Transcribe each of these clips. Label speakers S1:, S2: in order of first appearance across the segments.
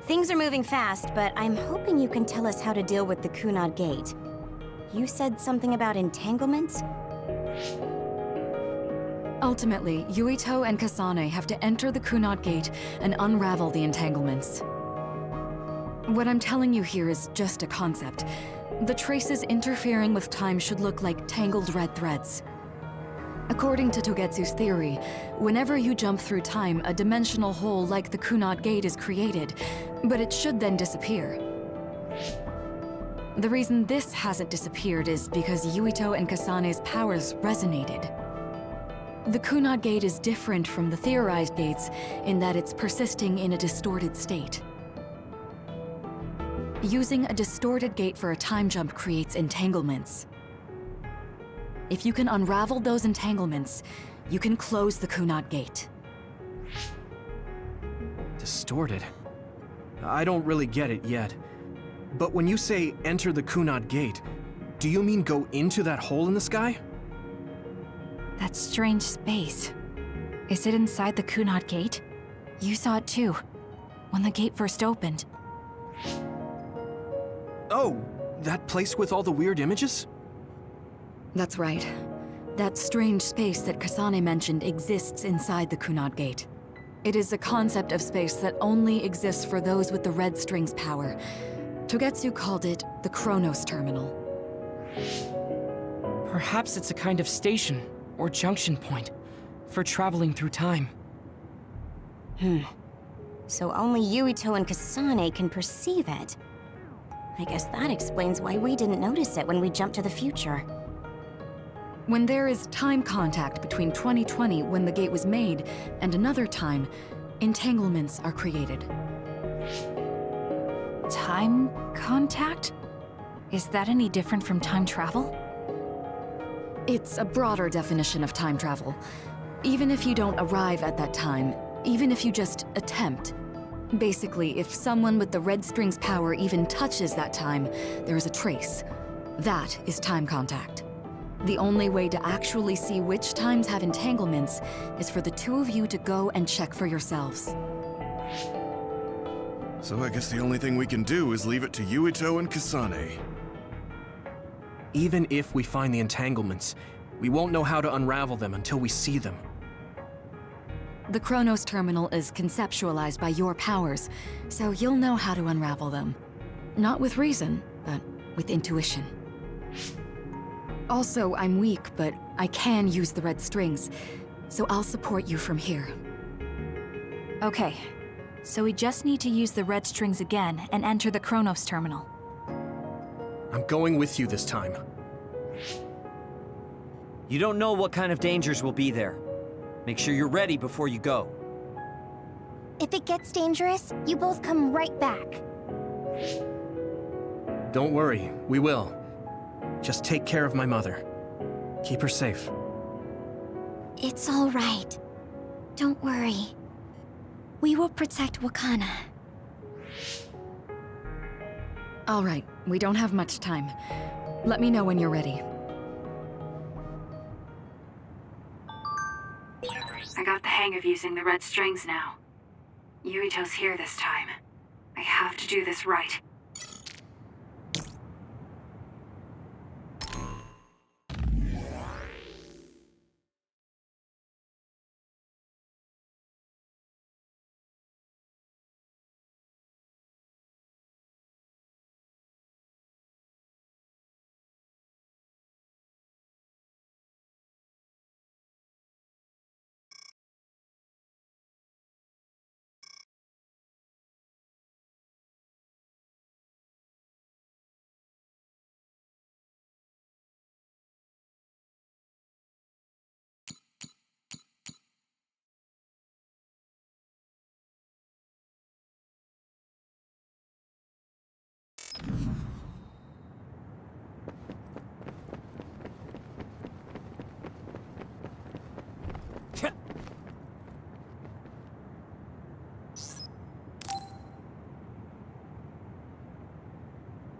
S1: Things are moving fast, but I'm hoping you can tell us how to deal with the Kunad Gate. You said something about entanglements?
S2: Ultimately, Yuito and Kasane have to enter the Kunad Gate and unravel the entanglements. What I'm telling you here is just a concept. The traces interfering with time should look like tangled red threads. According to Togetsu's theory, whenever you jump through time, a dimensional hole like the Kunad Gate is created, but it should then disappear. The reason this hasn't disappeared is because Yuito and Kasane's powers resonated. The Kunad Gate is different from the theorized gates in that it's persisting in a distorted state. Using a distorted gate for a time jump creates entanglements. If you can unravel those entanglements, you can close the Kunad Gate.
S3: Distorted? I don't really get it yet. But when you say enter the Kunad Gate, do you mean go into that hole in the sky?
S4: That strange space. Is it inside the Kunad Gate? You saw it too, when the gate first opened.
S3: Oh, that place with all the weird images?
S2: That's right. That strange space that Kasane mentioned exists inside the Kunad Gate. It is a concept of space that only exists for those with the red string's power. Togetsu called it the Chronos Terminal.
S5: Perhaps it's a kind of station or junction point for traveling through time.
S1: So only Yuito and Kasane can perceive it. I guess that explains why we didn't notice it when we jumped to the future.
S2: When there is time contact between 2020, when the gate was made, and another time, entanglements are created.
S4: Time contact? Is that any different from time travel?
S2: It's a broader definition of time travel. Even if you don't arrive at that time, even if you just attempt. Basically, if someone with the red string's power even touches that time, there is a trace. That is time contact. The only way to actually see which times have entanglements is for the two of you to go and check for yourselves.
S6: So I guess the only thing we can do is leave it to Yuito and Kasane.
S3: Even if we find the entanglements, we won't know how to unravel them until we see them.
S2: The Chronos Terminal is conceptualized by your powers, so you'll know how to unravel them. Not with reason, but with intuition. Also, I'm weak, but I can use the red strings, so I'll support you from here.
S4: Okay, so we just need to use the red strings again and enter the Chronos Terminal.
S3: I'm going with you this time.
S7: You don't know what kind of dangers will be there. Make sure you're ready before you go.
S8: If it gets dangerous, you both come right back.
S3: Don't worry, we will. Just take care of my mother. Keep her safe.
S8: It's all right. Don't worry. We will protect Wakana.
S2: All right, we don't have much time. Let me know when you're ready.
S9: I got the hang of using the red strings now. Yuito's here this time. I have to do this right.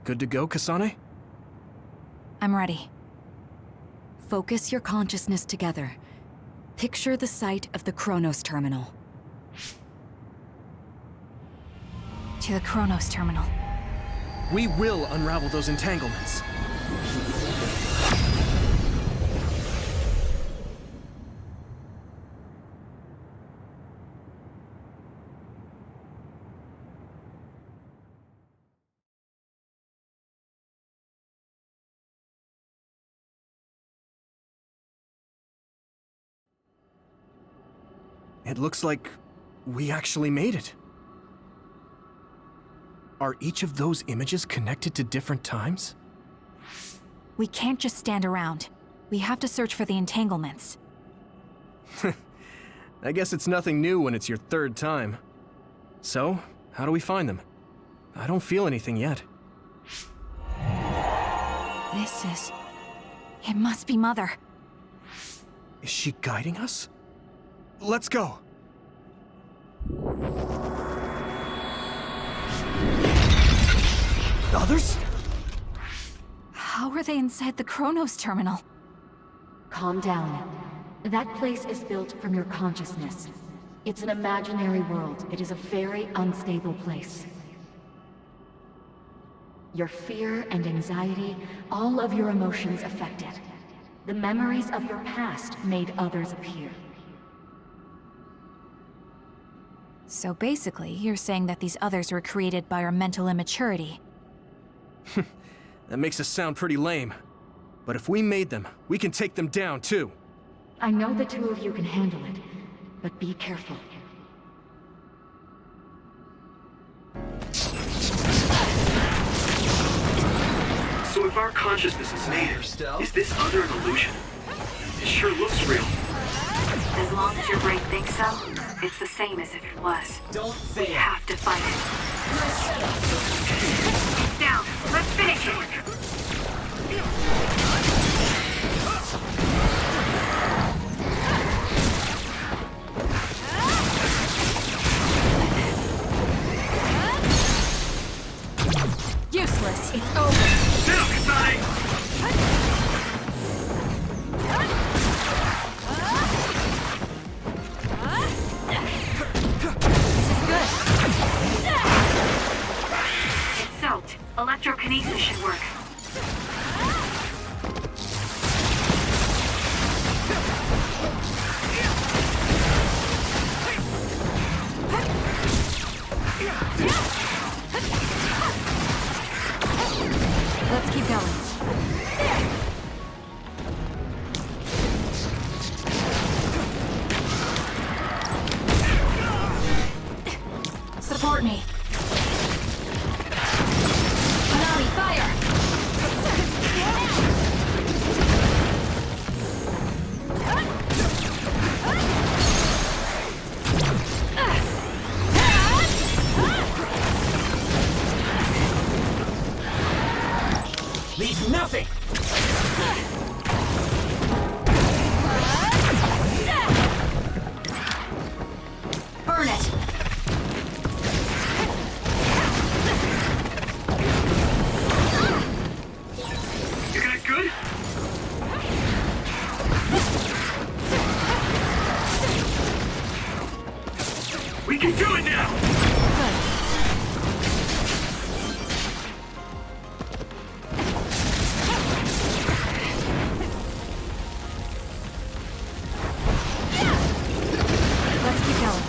S3: Good to go, Kasane?
S4: I'm ready.
S2: Focus your consciousness together. Picture the site of the Chronos Terminal.
S4: To the Chronos terminal.
S3: We will unravel those entanglements. It looks like we actually made it. Are each of those images connected to different times?
S4: We can't just stand around. We have to search for the entanglements.
S3: I guess it's nothing new when it's your third time. So, how do we find them? I don't feel anything yet.
S4: It must be Mother.
S3: Is she guiding us? Let's go! Others?
S4: How are they inside the Chronos terminal?
S10: Calm down. That place is built from your consciousness. It's an imaginary world. It is a very unstable place. Your fear and anxiety, all of your emotions affect it. The memories of your past made others appear.
S4: So basically, you're saying that these others were created by our mental immaturity.
S3: That makes us sound pretty lame. But if we made them, we can take them down too.
S10: I know the two of you can handle it, but be careful.
S11: So if our consciousness is native, is this other an illusion? It sure looks real.
S9: As long as your brain thinks so, it's the same as if it was. We have to fight it. It's down. Let's finish it.
S4: Useless. It's over.
S11: Now, Kasane!
S9: It's soaked. Electrokinesis should work.
S4: Let's keep going. Support me. Finale, fire!
S5: Leave nothing!
S4: Burn it!
S11: You guys good? We can do it now!
S4: Let's keep going.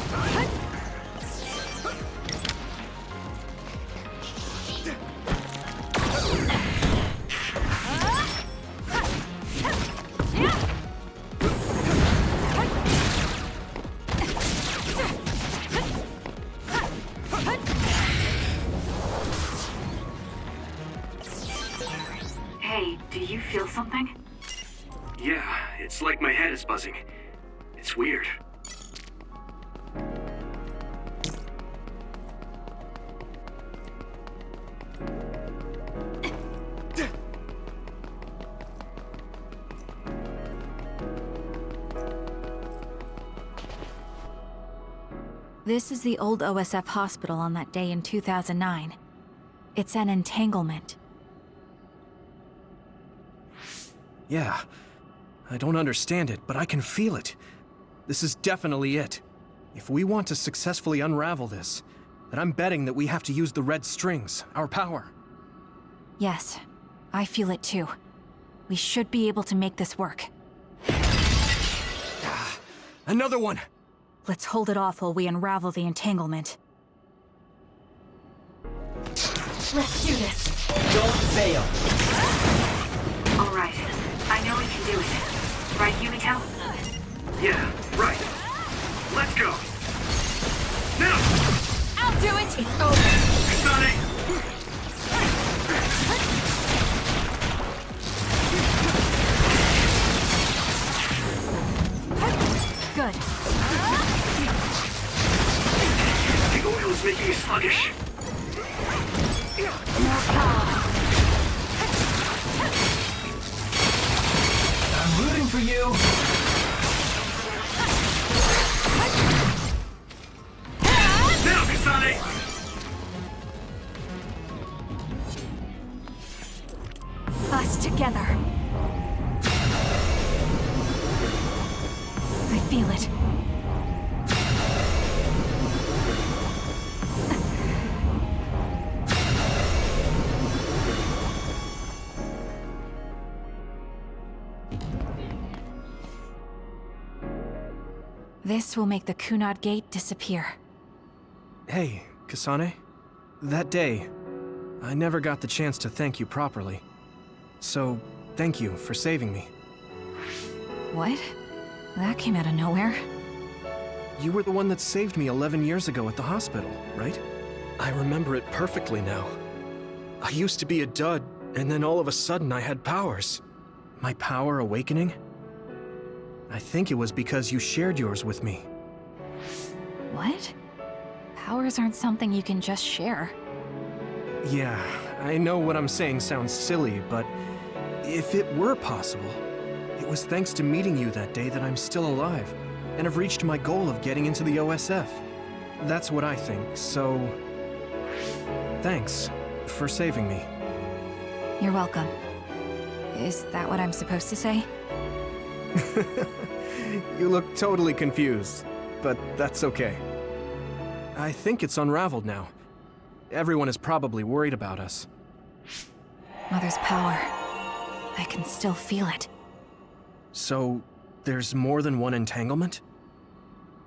S9: Hey, do you feel something?
S11: Yeah, it's like my head is buzzing. It's weird.
S4: This is the old OSF hospital on that day in 2009. It's an entanglement.
S3: Yeah. I don't understand it, but I can feel it. This is definitely it. If we want to successfully unravel this, but I'm betting that we have to use the red strings, our power.
S4: Yes, I feel it too. We should be able to make this work.
S3: Another one!
S4: Let's hold it off while we unravel the entanglement. Let's do this!
S7: Don't fail.
S9: All right. I know we can do it. Right, Yuito?
S11: Yeah, right. Let's go. Now!
S4: I'll do it! It's over!
S11: Kasane!
S4: Good.
S11: The oil is making me sluggish.
S4: More power.
S5: I'm rooting for you.
S11: Now, Kasane!
S4: Us together. I feel it. This will make the Kunad Gate disappear.
S3: Hey, Kasane. That day, I never got the chance to thank you properly. So, thank you for saving me.
S4: What? That came out of nowhere.
S3: You were the one that saved me 11 years ago at the hospital, right? I remember it perfectly now. I used to be a dud, and then all of a sudden I had powers. My power awakening? I think it was because you shared yours with me.
S4: What? Powers aren't something you can just share.
S3: Yeah, I know what I'm saying sounds silly, but if it were possible, it was thanks to meeting you that day that I'm still alive, and have reached my goal of getting into the OSF. That's what I think, so... thanks for saving me.
S4: You're welcome. Is that what I'm supposed to say?
S3: You look totally confused, but that's okay. I think it's unraveled now. Everyone is probably worried about us.
S4: Mother's power. I can still feel it.
S3: So, there's more than one entanglement?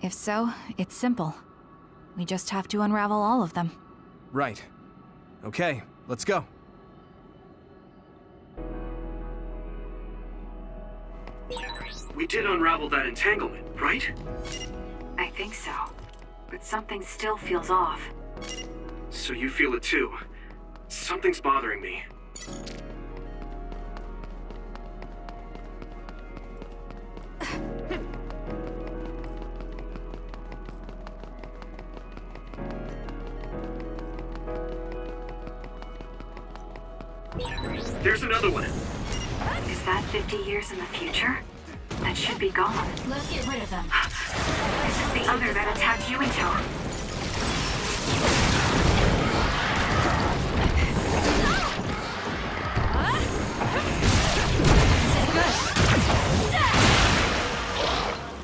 S4: If so, it's simple. We just have to unravel all of them.
S3: Right. Okay, let's go.
S11: We did unravel that entanglement, right?
S9: I think so. But something still feels off.
S11: So you feel it too. Something's bothering me. There's another one.
S9: Is that 50 years in the future? That should be gone.
S4: Let's get rid of them.
S9: This is the other that attacked Yuito.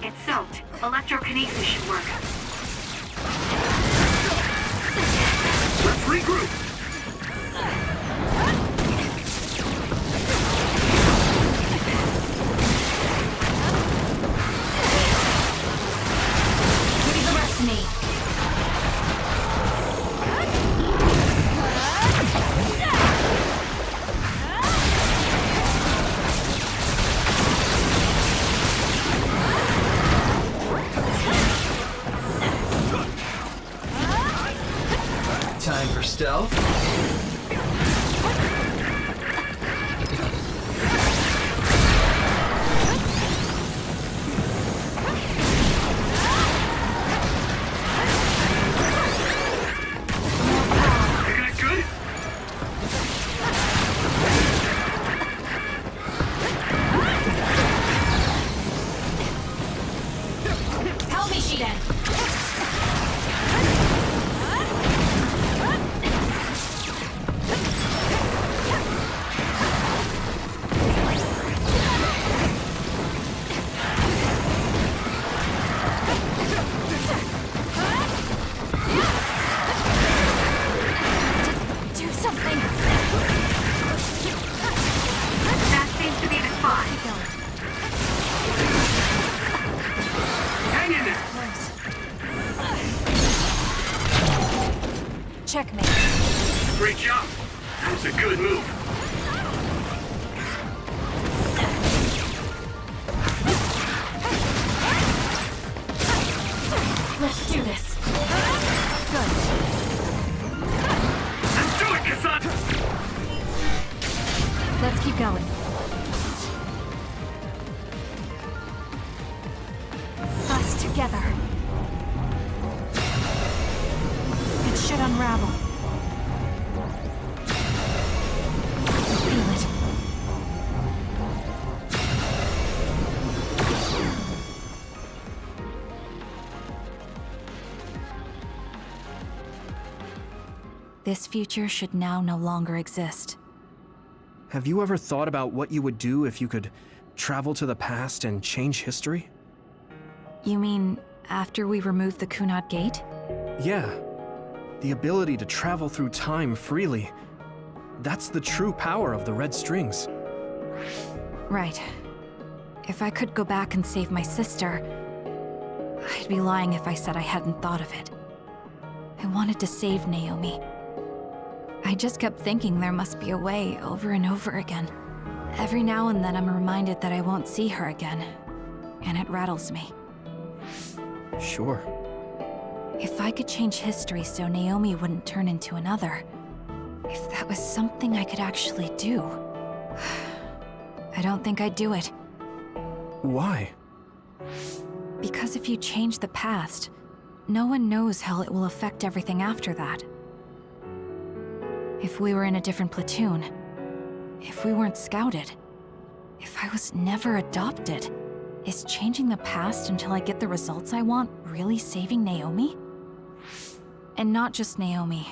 S9: It's soaked. Electrokinesis should work.
S11: Let's regroup.
S4: Leave the rest to me.
S5: Time for stealth.
S11: You guys good?
S4: Help me, Shiden. Checkmate.
S11: Great job. That was a good move.
S4: Let's do this. Good.
S11: Let's do it, Kasane!
S4: Let's keep going. Us together. It should unravel. I feel it. This future should now no longer exist.
S3: Have you ever thought about what you would do if you could travel to the past and change history?
S4: You mean after we remove the Kunad Gate?
S3: Yeah. The ability to travel through time freely. That's the true power of the red strings.
S4: Right. If I could go back and save my sister, I'd be lying if I said I hadn't thought of it. I wanted to save Naomi. I just kept thinking there must be a way over and over again. Every now and then I'm reminded that I won't see her again, and it rattles me.
S3: Sure.
S4: If I could change history so Naomi wouldn't turn into another, if that was something I could actually do, I don't think I'd do it.
S3: Why?
S4: Because if you change the past, no one knows how it will affect everything after that. If we were in a different platoon, if we weren't scouted, if I was never adopted, is changing the past until I get the results I want really saving Naomi? And not just Naomi.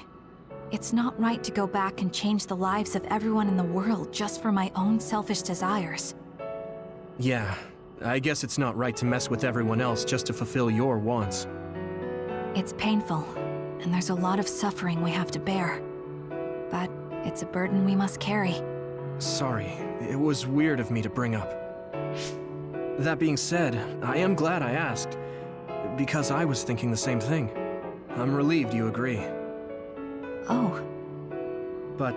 S4: It's not right to go back and change the lives of everyone in the world just for my own selfish desires.
S3: Yeah, I guess it's not right to mess with everyone else just to fulfill your wants.
S4: It's painful, and there's a lot of suffering we have to bear. But it's a burden we must carry.
S3: Sorry, it was weird of me to bring up. That being said, I am glad I asked, because I was thinking the same thing. I'm relieved you agree.
S4: Oh.
S3: But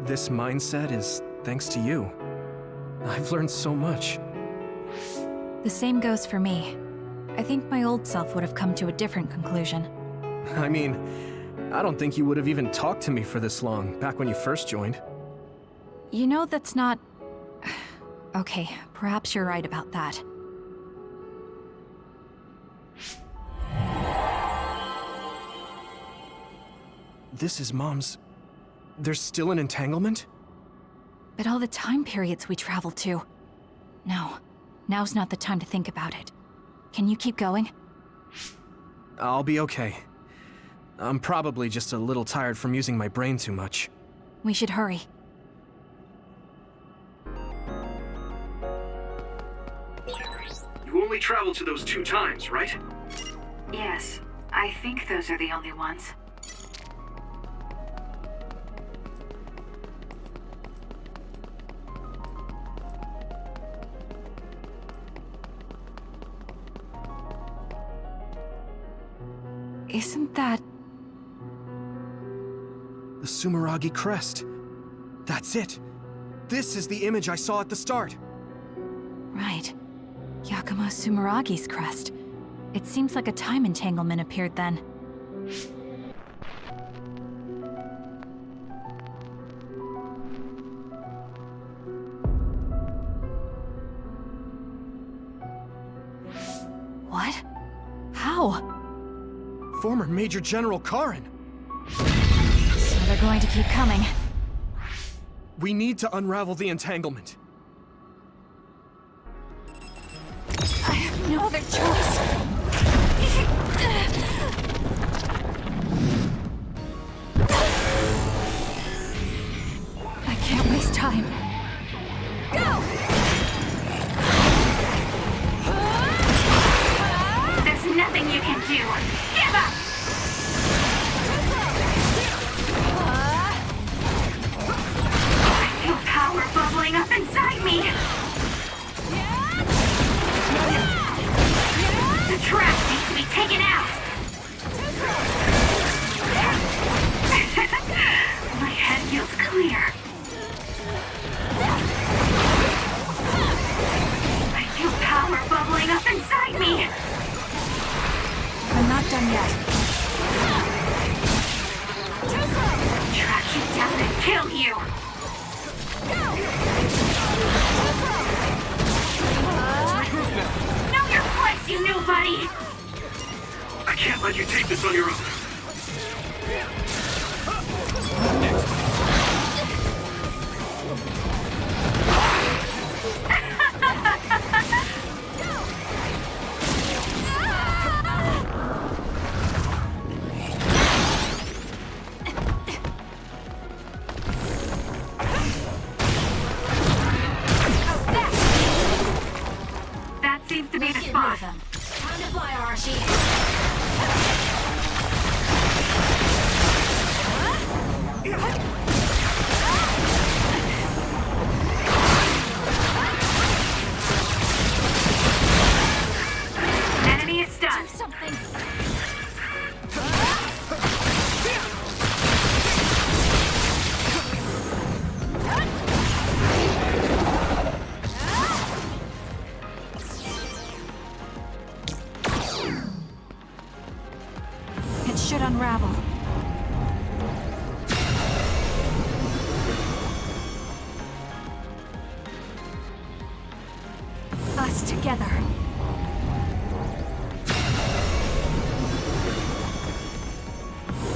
S3: this mindset is thanks to you. I've learned so much.
S4: The same goes for me. I think my old self would have come to a different conclusion.
S3: I mean, I don't think you would have even talked to me for this long, back when you first joined.
S4: You know that's not... Okay, perhaps you're right about that.
S3: This is Mom's... There's still an entanglement?
S4: But all the time periods we traveled to... No, now's not the time to think about it. Can you keep going?
S3: I'll be okay. I'm probably just a little tired from using my brain too much.
S4: We should hurry.
S11: You only traveled to those 2 times, right?
S9: Yes, I think those are the only ones.
S4: Isn't that...
S3: The Sumeragi crest. That's it. This is the image I saw at the start.
S4: Right. Yakumo Sumeragi's crest. It seems like a time entanglement appeared then. What? How?
S3: Former Major General Karin.
S4: So they're going to keep coming.
S3: We need to unravel the entanglement.
S4: I have no other choice. I can't waste time. Go!
S9: There's nothing you can do. Give up! I feel power bubbling up inside me.
S4: yet.
S9: Track you down and kill you! Know your place, you nobody!
S11: I can't let you take this on your own.
S9: That seems to be the spot.
S10: Time to fly, Arashi.
S9: Enemy is stunned.
S4: Something. It should unravel. Us together.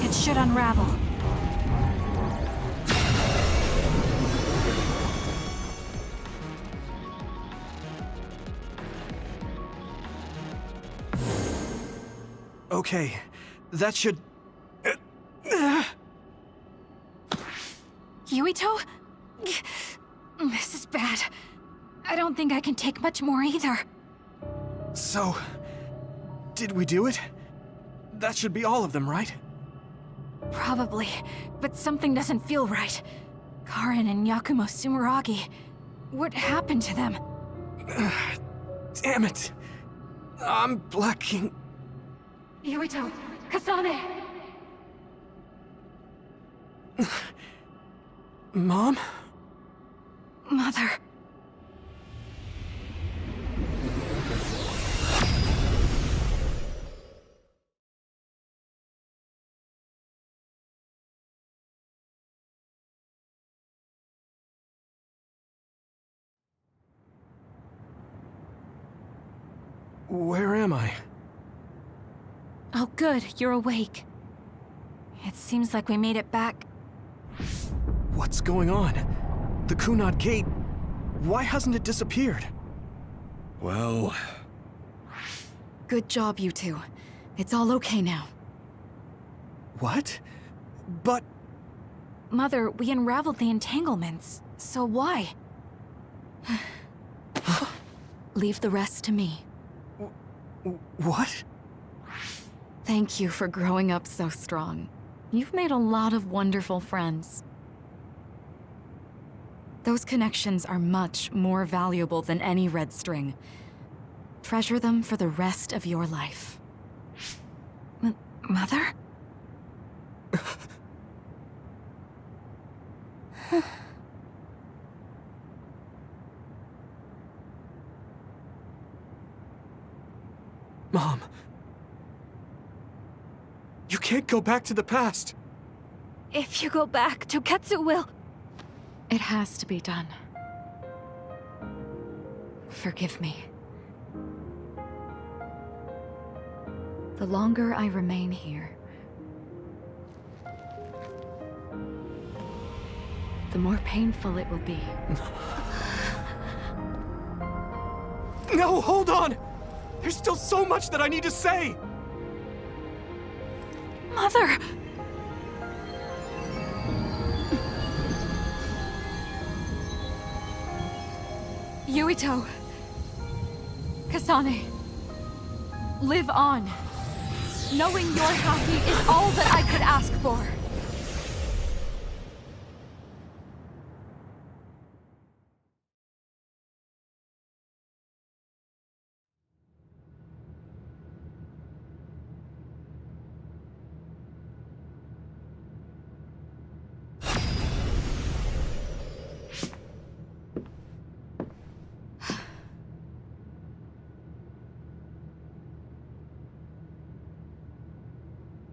S4: It should unravel.
S3: Okay, that should...
S4: Yuito? This is bad. I don't think I can take much more either.
S3: So, did we do it? That should be all of them, right?
S4: Probably, but something doesn't feel right. Karin and Yuito Sumeragi. What happened to them?
S3: Damn it. I'm blacking...
S10: Yuito, Kasane!
S3: Mom?
S4: Mother.
S3: Where am I?
S4: Oh good, you're awake. It seems like we made it back.
S3: What's going on? The Kunad Gate... Why hasn't it disappeared?
S6: Well...
S2: Good job, you two. It's all okay now.
S3: What? But...
S4: Mother, we unraveled the entanglements. So why?
S2: Leave the rest to me.
S3: What?
S2: Thank you for growing up so strong. You've made a lot of wonderful friends. Those connections are much more valuable than any red string. Treasure them for the rest of your life.
S4: Mother?
S3: Mom. You can't go back to the past.
S4: If you go back, Toketsu will...
S2: It has to be done. Forgive me. The longer I remain here, the more painful it will be.
S3: No, hold on! There's still so much that I need to say!
S4: Mother! Yuito. Kasane. Live on. Knowing you're happy is all that I could ask for.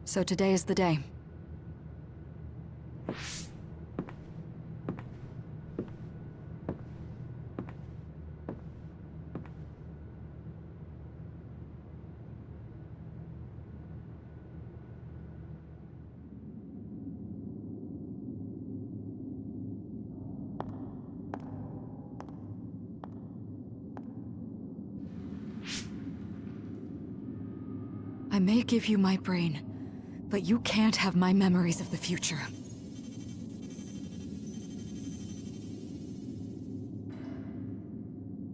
S2: So today is the day. I may give you my brain, but you can't have my memories of the future.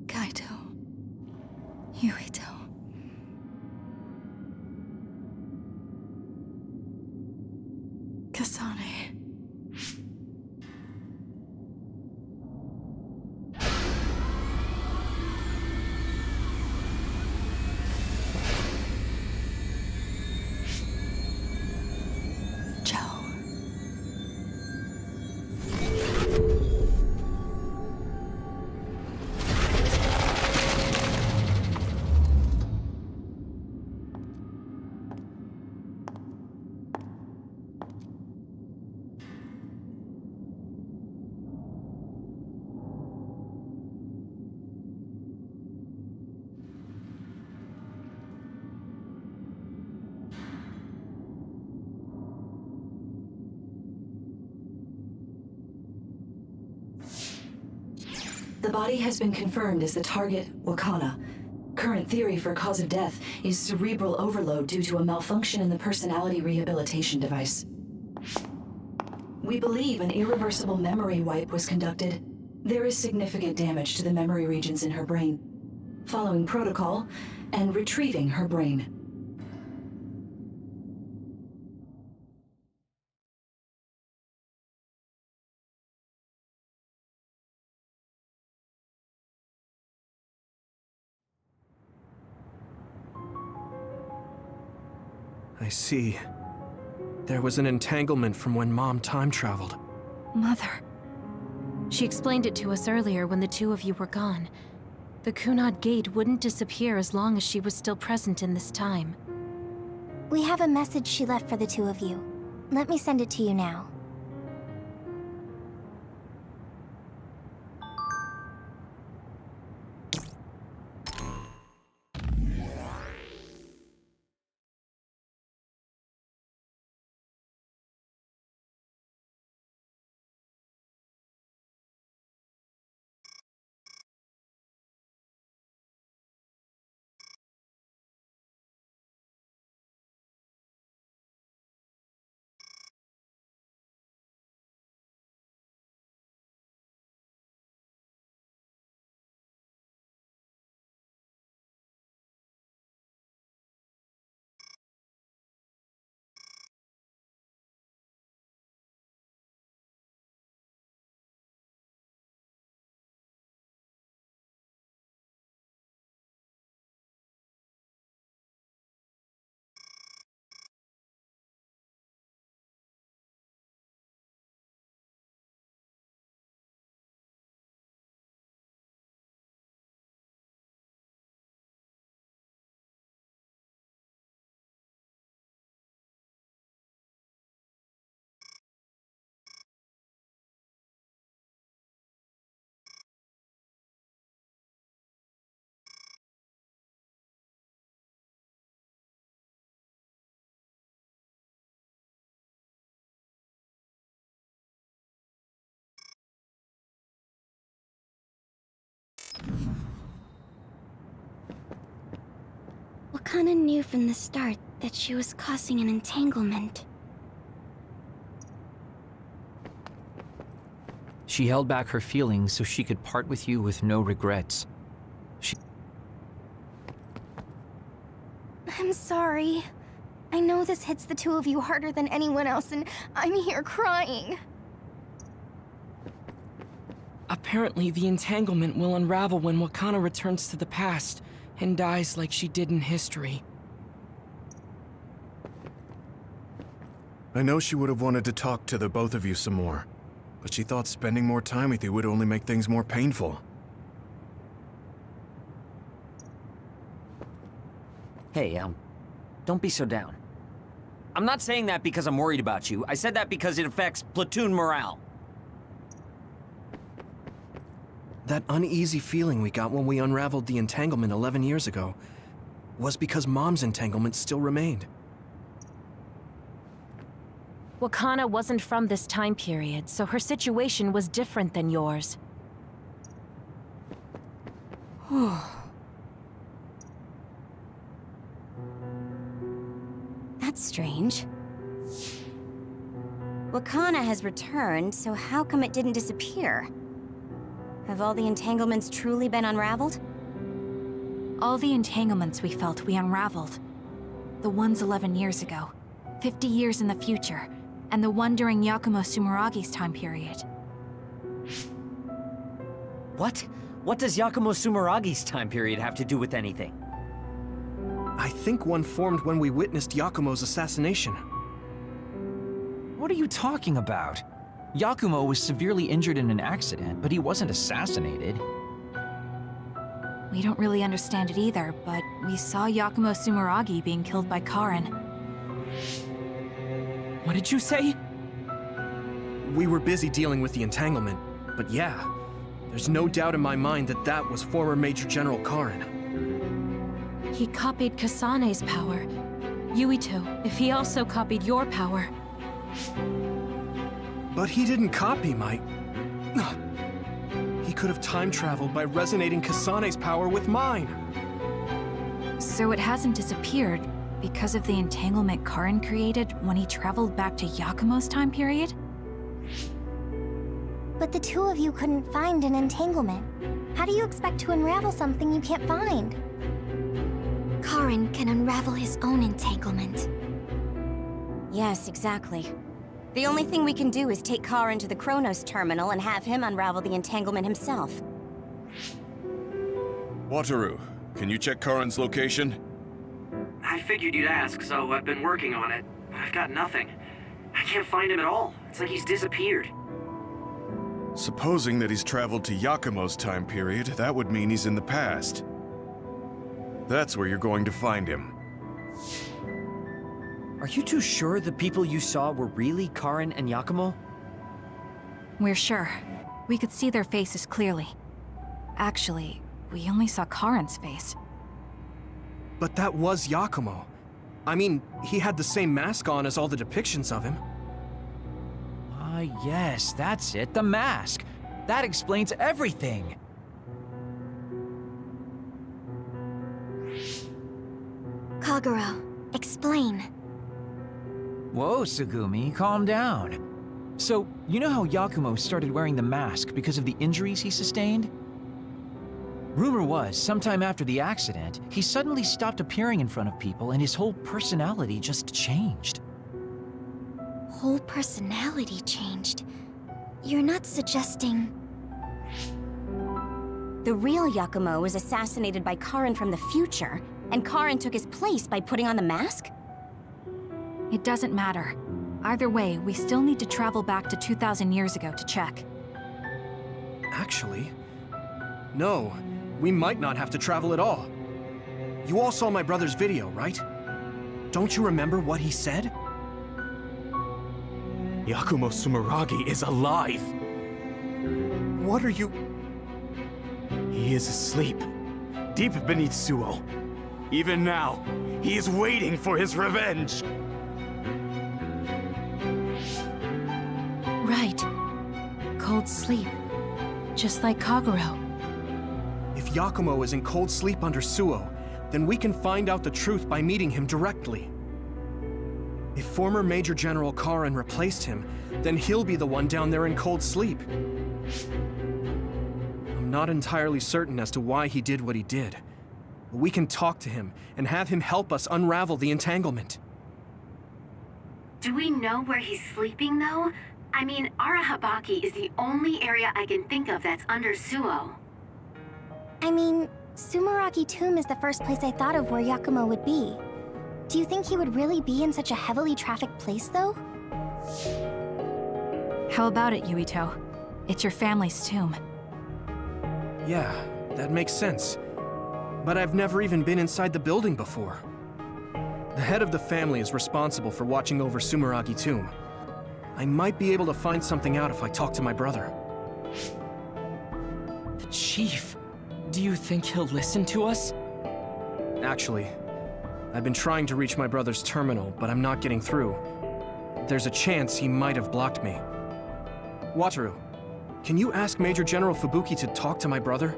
S2: Kaito. Yuito. Kasane.
S12: The body has been confirmed as the target, Wakana. Current theory for cause of death is cerebral overload due to a malfunction in the personality rehabilitation device. We believe an irreversible memory wipe was conducted. There is significant damage to the memory regions in her brain. Following protocol and retrieving her brain.
S3: I see. There was an entanglement from when Mom time traveled.
S4: Mother.
S1: She explained it to us earlier when the two of you were gone. The Kunad Gate wouldn't disappear as long as she was still present in this time.
S8: We have a message she left for the two of you. Let me send it to you now. Wakana knew from the start that she was causing an entanglement.
S13: She held back her feelings so she could part with you with no regrets.
S8: I'm sorry. I know this hits the two of you harder than anyone else, and I'm here crying.
S5: Apparently, the entanglement will unravel when Wakana returns to the past and dies like she did in history.
S6: I know she would have wanted to talk to the both of you some more, but she thought spending more time with you would only make things more painful.
S7: Hey, don't be so down. I'm not saying that because I'm worried about you. I said that because it affects platoon morale.
S3: That uneasy feeling we got when we unraveled the entanglement 11 years ago was because Mom's entanglement still remained.
S1: Wakana wasn't from this time period, so her situation was different than yours.
S14: That's strange. Wakana has returned, so how come it didn't disappear? Have all the entanglements truly been unraveled?
S4: All the entanglements we felt we unraveled. The ones 11 years ago, 50 years in the future, and the one during Yakumo Sumeragi's time period.
S7: What? What does Yakumo Sumeragi's time period have to do with anything?
S3: I think one formed when we witnessed Yakumo's assassination.
S13: What are you talking about? Yakumo was severely injured in an accident, but he wasn't assassinated.
S4: We don't really understand it either, but we saw Yakumo Sumeragi being killed by Karin.
S5: What did you say?
S3: We were busy dealing with the entanglement, but yeah, there's no doubt in my mind that that was former Major General Karin.
S1: He copied Kasane's power. Yuito, if he also copied your power.
S3: But he didn't copy my... He could have time-traveled by resonating Kasane's power with mine.
S4: So it hasn't disappeared because of the entanglement Karin created when he traveled back to Yakumo's time period?
S8: But the two of you couldn't find an entanglement. How do you expect to unravel something you can't find?
S14: Karin can unravel his own entanglement. Yes, exactly. The only thing we can do is take Karin to the Chronos terminal and have him unravel the entanglement himself.
S6: Wataru, can you check Karin's location?
S11: I figured you'd ask, so I've been working on it. I've got nothing. I can't find him at all. It's like he's disappeared.
S6: Supposing that he's traveled to Yakumo's time period, that would mean he's in the past. That's where you're going to find him.
S7: Are you too sure the people you saw were really Karin and Yakumo?
S4: We're sure. We could see their faces clearly. Actually, we only saw Karin's face.
S3: But that was Yakumo. I mean, he had the same mask on as all the depictions of him.
S13: Ah, yes, that's it, the mask. That explains everything.
S14: Kagero, explain.
S13: Whoa, Tsugumi, calm down. So, you know how Yakumo started wearing the mask because of the injuries he sustained? Rumor was, sometime after the accident, he suddenly stopped appearing in front of people and his whole personality just changed.
S14: Whole personality changed? You're not suggesting... The real Yakumo was assassinated by Karin from the future, and Karin took his place by putting on the mask?
S4: It doesn't matter. Either way, we still need to travel back to 2,000 years ago to check.
S3: Actually, no. We might not have to travel at all. You all saw my brother's video, right? Don't you remember what he said?
S15: Yakumo Sumeragi is alive!
S3: What are you...
S15: He is asleep, deep beneath Suo. Even now, he is waiting for his revenge!
S1: Right. Cold sleep. Just like Kagero.
S3: If Yakumo is in cold sleep under Suo, then we can find out the truth by meeting him directly. If former Major General Karin replaced him, then he'll be the one down there in cold sleep. I'm not entirely certain as to why he did what he did. But we can talk to him and have him help us unravel the entanglement.
S9: Do we know where he's sleeping, though? I mean, Arahabaki is the only area I can think of that's under Suo.
S8: I mean, Sumeragi Tomb is the first place I thought of where Yakumo would be. Do you think he would really be in such a heavily trafficked place, though?
S4: How about it, Yuito? It's your family's tomb.
S3: Yeah, that makes sense. But I've never even been inside the building before. The head of the family is responsible for watching over Sumeragi tomb. I might be able to find something out if I talk to my brother.
S5: The Chief. Do you think he'll listen to us?
S3: Actually, I've been trying to reach my brother's terminal, but I'm not getting through. There's a chance he might have blocked me. Wataru, can you ask Major General Fubuki to talk to my brother?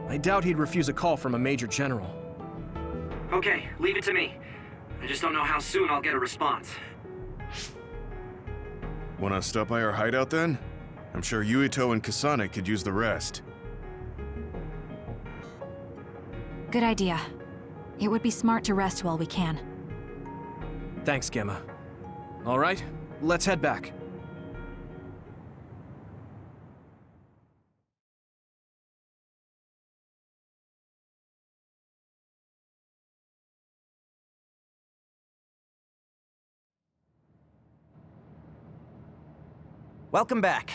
S3: I doubt he'd refuse a call from a Major General.
S11: Okay, leave it to me. I just don't know how soon I'll get a response.
S6: Wanna stop by our hideout then? I'm sure Yuito and Kasane could use the rest.
S4: Good idea. It would be smart to rest while we can.
S3: Thanks, Gemma. All right, let's head back.
S7: Welcome back.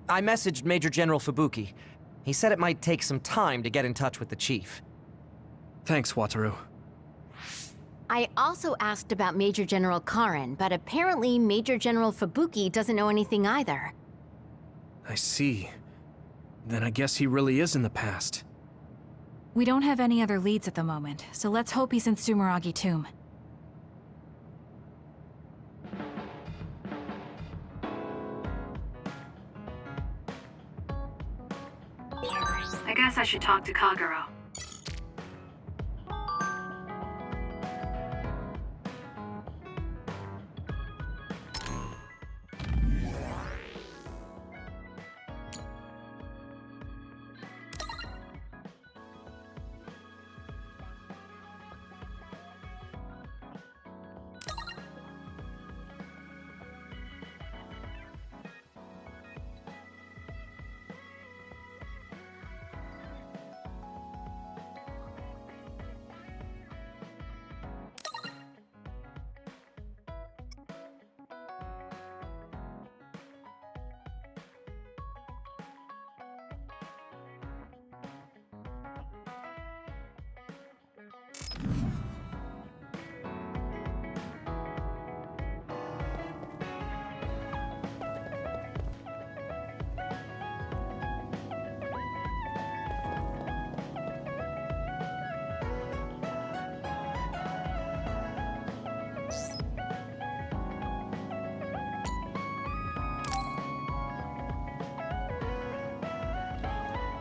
S7: I messaged Major General Fubuki. He said it might take some time to get in touch with the Chief.
S3: Thanks, Wataru.
S14: I also asked about Major General Karen, but apparently Major General Fubuki doesn't know anything either.
S3: I see. Then I guess he really is in the past.
S4: We don't have any other leads at the moment, so let's hope he's in Sumeragi tomb.
S9: I guess I should talk to Kagero.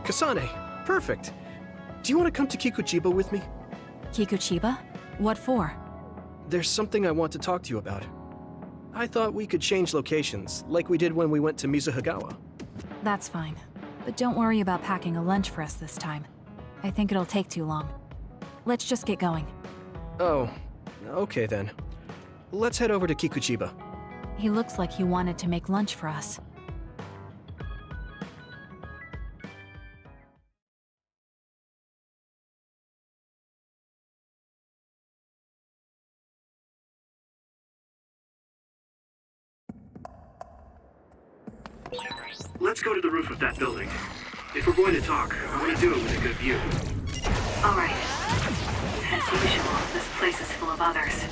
S3: Kasane, perfect. Do you want to come to Kikuchiba with me?
S4: Kikuchiba? What for?
S3: There's something I want to talk to you about. I thought we could change locations, like we did when we went to Mizuhagawa.
S4: That's fine. But don't worry about packing a lunch for us this time. I think it'll take too long. Let's just get going.
S3: Oh, okay then. Let's head over to Kikuchiba.
S4: He looks like he wanted to make lunch for us.
S11: Let's go to the roof of that building. If we're going to talk, I want to do it with a good view.
S9: All right. As usual, this place is full of others.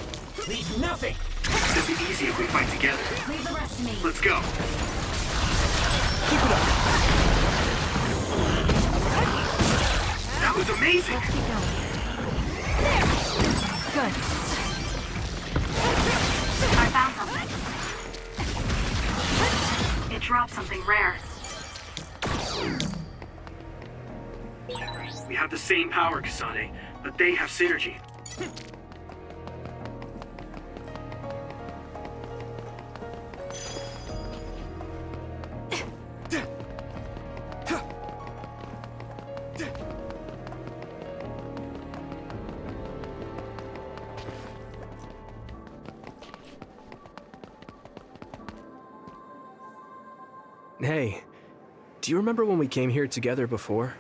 S11: Leave nothing! It'll be easy if we fight together.
S10: Leave the rest to me.
S11: Let's go.
S3: Keep it up.
S11: That was amazing!
S4: Let's keep going. Good.
S9: I found something. It dropped something rare.
S11: We have the same power, Kasane, but they have synergy.
S3: Hey, do you remember when we came here together before?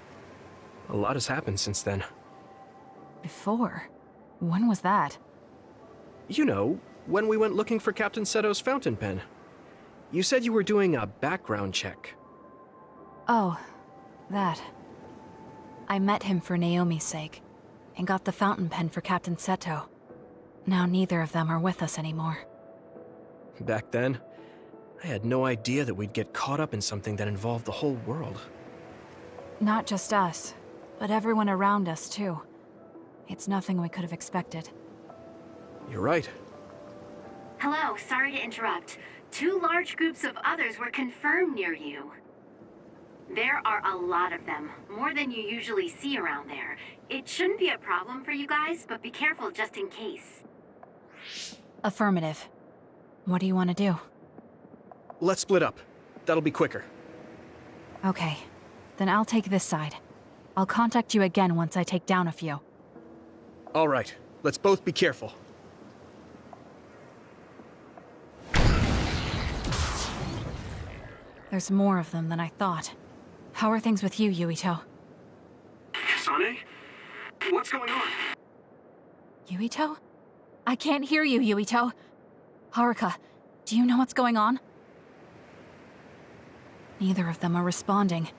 S3: A lot has happened since then.
S4: Before? When was that?
S3: You know, when we went looking for Captain Seto's fountain pen. You said you were doing a background check.
S4: Oh, that. I met him for Naomi's sake, and got the fountain pen for Captain Seto. Now neither of them are with us anymore.
S3: Back then, I had no idea that we'd get caught up in something that involved the whole world.
S4: Not just us, but everyone around us, too. It's nothing we could have expected.
S3: You're right.
S9: Hello, sorry to interrupt. 2 large groups of others were confirmed near you. There are a lot of them, more than you usually see around there. It shouldn't be a problem for you guys, but be careful just in case.
S4: Affirmative. What do you want to do?
S3: Let's split up. That'll be quicker.
S4: Okay. Then I'll take this side. I'll contact you again once I take down a few.
S3: All right. Let's both be careful.
S4: There's more of them than I thought. How are things with you, Yuito?
S11: Kasane? What's going on?
S4: Yuito? I can't hear you, Yuito. Haruka, do you know what's going on? Neither of them are responding.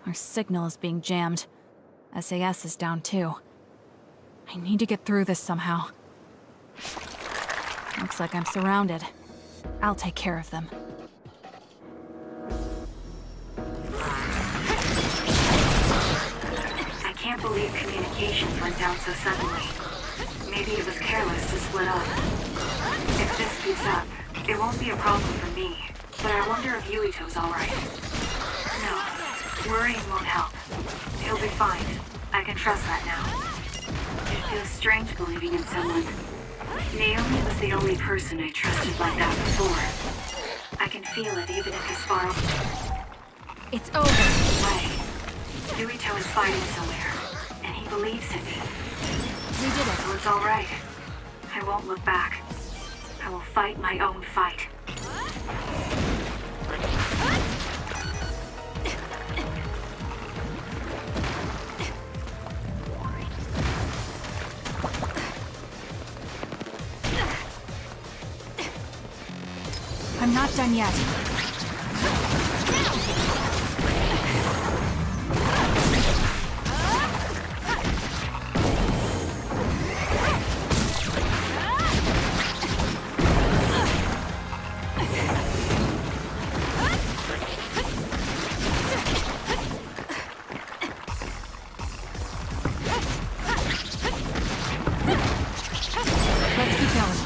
S4: Our signal is being jammed. SAS is down too. I need to get through this somehow. Looks like I'm surrounded. I'll take care of them.
S9: I can't believe communications went down so suddenly. Maybe it was careless to split up. If this keeps up, it won't be a problem for me. But I wonder if Yuito's alright. No, worrying won't help. He'll be fine. I can trust that now. It feels strange believing in someone. Naomi was the only person I trusted like that before. I can feel it even if he's far away.
S4: It's over.
S9: Yuito is fighting somewhere, and he believes in me.
S4: We did it.
S9: So it's alright. I won't look back. I will fight my own fight.
S4: I'm not done yet. Let's keep going.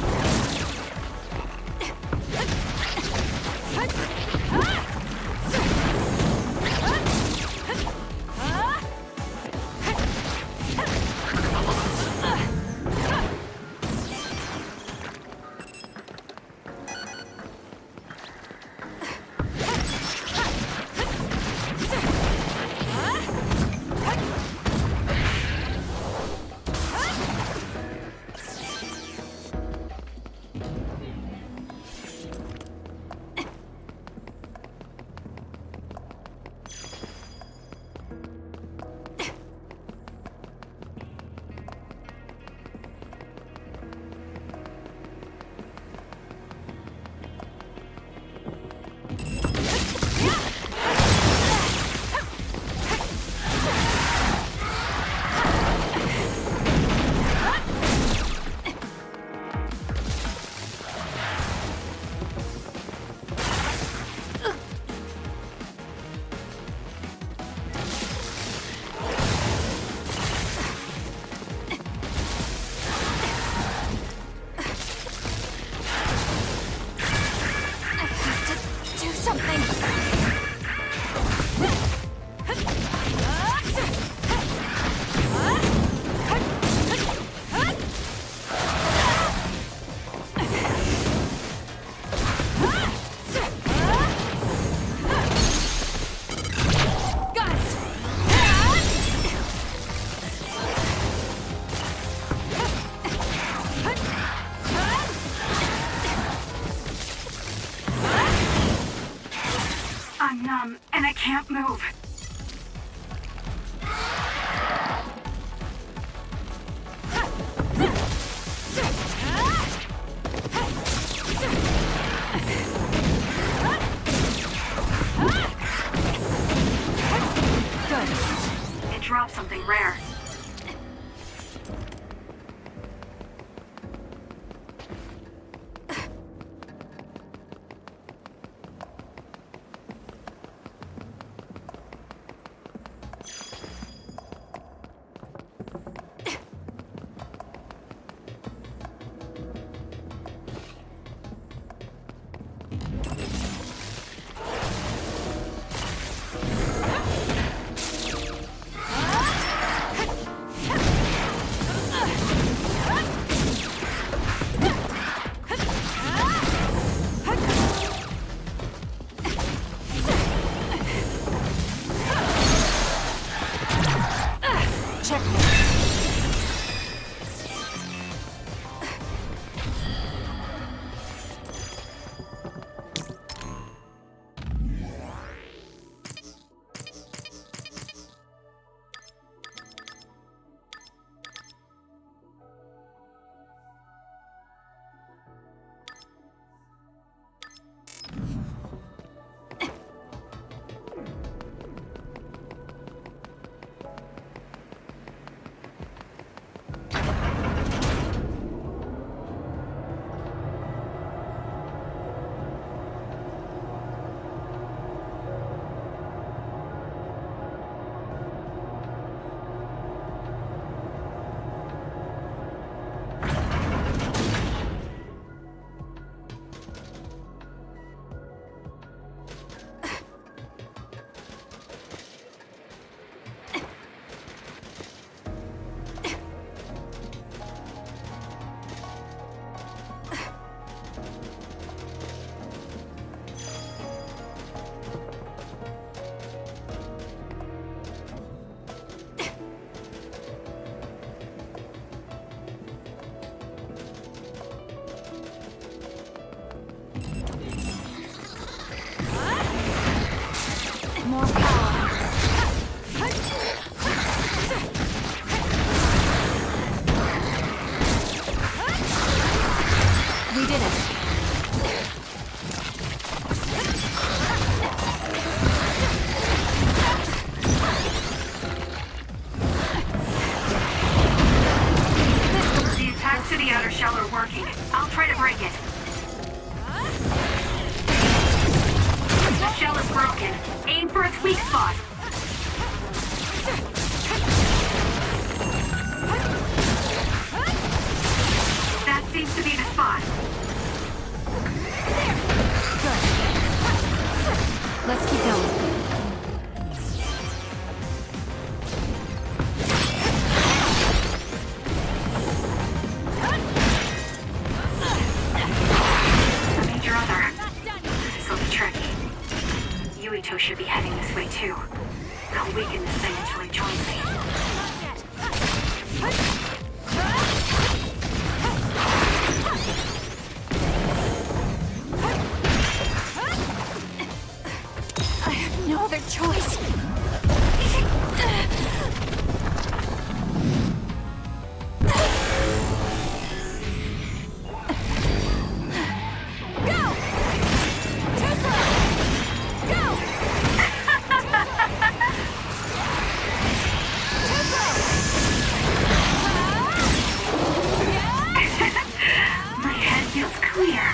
S9: I'm numb, and I can't move. Good. It dropped something rare.
S4: did it.
S9: The attacks to the outer shell are working. I'll try to break it. The shell is broken. Aim for its weak spot. That seems to be the spot.
S4: Good. Let's keep going.
S9: Major Other. This'll be tricky. Yuito should be heading this way too. I'll weaken this thing until he joins me.
S4: I have no other choice.
S9: My head feels clear.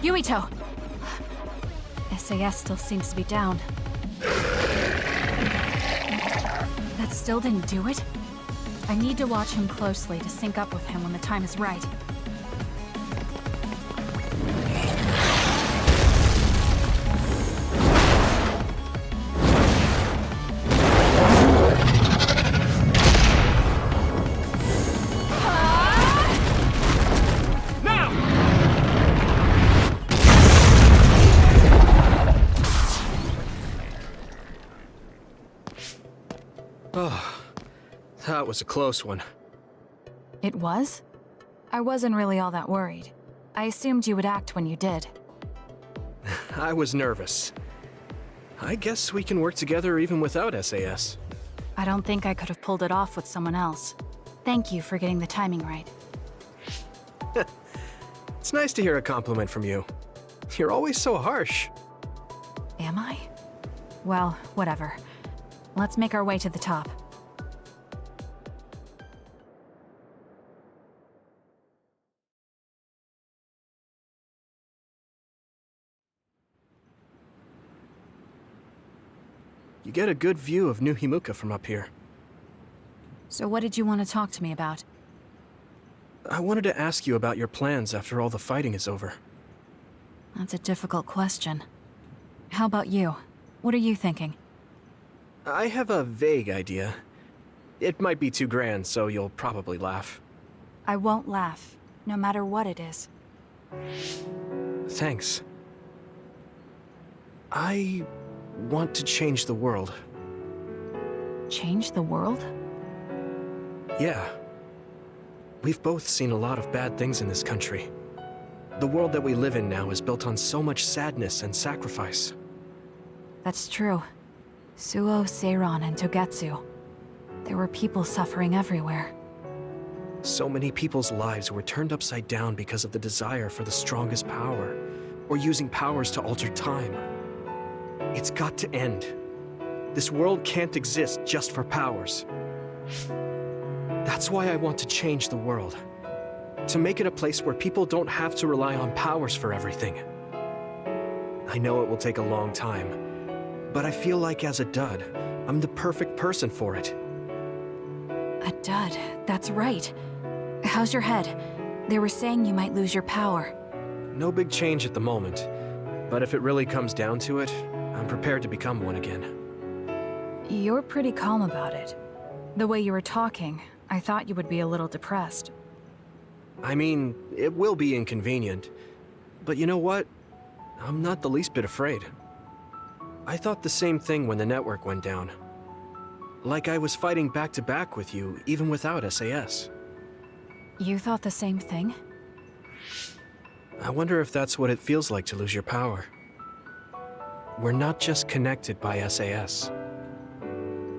S4: Yuito! SAS still seems to be down. That still didn't do it? I need to watch him closely to sync up with him when the time is right.
S3: Oh, that was a close one.
S4: It was? I wasn't really all that worried. I assumed you would act when you did.
S3: I was nervous. I guess we can work together even without SAS.
S4: I don't think I could have pulled it off with someone else. Thank you for getting the timing right.
S3: It's nice to hear a compliment from you. You're always so harsh.
S4: Am I? Well, whatever. Let's make our way to the top.
S3: You get a good view of New Himuka from up here.
S4: So what did you want to talk to me about?
S3: I wanted to ask you about your plans after all the fighting is over.
S4: That's a difficult question. How about you? What are you thinking?
S3: I have a vague idea. It might be too grand, so you'll probably laugh.
S4: I won't laugh, no matter what it is.
S3: Thanks. I want to change the world.
S4: Change the world?
S3: Yeah. We've both seen a lot of bad things in this country. The world that we live in now is built on so much sadness and sacrifice.
S4: That's true. Suo, Seiran, and Togetsu. There were people suffering everywhere.
S3: So many people's lives were turned upside down because of the desire for the strongest power, or using powers to alter time. It's got to end. This world can't exist just for powers. That's why I want to change the world. To make it a place where people don't have to rely on powers for everything. I know it will take a long time, but I feel like as a dud, I'm the perfect person for it.
S4: A dud, that's right. How's your head? They were saying you might lose your power.
S3: No big change at the moment, but if it really comes down to it, I'm prepared to become one again.
S4: You're pretty calm about it. The way you were talking, I thought you would be a little depressed.
S3: I mean, it will be inconvenient, but you know what? I'm not the least bit afraid. I thought the same thing when the network went down. Like I was fighting back-to-back with you, even without SAS.
S4: You thought the same thing?
S3: I wonder if that's what it feels like to lose your power. We're not just connected by SAS.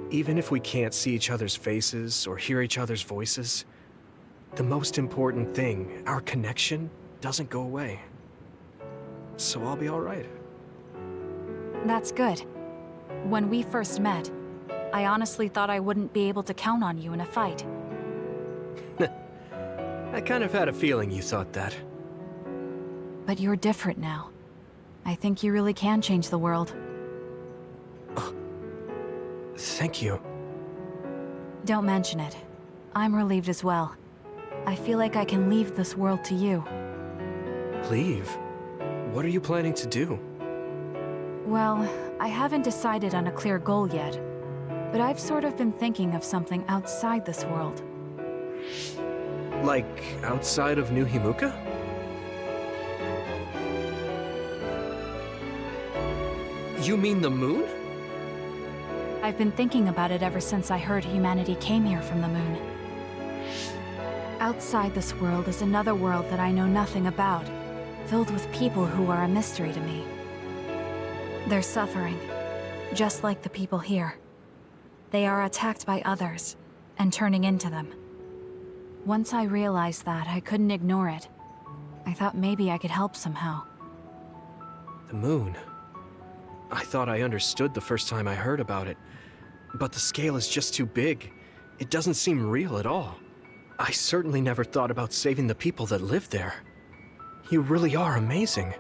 S3: Even if we can't see each other's faces or hear each other's voices, the most important thing, our connection, doesn't go away. So I'll be all right.
S4: That's good. When we first met, I honestly thought I wouldn't be able to count on you in a fight.
S3: I kind of had a feeling you thought that.
S4: But you're different now. I think you really can change the world.
S3: Thank you.
S4: Don't mention it. I'm relieved as well. I feel like I can leave this world to you.
S3: Leave? What are you planning to do?
S4: Well, I haven't decided on a clear goal yet, but I've sort of been thinking of something outside this world.
S3: Like, outside of New Himuka? You mean the moon?
S4: I've been thinking about it ever since I heard humanity came here from the moon. Outside this world is another world that I know nothing about, filled with people who are a mystery to me. They're suffering, just like the people here. They are attacked by others, and turning into them. Once I realized that, I couldn't ignore it. I thought maybe I could help somehow.
S3: The moon. I thought I understood the first time I heard about it, but the scale is just too big. It doesn't seem real at all. I certainly never thought about saving the people that live there. You really are amazing.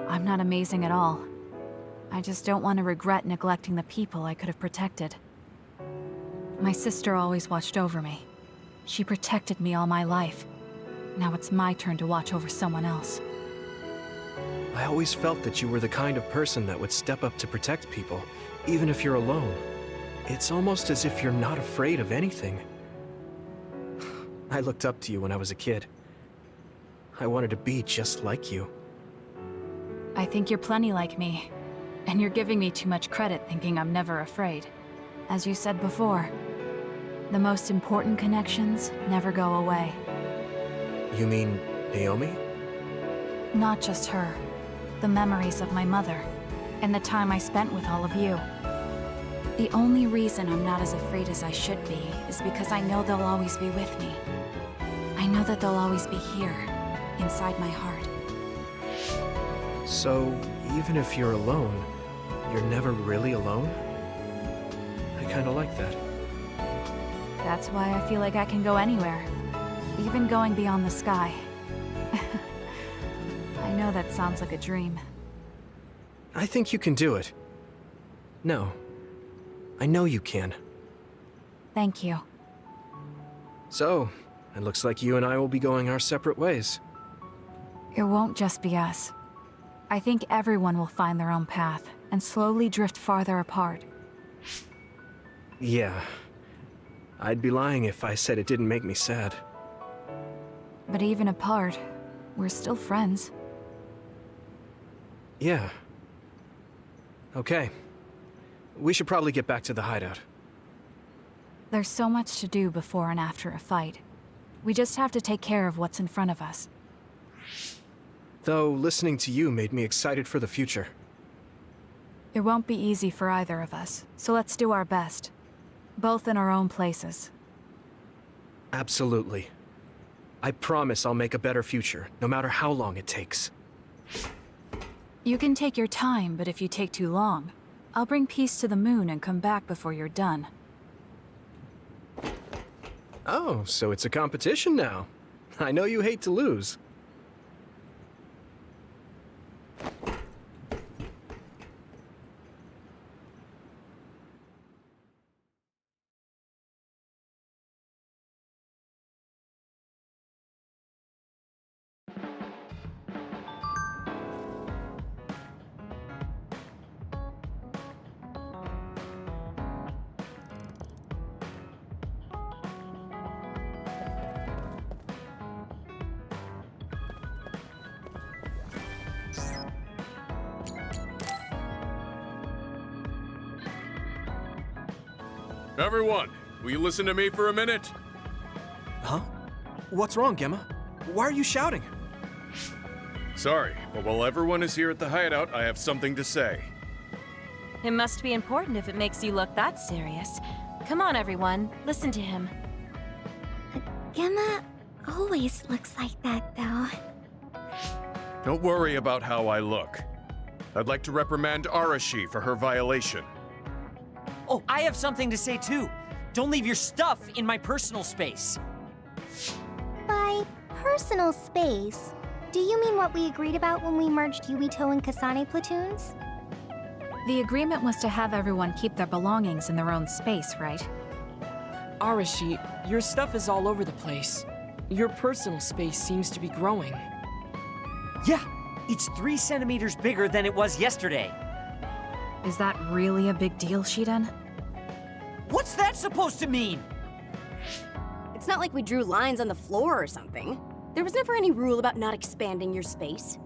S4: I'm not amazing at all. I just don't want to regret neglecting the people I could have protected. My sister always watched over me. She protected me all my life. Now it's my turn to watch over someone else.
S3: I always felt that you were the kind of person that would step up to protect people, even if you're alone. It's almost as if you're not afraid of anything. I looked up to you when I was a kid. I wanted to be just like you.
S4: I think you're plenty like me. And you're giving me too much credit thinking I'm never afraid. As you said before, the most important connections never go away.
S3: You mean Naomi?
S4: Not just her. The memories of my mother, and the time I spent with all of you. The only reason I'm not as afraid as I should be is because I know they'll always be with me. I know that they'll always be here, inside my heart.
S3: So, even if you're alone, you're never really alone? I kinda like that.
S4: That's why I feel like I can go anywhere, even going beyond the sky. I know that sounds like a dream.
S3: I think you can do it. No. I know you can.
S4: Thank you.
S3: So, it looks like you and I will be going our separate ways.
S4: It won't just be us. I think everyone will find their own path, and slowly drift farther apart.
S3: Yeah. I'd be lying if I said it didn't make me sad.
S4: But even apart, we're still friends.
S3: Yeah. Okay. We should probably get back to the hideout.
S4: There's so much to do before and after a fight. We just have to take care of what's in front of us.
S3: Though, listening to you made me excited for the future.
S4: It won't be easy for either of us, so let's do our best. Both in our own places.
S3: Absolutely. I promise I'll make a better future, no matter how long it takes.
S4: You can take your time, but if you take too long, I'll bring peace to the moon and come back before you're done.
S3: Oh, so it's a competition now. I know you hate to lose.
S16: Everyone, will you listen to me for a minute?
S3: Huh? What's wrong, Gemma? Why are you shouting?
S16: Sorry, but while everyone is here at the hideout, I have something to say.
S1: It must be important if it makes you look that serious. Come on, everyone. Listen to him.
S8: Gemma always looks like that, though.
S16: Don't worry about how I look. I'd like to reprimand Arashi for her violation.
S17: Oh, I have something to say too. Don't leave your stuff in my personal space.
S8: By personal space, do you mean what we agreed about when we merged Yuito and Kasane platoons?
S4: The agreement was to have everyone keep their belongings in their own space, right?
S5: Arashi, your stuff is all over the place. Your personal space seems to be growing.
S17: Yeah, it's 3 centimeters bigger than it was yesterday.
S4: Is that really a big deal, Shiden?
S17: What's that supposed to mean?
S14: It's not like we drew lines on the floor or something. There was never any rule about not expanding your space.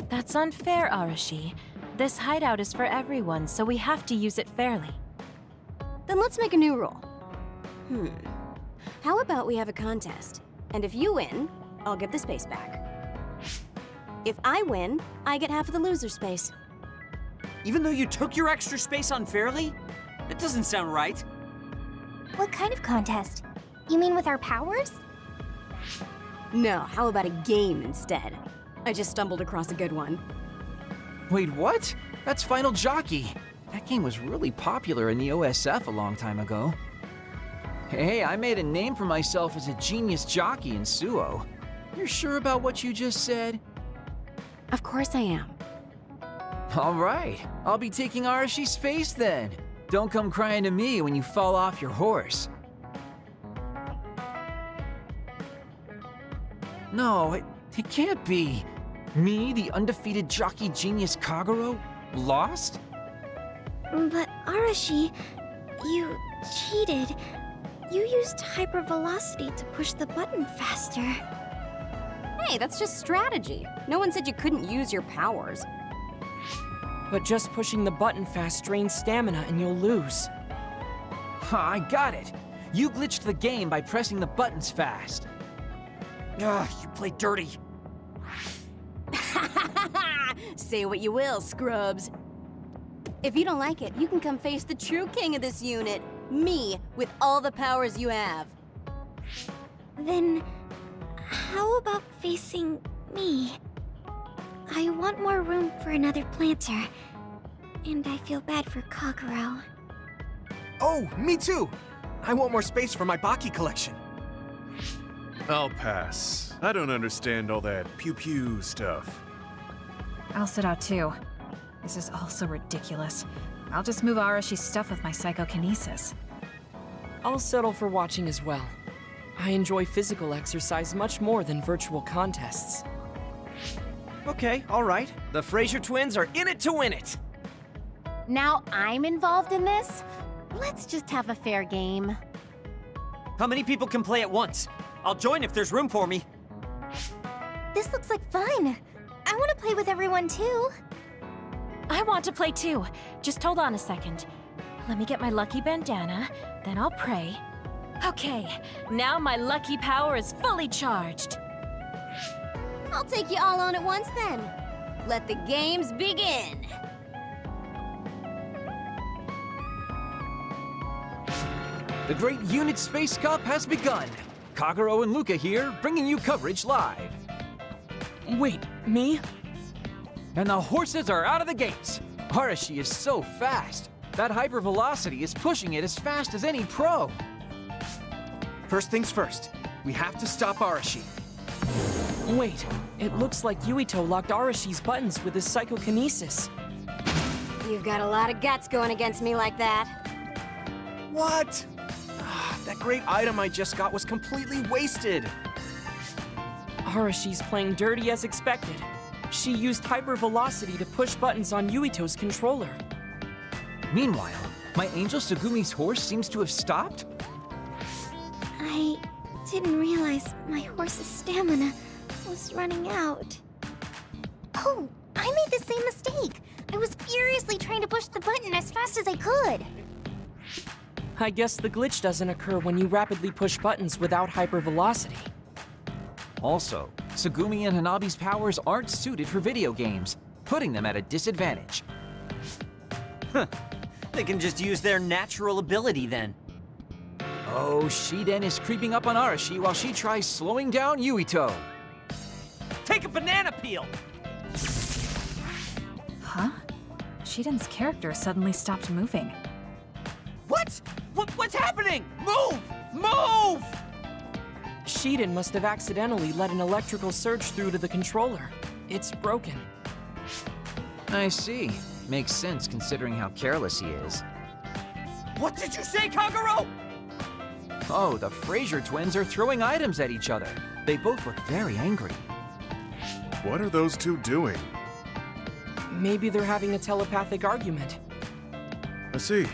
S1: That's unfair, Arashi. This hideout is for everyone, so we have to use it fairly.
S14: Then let's make a new rule. How about we have a contest? And if you win, I'll give the space back. If I win, I get half of the loser space.
S17: Even though you took your extra space unfairly? That doesn't sound right.
S8: What kind of contest? You mean with our powers?
S14: No, how about a game instead? I just stumbled across a good one.
S13: Wait, what? That's Final Jockey. That game was really popular in the OSF a long time ago. Hey, I made a name for myself as a genius jockey in Suo. You're sure about what you just said?
S14: Of course I am.
S13: All right, I'll be taking Arashi's space then. Don't come crying to me when you fall off your horse. No, it can't be. Me, the undefeated jockey genius Kagero, lost?
S8: But Arashi, you cheated. You used hypervelocity to push the button faster.
S14: Hey, that's just strategy. No one said you couldn't use your powers.
S5: But just pushing the button fast drains stamina and you'll lose.
S13: I got it. You glitched the game by pressing the buttons fast.
S17: Ugh, you play dirty.
S14: Say what you will, scrubs. If you don't like it, you can come face the true king of this unit. Me, with all the powers you have.
S8: Then, how about facing me? I want more room for another planter. And I feel bad for Kagero.
S3: Oh, me too! I want more space for my Baki collection.
S6: I'll pass. I don't understand all that pew-pew stuff.
S4: I'll sit out too. This is all so ridiculous. I'll just move Arashi's stuff with my psychokinesis.
S5: I'll settle for watching as well. I enjoy physical exercise much more than virtual contests.
S7: Okay, all right. The Fraser twins are in it to win it.
S18: Now I'm involved in this? Let's just have a fair game.
S17: How many people can play at once? I'll join if there's room for me.
S8: This looks like fun. I want to play with everyone too.
S1: I want to play too. Just hold on a second. Let me get my lucky bandana, then I'll pray. Okay, now my lucky power is fully charged.
S14: I'll take you all on at once then. Let the games begin.
S13: The Great Unit Space Cup has begun. Kagero and Luca here, bringing you coverage live.
S5: Wait, me?
S13: And the horses are out of the gates. Arashi is so fast. That hypervelocity is pushing it as fast as any pro.
S3: First things first, we have to stop Arashi.
S5: Wait, it looks like Yuito locked Arashi's buttons with his psychokinesis.
S14: You've got a lot of guts going against me like that.
S3: What? That great item I just got was completely wasted.
S5: Arashi's playing dirty as expected. She used hypervelocity to push buttons on Yuito's controller.
S13: Meanwhile, my angel Sugumi's horse seems to have stopped?
S8: I didn't realize my horse's stamina was running out. Oh, I made the same mistake. I was furiously trying to push the button as fast as I could.
S5: I guess the glitch doesn't occur when you rapidly push buttons without hypervelocity.
S13: Also, Tsugumi and Hanabi's powers aren't suited for video games, putting them at a disadvantage.
S17: They can just use their natural ability then.
S13: Oh, Shiden is creeping up on Arashi while she tries slowing down Yuito.
S17: Take a banana peel!
S4: Huh? Shiden's character suddenly stopped moving.
S17: What's happening? Move! Move!
S5: Shiden must have accidentally let an electrical surge through to the controller. It's broken.
S13: I see. Makes sense considering how careless he is.
S17: What did you say, Kagero?
S13: Oh, the Fraser twins are throwing items at each other. They both look very angry.
S6: What are those two doing?
S5: Maybe they're having a telepathic argument.
S6: I see.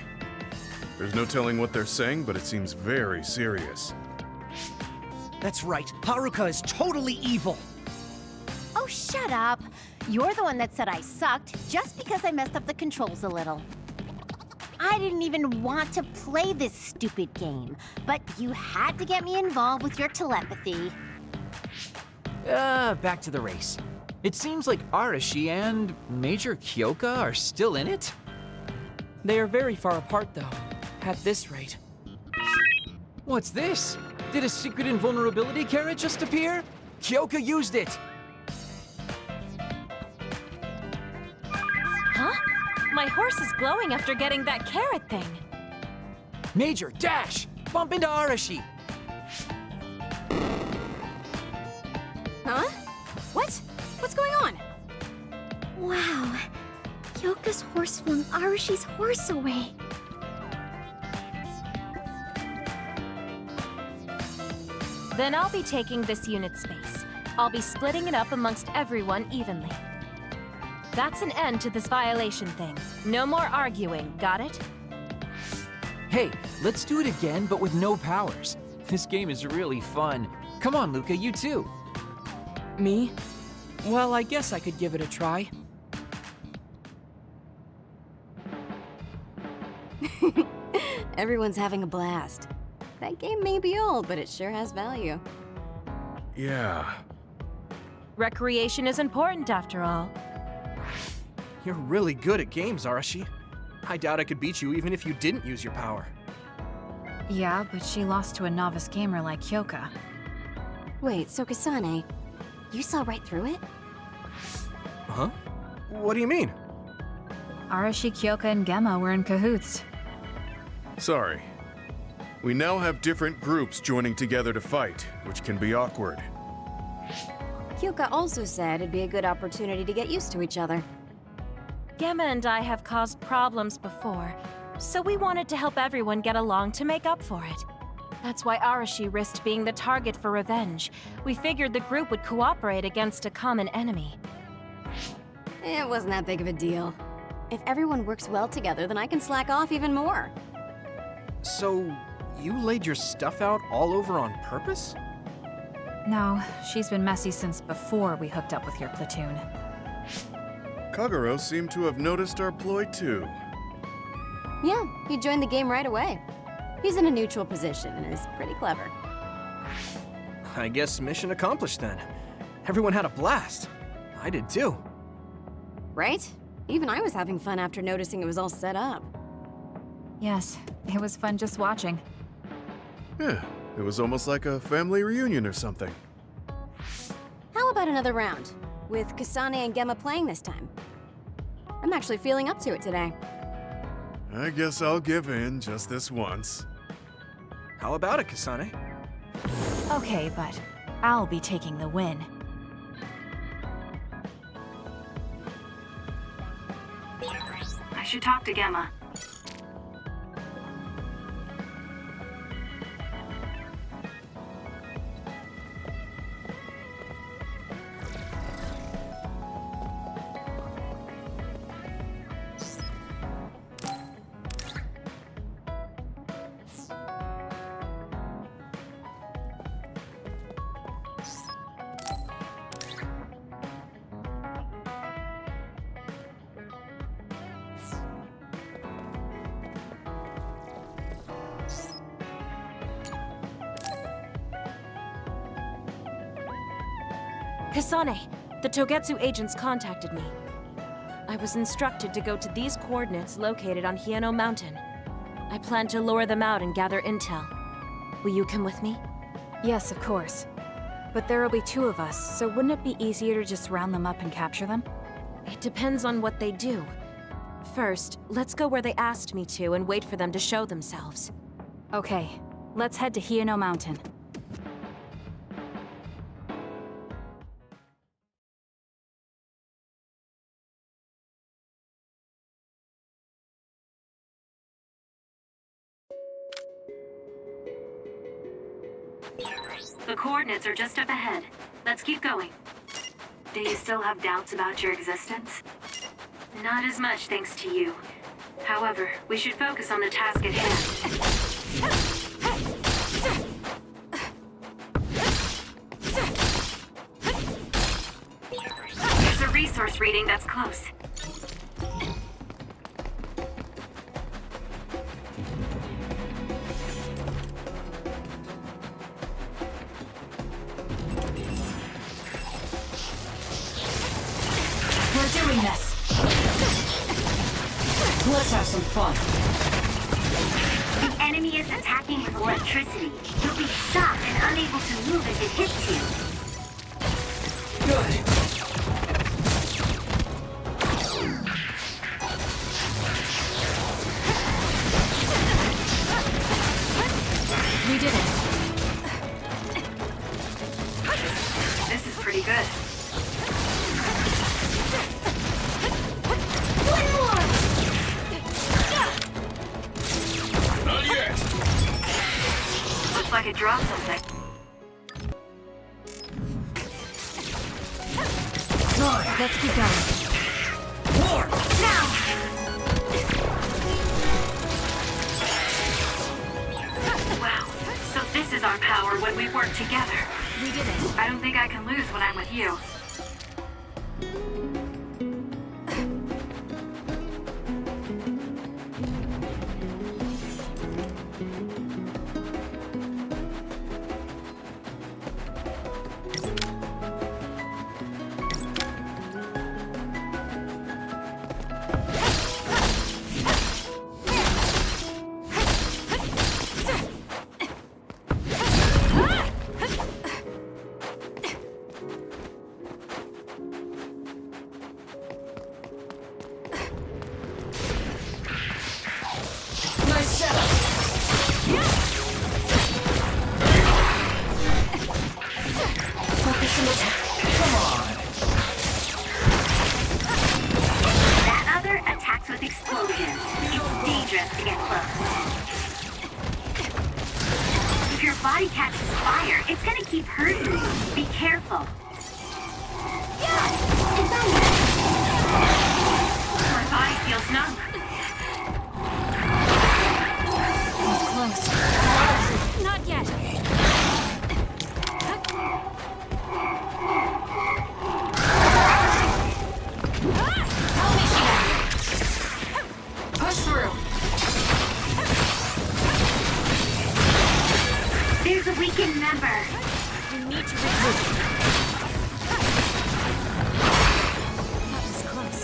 S6: There's no telling what they're saying, but it seems very serious.
S17: That's right. Haruka is totally evil.
S18: Oh, shut up. You're the one that said I sucked just because I messed up the controls a little. I didn't even want to play this stupid game, but you had to get me involved with your telepathy.
S13: Back to the race. It seems like Arashi and Major Kyoka are still in it?
S5: They are very far apart, though. At this rate.
S13: What's this? Did a secret invulnerability carrot just appear? Kyoka used it!
S1: Huh? My horse is glowing after getting that carrot thing.
S13: Major, dash! Bump into Arashi!
S14: Huh? What? What's going on?
S8: Wow. Kyoka's horse flung Arashi's horse away.
S1: Then I'll be taking this unit space. I'll be splitting it up amongst everyone evenly. That's an end to this violation thing. No more arguing, got it?
S13: Hey, let's do it again, but with no powers. This game is really fun. Come on, Luca, you too.
S5: Me? Well, I guess I could give it a try.
S14: Everyone's having a blast. That game may be old, but it sure has value.
S6: Yeah.
S1: Recreation is important after all.
S3: You're really good at games, Arashi. I doubt I could beat you even if you didn't use your power.
S4: Yeah, but she lost to a novice gamer like Kyoka.
S14: Wait, so Kasane, you saw right through it?
S3: Huh? What do you mean?
S4: Arashi, Kyoka, and Gemma were in cahoots.
S6: Sorry. We now have different groups joining together to fight, which can be awkward.
S14: Kyoka also said it'd be a good opportunity to get used to each other.
S1: Gemma and I have caused problems before, so we wanted to help everyone get along to make up for it. That's why Arashi risked being the target for revenge. We figured the group would cooperate against a common enemy.
S14: It wasn't that big of a deal. If everyone works well together, then I can slack off even more.
S3: So, you laid your stuff out all over on purpose?
S4: No, she's been messy since before we hooked up with your platoon.
S6: Kagero seemed to have noticed our ploy too.
S14: Yeah, he joined the game right away. He's in a neutral position and is pretty clever.
S3: I guess mission accomplished then. Everyone had a blast. I did too.
S14: Right? Even I was having fun after noticing it was all set up.
S4: Yes, it was fun just watching.
S6: Yeah, it was almost like a family reunion or something.
S14: How about another round? With Kasane and Gemma playing this time. I'm actually feeling up to it today.
S6: I guess I'll give in just this once.
S3: How about it, Kasane?
S4: Okay, but I'll be taking the win.
S9: I should talk to Gemma.
S1: Kasane, the Togetsu agents contacted me. I was instructed to go to these coordinates located on Hieno Mountain. I plan to lure them out and gather intel. Will you come with me?
S4: Yes, of course. But there will be 2 of us, so wouldn't it be easier to just round them up and capture them?
S1: It depends on what they do. First, let's go where they asked me to and wait for them to show themselves.
S4: Okay, let's head to Hieno Mountain.
S9: The coordinates are just up ahead. Let's keep going. Do you still have doubts about your existence? Not as much thanks to you. However, we should focus on the task at hand. There's a resource reading that's close.
S12: We're doing this. Let's have some fun.
S8: The enemy is attacking with electricity. You'll be shocked and unable to move if it hits you.
S12: Good.
S1: We did it.
S9: This is pretty good.
S16: Not yet!
S9: Looks like it dropped something.
S4: Let's keep going.
S9: More! Now! Wow. So this is our power when we work together.
S1: We did it.
S9: I don't think I can lose when I'm with you.
S8: That other attacks with explosions. It's dangerous to get close. If your body catches fire, it's gonna keep hurting you. Be careful.
S9: My body feels numb.
S1: Was close. Not yet.
S12: Push through.
S8: There's a weakened member.
S1: We need to regroup. That was close.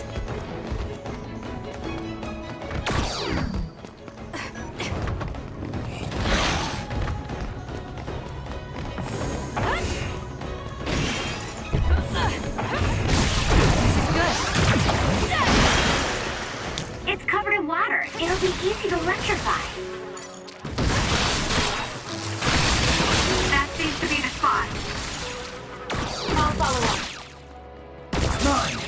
S8: It's covered in water. It'll be easy to electrify.
S9: That seems to be the spot.
S8: I'll follow up. One more!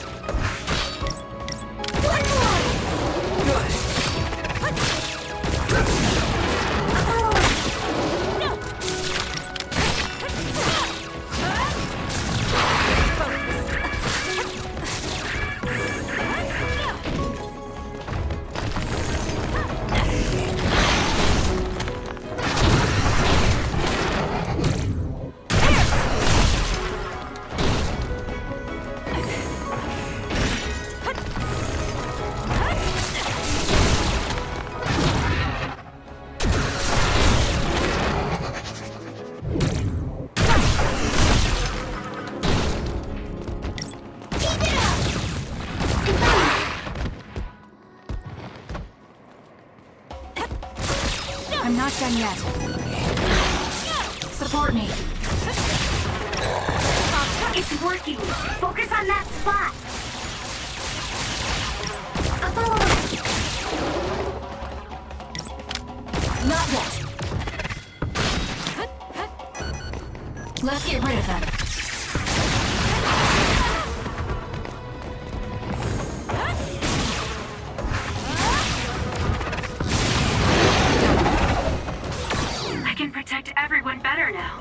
S4: not done yet. Support me.
S9: It's working. Focus on that spot. Follow us.
S4: Not yet. Let's get rid of them.
S9: I can protect everyone better now.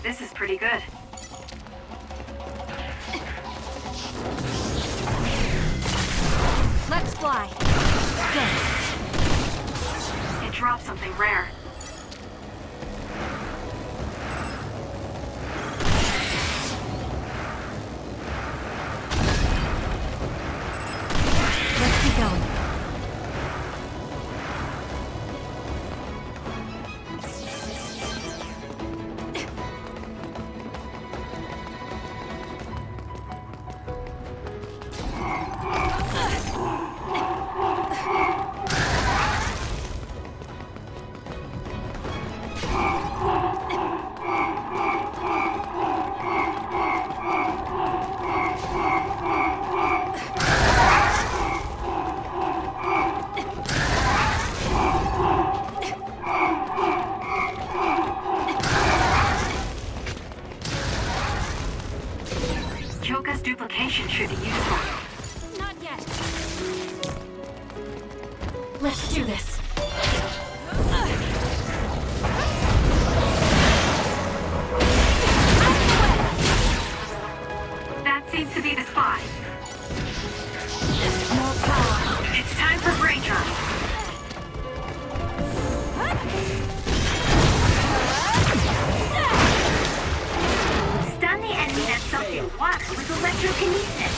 S9: This is pretty good.
S4: Let's fly.
S9: It dropped something rare.
S4: Let's keep going.
S9: Choka's duplication should be useful.
S4: Not yet. Let's do this.
S9: That seems to be the spot.
S4: More power.
S9: It's time for brain drive. Stun the enemy that soaked in water with electrokinesis.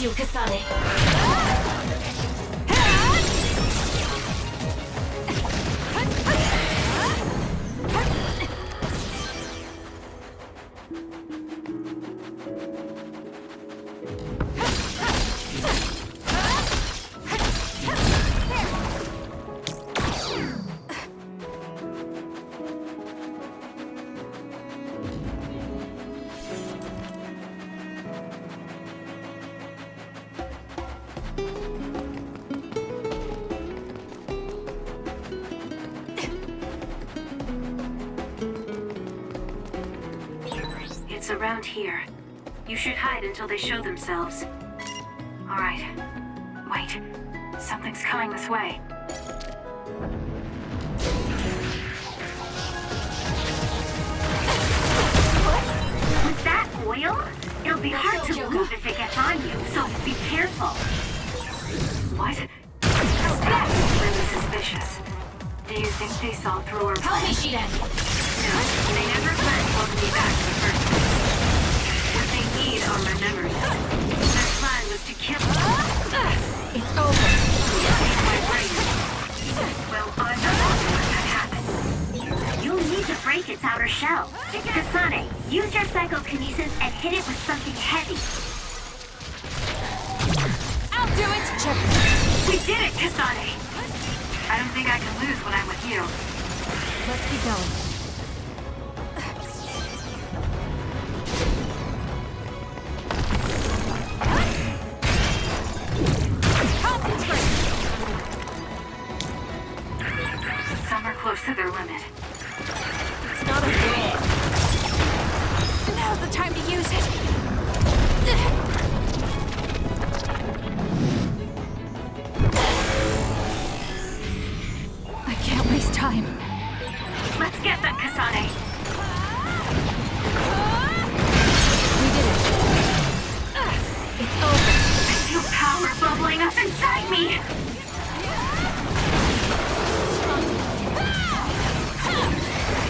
S12: you, Kasane.
S9: It's around here. You should hide until they show themselves. Alright. Wait. Something's coming this way. What? Was that oil? It'll be hard to move if it gets on you, so be careful. What? That's really suspicious. Do you think they saw through our plan?
S12: Help me, Shiden!
S9: No, they never planned to welcome me back in the first place. What they need are my memories. Their plan was to kill me.
S4: It's over.
S9: Take my brain. Well, I'm not going to let that happen. You'll need to break its outer shell. Kasane, use your psychokinesis and hit it with something heavy.
S1: I'll do it!
S9: Check. We did it, Kasane! I don't think I can lose when I'm with you.
S4: Let's keep going.
S9: Some are close to their limit.
S1: It's not a game. Now's the time to use it.
S4: I can't waste time.
S9: Let's get them, Kasane.
S4: We did it. It's over.
S9: I feel power bubbling up inside me.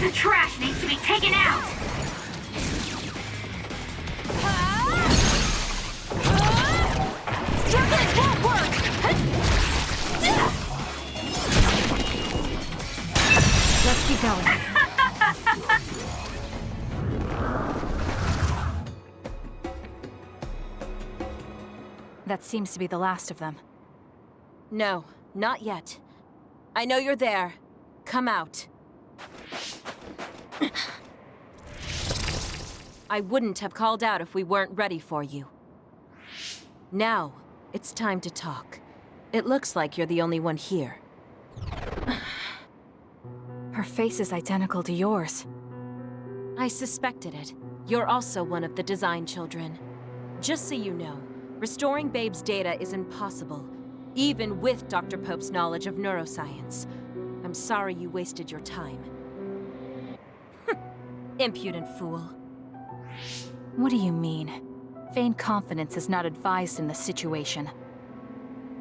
S9: The trash needs to be taken out.
S1: It won't work!
S4: Let's keep going. That seems to be the last of them.
S1: No, not yet. I know you're there. Come out. I wouldn't have called out if we weren't ready for you. Now, it's time to talk. It looks like you're the only one here.
S4: Her face is identical to yours.
S1: I suspected it. You're also one of the design children. Just so you know, restoring Babe's data is impossible, even with Dr. Pope's knowledge of neuroscience. I'm sorry you wasted your time. Impudent fool.
S4: What do you mean? Vain confidence is not advised in this situation.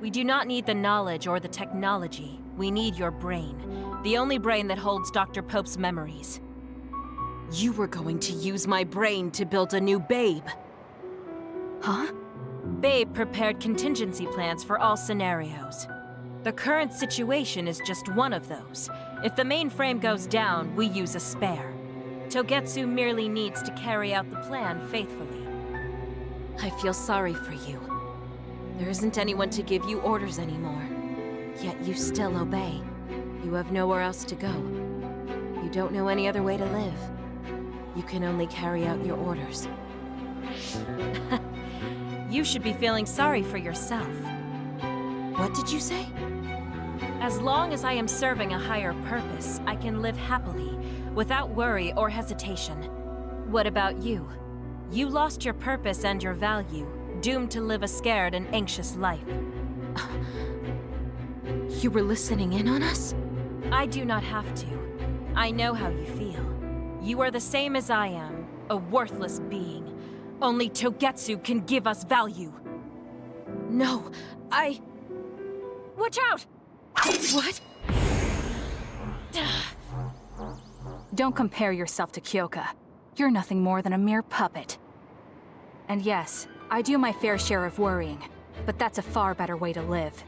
S1: We do not need the knowledge or the technology. We need your brain. The only brain that holds Dr. Pope's memories. You were going to use my brain to build a new Babe.
S4: Huh?
S1: Babe prepared contingency plans for all scenarios. The current situation is just one of those. If the mainframe goes down, we use a spare. Togetsu merely needs to carry out the plan faithfully. I feel sorry for you. There isn't anyone to give you orders anymore. Yet you still obey. You have nowhere else to go. You don't know any other way to live. You can only carry out your orders. You should be feeling sorry for yourself. What did you say? As long as I am serving a higher purpose, I can live happily, without worry or hesitation. What about you? You lost your purpose and your value, doomed to live a scared and anxious life. You were listening in on us? I do not have to. I know how you feel. You are the same as I am, a worthless being. Only Togetsu can give us value. No, Watch out! What?
S4: Don't compare yourself to Kyoka. You're nothing more than a mere puppet. And yes, I do my fair share of worrying, but that's a far better way to live.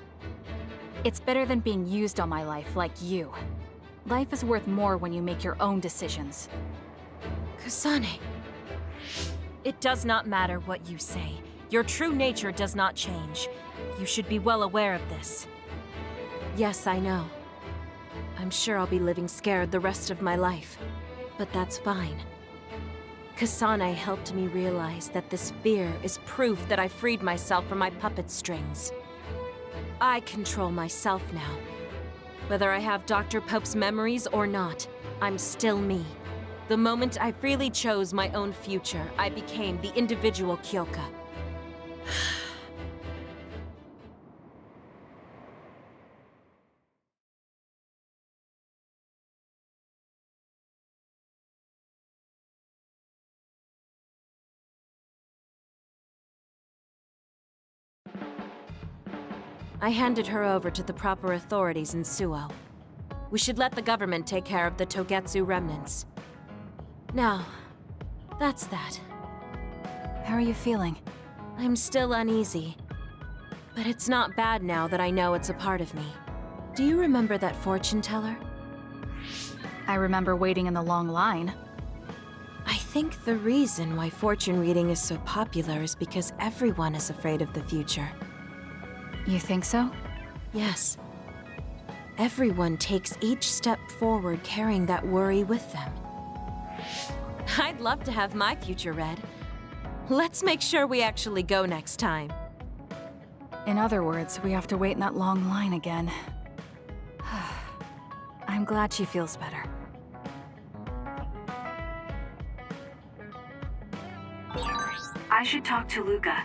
S4: It's better than being used on my life like you. Life is worth more when you make your own decisions.
S1: Kasane. It does not matter what you say. Your true nature does not change. You should be well aware of this. Yes, I know. I'm sure I'll be living scared the rest of my life. But that's fine. Kasane helped me realize that this fear is proof that I freed myself from my puppet strings. I control myself now. Whether I have Dr. Pope's memories or not, I'm still me. The moment I freely chose my own future, I became the individual Kyoka. I handed her over to the proper authorities in Suo. We should let the government take care of the Togetsu remnants. Now, that's that.
S4: How are you feeling?
S1: I'm still uneasy. But it's not bad now that I know it's a part of me. Do you remember that fortune teller?
S4: I remember waiting in the long line.
S1: I think the reason why fortune reading is so popular is because everyone is afraid of the future.
S4: You think so?
S1: Yes. Everyone takes each step forward carrying that worry with them. I'd love to have my future read. Let's make sure we actually go next time.
S4: In other words, we have to wait in that long line again. I'm glad she feels better.
S9: I should talk to Luca.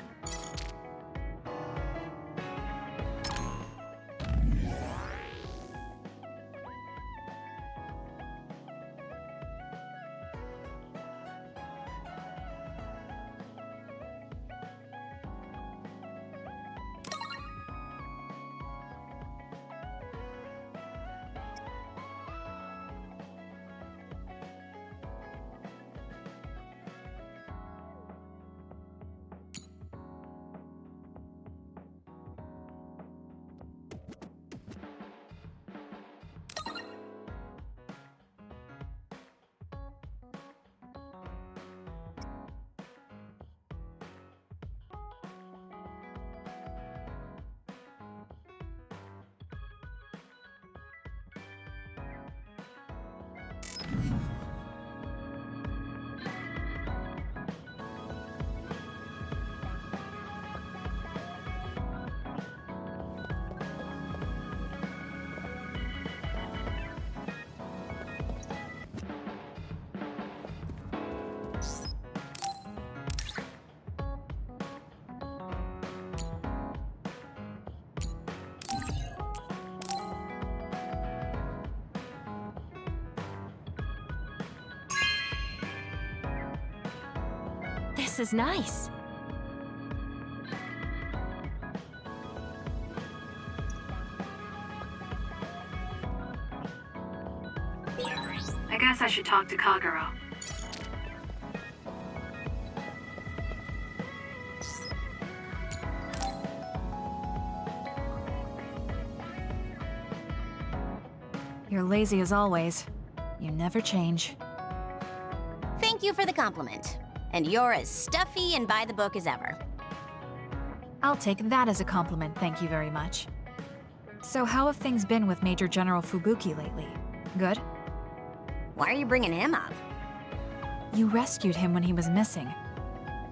S1: This is nice.
S9: I guess I should talk to Kagero.
S4: You're lazy as always. You never change.
S14: Thank you for the compliment. And you're as stuffy and by the book as ever.
S4: I'll take that as a compliment, thank you very much. So how have things been with Major General Fubuki lately? Good?
S14: Why are you bringing him up?
S4: You rescued him when he was missing.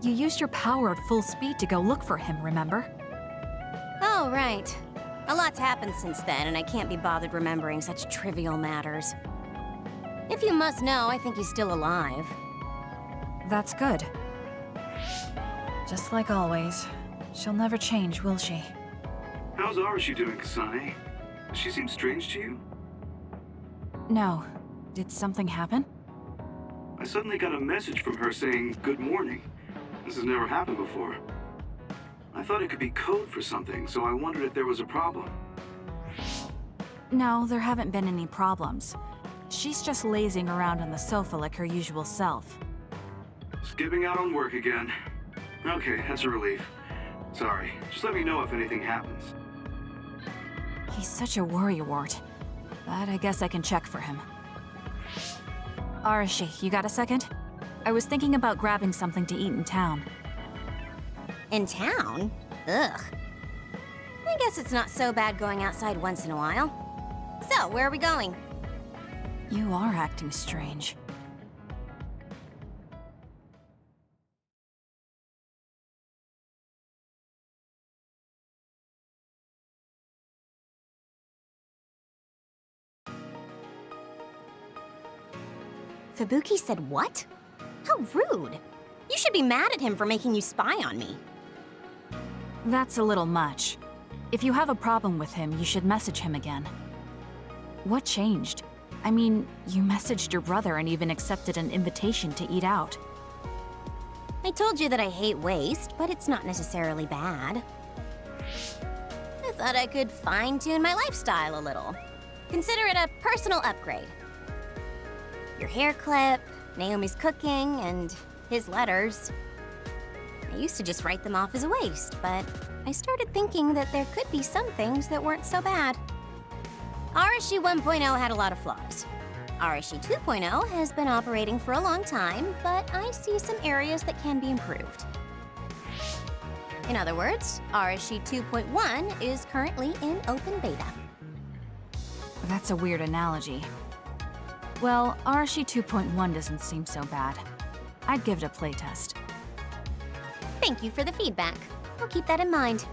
S4: You used your power at full speed to go look for him, remember?
S14: Oh, right. A lot's happened since then, and I can't be bothered remembering such trivial matters. If you must know, I think he's still alive.
S4: That's good. Just like always. She'll never change, will she?
S19: How's Arashi doing, Kasane? Does she seem strange to you?
S4: No. Did something happen?
S19: I suddenly got a message from her saying, "Good morning." This has never happened before. I thought it could be code for something, so I wondered if there was a problem.
S4: No, there haven't been any problems. She's just lazing around on the sofa like her usual self.
S19: Skipping out on work again. Okay, that's a relief. Sorry. Just let me know if anything happens.
S4: He's such a worrywart. But I guess I can check for him. Arashi, you got a second? I was thinking about grabbing something to eat in town.
S14: In town? Ugh. I guess it's not so bad going outside once in a while. So, where are we going?
S4: You are acting strange.
S14: Fubuki said what? How rude. You should be mad at him for making you spy on me.
S4: That's a little much. If you have a problem with him, you should message him again. What changed? I mean, you messaged your brother and even accepted an invitation to eat out.
S14: I told you that I hate waste, but it's not necessarily bad. I thought I could fine-tune my lifestyle a little. Consider it a personal upgrade. Your hair clip, Naomi's cooking, and his letters. I used to just write them off as a waste, but I started thinking that there could be some things that weren't so bad. Arashi 1.0 had a lot of flaws. Arashi 2.0 has been operating for a long time, but I see some areas that can be improved. In other words, Arashi 2.1 is currently in open beta.
S4: That's a weird analogy. Well, Arashi 2.1 doesn't seem so bad. I'd give it a playtest.
S14: Thank you for the feedback. I'll keep that in mind.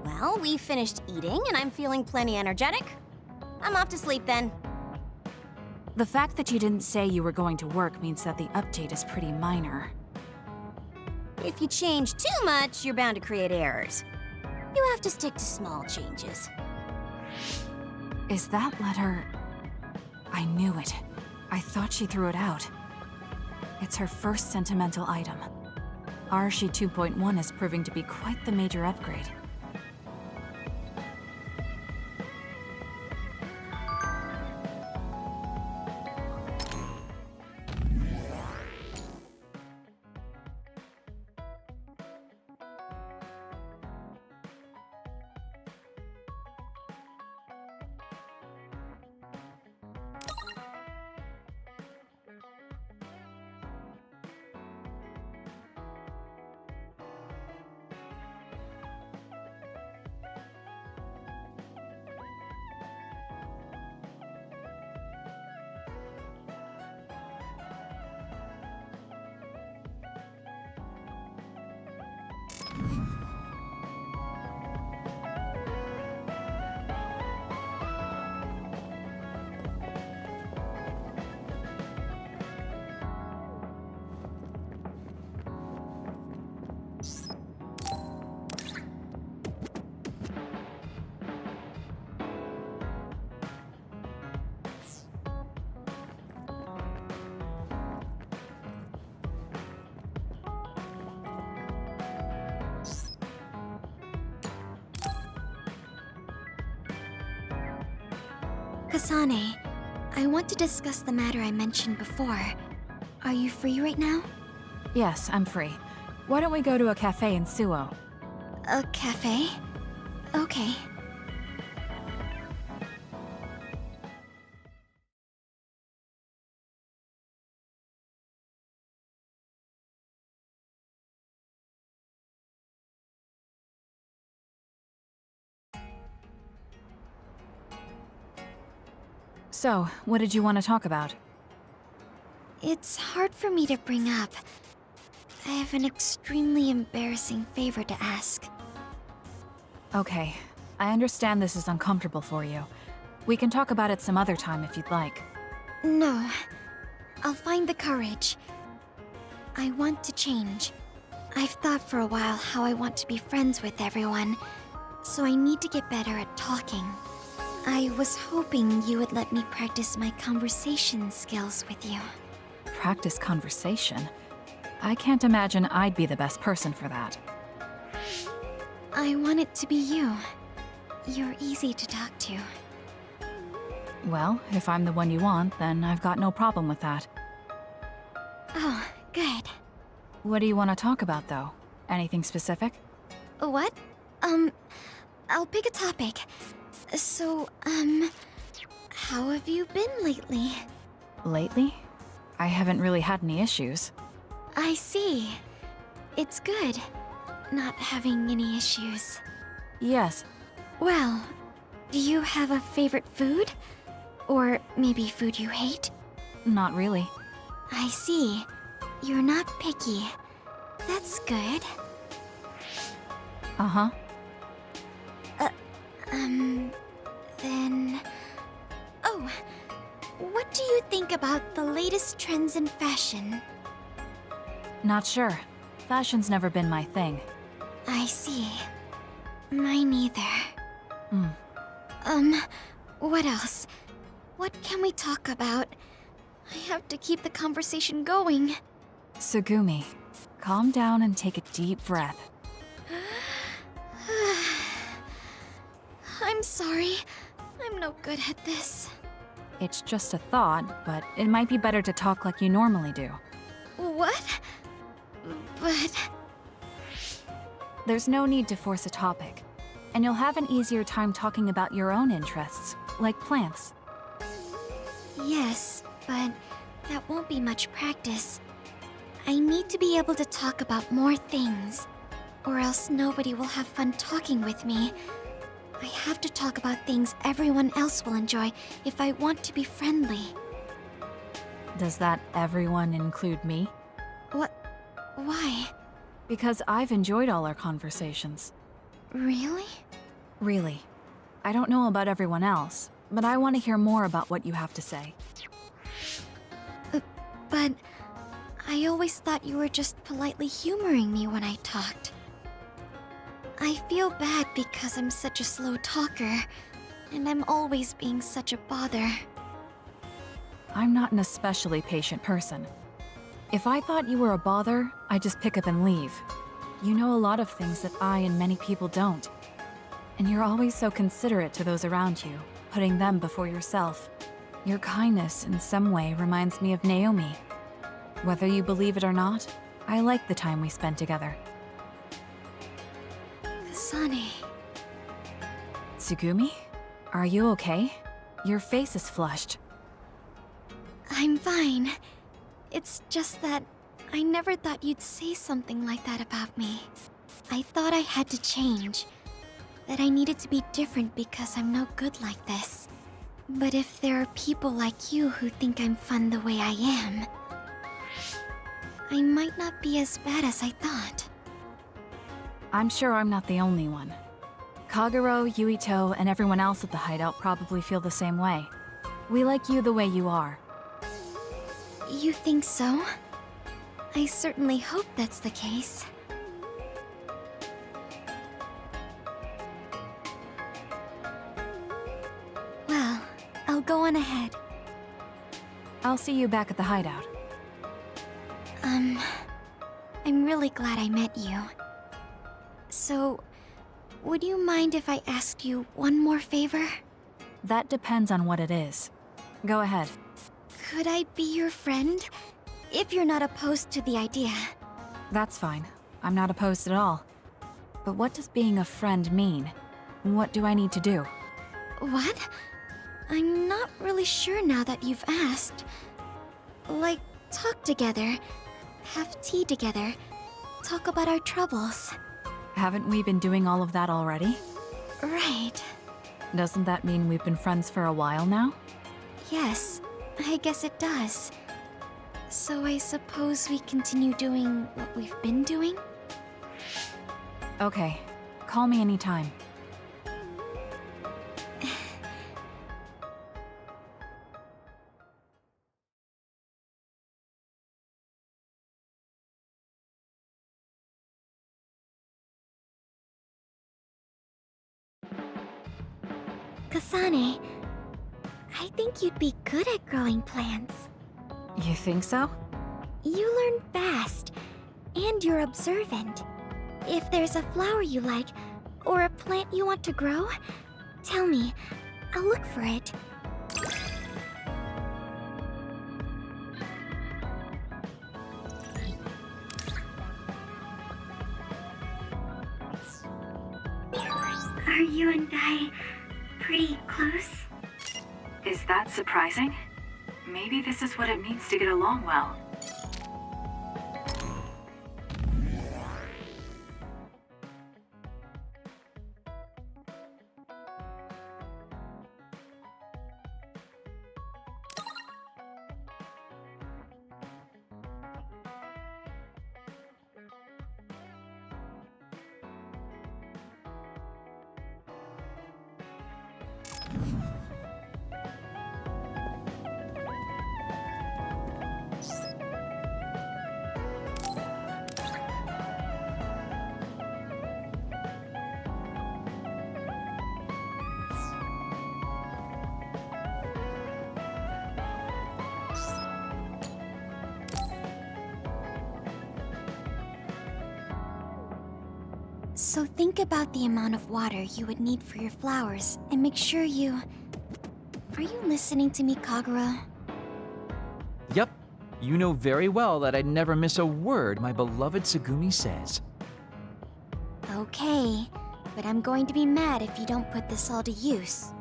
S14: Well, we finished eating and I'm feeling plenty energetic. I'm off to sleep then.
S4: The fact that you didn't say you were going to work means that the update is pretty minor.
S14: If you change too much, you're bound to create errors. You have to stick to small changes.
S4: Is that letter... I knew it. I thought she threw it out. It's her first sentimental item. Arashi 2.1 is proving to be quite the major upgrade.
S8: Kasane, I want to discuss the matter I mentioned before. Are you free right now?
S4: Yes, I'm free. Why don't we go to a cafe in Suo?
S8: A cafe? Okay.
S4: So, what did you want to talk about?
S8: It's hard for me to bring up. I have an extremely embarrassing favor to ask.
S4: Okay, I understand this is uncomfortable for you. We can talk about it some other time if you'd like.
S8: No. I'll find the courage. I want to change. I've thought for a while how I want to be friends with everyone, so I need to get better at talking. I was hoping you would let me practice my conversation skills with you.
S4: Practice conversation? I can't imagine I'd be the best person for that.
S8: I want it to be you. You're easy to talk to.
S4: Well, if I'm the one you want, then I've got no problem with that.
S8: Oh, good.
S4: What do you want to talk about, though? Anything specific?
S8: What? I'll pick a topic. So, how have you been lately?
S4: Lately? I haven't really had any issues.
S8: I see. It's good, not having any issues.
S4: Yes.
S8: Well, do you have a favorite food? Or maybe food you hate?
S4: Not really.
S8: I see. You're not picky. That's good.
S4: Uh-huh.
S8: Then... Oh, what do you think about the latest trends in fashion?
S4: Not sure. Fashion's never been my thing.
S8: I see. Mine either. What else? What can we talk about? I have to keep the conversation going.
S4: Tsugumi, calm down and take a deep breath.
S8: I'm sorry. I'm no good at this.
S4: It's just a thought, but it might be better to talk like you normally do.
S8: What? But...
S4: There's no need to force a topic, and you'll have an easier time talking about your own interests, like plants.
S8: Yes, but that won't be much practice. I need to be able to talk about more things, or else nobody will have fun talking with me. I have to talk about things everyone else will enjoy if I want to be friendly.
S4: Does that everyone include me?
S8: What? Why?
S4: Because I've enjoyed all our conversations.
S8: Really?
S4: Really. I don't know about everyone else, but I want to hear more about what you have to say.
S8: But I always thought you were just politely humoring me when I talked. I feel bad because I'm such a slow talker, and I'm always being such a bother.
S4: I'm not an especially patient person. If I thought you were a bother, I'd just pick up and leave. You know a lot of things that I and many people don't. And you're always so considerate to those around you, putting them before yourself. Your kindness, in some way, reminds me of Naomi. Whether you believe it or not, I like the time we spent together.
S8: Kasane.
S4: Tsugumi? Are you okay? Your face is flushed.
S8: I'm fine. It's just that I never thought you'd say something like that about me. I thought I had to change. That I needed to be different because I'm no good like this. But if there are people like you who think I'm fun the way I am, I might not be as bad as I thought.
S4: I'm sure I'm not the only one. Kagero, Yuito, and everyone else at the hideout probably feel the same way. We like you the way you are.
S8: You think so? I certainly hope that's the case. Well, I'll go on ahead.
S4: I'll see you back at the hideout.
S8: I'm really glad I met you. So, would you mind if I asked you one more favor?
S4: That depends on what it is. Go ahead.
S8: Could I be your friend? If you're not opposed to the idea.
S4: That's fine. I'm not opposed at all. But what does being a friend mean? What do I need to do?
S8: What? I'm not really sure now that you've asked. Like, talk together, have tea together, talk about our troubles.
S4: Haven't we been doing all of that already?
S8: Right.
S4: Doesn't that mean we've been friends for a while now?
S8: Yes, I guess it does. So I suppose we continue doing what we've been doing?
S4: Okay. Call me anytime.
S8: Kasane, I think you'd be good at growing plants.
S4: You think so?
S8: You learn fast, and you're observant. If there's a flower you like, or a plant you want to grow? Tell me. I'll look for it.
S9: Are you and I pretty close? Is that surprising? Maybe this is what it means to get along well.
S8: So think about the amount of water you would need for your flowers, and make sure you... Are you listening to me, Kagura?
S13: Yep. You know very well that I'd never miss a word my beloved Tsugumi says.
S8: Okay, but I'm going to be mad if you don't put this all to use.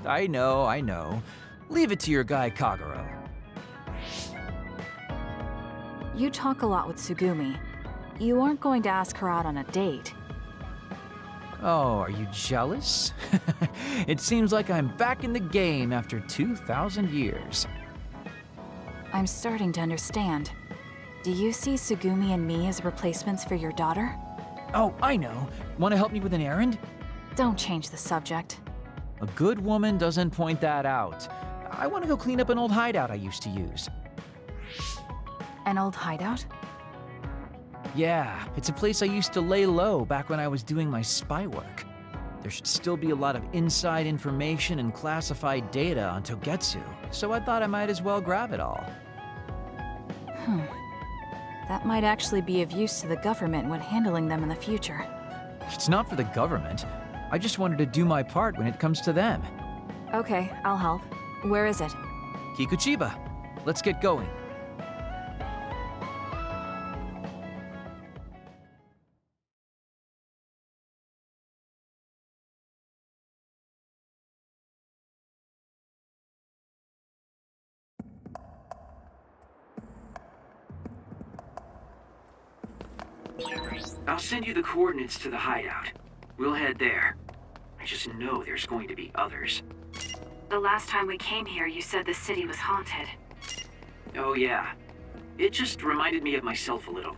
S13: I know. Leave it to your guy, Kagura.
S4: You talk a lot with Tsugumi. You aren't going to ask her out on a date.
S13: Oh, are you jealous? It seems like I'm back in the game after 2,000 years.
S4: I'm starting to understand. Do you see Tsugumi and me as replacements for your daughter?
S13: Oh, I know. Want to help me with an errand?
S4: Don't change the subject.
S13: A good woman doesn't point that out. I want to go clean up an old hideout I used to use.
S4: An old hideout?
S13: Yeah, it's a place I used to lay low back when I was doing my spy work. There should still be a lot of inside information and classified data on Togetsu, so I thought I might as well grab it all.
S4: That might actually be of use to the government when handling them in the future.
S13: It's not for the government. I just wanted to do my part when it comes to them.
S4: Okay, I'll help. Where is it?
S13: Kikuchiba. Let's get going.
S11: I'll send you the coordinates to the hideout. We'll head there. I just know there's going to be others.
S9: The last time we came here, you said the city was haunted.
S11: Oh yeah. It just reminded me of myself a little.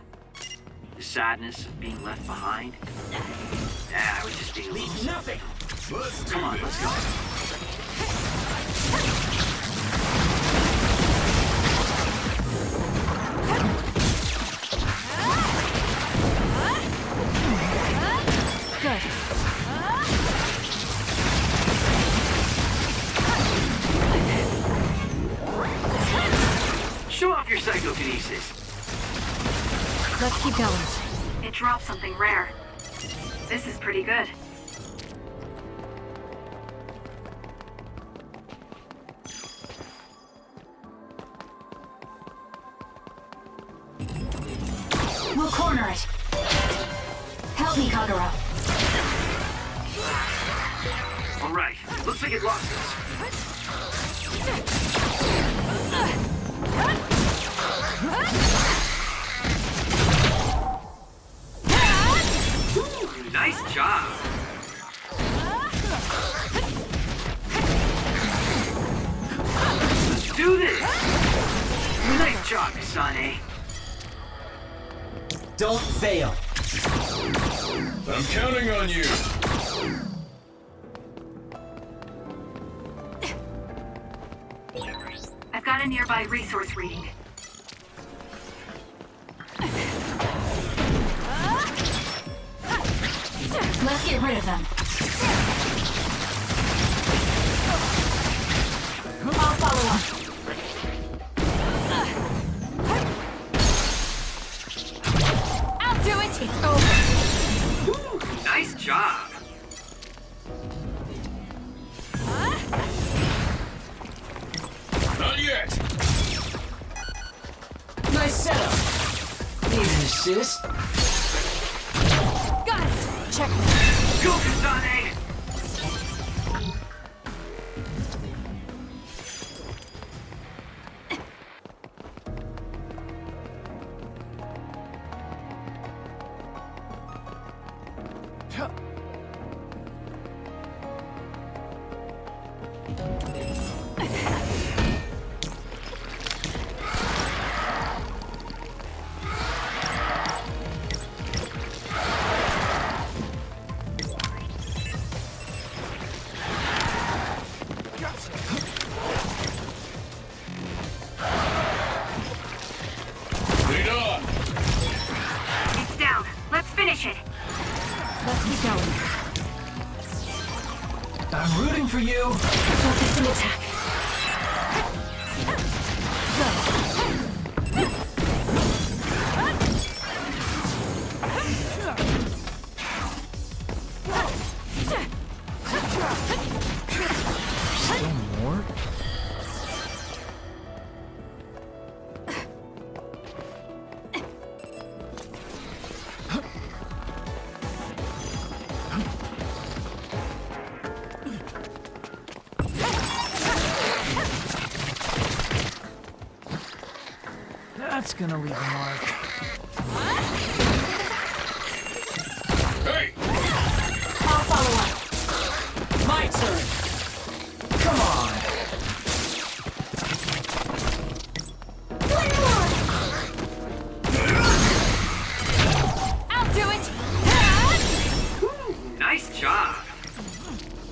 S11: The sadness of being left behind. I was just being a little...
S15: Nothing!
S11: Come on, let's go.
S4: Good.
S11: Show off your psychokinesis.
S4: Let's keep going.
S9: It dropped something rare. This is pretty good.
S10: We'll corner it. Help me, Kagura.
S11: All right, looks like it lost us. Ooh, nice job. Let's do this. Nice job, Kasane.
S17: Don't fail.
S16: I'm counting on you.
S9: I've got a nearby resource reading.
S10: Let's get rid of them. I'll follow up.
S4: I'll do it! It's over!
S11: Ooh, nice job.
S5: Nice setup. Need an assist?
S1: Got it! Check me.
S11: Go, Kasane!
S9: It's down. Let's finish it.
S1: Let's keep going.
S5: I'm rooting for you.
S1: Focusing attack.
S13: Still more? That's gonna leave a mark.
S16: Hey!
S5: I'll follow up. My turn. Come on.
S1: I'll do it!
S11: Nice job.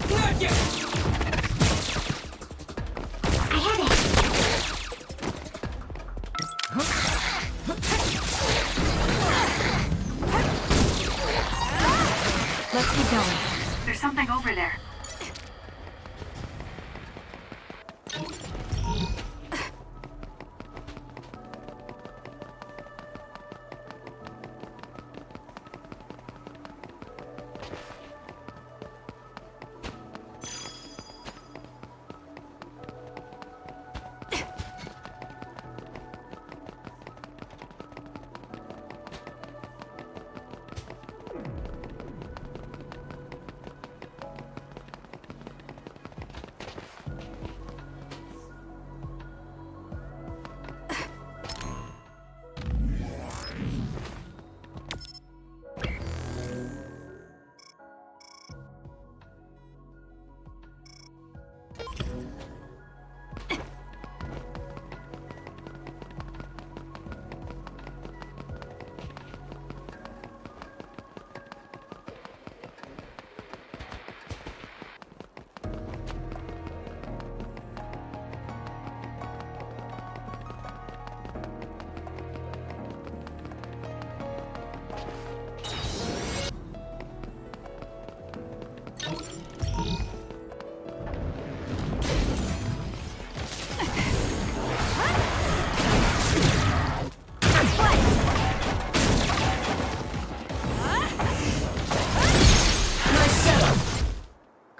S8: I have it.
S1: Let's keep going.
S9: There's something over there.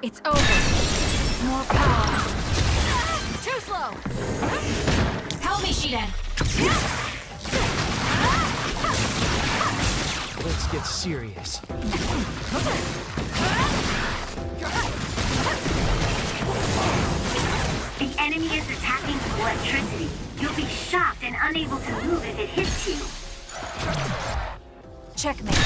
S1: It's over. More power. Too slow. Help me, Shiden.
S13: Let's get serious.
S9: The enemy is attacking with electricity. You'll be shocked and unable to move if it hits you.
S1: Checkmate.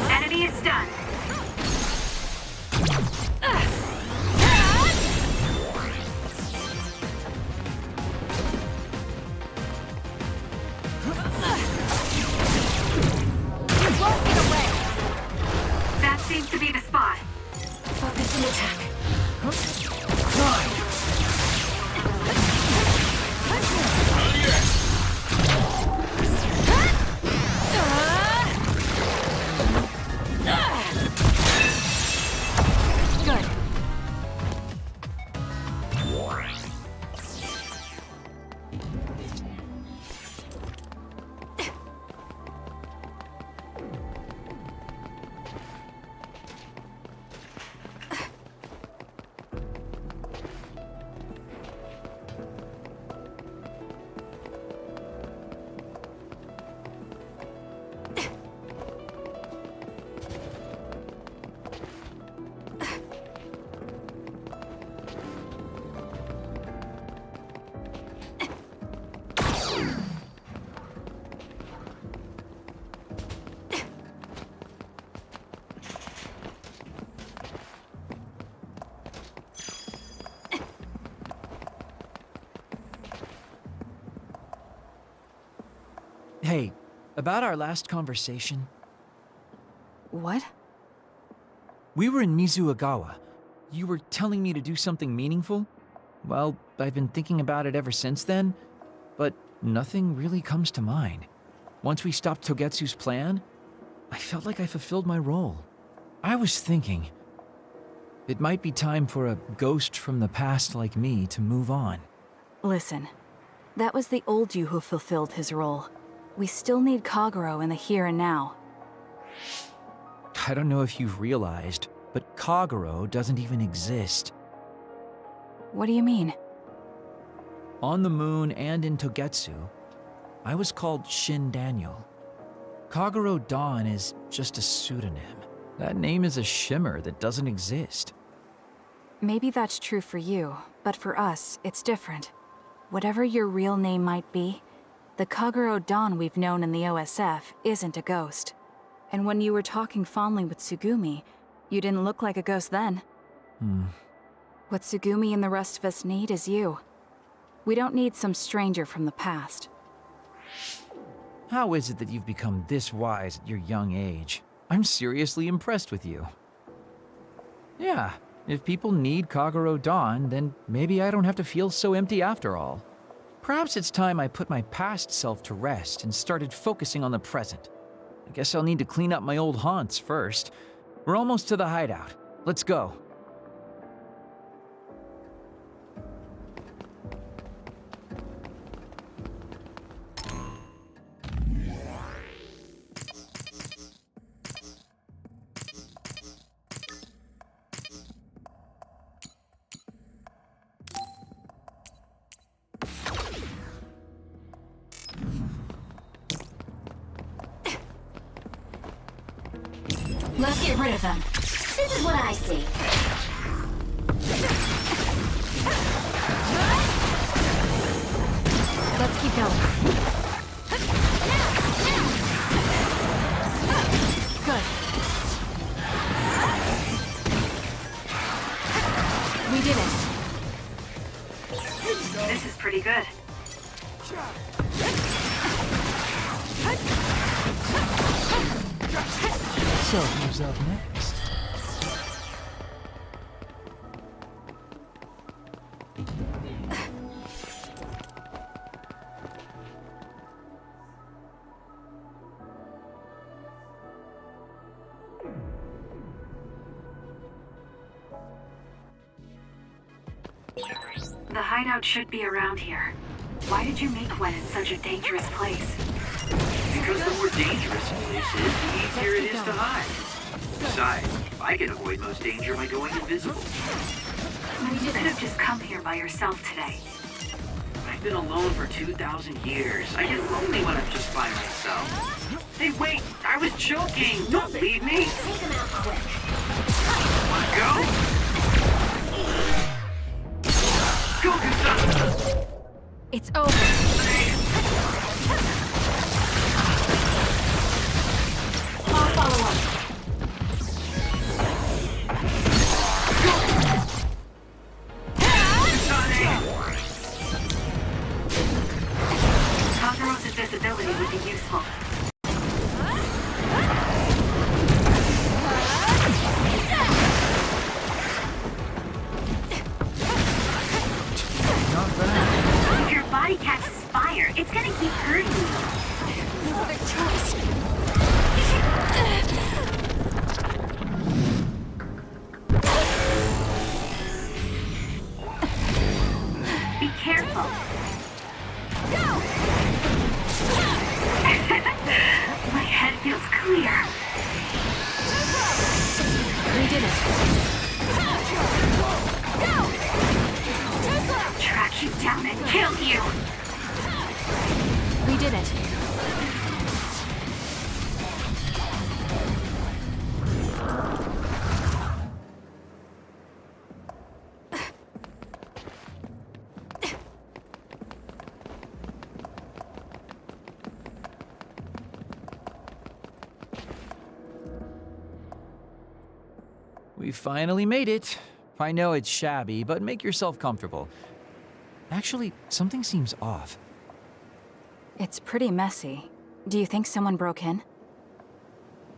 S9: Enemy is stunned. That seems to be the spot.
S13: Hey, about our last conversation.
S2: What?
S13: We were in Mizuagawa. You were telling me to do something meaningful? Well, I've been thinking about it ever since then, but nothing really comes to mind. Once we stopped Togetsu's plan, I felt like I fulfilled my role. I was thinking, it might be time for a ghost from the past like me to move on.
S4: Listen, that was the old you who fulfilled his role. We still need Kagero in the here and now.
S13: I don't know if you've realized, but Kagero doesn't even exist.
S4: What do you mean?
S13: On the moon and in Togetsu, I was called Shin Daniel. Kagero Dawn is just a pseudonym. That name is a shimmer that doesn't exist.
S4: Maybe that's true for you, but for us, it's different. Whatever your real name might be, the Kagero Dawn we've known in the OSF isn't a ghost. And when you were talking fondly with Tsugumi, you didn't look like a ghost then. What Tsugumi and the rest of us need is you. We don't need some stranger from the past.
S13: How is it that you've become this wise at your young age? I'm seriously impressed with you. Yeah, if people need Kagero Dawn, then maybe I don't have to feel so empty after all. Perhaps it's time I put my past self to rest and started focusing on the present. I guess I'll need to clean up my old haunts first. We're almost to the hideout. Let's go.
S14: Let's get rid of them. This is what I see.
S4: Let's keep going. Good. We did it.
S9: This is pretty good.
S13: So, who's up next?
S9: The hideout should be around here. Why did you make one in such a dangerous place?
S11: Because the more dangerous a place is, the easier it is to hide. Besides, I can avoid most danger by going invisible.
S9: You could have just come here by yourself today.
S11: I've been alone for 2,000 years. I get lonely when I'm just by myself. Hey, wait! I was joking! Don't leave me!
S14: Take them out quick.
S11: Go! Go, Kasane!
S4: It's over.
S14: I'll follow up.
S9: Kagero's invisibility would be useful.
S13: Not bad.
S9: If your body catches fire, it's gonna keep hurting you.
S14: No other choice.
S9: Be careful. My head feels clear.
S4: We did it.
S9: I'll track you down and kill you.
S4: We did it.
S13: We finally made it. I know it's shabby, but make yourself comfortable. Actually, something seems off.
S4: It's pretty messy. Do you think someone broke in?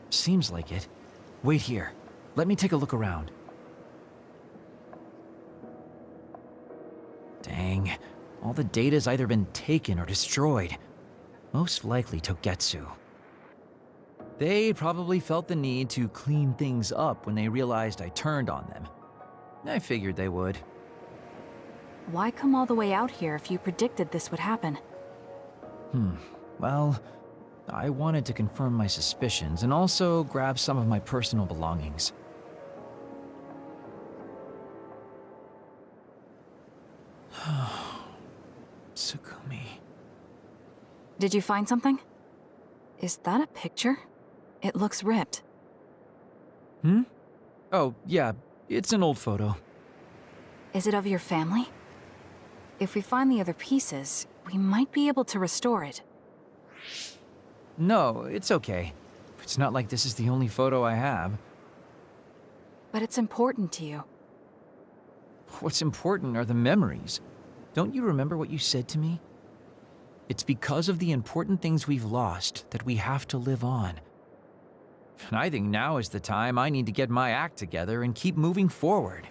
S13: Seems like it. Wait here. Let me take a look around. Dang. All the data's either been taken or destroyed. Most likely Togetsu. They probably felt the need to clean things up when they realized I turned on them. I figured they would.
S4: Why come all the way out here if you predicted this would happen?
S13: Well, I wanted to confirm my suspicions and also grab some of my personal belongings. Tsugumi.
S4: Did you find something? Is that a picture? It looks ripped.
S13: Oh, yeah, it's an old photo.
S4: Is it of your family? If we find the other pieces, we might be able to restore it.
S13: No, it's okay. It's not like this is the only photo I have.
S4: But it's important to you.
S13: What's important are the memories. Don't you remember what you said to me? It's because of the important things we've lost that we have to live on. And I think now is the time I need to get my act together and keep moving forward.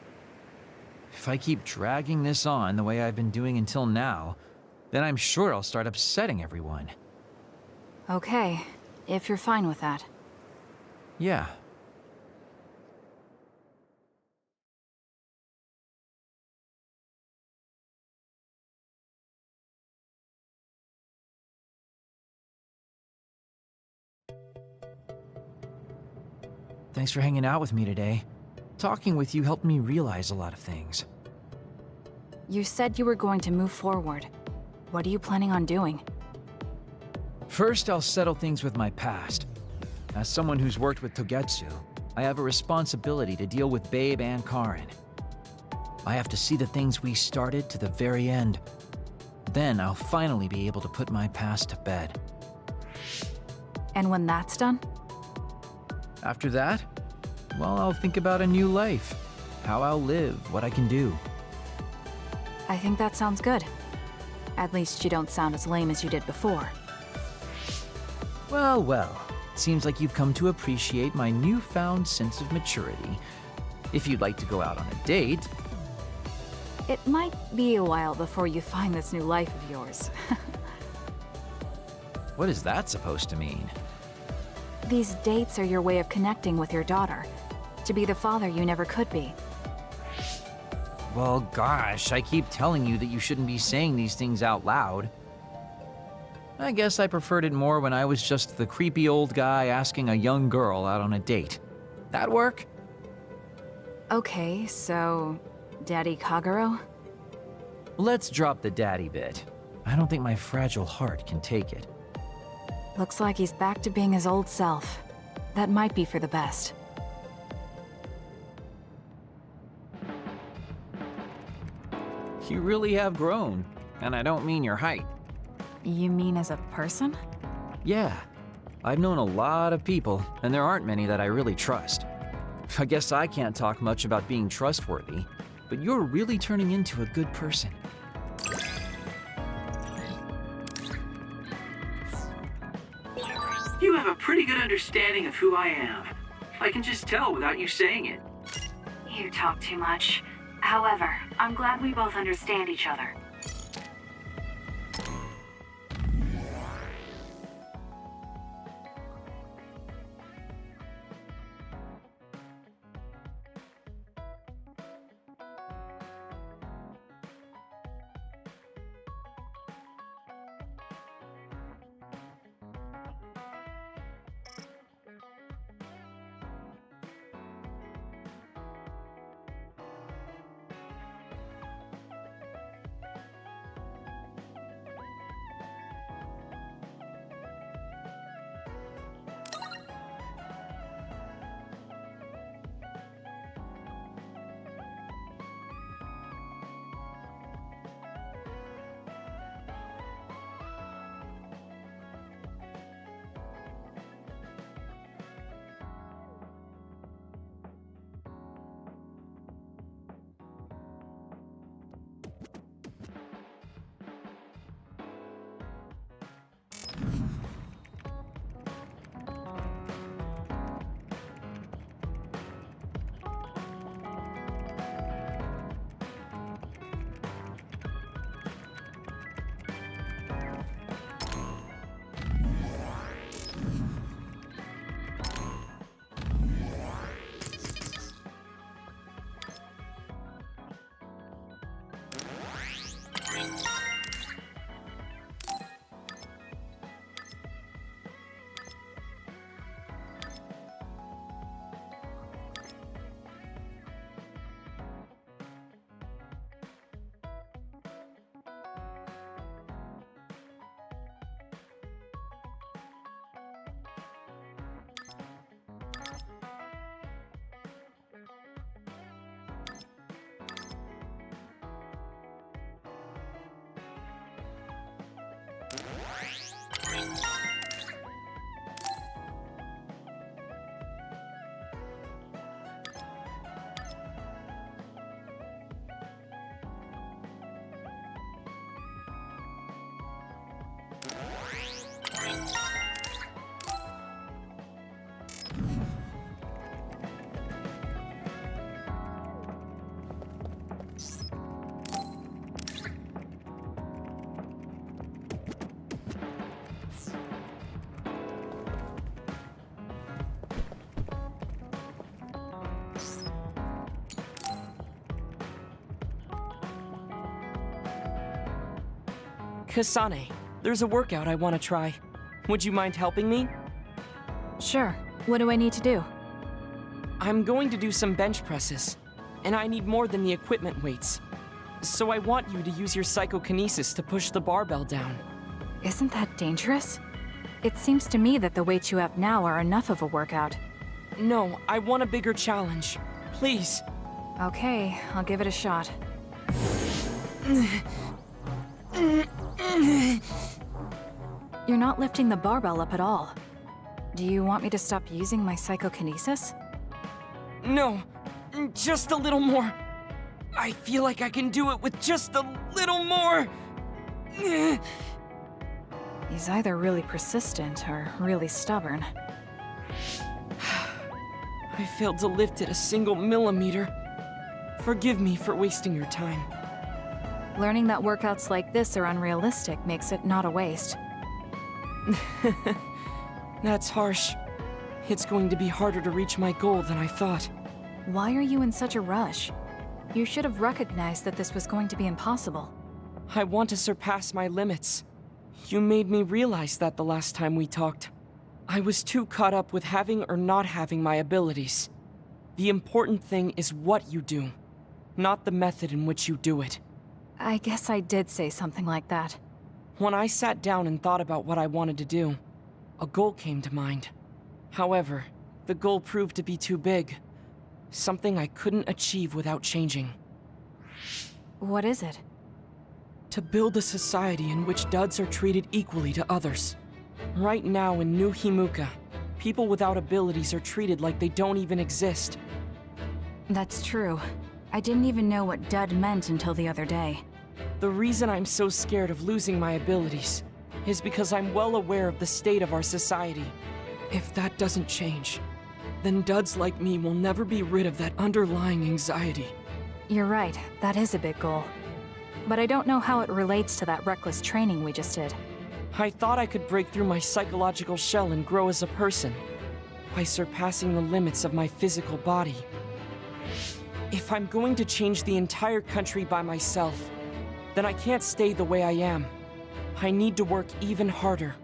S13: If I keep dragging this on the way I've been doing until now, then I'm sure I'll start upsetting everyone.
S4: Okay, if you're fine with that.
S13: Yeah. Thanks for hanging out with me today. Talking with you helped me realize a lot of things.
S4: You said you were going to move forward. What are you planning on doing?
S13: First, I'll settle things with my past. As someone who's worked with Togetsu, I have a responsibility to deal with Babe and Karen. I have to see the things we started to the very end. Then I'll finally be able to put my past to bed.
S4: And when that's done?
S13: After that, well, I'll think about a new life. How I'll live, what I can do.
S4: I think that sounds good. At least you don't sound as lame as you did before.
S13: Well, well. Seems like you've come to appreciate my newfound sense of maturity. If you'd like to go out on a date...
S4: It might be a while before you find this new life of yours.
S13: What is that supposed to mean?
S4: These dates are your way of connecting with your daughter. To be the father you never could be.
S13: Well, gosh, I keep telling you that you shouldn't be saying these things out loud. I guess I preferred it more when I was just the creepy old guy asking a young girl out on a date. That work?
S4: Okay, so... Daddy Kagero?
S13: Let's drop the daddy bit. I don't think my fragile heart can take it.
S4: Looks like he's back to being his old self. That might be for the best.
S13: You really have grown, and I don't mean your height.
S4: You mean as a person?
S13: Yeah. I've known a lot of people, and there aren't many that I really trust. I guess I can't talk much about being trustworthy, but you're really turning into a good person.
S11: You have a pretty good understanding of who I am. I can just tell without you saying it.
S9: You talk too much. However, I'm glad we both understand each other.
S5: Kasane, there's a workout I want to try. Would you mind helping me?
S4: Sure. What do I need to do?
S5: I'm going to do some bench presses, and I need more than the equipment weights. So I want you to use your psychokinesis to push the barbell down.
S4: Isn't that dangerous? It seems to me that the weights you have now are enough of a workout.
S5: No, I want a bigger challenge. Please.
S4: Okay, I'll give it a shot. You're not lifting the barbell up at all. Do you want me to stop using my psychokinesis?
S5: No, just a little more. I feel like I can do it with just a little more.
S4: He's either really persistent or really stubborn.
S5: I failed to lift it a single millimeter. Forgive me for wasting your time.
S4: Learning that workouts like this are unrealistic makes it not a waste.
S5: That's harsh. It's going to be harder to reach my goal than I thought.
S4: Why are you in such a rush? You should have recognized that this was going to be impossible.
S5: I want to surpass my limits. You made me realize that the last time we talked. I was too caught up with having or not having my abilities. The important thing is what you do, not the method in which you do it.
S4: I guess I did say something like that.
S5: When I sat down and thought about what I wanted to do, a goal came to mind. However, the goal proved to be too big. Something I couldn't achieve without changing.
S4: What is it?
S5: To build a society in which duds are treated equally to others. Right now in New Himuka, people without abilities are treated like they don't even exist.
S4: That's true. I didn't even know what dud meant until the other day.
S5: The reason I'm so scared of losing my abilities is because I'm well aware of the state of our society. If that doesn't change, then duds like me will never be rid of that underlying anxiety.
S4: You're right, that is a big goal. But I don't know how it relates to that reckless training we just did.
S5: I thought I could break through my psychological shell and grow as a person, by surpassing the limits of my physical body. If I'm going to change the entire country by myself, then I can't stay the way I am. I need to work even harder.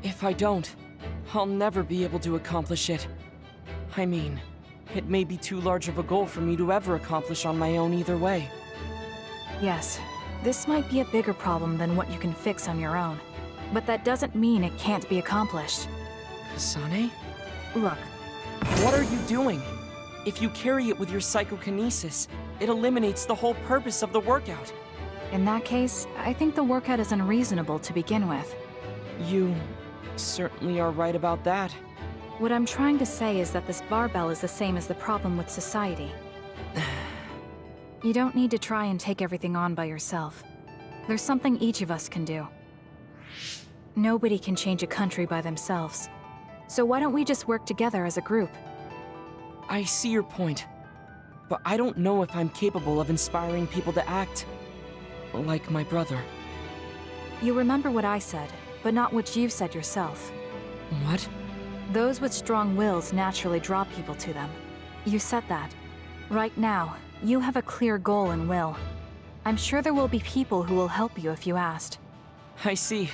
S5: If I don't, I'll never be able to accomplish it. I mean, it may be too large of a goal for me to ever accomplish on my own either way.
S4: Yes, this might be a bigger problem than what you can fix on your own. But that doesn't mean it can't be accomplished.
S5: Kasane?
S4: Look.
S5: What are you doing? If you carry it with your psychokinesis, it eliminates the whole purpose of the workout.
S4: In that case, I think the workout is unreasonable to begin with.
S5: You certainly are right about that.
S4: What I'm trying to say is that this barbell is the same as the problem with society. You don't need to try and take everything on by yourself. There's something each of us can do. Nobody can change a country by themselves. So why don't we just work together as a group?
S5: I see your point, but I don't know if I'm capable of inspiring people to act like my brother.
S4: You remember what I said, but not what you've said yourself.
S5: What?
S4: Those with strong wills naturally draw people to them. You said that. Right now, you have a clear goal and will. I'm sure there will be people who will help you if you asked.
S5: I see.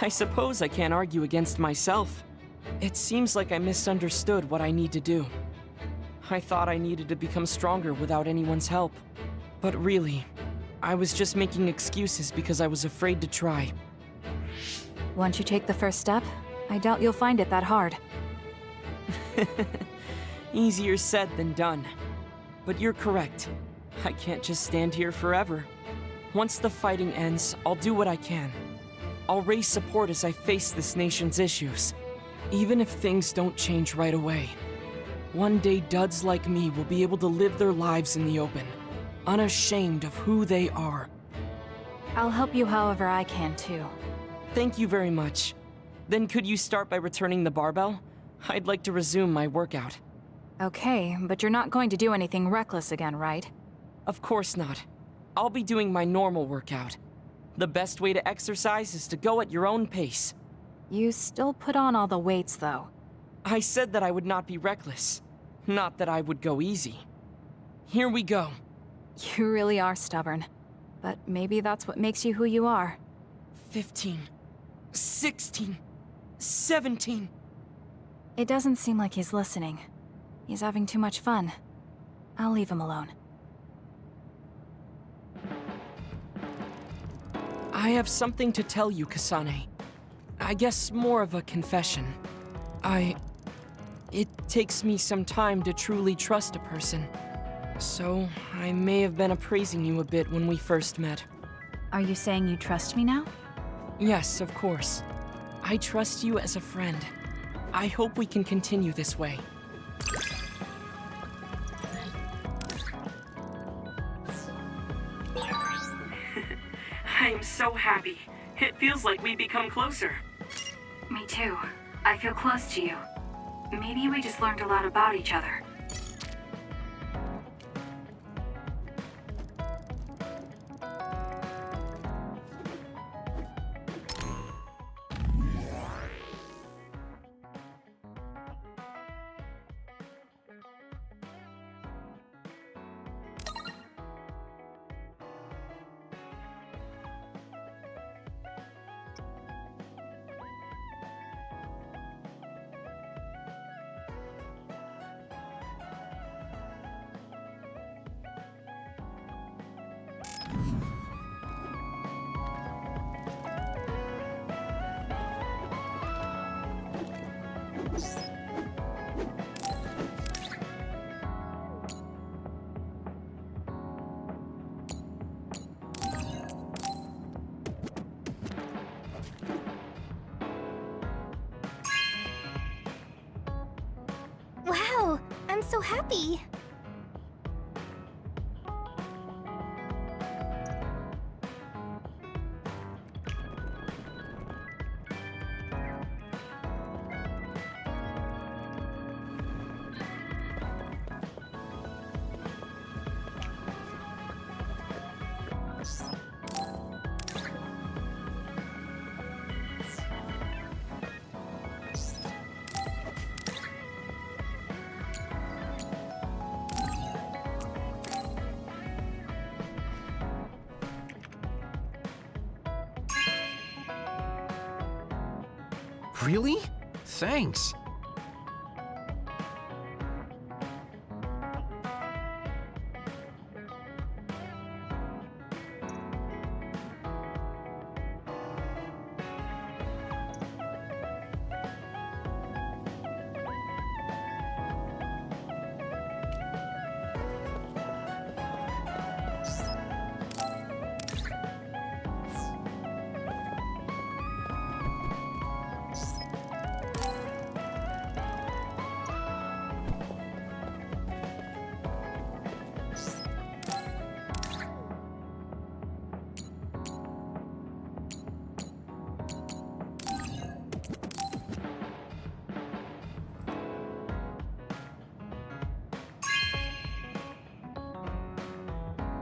S5: I suppose I can't argue against myself. It seems like I misunderstood what I need to do. I thought I needed to become stronger without anyone's help. But really, I was just making excuses because I was afraid to try.
S4: Once you take the first step, I doubt you'll find it that hard.
S5: Easier said than done. But you're correct. I can't just stand here forever. Once the fighting ends, I'll do what I can. I'll raise support as I face this nation's issues. Even if things don't change right away. One day duds like me will be able to live their lives in the open, unashamed of who they are.
S4: I'll help you however I can too.
S5: Thank you very much. Then could you start by returning the barbell? I'd like to resume my workout.
S4: Okay, but you're not going to do anything reckless again, right?
S5: Of course not. I'll be doing my normal workout. The best way to exercise is to go at your own pace.
S4: You still put on all the weights, though.
S5: I said that I would not be reckless. Not that I would go easy. Here we go.
S4: You really are stubborn. But maybe that's what makes you who you are.
S5: 15, 16, 17.
S4: It doesn't seem like he's listening. He's having too much fun. I'll leave him alone.
S5: I have something to tell you, Kasane. I guess more of a confession. It takes me some time to truly trust a person. So, I may have been appraising you a bit when we first met.
S4: Are you saying you trust me now?
S5: Yes, of course. I trust you as a friend. I hope we can continue this way.
S11: I'm so happy. It feels like we've become closer.
S9: Me too. I feel close to you. Maybe we just learned a lot about each other.
S8: Wow, I'm so happy.
S13: Really? Thanks.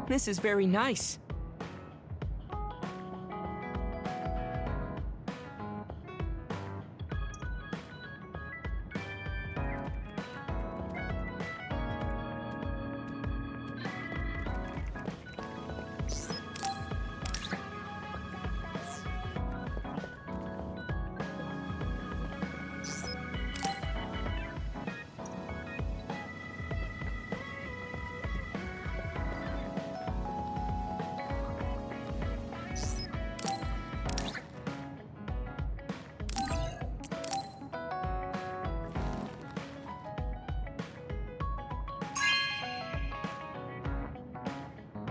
S5: This is very nice.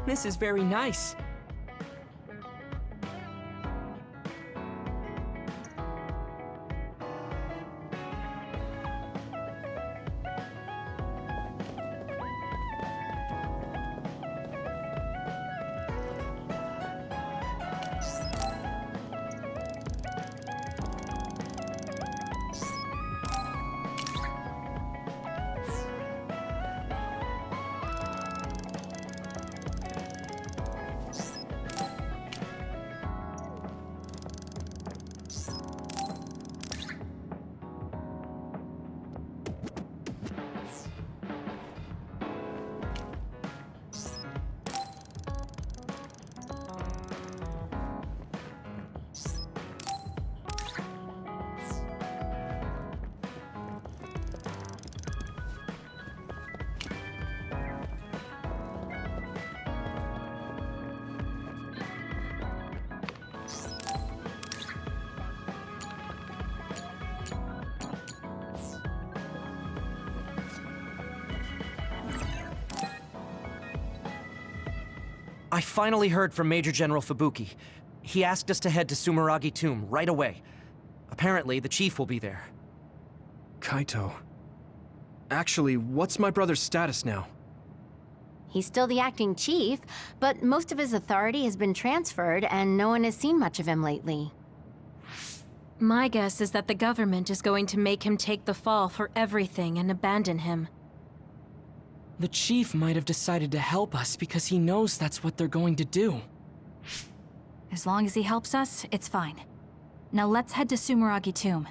S5: This is very nice.
S7: I finally heard from Major General Fubuki. He asked us to head to Sumeragi Tomb right away. Apparently, the chief will be there.
S3: Kaito. Actually, what's my brother's status now?
S18: He's still the acting chief, but most of his authority has been transferred and no one has seen much of him lately.
S1: My guess is that the government is going to make him take the fall for everything and abandon him.
S5: The chief might have decided to help us because he knows that's what they're going to do.
S4: As long as he helps us, it's fine. Now let's head to Sumeragi Tomb.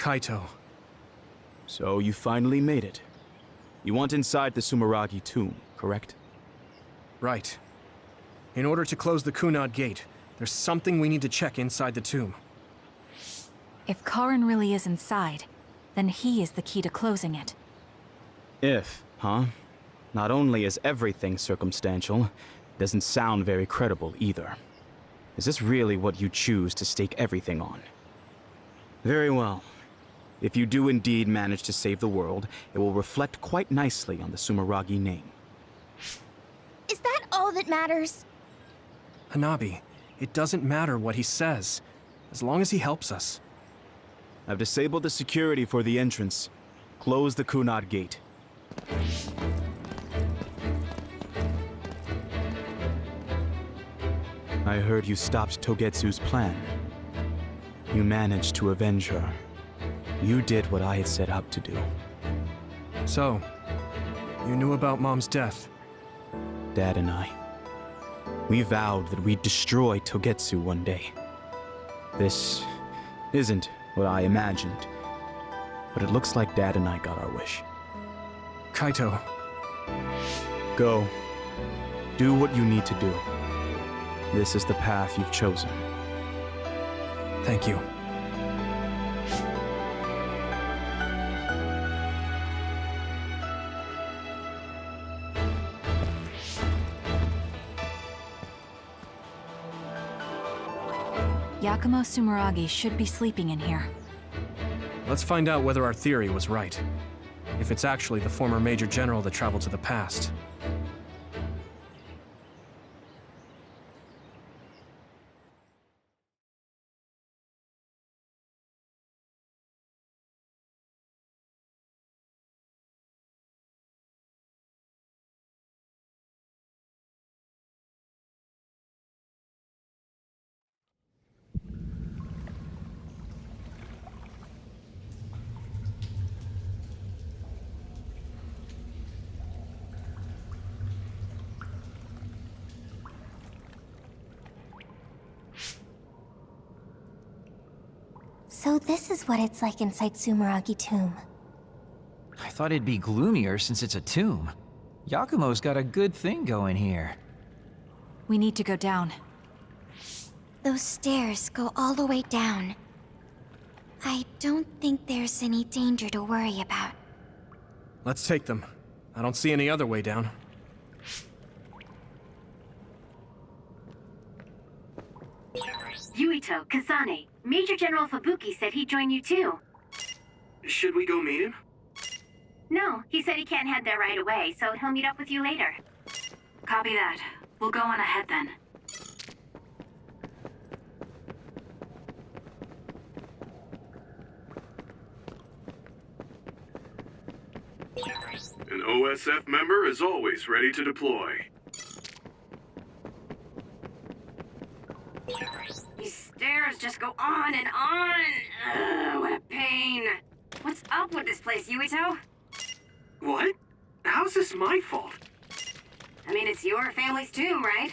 S3: Kaito.
S15: So you finally made it. You want inside the Sumeragi Tomb, correct?
S3: Right. In order to close the Kunad Gate, there's something we need to check inside the tomb.
S4: If Karin really is inside, then he is the key to closing it.
S15: If, huh? Not only is everything circumstantial, it doesn't sound very credible either. Is this really what you choose to stake everything on? Very well. If you do indeed manage to save the world, it will reflect quite nicely on the Sumeragi name.
S8: Is that all that matters?
S3: Hanabi, it doesn't matter what he says, as long as he helps us.
S15: I've disabled the security for the entrance. Close the Kunad Gate. I heard you stopped Togetsu's plan. You managed to avenge her. You did what I had set out to do.
S3: So, you knew about Mom's death?
S15: Dad and I. We vowed that we'd destroy Togetsu one day. This isn't what I imagined, but it looks like Dad and I got our wish.
S3: Kaito.
S15: Go. Do what you need to do. This is the path you've chosen.
S3: Thank you.
S4: Yakumo Sumeragi should be sleeping in here.
S3: Let's find out whether our theory was right. If it's actually the former Major General that traveled to the past.
S8: So this is what it's like inside Sumeragi Tomb.
S13: I thought it'd be gloomier since it's a tomb. Yakumo's got a good thing going here.
S4: We need to go down.
S8: Those stairs go all the way down. I don't think there's any danger to worry about.
S3: Let's take them. I don't see any other way down.
S9: Yuito, Kasane, Major General Fubuki said he'd join you too.
S19: Should we go meet him?
S9: No, he said he can't head there right away, so he'll meet up with you later. Copy that. We'll go on ahead then.
S16: An OSF member is always ready to deploy.
S9: These stairs just go on and on. Ugh, what a pain. What's up with this place, Yuito?
S19: What? How's this my fault?
S9: I mean, it's your family's tomb, right?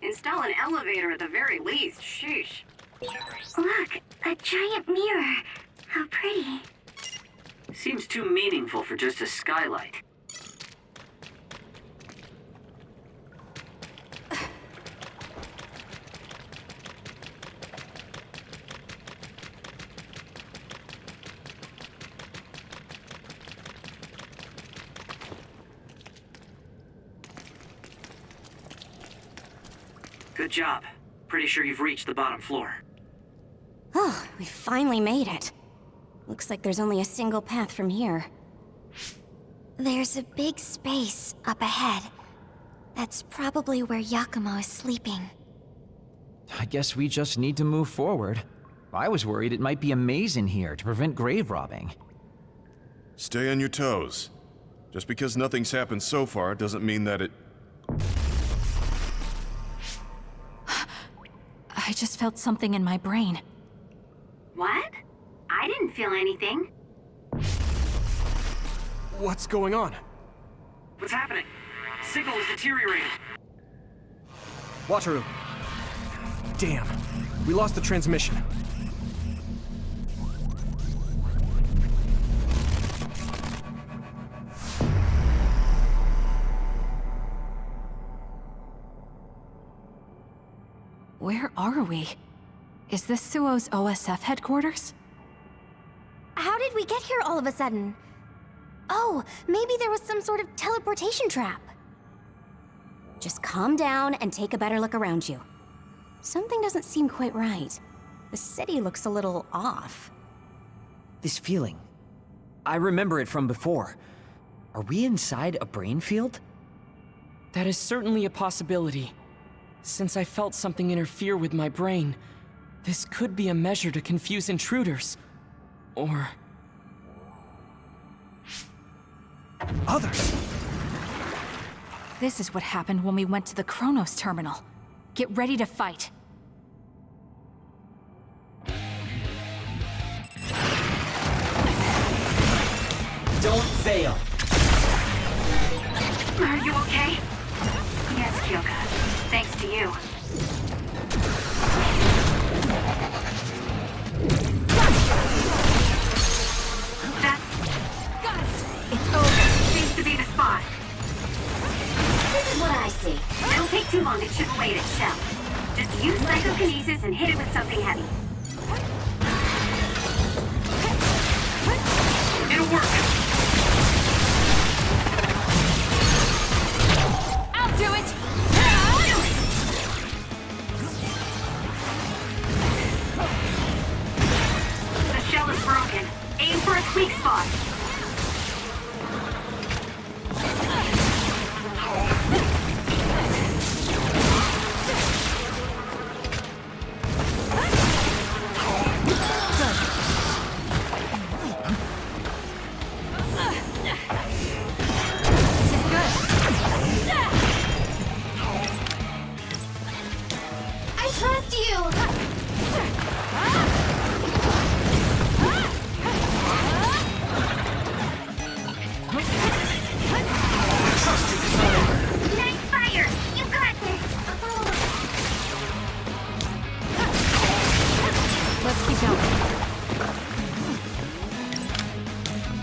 S9: Install an elevator at the very least, sheesh.
S8: Look, a giant mirror. How pretty.
S11: Seems too meaningful for just a skylight. Good job. Pretty sure you've reached the bottom floor.
S14: Oh, we finally made it. Looks like there's only a single path from here.
S8: There's a big space up ahead. That's probably where Yakumo is sleeping.
S13: I guess we just need to move forward. I was worried it might be a maze in here to prevent grave robbing.
S16: Stay on your toes. Just because nothing's happened so far doesn't mean that it...
S4: I just felt something in my brain.
S9: What? I didn't feel anything.
S3: What's going on?
S11: What's happening? Signal is deteriorating.
S3: Wataru. Damn. We lost the transmission.
S4: Where are we? Is this Suo's OSF headquarters?
S14: How did we get here all of a sudden? Oh, maybe there was some sort of teleportation trap. Just calm down and take a better look around you. Something doesn't seem quite right. The city looks a little off.
S17: This feeling. I remember it from before. Are we inside a brain field?
S5: That is certainly a possibility. Since I felt something interfere with my brain, this could be a measure to confuse intruders. Or...
S3: others!
S4: This is what happened when we went to the Chronos terminal. Get ready to fight.
S17: Don't fail!
S9: Are you okay? Yes, Kyoka. Thanks to you.
S8: Got it! It's over.
S9: Seems to be the spot.
S14: This is what I see.
S9: It'll take too long to chip away at its shell. Just use psychokinesis and hit it with something heavy. It'll work.
S4: I'll do it!
S9: The shell is broken. Aim for its weak spot.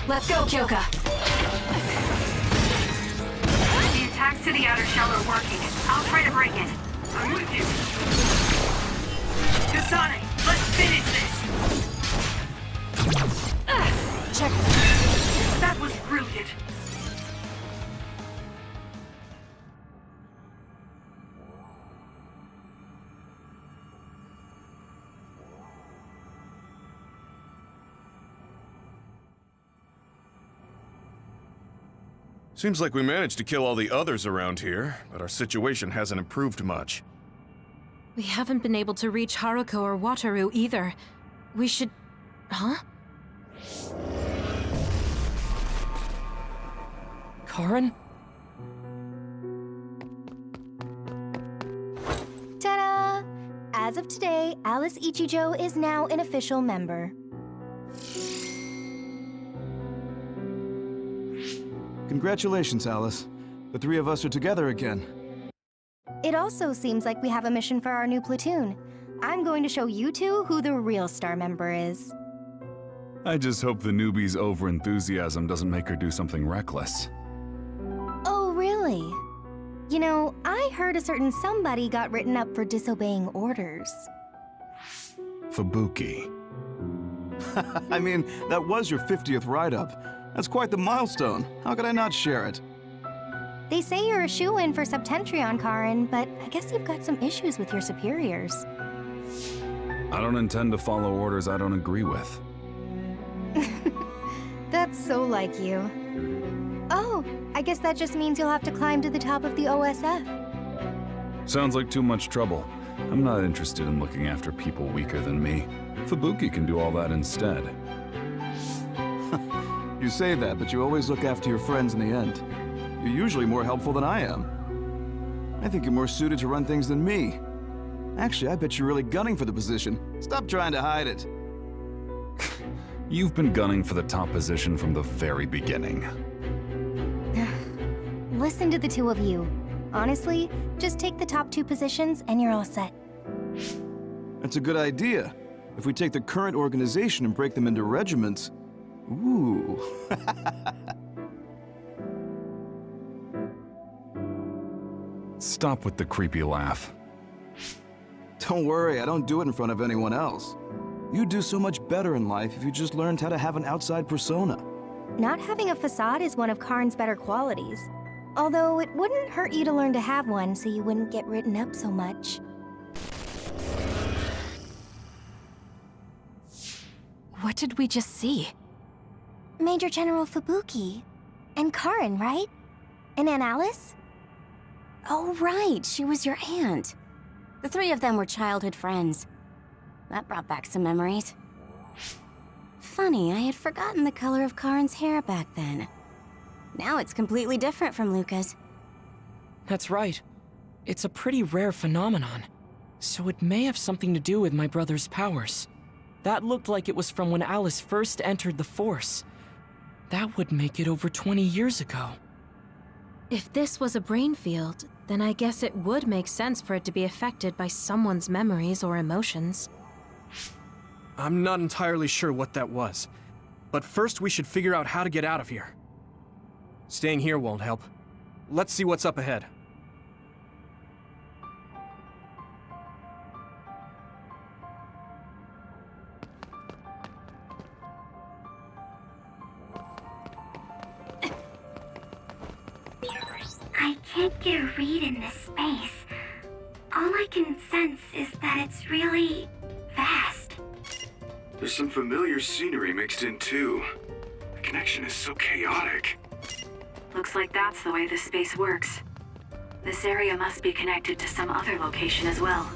S4: Let's go, Kyoka!
S9: The attacks to the outer shell are working. I'll try to break it. I'm with you. Kasane, let's finish this!
S4: Check.
S9: That was brilliant.
S16: Seems like we managed to kill all the others around here, but our situation hasn't improved much.
S1: We haven't been able to reach Haruko or Wataru either. We should... Huh?
S5: Karin?
S18: Ta-da! As of today, Alice Ichijo is now an official member.
S20: Congratulations, Alice. The three of us are together again.
S18: It also seems like we have a mission for our new platoon. I'm going to show you two who the real star member is.
S20: I just hope the newbie's overenthusiasm doesn't make her do something reckless.
S18: Oh, really? You know, I heard a certain somebody got written up for disobeying orders.
S20: Fubuki.
S21: I mean, that was your 50th write-up. That's quite the milestone. How could I not share it?
S18: They say you're a shoo-in for Septentrion, Karin, but I guess you've got some issues with your superiors.
S20: I don't intend to follow orders I don't agree with.
S18: That's so like you. Oh, I guess that just means you'll have to climb to the top of the OSF.
S20: Sounds like too much trouble. I'm not interested in looking after people weaker than me. Fubuki can do all that instead.
S21: You say that, but you always look after your friends in the end. You're usually more helpful than I am. I think you're more suited to run things than me. Actually, I bet you're really gunning for the position. Stop trying to hide it.
S20: You've been gunning for the top position from the very beginning.
S18: Listen to the two of you. Honestly, just take the top 2 positions and you're all set.
S21: That's a good idea. If we take the current organization and break them into regiments... Ooh.
S20: Stop with the creepy laugh.
S21: Don't worry, I don't do it in front of anyone else. You'd do so much better in life if you just learned how to have an outside persona.
S18: Not having a facade is one of Karin's better qualities. Although it wouldn't hurt you to learn to have one so you wouldn't get written up so much.
S4: What did we just see?
S18: Major General Fubuki. And Karin, right? And Aunt Alice?
S14: Oh, right, she was your aunt. The 3 of them were childhood friends. That brought back some memories. Funny, I had forgotten the color of Karin's hair back then. Now it's completely different from Luca's.
S5: That's right. It's a pretty rare phenomenon. So it may have something to do with my brother's powers. That looked like it was from when Alice first entered the Force. That would make it over 20 years ago.
S1: If this was a brain field, then I guess it would make sense for it to be affected by someone's memories or emotions.
S3: I'm not entirely sure what that was. But first we should figure out how to get out of here. Staying here won't help. Let's see what's up ahead.
S8: I can't get a read in this space. All I can sense is that it's really vast.
S19: There's some familiar scenery mixed in too. The connection is so chaotic.
S9: Looks like that's the way this space works. This area must be connected to some other location as well.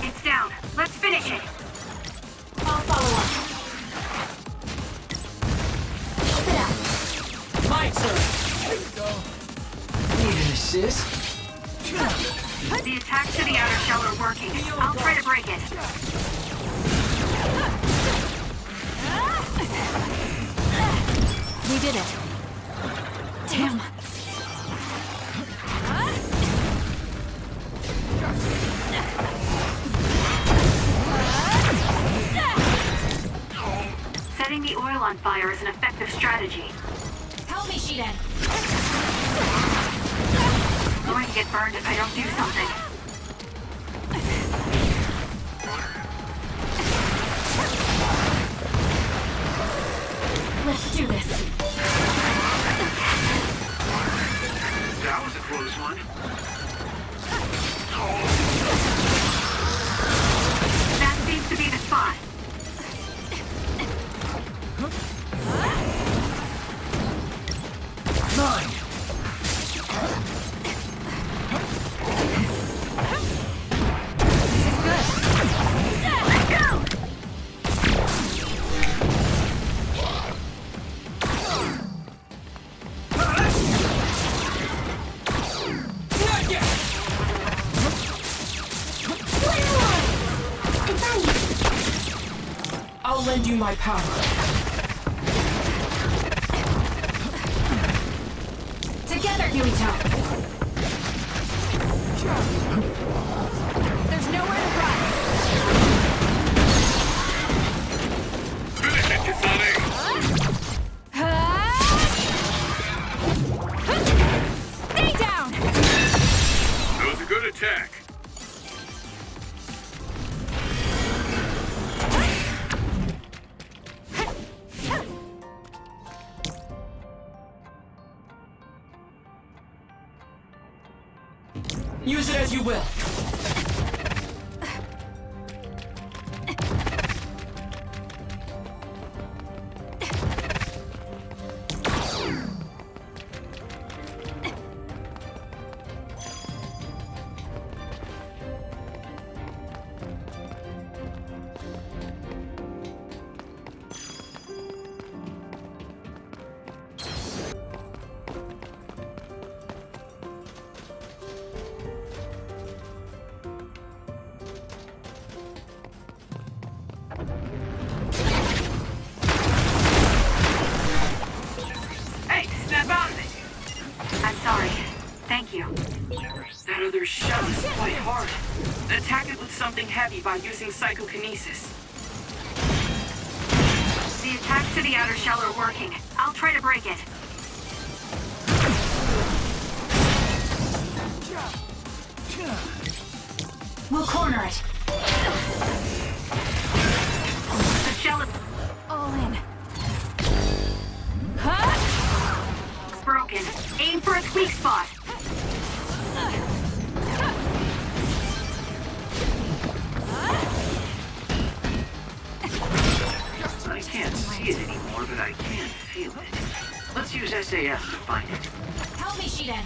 S9: It's down. Let's finish it. I'll follow up.
S5: Mine, sir! There you go. Need an assist?
S9: The attacks to the outer shell are working. I'll try to break it.
S4: We did it. Damn.
S9: Setting the oil on fire is an effective strategy.
S4: Help me, Shiden.
S9: I'm going to get burned if I don't do something.
S4: Let's do this.
S19: That was a close one.
S9: That seems to be the spot.
S5: Mine!
S4: This is good.
S9: Let's go!
S5: I'll lend you my power.
S4: Together,
S10: Yuito.
S4: There's nowhere to run.
S16: Finish it, Kasane!
S4: Stay down!
S16: That was a good attack.
S5: Use it as you will.
S9: Hey, snap out of it! I'm sorry. Thank you.
S11: That other shell is quite hard. Attack it with something heavy by using psychokinesis.
S9: The attacks to the outer shell are working. I'll try to break it.
S10: We'll corner it.
S9: The shell is
S4: All in.
S9: broken. Aim for its weak spot.
S11: I can't see it anymore, but I can feel it. Let's use SAS to find it.
S4: Help me, Shiden.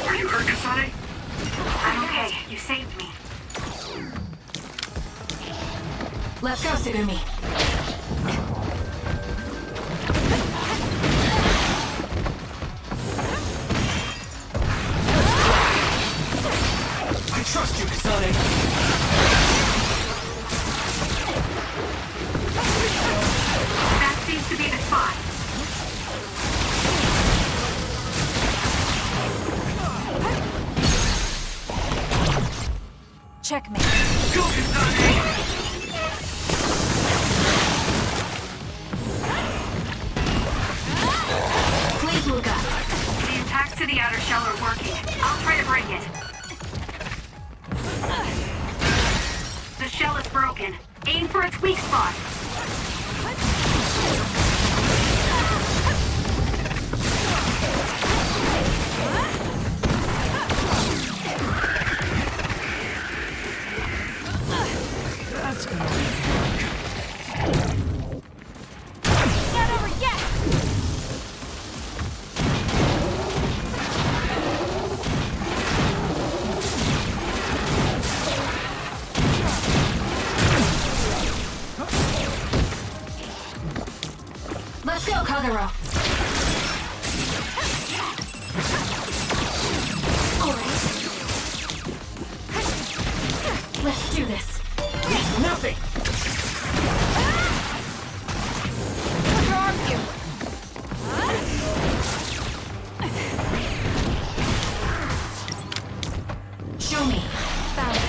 S11: Are you hurt, Kasane?
S9: I'm okay. You saved me.
S10: Let's go, Sugumi.
S5: I trust you, Kasane.
S9: That seems to be the spot.
S4: Checkmate.
S11: Go, Kasane!
S10: Please, Luca.
S9: The attacks to the outer shell are working. I'll try to break it. The shell is broken. Aim for its weak spot.
S5: That's gonna be
S4: Not over yet!
S10: Let's go, Kagero. All right. Let's do this.
S5: It's nothing!
S4: Where are you?
S10: Show me.
S4: Found it.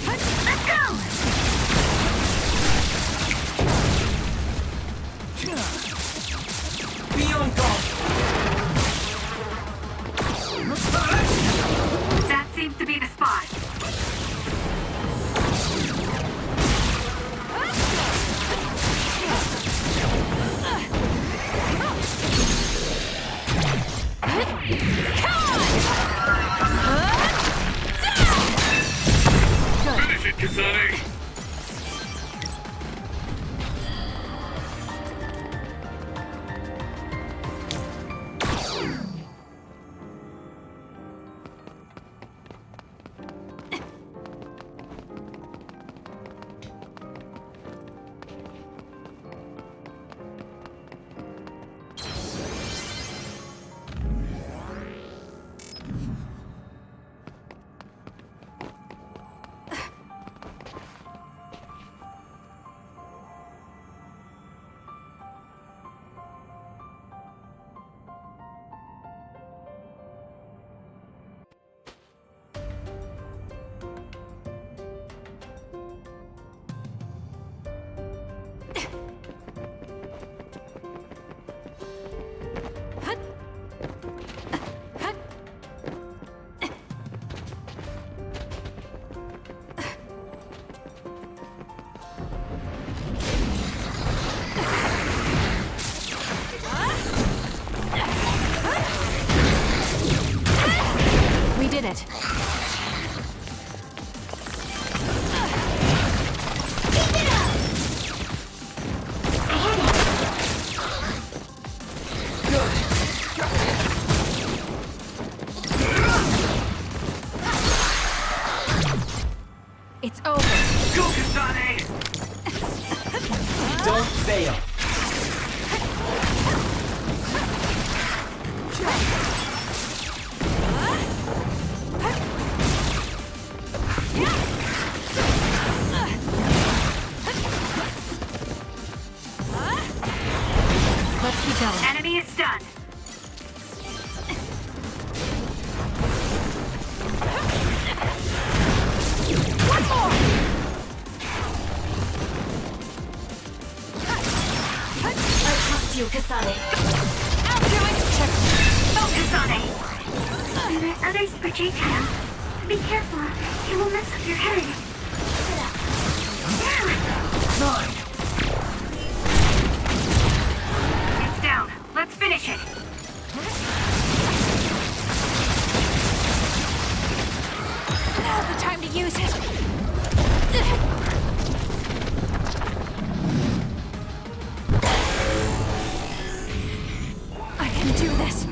S9: Let's go!
S5: Be on guard!
S9: That seems to be the spot.
S16: Finish it, Kasane!
S1: It's over.
S11: Go, Kasane!
S17: Don't fail.
S1: Let's keep going.
S9: Enemy is stunned.
S1: One more!
S8: I trust you, Kasane.
S1: I'll do it!
S9: Go, Kasane!
S8: There are others projectile. Be careful. It will mess up your head.
S9: It's down. Let's finish it.
S1: Now's the time to use it. I can do this.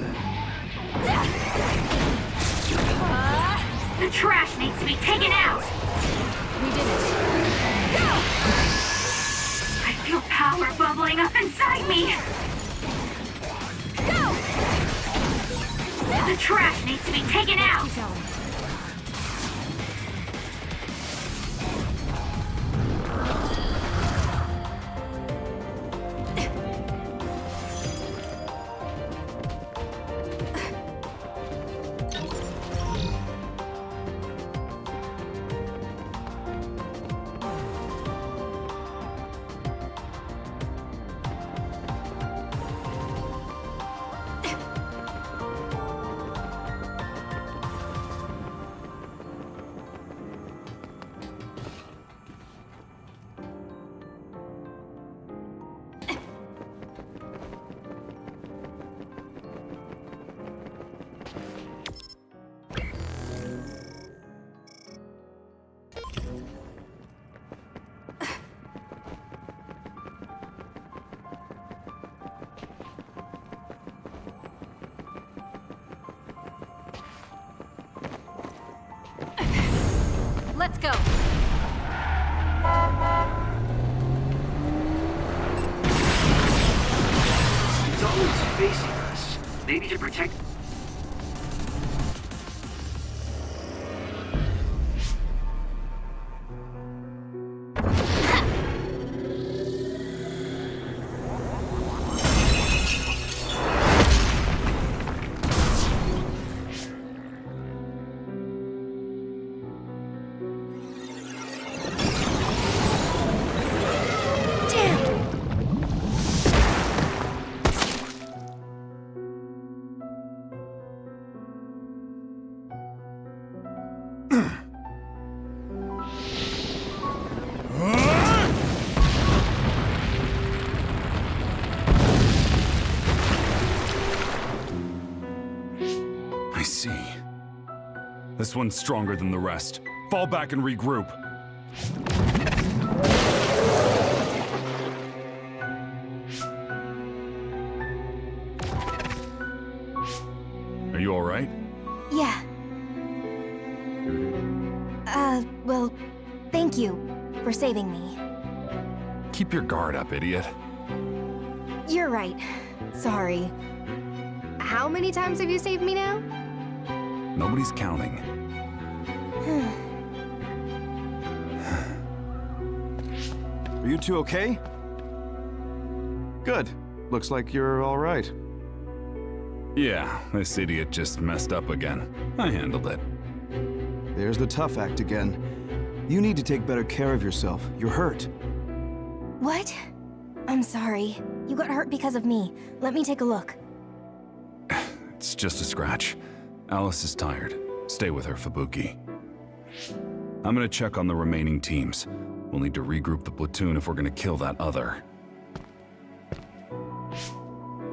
S9: The trash needs to be taken out.
S1: We did it.
S9: Go! I feel power bubbling up inside me.
S1: Go!
S9: The trash needs to be taken out.
S1: Keep going. Let's go.
S11: It's always facing us. Maybe to protect...
S20: I see. This one's stronger than the rest. Fall back and regroup. Are you all right?
S14: Yeah. Well, thank you for saving me.
S20: Keep your guard up, idiot.
S14: You're right. Sorry. How many times have you saved me now?
S20: Nobody's counting.
S21: Are you two okay? Good. Looks like you're all right.
S20: Yeah, this idiot just messed up again. I handled it.
S21: There's the tough act again. You need to take better care of yourself. You're hurt.
S14: What? I'm sorry. You got hurt because of me. Let me take a look.
S20: It's just a scratch. Alice is tired. Stay with her, Fubuki. I'm gonna check on the remaining teams. We'll need to regroup the platoon if we're gonna kill that other.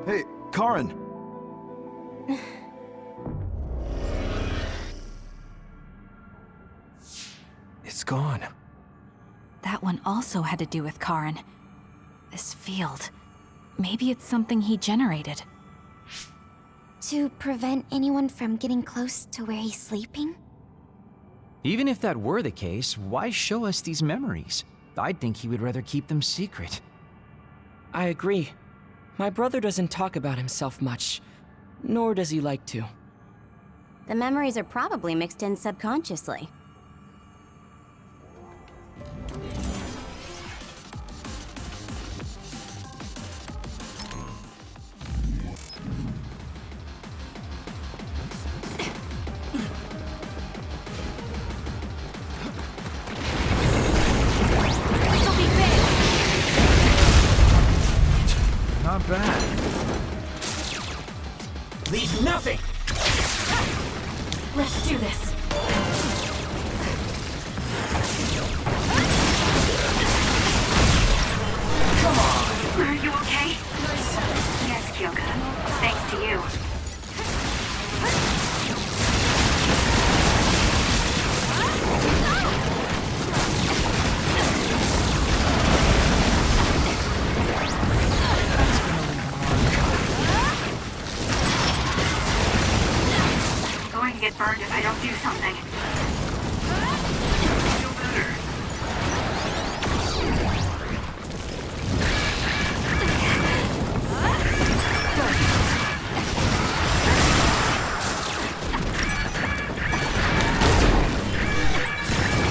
S21: Hey, Karin!
S3: gone.
S4: That one also had to do with Karin. This field. Maybe it's something he generated.
S8: To prevent anyone from getting close to where he's sleeping?
S13: Even if that were the case, why show us these memories? I'd think he would rather keep them secret.
S5: I agree. My brother doesn't talk about himself much, nor does he like to.
S14: The memories are probably mixed in subconsciously.
S13: Not bad.
S17: Leave nothing!
S1: Let's do this.
S9: Come on! Are you okay? Yes, Kyoka. Thanks to you. Going to get burned if I don't do something. Feel better.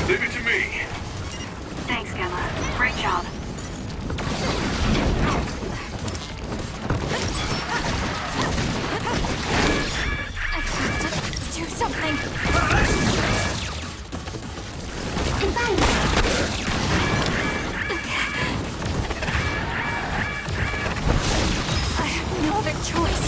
S16: Leave it to me.
S9: Thanks, Gemma. Great job.
S8: Do something!
S4: I have no other choice.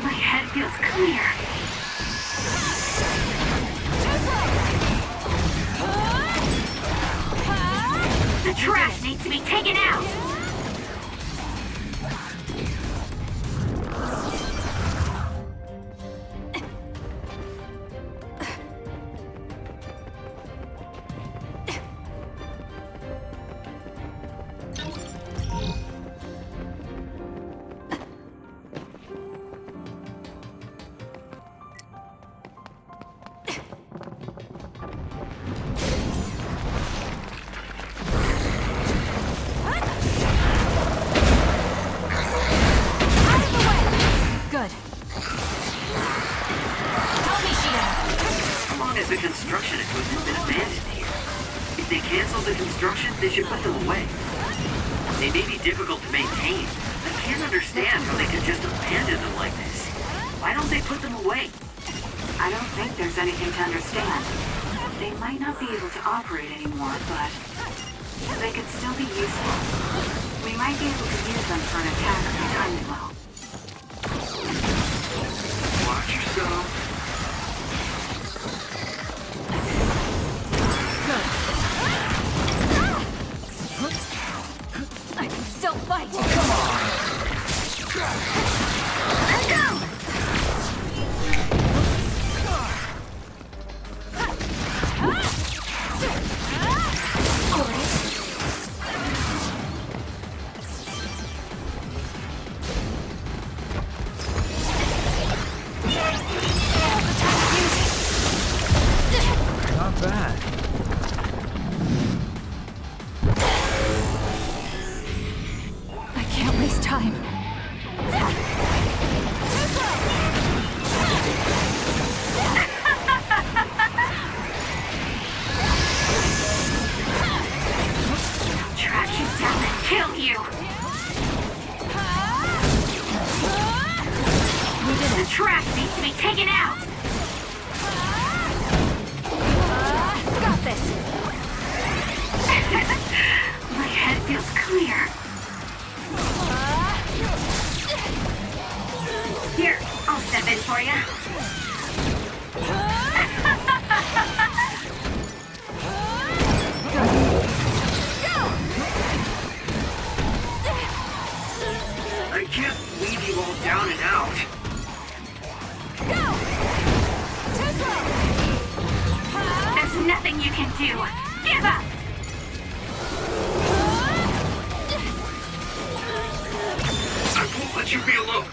S9: My head feels clear. The trash needs to be taken out!
S4: Good.
S1: Help me, Shida.
S11: How long has the construction equipment been abandoned here? If they cancel the construction, they should put them away. They may be difficult to maintain. I can't understand how they could just abandon them like this. Why don't they put them away?
S9: I don't think there's anything to understand. They might not be able to operate anymore, but they could still be useful. We might be able to use them for an attack if we time it well.
S11: Watch yourself.
S4: I can still fight.
S11: Come on!
S8: Let's go!
S13: Not bad.
S4: I can't waste time.
S9: Track you down and kill you! The trash needs to be taken out!
S4: Got this.
S9: My head feels clear. Here, I'll step in for you. nothing you can do. Give up!
S11: I won't let you be alone.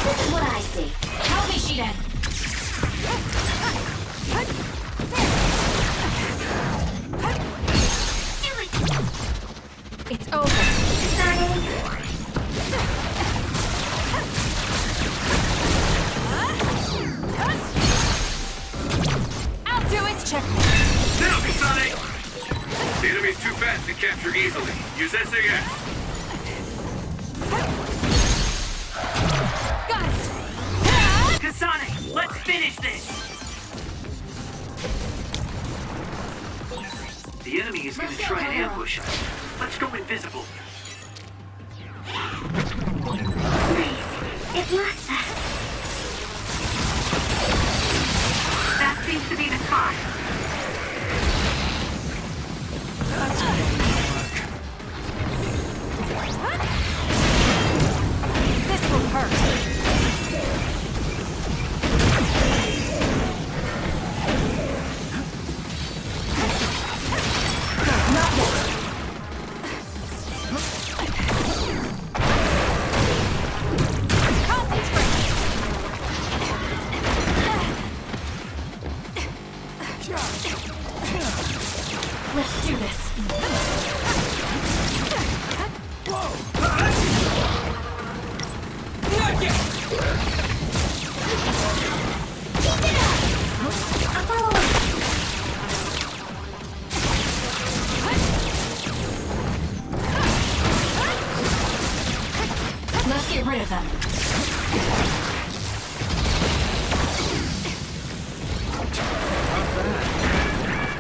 S14: This is what I see. Help me, Shiden!
S4: It's over.
S1: I'll do it! Check.
S11: Now, Kasane! The enemy's too fast to capture easily. Use SAS.
S1: Got it!
S11: Kasane, let's finish this! The enemy is gonna try and ambush us. Let's go invisible.
S9: It lost us. That seems to be the spot.
S1: This will hurt.
S4: Let's do this.
S2: Let's get rid of them.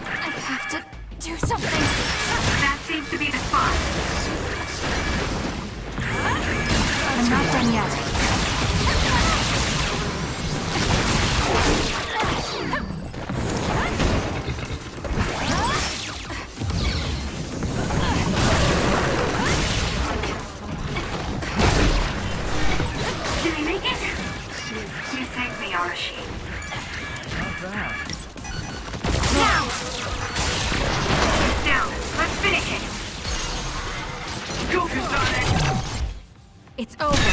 S4: I have to do something.
S9: That seems to be the spot.
S4: I'm not done yet.
S9: Did we make it? You saved me, Arashi.
S13: Not bad.
S9: Now, let's finish it.
S11: Go, Kasane!
S4: It's over.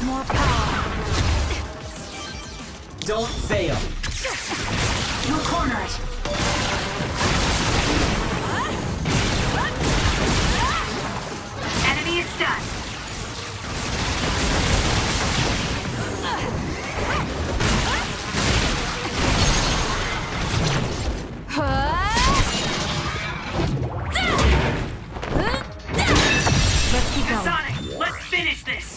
S4: More power.
S17: Don't fail.
S4: You'll corner it.
S9: Enemy is done.
S4: Let's keep going.
S11: Kasane, let's finish this!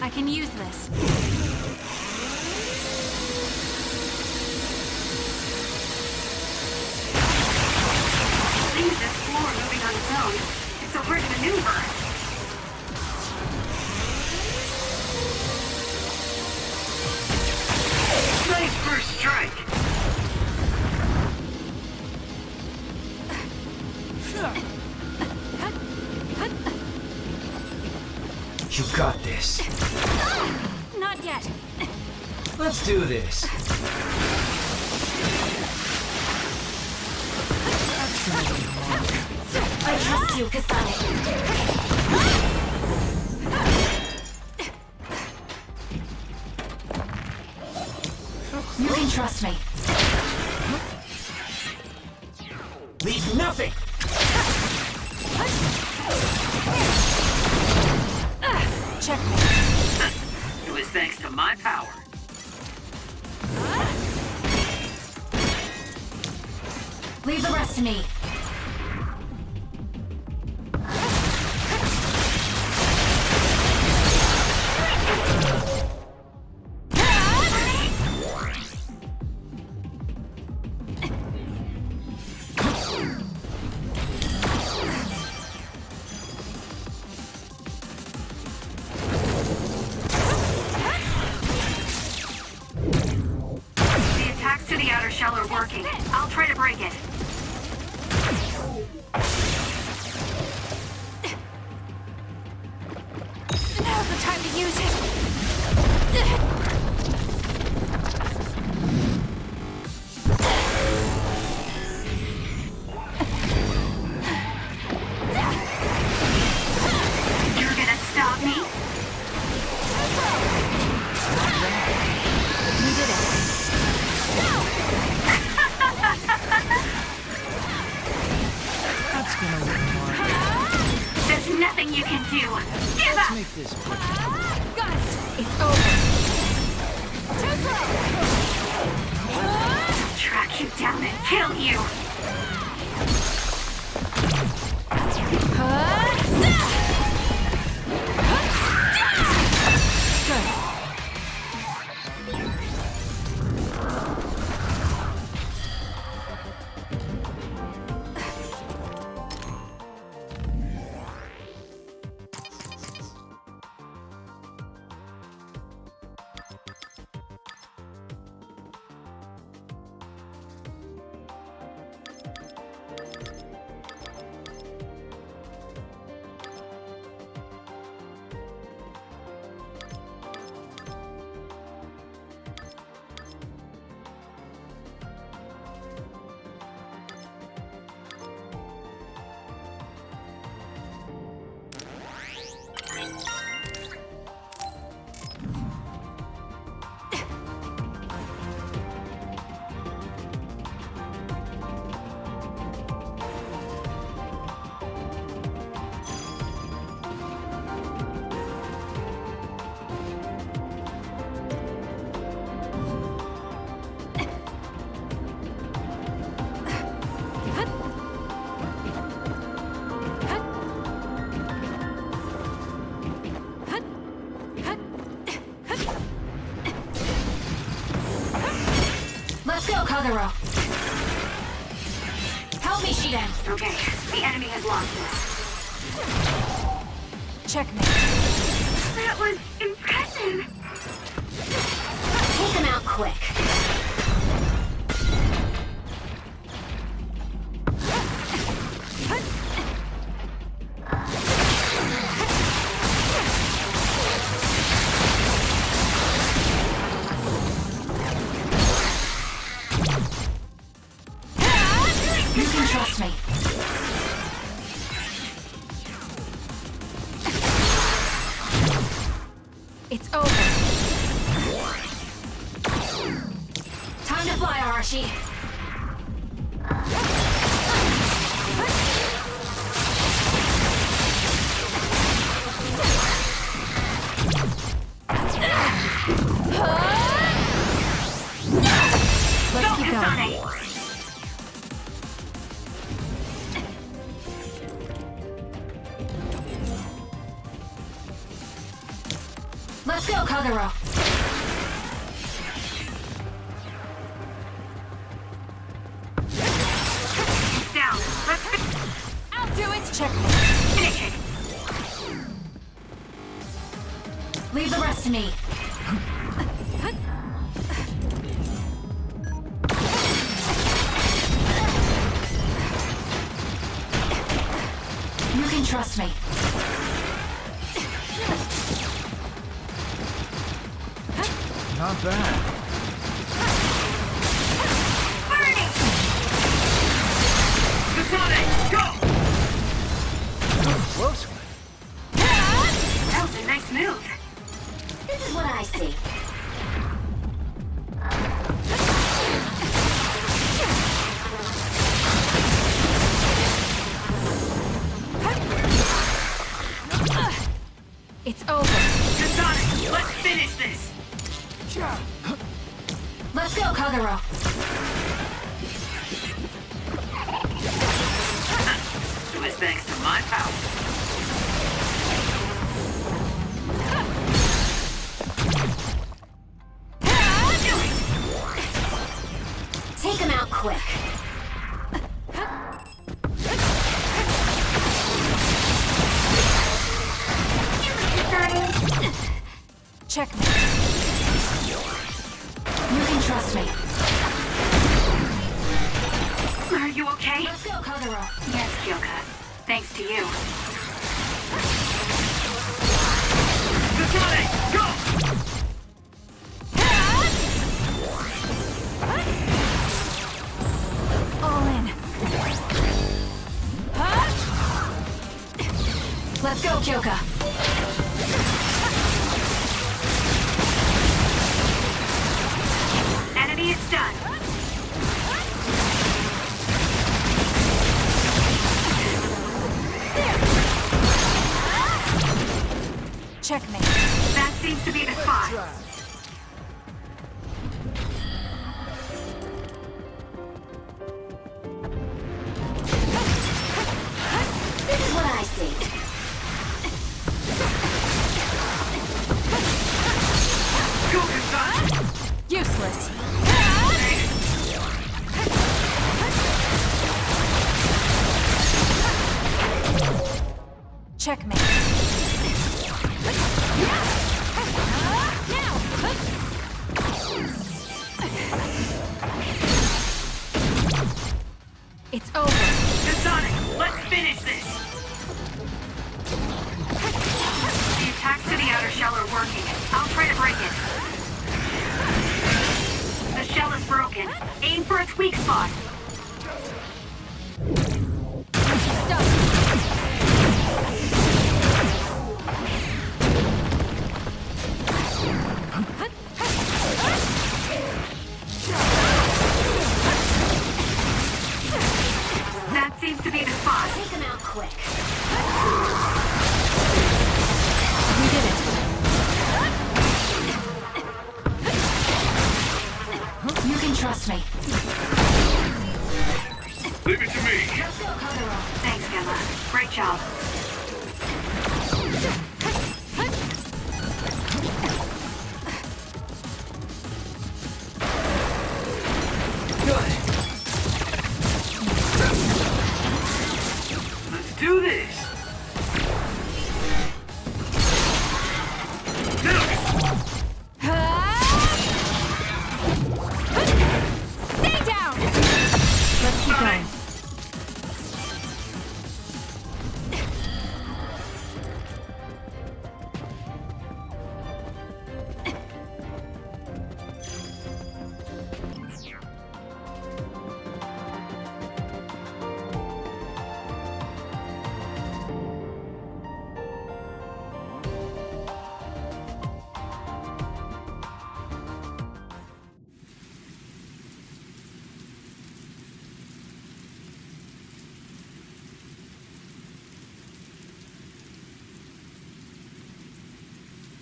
S4: I can use this.
S9: Leave this floor moving on its own. It's so hard to maneuver.
S11: Nice first strike!
S17: You got this.
S4: Not yet.
S17: Let's do this.
S4: That's
S10: got you, Kasane. You can trust me.
S17: Leave nothing!
S10: Check me.
S11: It was thanks to my power.
S10: Leave the rest to me.
S9: The attacks to the outer shell are working. I'll try to break it.
S4: Now's the time to use it.
S9: You're gonna stop me?
S4: You did it.
S17: That's gonna look hard.
S9: There's nothing you can do. Give
S17: Let's
S9: up!
S17: make this quick.
S4: Got it. It's over. Too slow.
S9: Track you down and kill you.
S10: Let's go, Kagero. Help me, Shiden.
S9: Okay, the enemy has lost this.
S4: Checkmate.
S9: That was impressive.
S10: Take him out quick. You can trust me.
S4: It's over.
S10: Time to fly, Arashi.
S4: Let's keep going.
S10: Let's go, Kagero.
S9: Down.
S4: I'll do it. Checkmate.
S9: Finish it.
S10: Leave the rest to me. You can trust me.
S13: Not bad.
S11: Kasane, go!
S21: close one.
S9: That was a nice move.
S14: This is what I see.
S4: It's over.
S11: Kasane, let's finish this!
S4: Let's go, Kagero.
S11: It was thanks to my power.
S14: Take him out quick.
S4: Checkmate. You can trust me.
S9: Are you okay?
S4: Let's go, Kagero.
S9: Yes, Kyoka. Thanks to you.
S11: Kasane, go!
S4: All in. Let's go, Kyoka.
S9: Enemy is done.
S4: Checkmate.
S9: That seems to be the spot.
S14: This is what I see.
S11: Go, Kasane!
S4: Useless. Checkmate. It's over.
S11: Kasane, let's finish this!
S9: The attacks to the outer shell are working. I'll try to break it. The shell is broken. Aim for its weak spot. That seems to be the spot.
S14: Take him out quick.
S4: We did it. You can trust me.
S16: Leave it to me.
S4: Let's go, Kagero.
S9: Thanks, Gemma. Great job.
S11: Let's do this!
S4: Stay down! Let's keep going.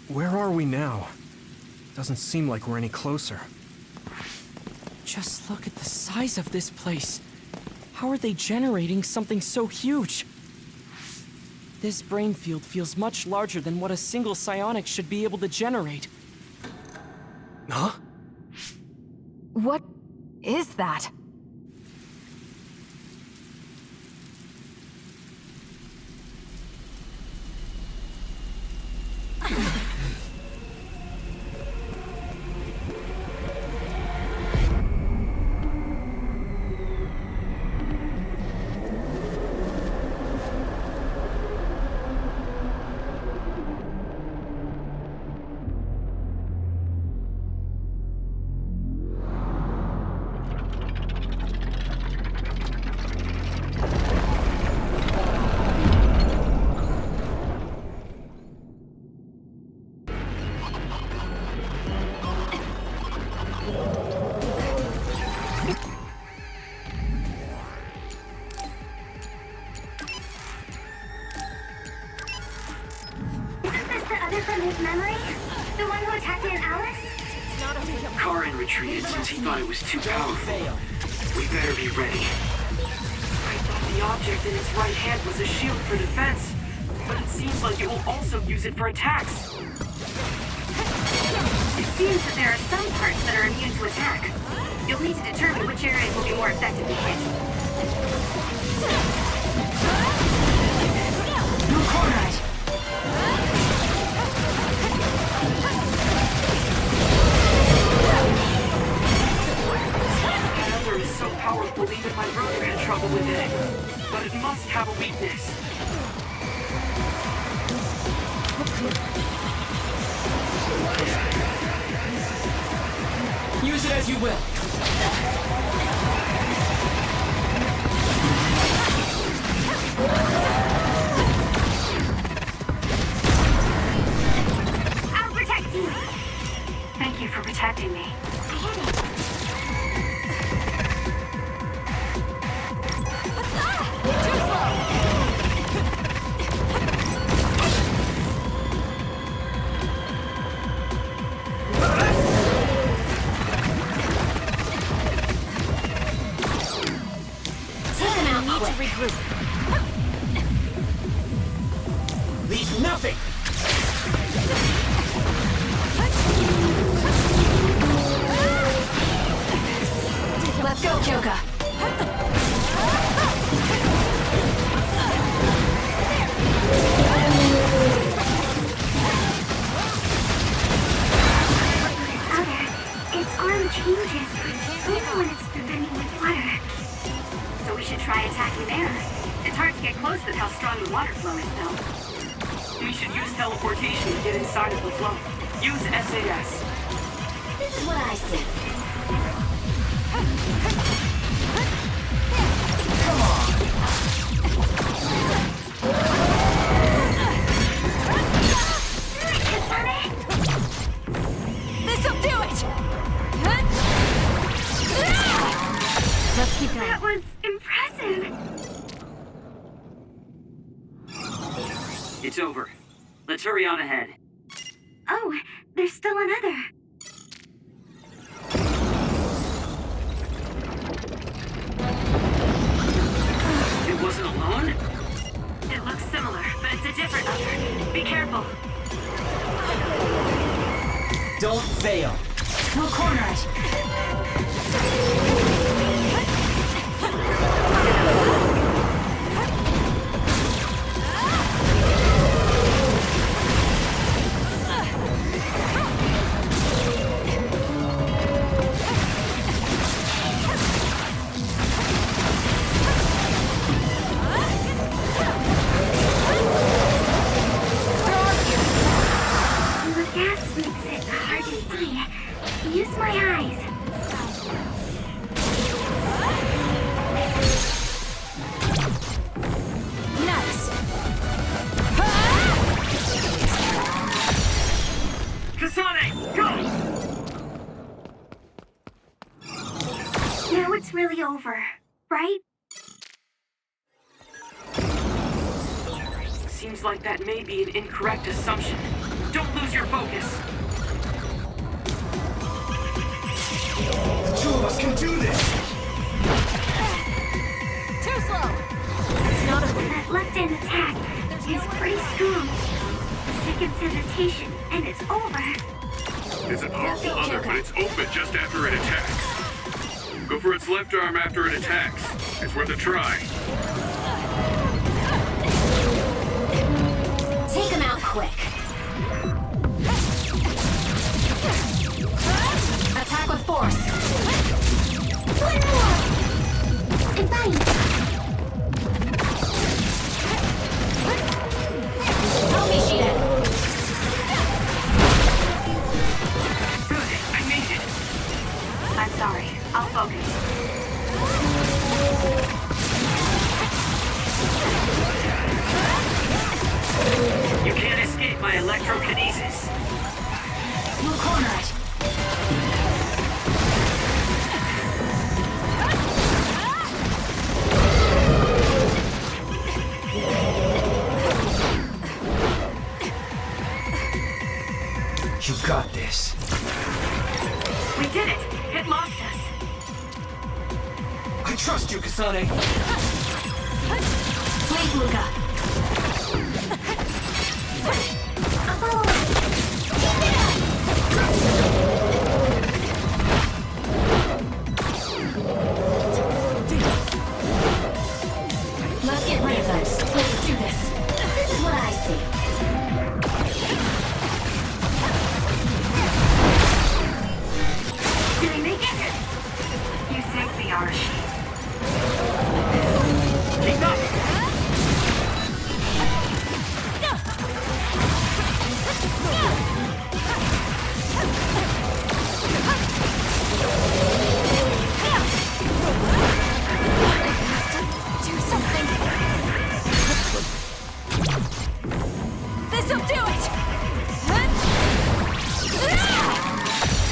S3: Where are we now? Doesn't seem like we're any closer.
S5: Just look at the size of this place. How are they generating something so huge? This brain field feels much larger than what a single psionic should be able to generate.
S3: Huh?
S4: What is that?
S8: from his memory? The one who attacked Aunt Alice?
S11: Karin retreated since he thought it was too powerful. We better be ready.
S9: I thought the object in its right hand was a shield for defense, but it seems like it will also use it for attacks.
S8: It seems that there are some parts that are immune to attack. You'll need to determine which areas will be more effectively hit.
S10: No corner it!
S9: Elder is so powerful even my brother had trouble with it. But it must have a weakness.
S5: Use it as you will.
S8: I'll protect you!
S9: Thank you for protecting me.
S5: Leave nothing!
S4: Let's go, Kyoka.
S8: Its arm changes, even when it's defending with water. So we should try attacking there. It's hard to get close with how strong the water flow is, though.
S9: We should use teleportation to get inside of the flow. Use SAS.
S8: This is what I said.
S5: Come on!
S4: This'll do it! Let's keep going.
S8: That was impressive.
S11: It's over. Let's hurry on ahead.
S8: Oh, there's still another.
S11: It wasn't alone?
S8: It looks similar, but it's a different other. Be careful.
S5: Don't fail.
S10: No corner it!
S8: The gas makes it hard to see. Use my eyes.
S4: Nice.
S11: Kasane, go!
S8: Now it's really over, right?
S9: Seems like that may be an incorrect assumption. Don't lose your focus.
S5: The two of us can do this!
S4: Too slow. It's not a
S8: That left-hand attack is pretty strong. Second hesitation, and it's over.
S16: It's a powerful other, but it's open just after it attacks. Go for its left arm after it attacks. It's worth a try.
S14: Take him out quick. Attack with force.
S8: One more! Goodbye!
S14: Help me, Shiden.
S9: Good, I made it.
S8: I'm sorry. I'll focus.
S11: You can't escape my electrokinesis.
S10: No corner it!
S5: got this.
S9: We did it! It lost us!
S5: I trust you, Kasane!
S8: Wait, Himuka.
S12: Let's get rid of them. Let's do this.
S8: This is what I see.
S9: Did we make it? You saved me, Arashi.
S11: Keep up!
S1: Do something. This'll do it.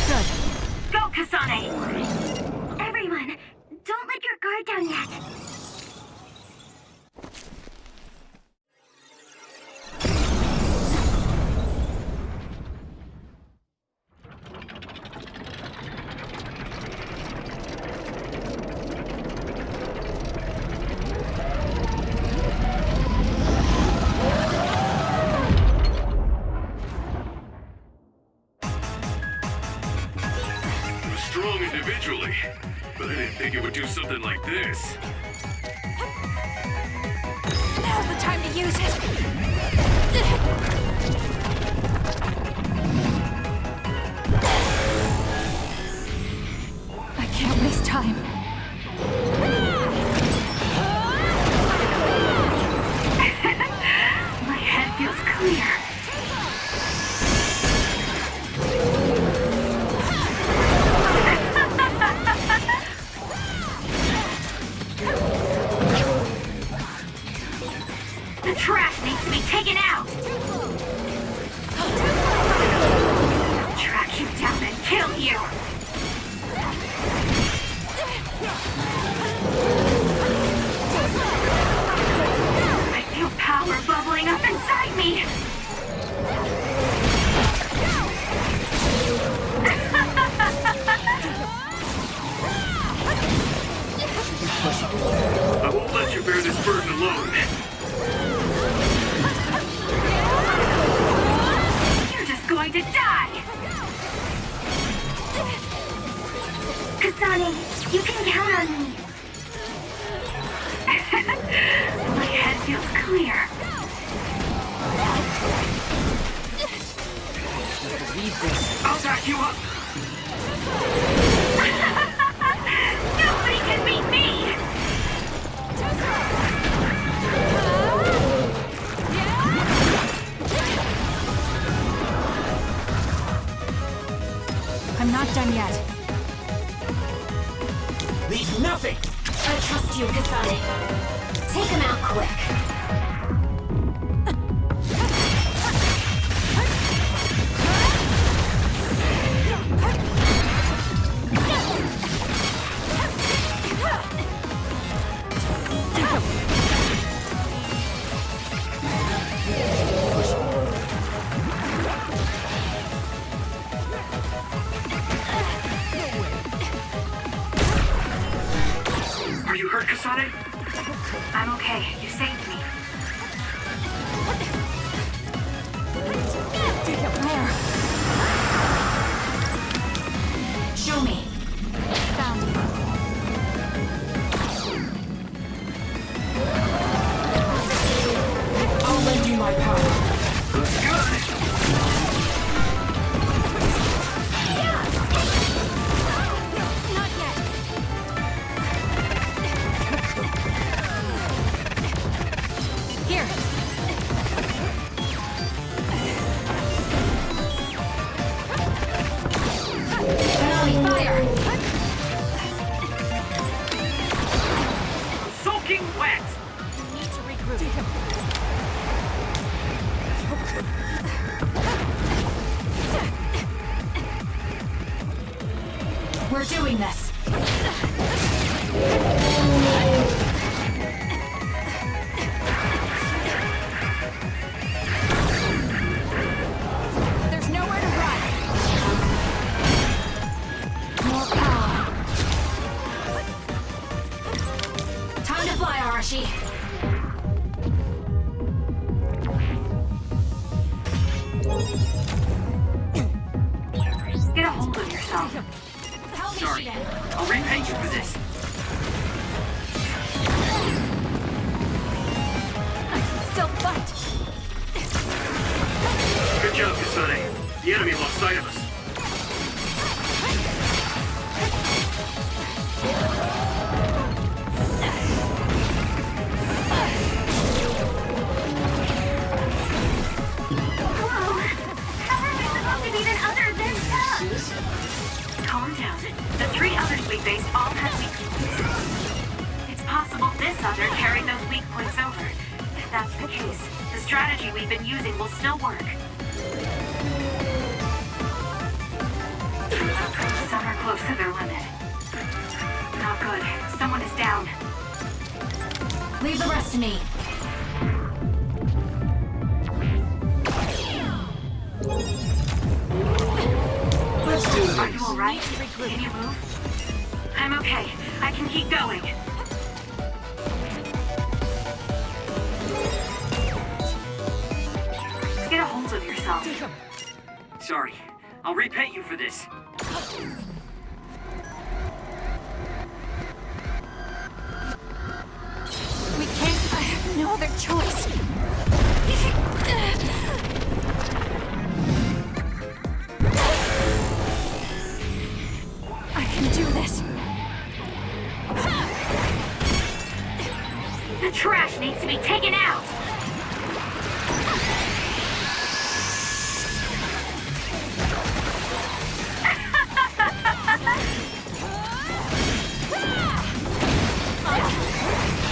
S9: Good. Go, Kasane!
S8: Everyone, don't let your guard down yet.
S20: You're strong individually, but I didn't think it would do something like this.
S1: Now's the time to use it.
S4: I can't waste time.
S9: My head feels clear. The trash needs to be taken out! Track you down and kill you! I feel power bubbling up inside me!
S20: I won't let you bear this burden alone.
S9: You're just going to die!
S8: Kasane, you can count on me.
S9: My head feels clear.
S5: Leave this.
S11: I'll back you up!
S9: Nobody can beat me!
S4: I'm not done yet.
S5: Leave nothing!
S8: I trust you, Kasane. Take him out quick.
S11: Are you hurt, Kasane?
S9: I'm okay. You saved me.
S4: Where?
S8: Show me.
S4: Found him.
S5: I'll lend you my power.
S11: Looks good!
S4: Not yet. Here.
S8: Enemy fire.
S11: Soaking wet!
S1: Need to regroup.
S8: We're doing this.
S4: There's nowhere to run.
S9: faced all have weak points. It's possible this other carried those weak points over. If that's the case, the strategy we've been using will still work. Some are close to their limit. Not good. Someone is down.
S4: Leave the rest to me.
S9: Let's do this. Are you alright? Can you move? I'm okay. I can keep going. Get a hold of yourself.
S11: Sorry. I'll repay you for this.
S4: We can't. I have no other choice. I can do this.
S9: The trash needs to be taken out.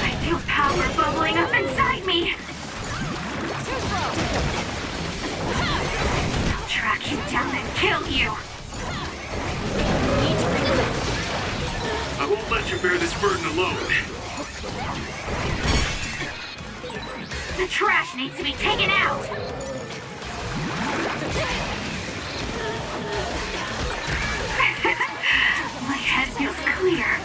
S9: I feel power bubbling up inside me. I'll track you down and kill you.
S11: I won't let you bear this burden alone.
S9: The trash needs to be taken out. My head feels clear.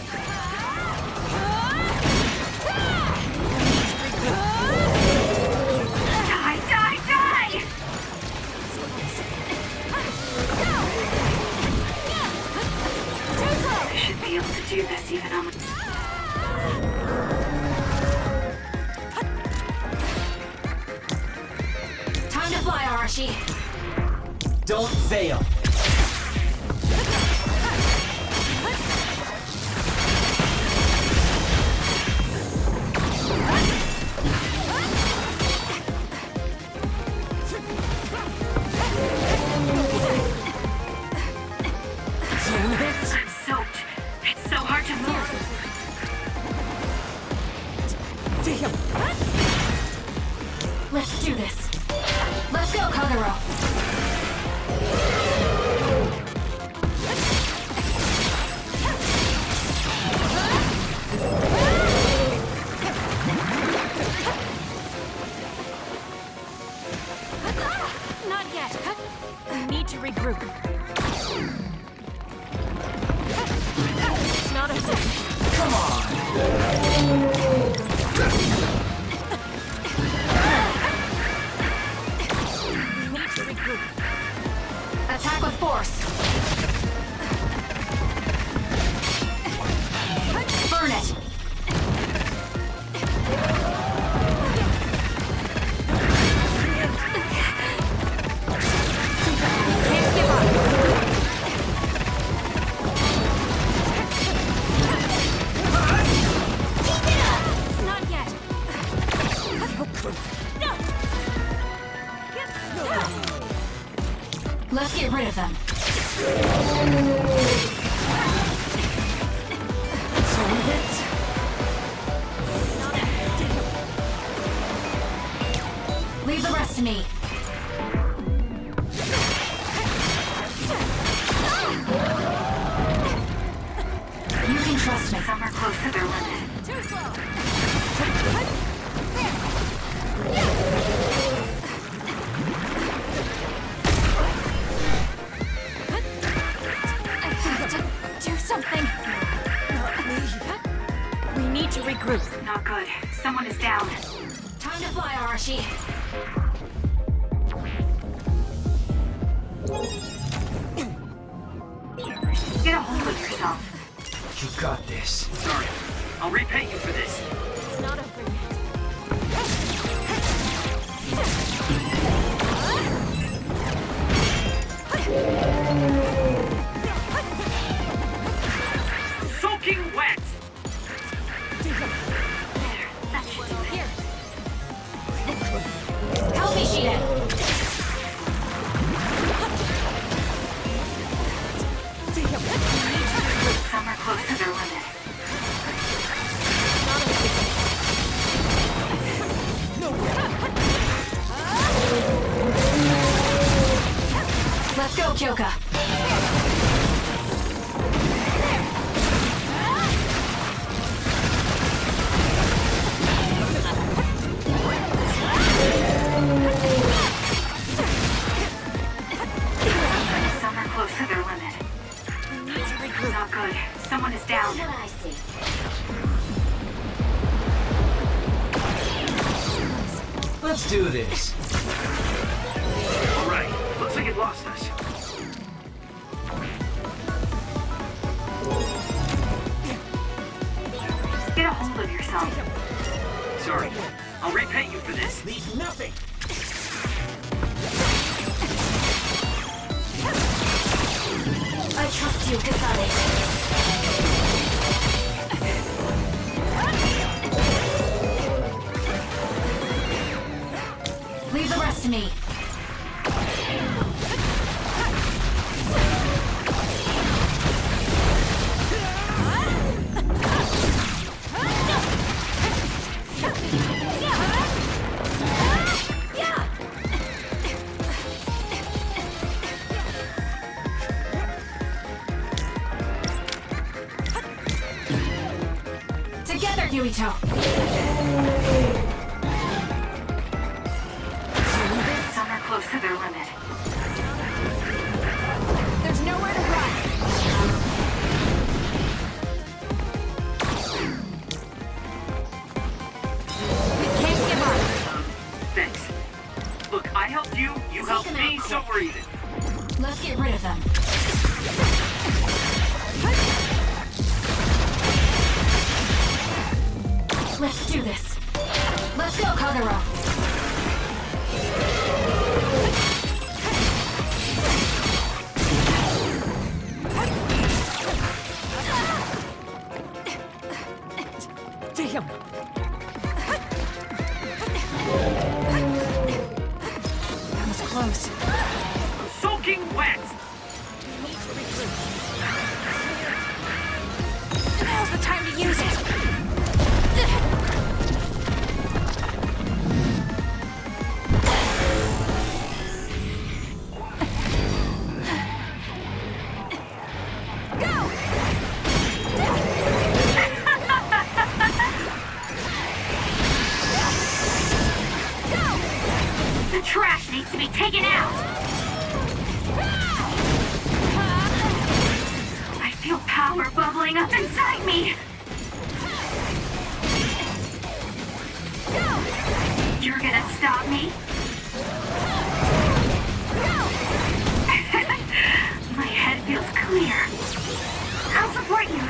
S9: Die, die, die! I should be able to do this even on the...
S4: Time to fly, Arashi.
S17: Don't fail.
S9: I'm soaked. It's so hard to move.
S4: Let's do this. Let's go, Kagero.
S1: Not yet. We need to regroup. It's not over.
S17: Come on.
S1: We need to regroup.
S4: Attack with force. Burn it. Can't give up.
S1: Not yet.
S4: Let's get rid of them. Leave the rest to me. You can trust me.
S9: Some are close to their limit.
S1: Too slow.
S4: I have to do something.
S1: We need to regroup.
S9: Not good. Someone is down.
S4: Time to fly, Arashi.
S9: Get a hold of yourself.
S17: You got this.
S11: Sorry. I'll repay you for this.
S1: It's not over yet.
S11: Soaking wet!
S9: That should do it.
S4: Help me, Shiden.
S9: Some are close to their
S4: Let's go, Kyoka!
S9: Some are close to their limit. Not good. Someone is down.
S14: That's what I see.
S17: Let's do this.
S11: All right, looks like it lost us.
S9: Get a hold of yourself.
S11: Sorry, I'll repay you for this.
S17: Leave nothing.
S4: I trust you, Kasane. Leave the rest to me. Together, Yuito!
S9: Some are close to their limit.
S4: There's nowhere to run! We can't give up!
S11: Thanks. Look, I helped you, you helped me, so we're even.
S4: Let's get rid of them. Let's do this. Let's go, Kagura.
S5: Damn!
S4: That was close.
S11: Soaking wet!
S4: Now's the time to use it.
S9: The trash needs to be taken out! I feel power bubbling up inside me! You're gonna stop me? My head feels clear. I'll support you.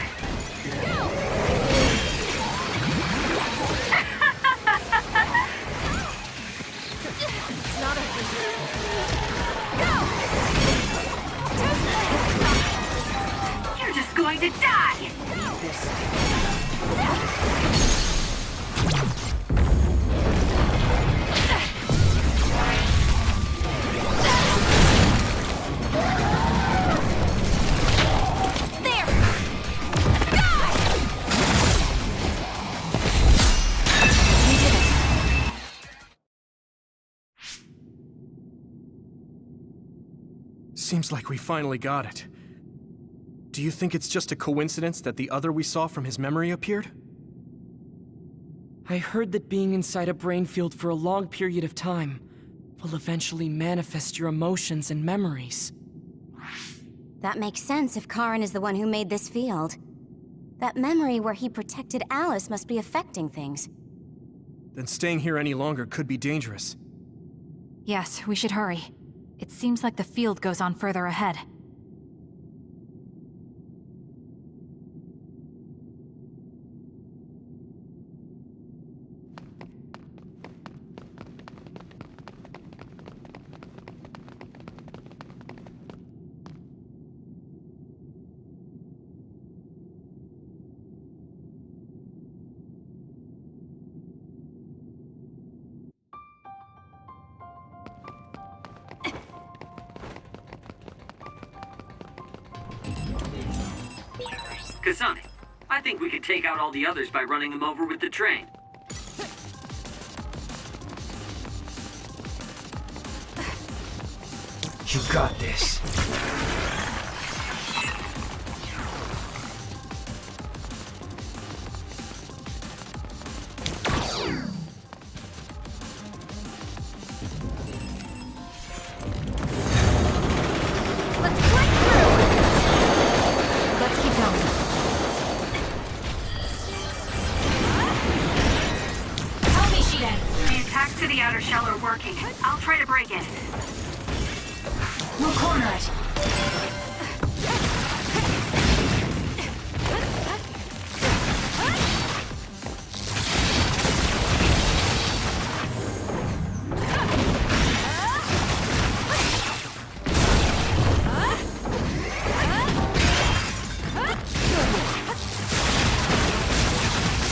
S4: It's not
S9: You're just going to die!
S3: Seems like we finally got it. Do you think it's just a coincidence that the other we saw from his memory appeared?
S5: I heard that being inside a brain field for a long period of time will eventually manifest your emotions and memories.
S14: That makes sense if Karin is the one who made this field. That memory where he protected Alice must be affecting things.
S3: Then staying here any longer could be dangerous.
S4: Yes, we should hurry. It seems like the field goes on further ahead.
S11: Kasane, I think we could take out all the others by running them over with the train.
S17: You got this.
S9: The attacks to the outer shell are working. I'll try to break it.
S10: We'll corner it.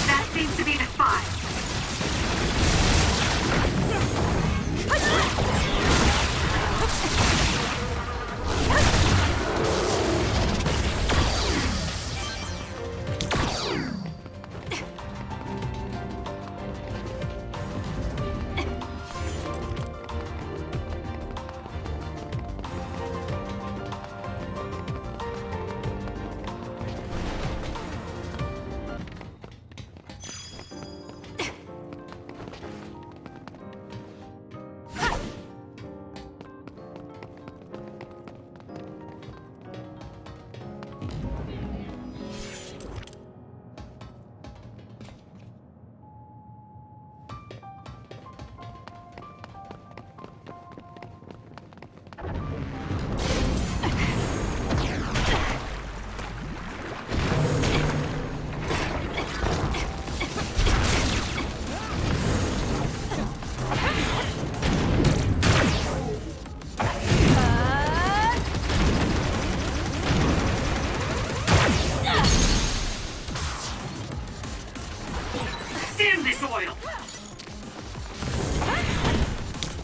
S9: That seems to be the spot. Stand this oil!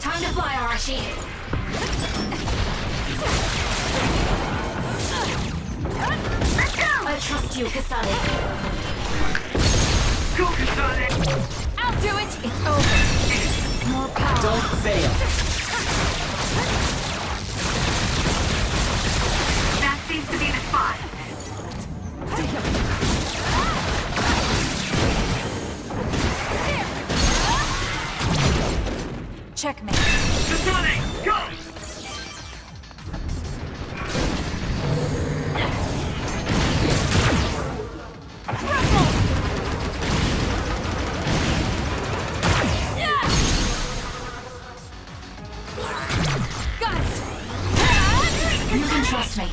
S10: Time to fly, Arashi.
S9: Let's go!
S10: I trust you, Kasane.
S9: Go, Kasane!
S10: I'll do it! It's over. More power.
S17: Don't fail.
S9: That seems to be the spot.
S4: Checkmate.
S9: Kasane, go!
S10: Got it! You can trust me.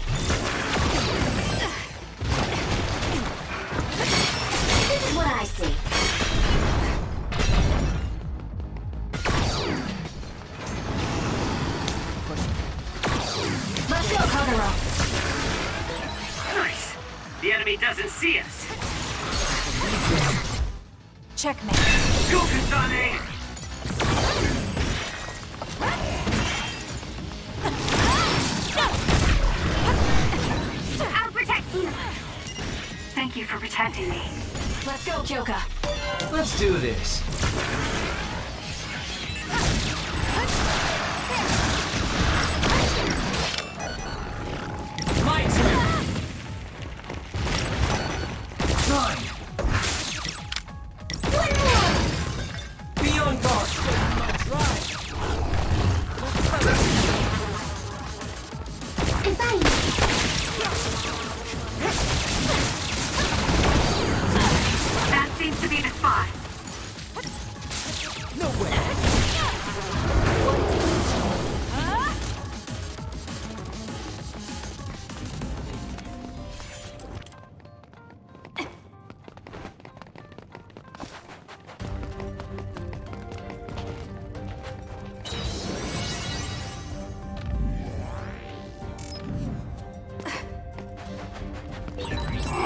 S14: This is what I see.
S10: Let's go, Kagura.
S11: Nice. The enemy doesn't see us.
S4: Checkmate.
S11: Go, Kasane!
S9: I'll protect you! Thank you for protecting me.
S10: Let's go, Kyoka.
S17: Let's do this. My turn. Time. Be on guard.
S9: That seems to be the spot.
S17: No way.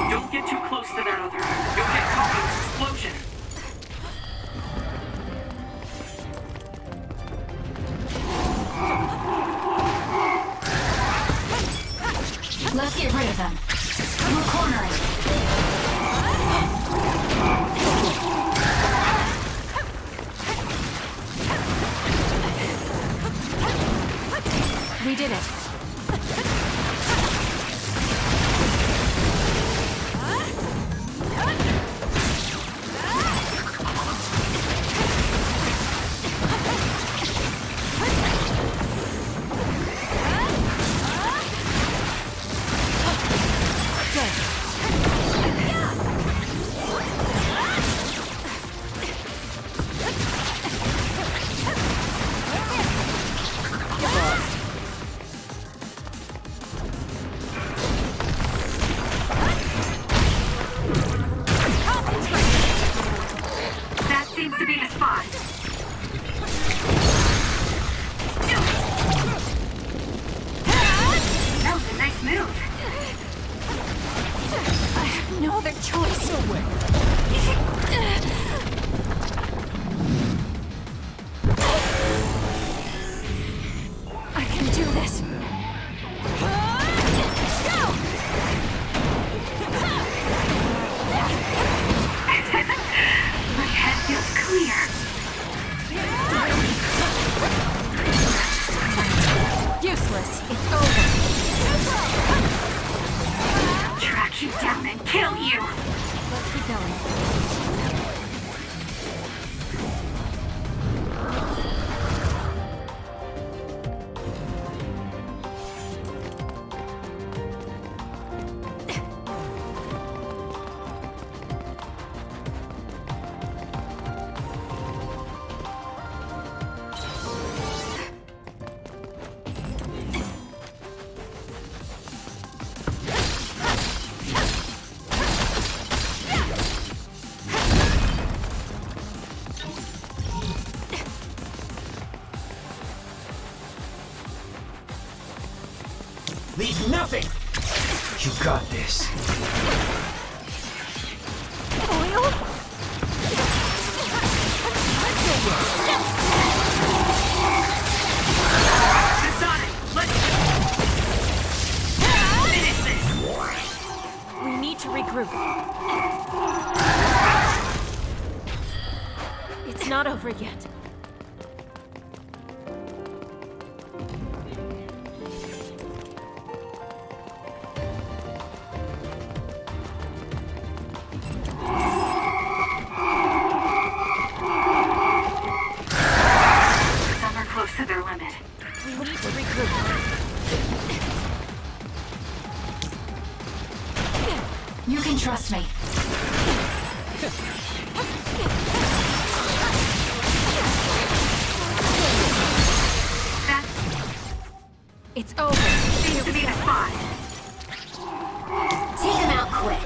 S11: Don't get too close to that other. You'll get caught in this explosion.
S10: Let's get rid of them. We'll corner it.
S4: We did it.
S9: That seems to be the spot. That was a nice move.
S4: I have no other choice. No way. I can do this.
S9: My head feels clear.
S4: Useless. It's over.
S9: Track you down and kill you.
S4: Let's keep going.
S13: Leave nothing! You got this.
S4: Oil?
S9: Kasane, let's finish this.
S1: We need to regroup. It's not over yet.
S9: Some are close to their limit.
S1: We need to regroup.
S4: You can trust me. It's over.
S9: Seems to be the spot.
S14: Take him out quick.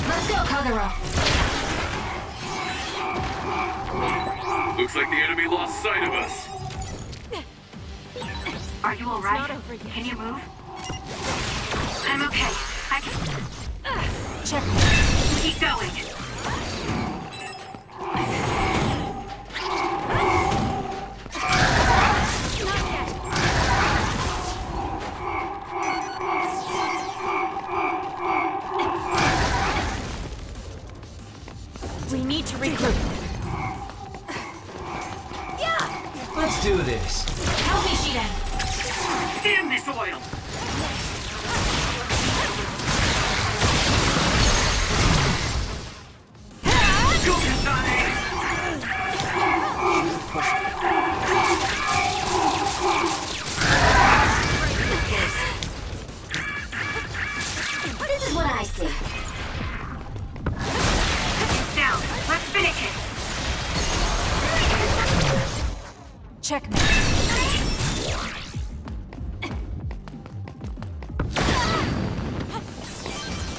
S4: Let's go, Kagura.
S16: Looks like the enemy lost sight of us.
S9: Are you alright?
S1: not over yet.
S9: Can you move? I'm okay. I can
S4: Check.
S9: keep going.
S1: We need to regroup.
S13: Let's do this.
S4: Help me, Shiden.
S9: Damn this oil! Go, Kasane!
S14: This is what I see.
S9: Down. Let's finish it.
S4: Checkmate.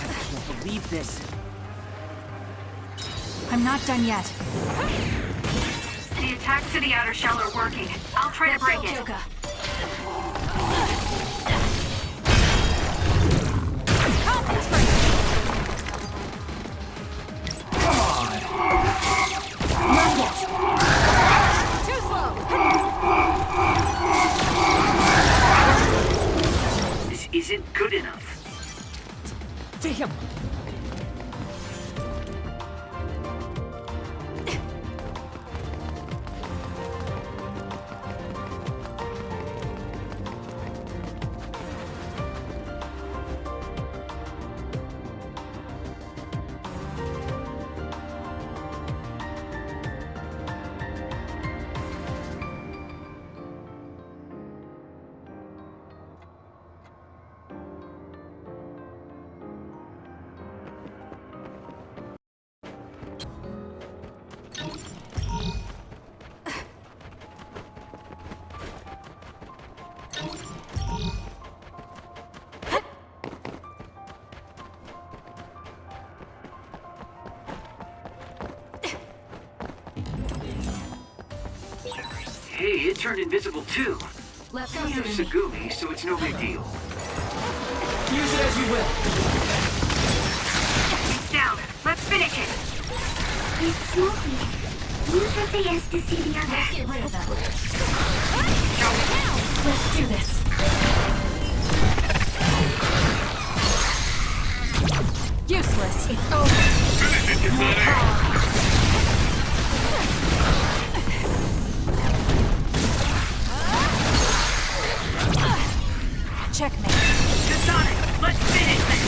S5: I can't believe this.
S4: I'm not done yet.
S9: The attacks to the outer shell are working. I'll try to break it.
S4: Yoga.
S14: Not yet.
S4: Too slow.
S11: This it turned invisible too.
S2: Let's
S11: We have Tsugumi, so it's no big deal.
S5: Use it as you will.
S9: It's down. Let's finish it.
S8: It's smoking. Use the face to see the other.
S2: Get rid of them. Let's do this. Useless. It's over.
S4: Checkmate.
S9: Kasane, let's finish this.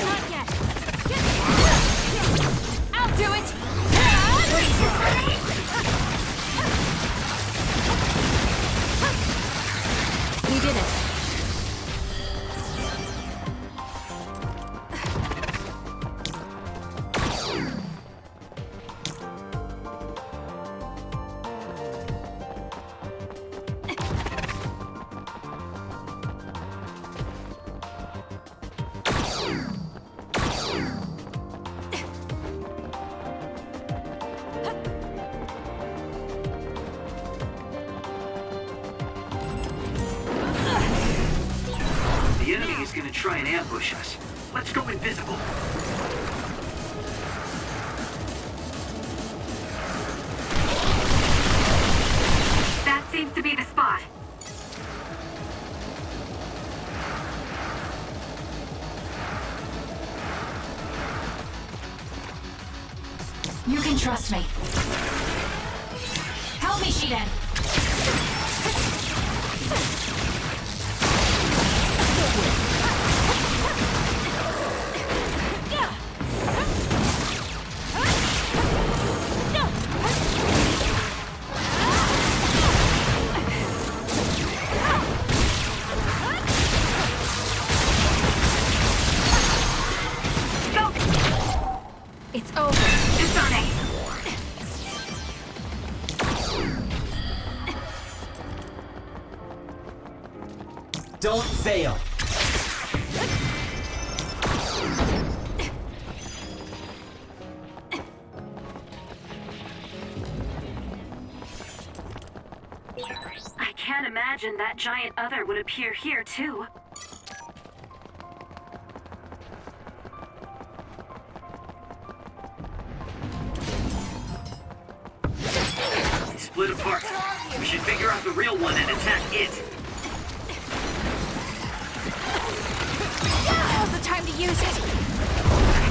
S4: Not yet. I'll do it. We did it.
S11: The enemy is gonna try and ambush us. Let's go invisible.
S9: That seems to be the spot.
S2: You can trust me. Help me, Shiden.
S4: It's over.
S9: Kasane.
S17: Don't fail.
S9: I can't imagine that giant other would appear here, too.
S11: They split apart. We should figure out the real one and attack it.
S4: Now's the time to use it.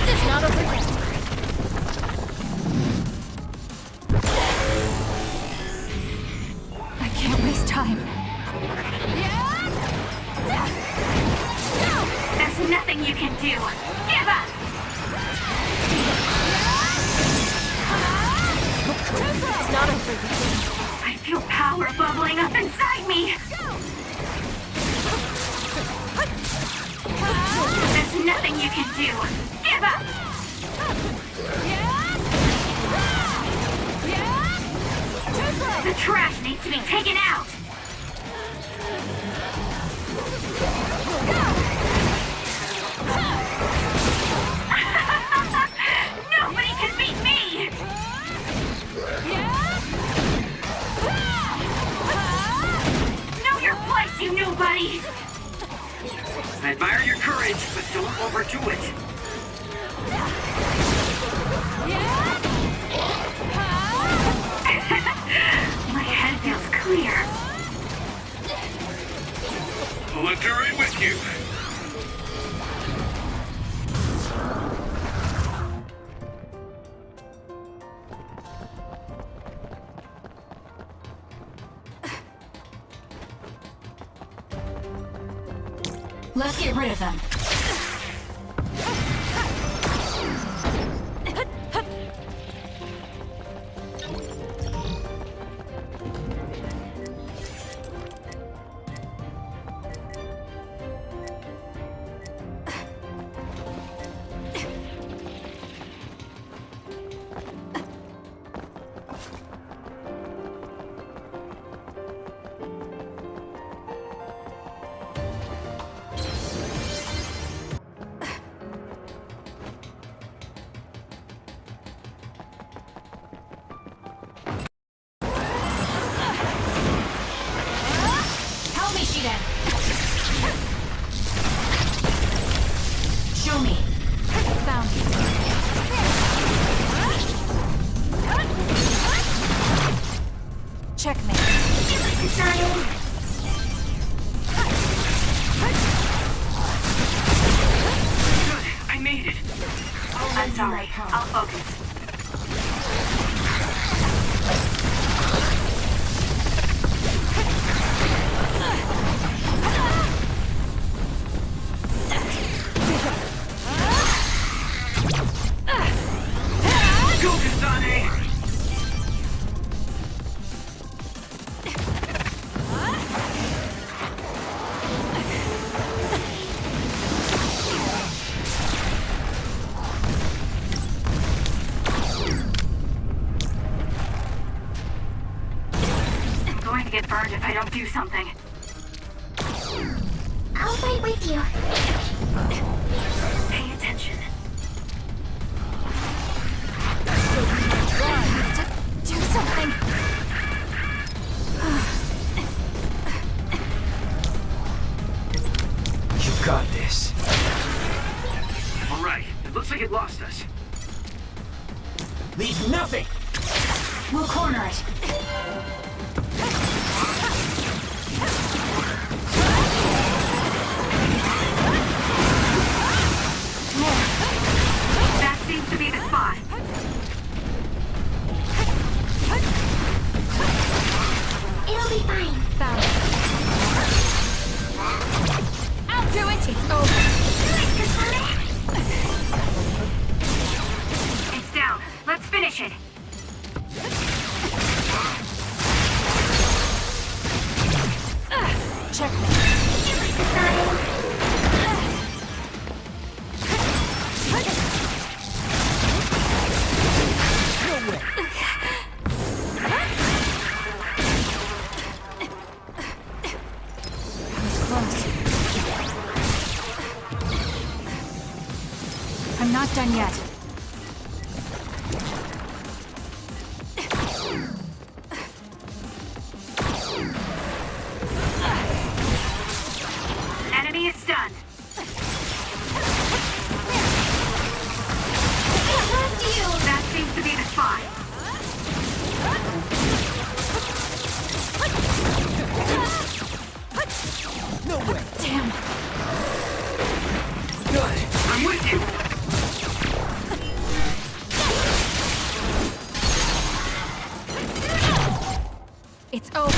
S4: It's not over yet. I can't waste time.
S9: There's nothing you can do. Give up!
S4: It's not over yet.
S9: I feel power bubbling up inside me. There's nothing you can do. Give up! The trash needs to be taken out. Nobody can beat me! Know your place, you nobody!
S11: I admire your courage, but don't overdo it.
S9: My head feels clear.
S16: I'll enter right with you.
S2: Let's get rid of them.
S4: Checkmate.
S9: Good, I made it. I'm sorry, I'll focus. Go, Kasane! I'm going to get burned if I don't do something.
S8: I'll fight with you.
S9: Pay attention.
S4: Do something.
S13: You got this.
S11: All right, it looks like it lost us.
S13: Leave nothing!
S10: We'll corner it.
S9: That seems to be the spot.
S8: It'll be fine.
S4: Found it. I'll do it. It's over.
S8: Do it, Kasane.
S9: It's down. Let's finish it.
S4: Checkmate. I'm not done yet.
S9: Enemy is stunned. That seems to be the spot.
S13: No way!
S4: Damn.
S11: Good, I'm with you.
S4: It's over.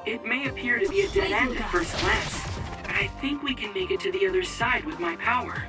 S9: It may appear to be a dead end at first glance, but I think we can make it to the other side with my power.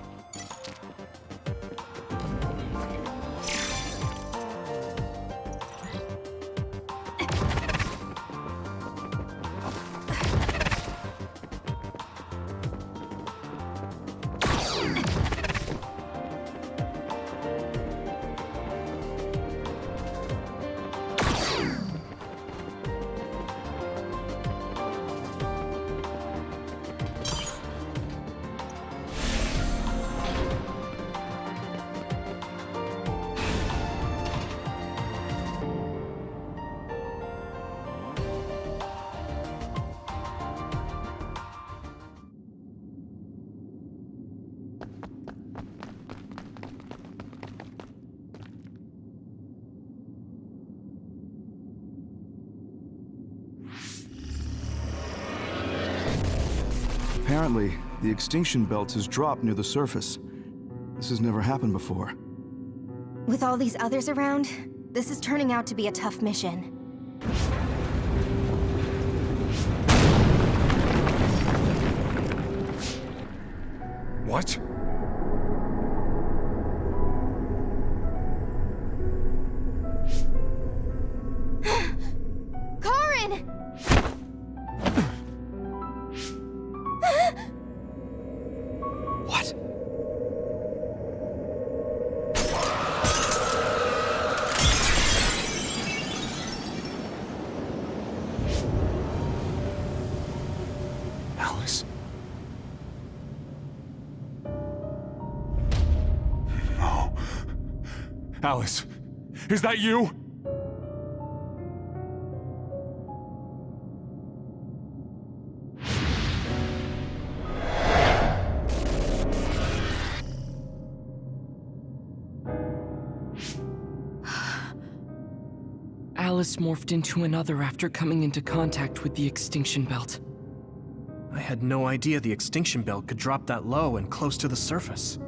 S21: Apparently, the extinction belt has dropped near the surface. This has never happened before.
S14: With all these others around, this is turning out to be a tough mission.
S16: What?
S14: Karin!
S3: What?
S16: Alice? No. Alice, is that you?
S5: Alice morphed into another after coming into contact with the extinction belt.
S3: I had no idea the extinction belt could drop that low and close to the surface.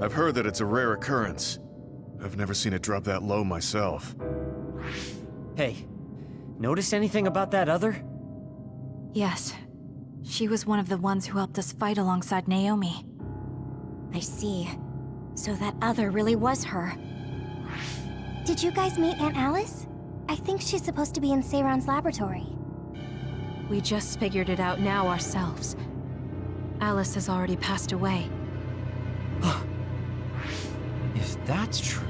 S16: I've heard that it's a rare occurrence. I've never seen it drop that low myself.
S17: Hey, notice anything about that other?
S4: Yes. She was one of the ones who helped us fight alongside Naomi.
S14: I see. So that other really was her.
S8: Did you guys meet Aunt Alice? I think she's supposed to be in Seiron's laboratory.
S1: We just figured it out now ourselves. Alice has already passed away.
S13: If that's true,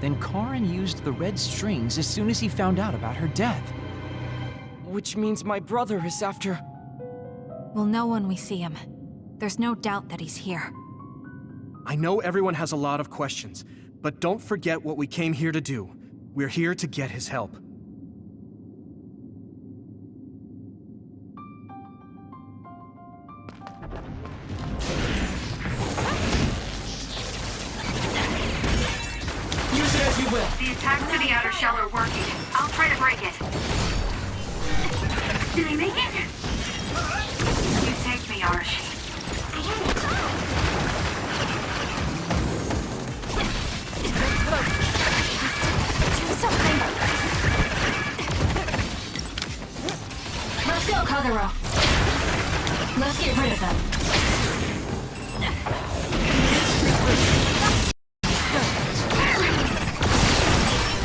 S13: then Karin used the red strings as soon as he found out about her death.
S5: Which means my brother is after...
S4: We'll know when we see him. There's no doubt that he's here.
S3: I know everyone has a lot of questions, but don't forget what we came here to do. We're here to get his help.
S9: Use it as you will. The attacks to the outer shell are working. I'll try to break it. Did I make it? You saved me, Arashi.
S10: Let's go, Kagero. Let's get rid of them.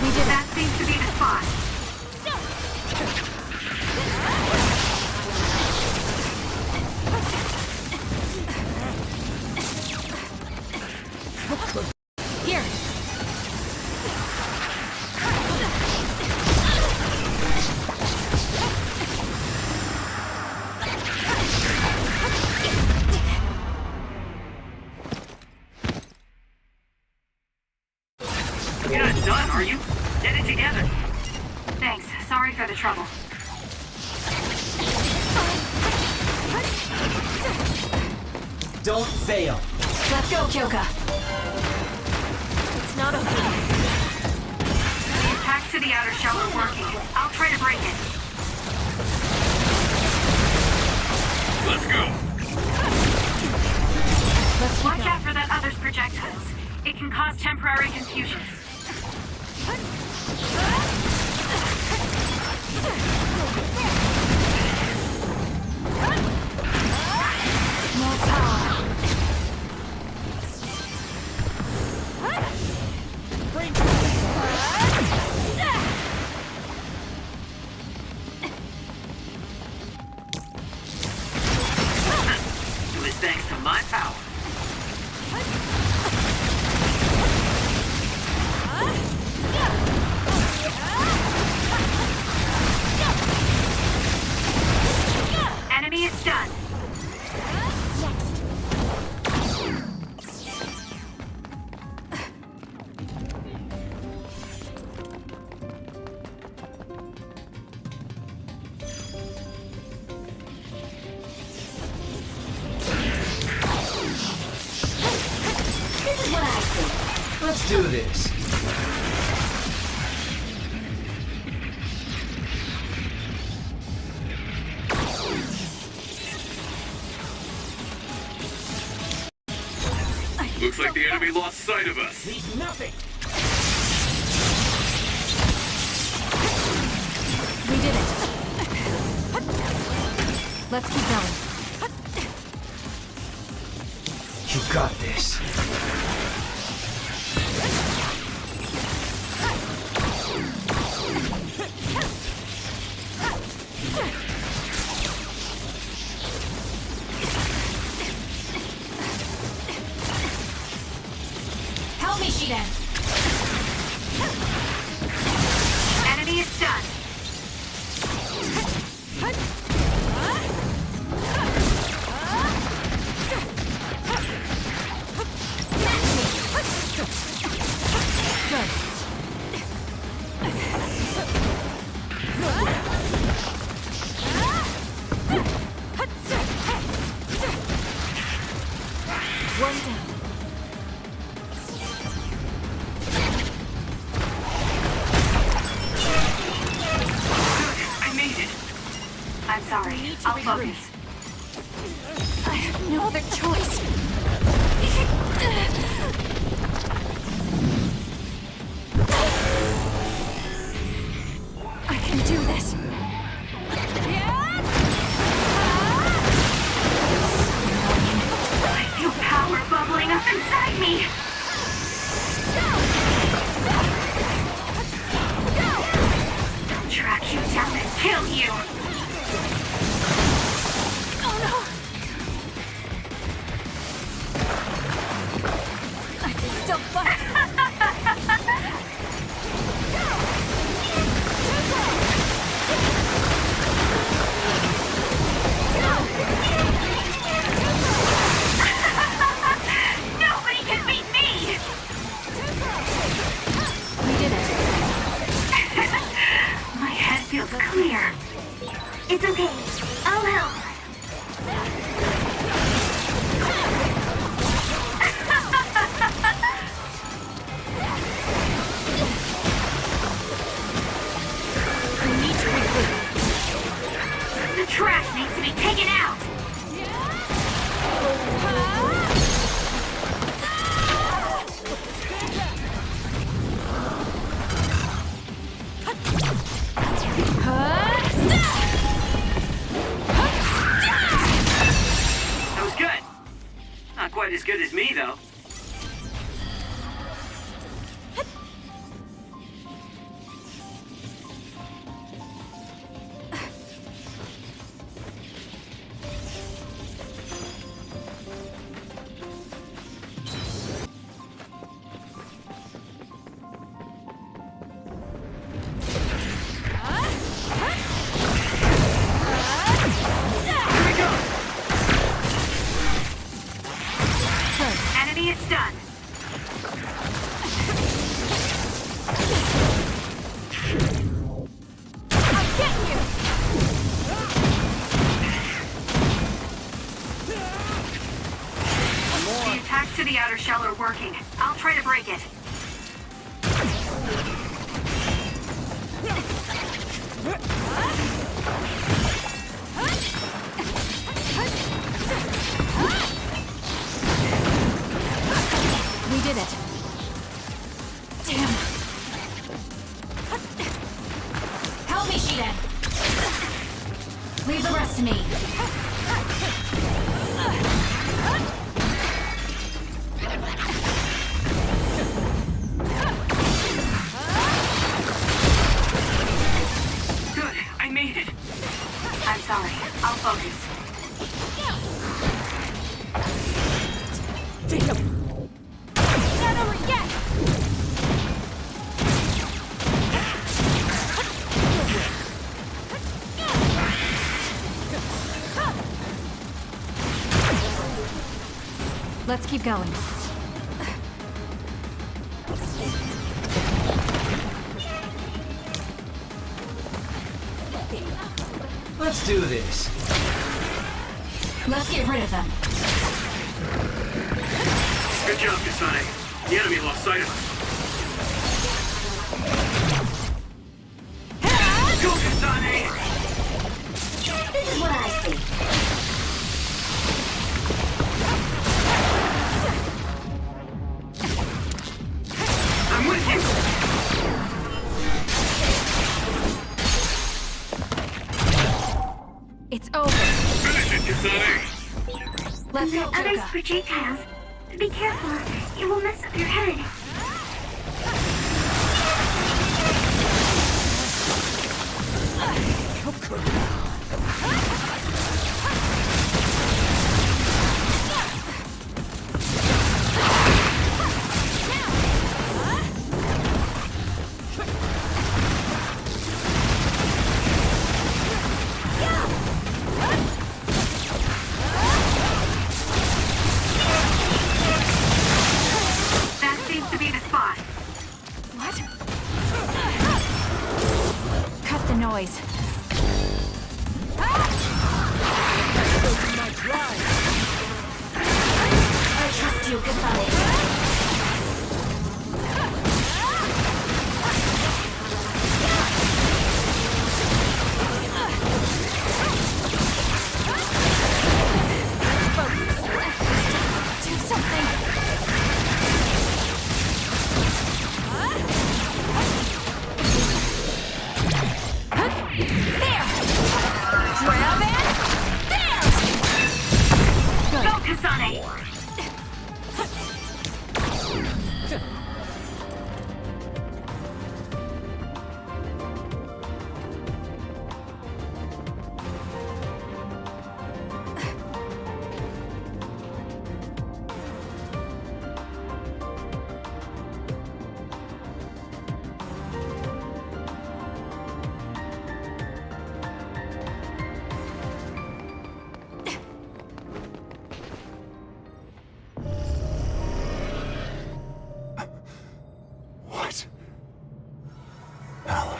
S9: We did. That seems to be the spot.
S4: Here!
S11: You're not done, are you? Get it together.
S9: Thanks. Sorry for the trouble.
S17: Don't fail.
S10: Let's go, Kyoka.
S1: It's not okay.
S9: The attacks to the outer shell are working. I'll try to break it.
S11: Let's go.
S9: Watch out for that other's projectiles. It can cause temporary confusion.
S4: More power!
S11: It was thanks to my power.
S9: Enemy is done.
S10: This is what I see.
S17: Let's do this.
S16: Looks like the enemy lost sight of us.
S17: He's nothing.
S4: We did it. Let's keep going.
S17: You got this.
S10: Help me, Shiden.
S9: Enemy is done. sorry. I'll focus.
S4: I have no other choice. I can do this.
S9: I feel power bubbling up inside me. I'll track you down and kill you.
S4: Oh no! I can still fight.
S9: Nobody can beat me!
S4: We did it.
S9: My head feels clear. It's okay. I'll help.
S4: We need to regroup.
S9: The trash needs to be taken out.
S11: That was good. Not quite as good as me, though.
S9: Enemy is done.
S4: I'm getting you!
S9: The attacks to the outer shell are working. I'll try to break it.
S4: We did it. Damn. Help me, Shiden. Leave the rest to me.
S9: Good, I made it. I'm sorry. I'll focus.
S4: Damn. Not over yet. Let's keep going.
S17: Let's do this.
S4: Let's get rid of them.
S11: Good job, Kasane. The enemy lost sight of us. Go, Kasane!
S8: This is what I see.
S11: I'm with you!
S4: It's over.
S11: Finish it, Kasane!
S4: Let's go,
S8: Other
S4: Himuka.
S8: projectiles. Be careful. It will mess up your head.
S9: That seems to be the spot.
S4: What? Cut the noise.
S8: I trust you, Kasane.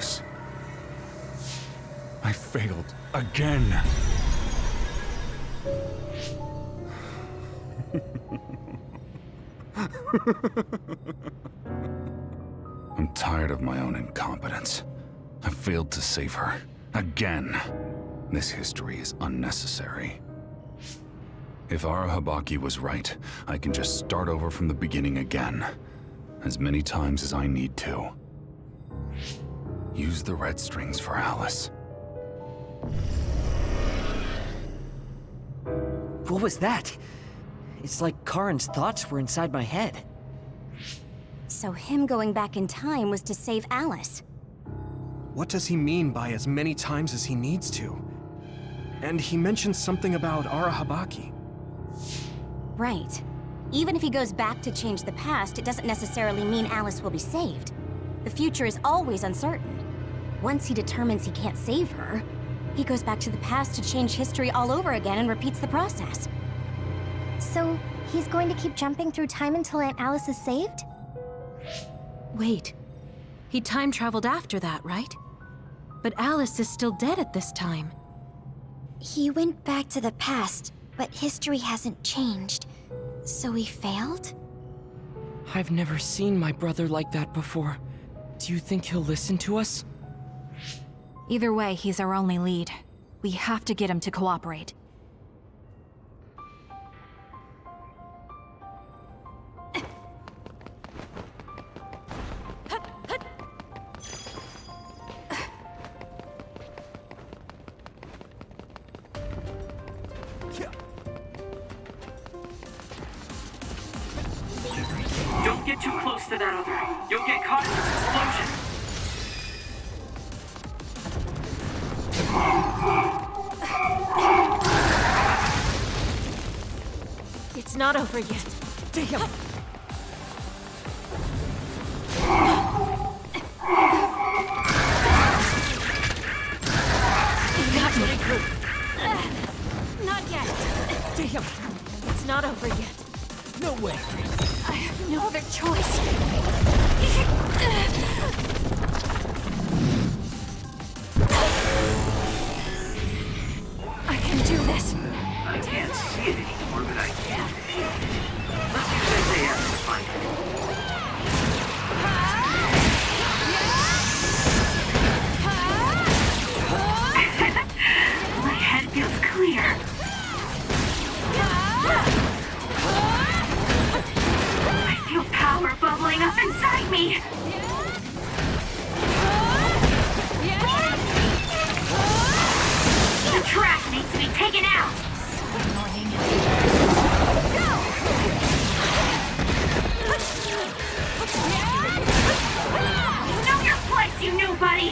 S20: Alice. I failed again. I'm tired of my own incompetence. I failed to save her. Again. This history is unnecessary. If Arahabaki was right, I can just start over from the beginning again. As many times as I need to. Use the red strings for Alice.
S17: What was that? It's like Karin's thoughts were inside my head.
S14: So him going back in time was to save Alice.
S3: What does he mean by as many times as he needs to? And he mentioned something about Arahabaki.
S14: Right. Even if he goes back to change the past, it doesn't necessarily mean Alice will be saved. The future is always uncertain. Once he determines he can't save her, he goes back to the past to change history all over again and repeats the process.
S8: So, he's going to keep jumping through time until Aunt Alice is saved?
S1: Wait. He time traveled after that, right? But Alice is still dead at this time.
S8: He went back to the past, but history hasn't changed. So he failed?
S5: I've never seen my brother like that before. Do you think he'll listen to us?
S4: Either way, he's our only lead. We have to get him to cooperate.
S9: Don't get too close to that other. You'll get caught in this explosion.
S1: It's not over yet.
S17: Damn!
S1: Not yet. Not yet.
S17: Damn!
S1: It's not over yet.
S17: No way!
S1: I have no other choice. I can do this.
S11: I can't see it anymore, but I can feel it. Let's use tree.As to find it. My head feels clear. I feel power bubbling up inside me. The trash needs to be taken out. Know your place, you nobody!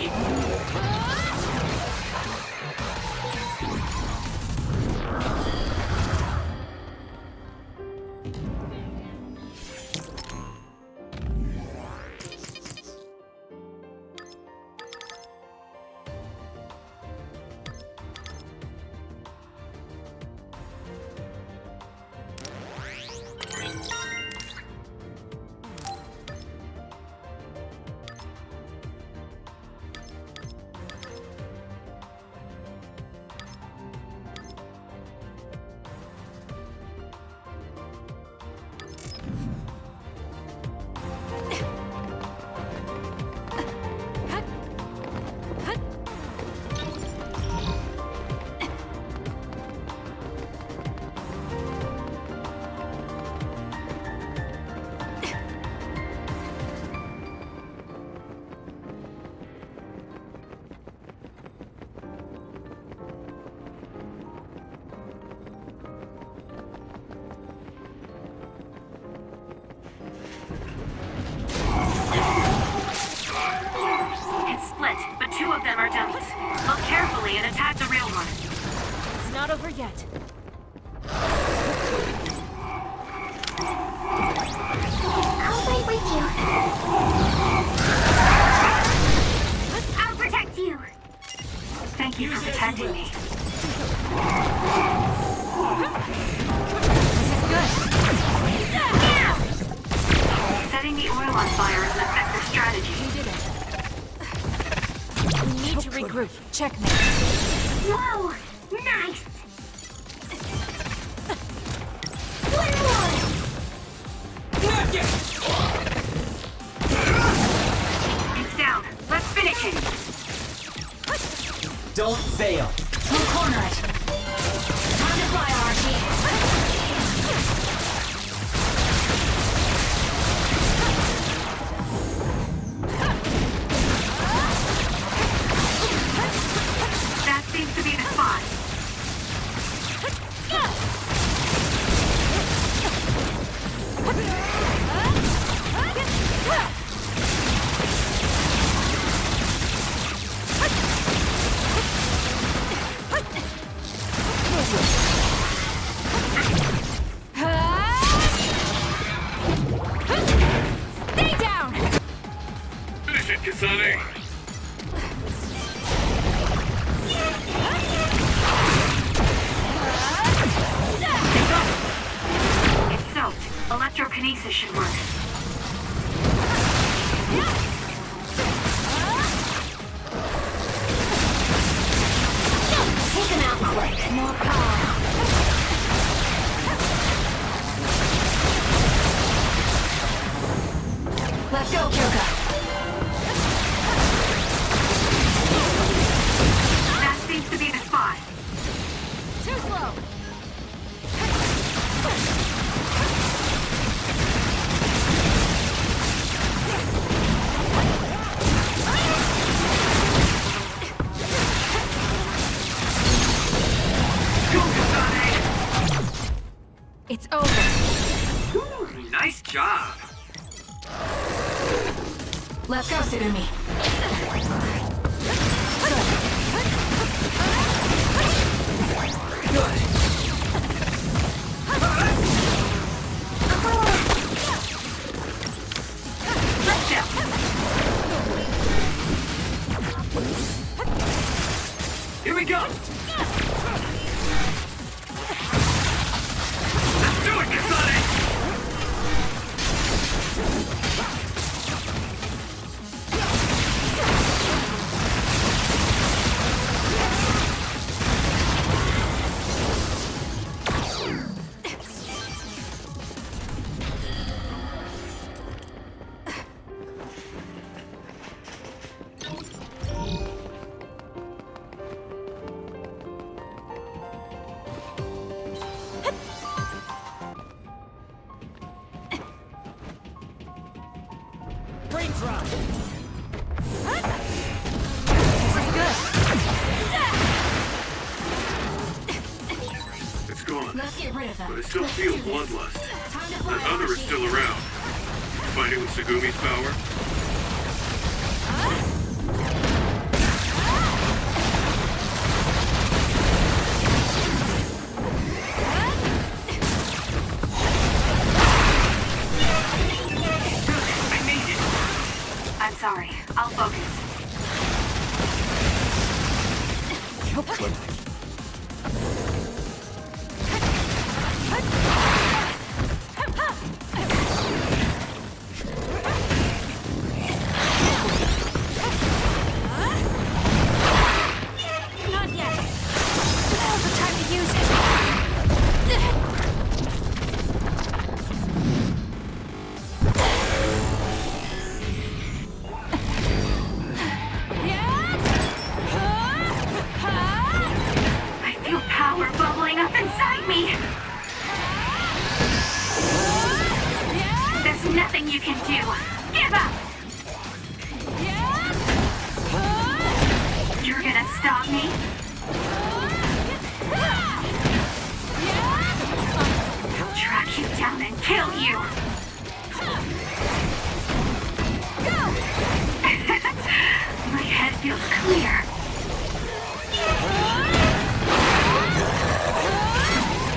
S11: Two of them are dummies. Look carefully and attack the real one.
S1: It's not over yet.
S8: I'll fight with you.
S9: I'll protect you. Thank you for protecting me.
S1: This is good.
S9: Yeah! Setting the oil on fire is an effective strategy.
S1: We did it.
S4: regroup. Checkmate.
S8: Whoa! Nice! One more!
S9: It's down. Let's finish it.
S17: Don't fail.
S10: We'll corner it. Time to fly, Arashi.
S9: That seems to be the spot.
S4: Stay down!
S16: Finish it, Kasane!
S9: It's soaked. Electrokinesis should work.
S10: Take him out quick. More power.
S4: Let's go, Kyoka.
S9: That seems to be the spot.
S4: Too slow.
S9: Go, Kasane!
S4: It's over.
S11: Nice job.
S4: Let's go, Tsurumi.
S11: Here we go. Let's do it, Kasane.
S17: Brain drop.
S16: It's gone.
S10: Let's get rid of them.
S16: But I still feel bloodlust. That other is still around. Fighting with Tsugumi's power?
S9: I'm sorry. I'll focus.
S4: Not yet. Now's the time to use it.
S9: I feel power bubbling up inside me. There's nothing you can do. Give up. You're gonna stop me? I'll track you down and kill you. My head feels clear.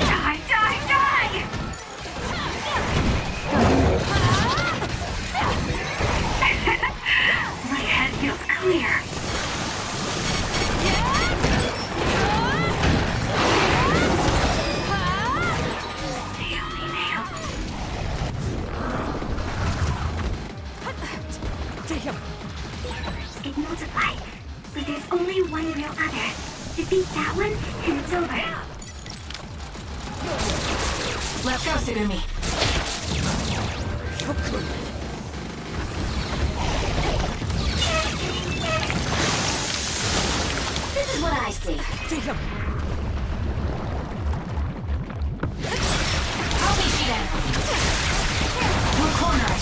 S9: Die, die, die! My head feels clear. Nail me, nail.
S4: Damn.
S8: It multiplied.
S9: But there's only one real other. Defeat that one, and it's over.
S4: Let's go, Tsugumi.
S14: This is what I see.
S4: I'll meet you there. We'll corner it.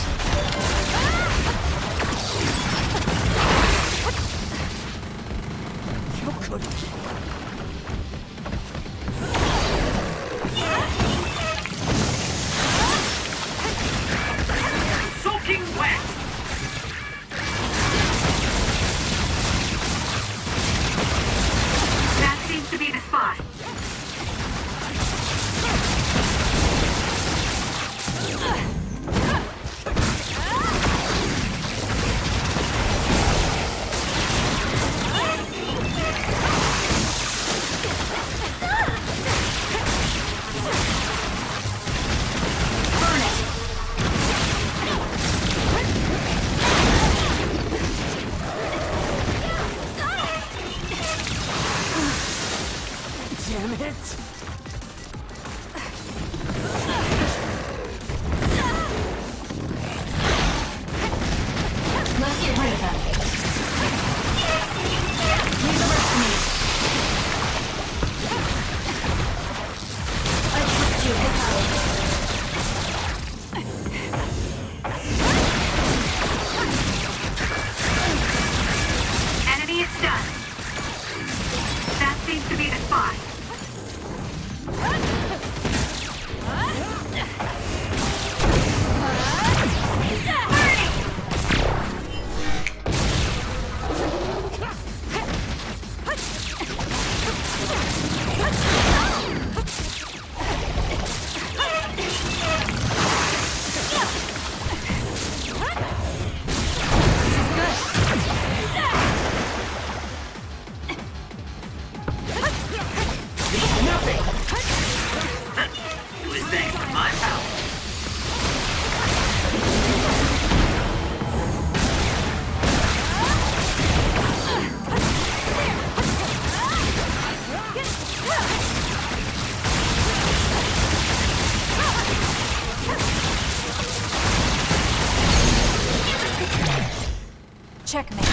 S11: Soaking wet!
S9: That seems to be the spot.
S5: Damn it!
S4: Let's get rid of them. Leave the rest to me. I trust you,
S9: Enemy is done. That seems to be the spot.
S11: It was thanks to my power.
S4: Checkmate.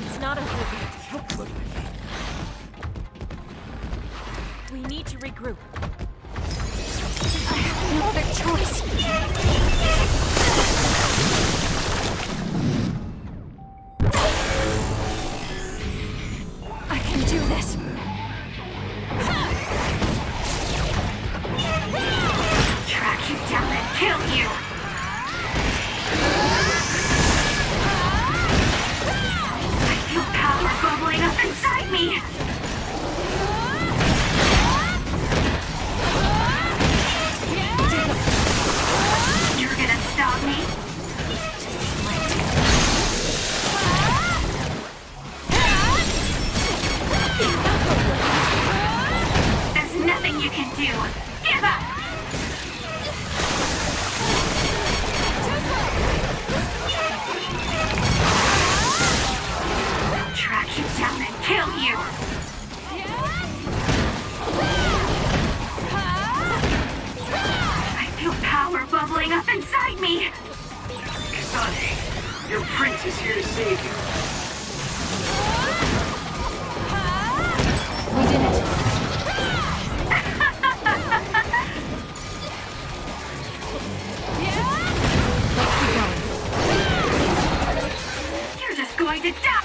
S1: It's not over yet. We need to regroup.
S4: I have no other choice. I can do this.
S9: Track you down and kill you. I feel power bubbling up inside me. You're gonna stop me? There's nothing you can do. Give up! Track you down and kill you! I feel power bubbling up inside me!
S11: Kasane, your prince is here to save you.
S4: We did it. Let's keep going.
S9: You're just going to die!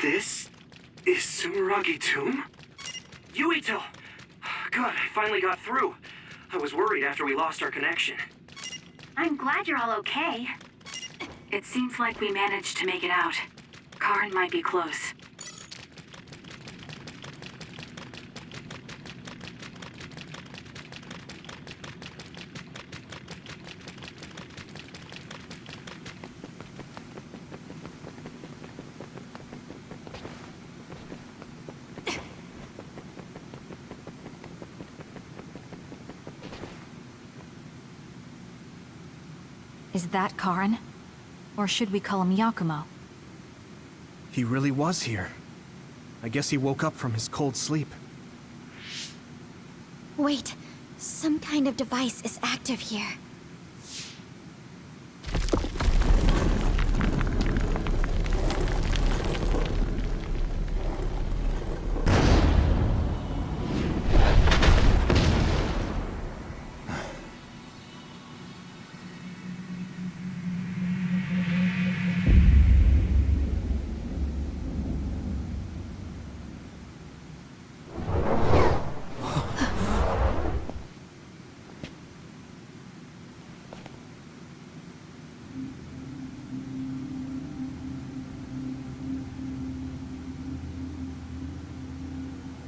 S19: This is Sumeragi Tomb?
S11: Yuito! Good, I finally got through. I was worried after we lost our connection.
S9: I'm glad you're all okay. It seems like we managed to make it out. Karin might be close.
S4: Is that Karin? Or should we call him Yakumo?
S3: He really was here. I guess he woke up from his cold sleep.
S8: Wait, some kind of device is active here.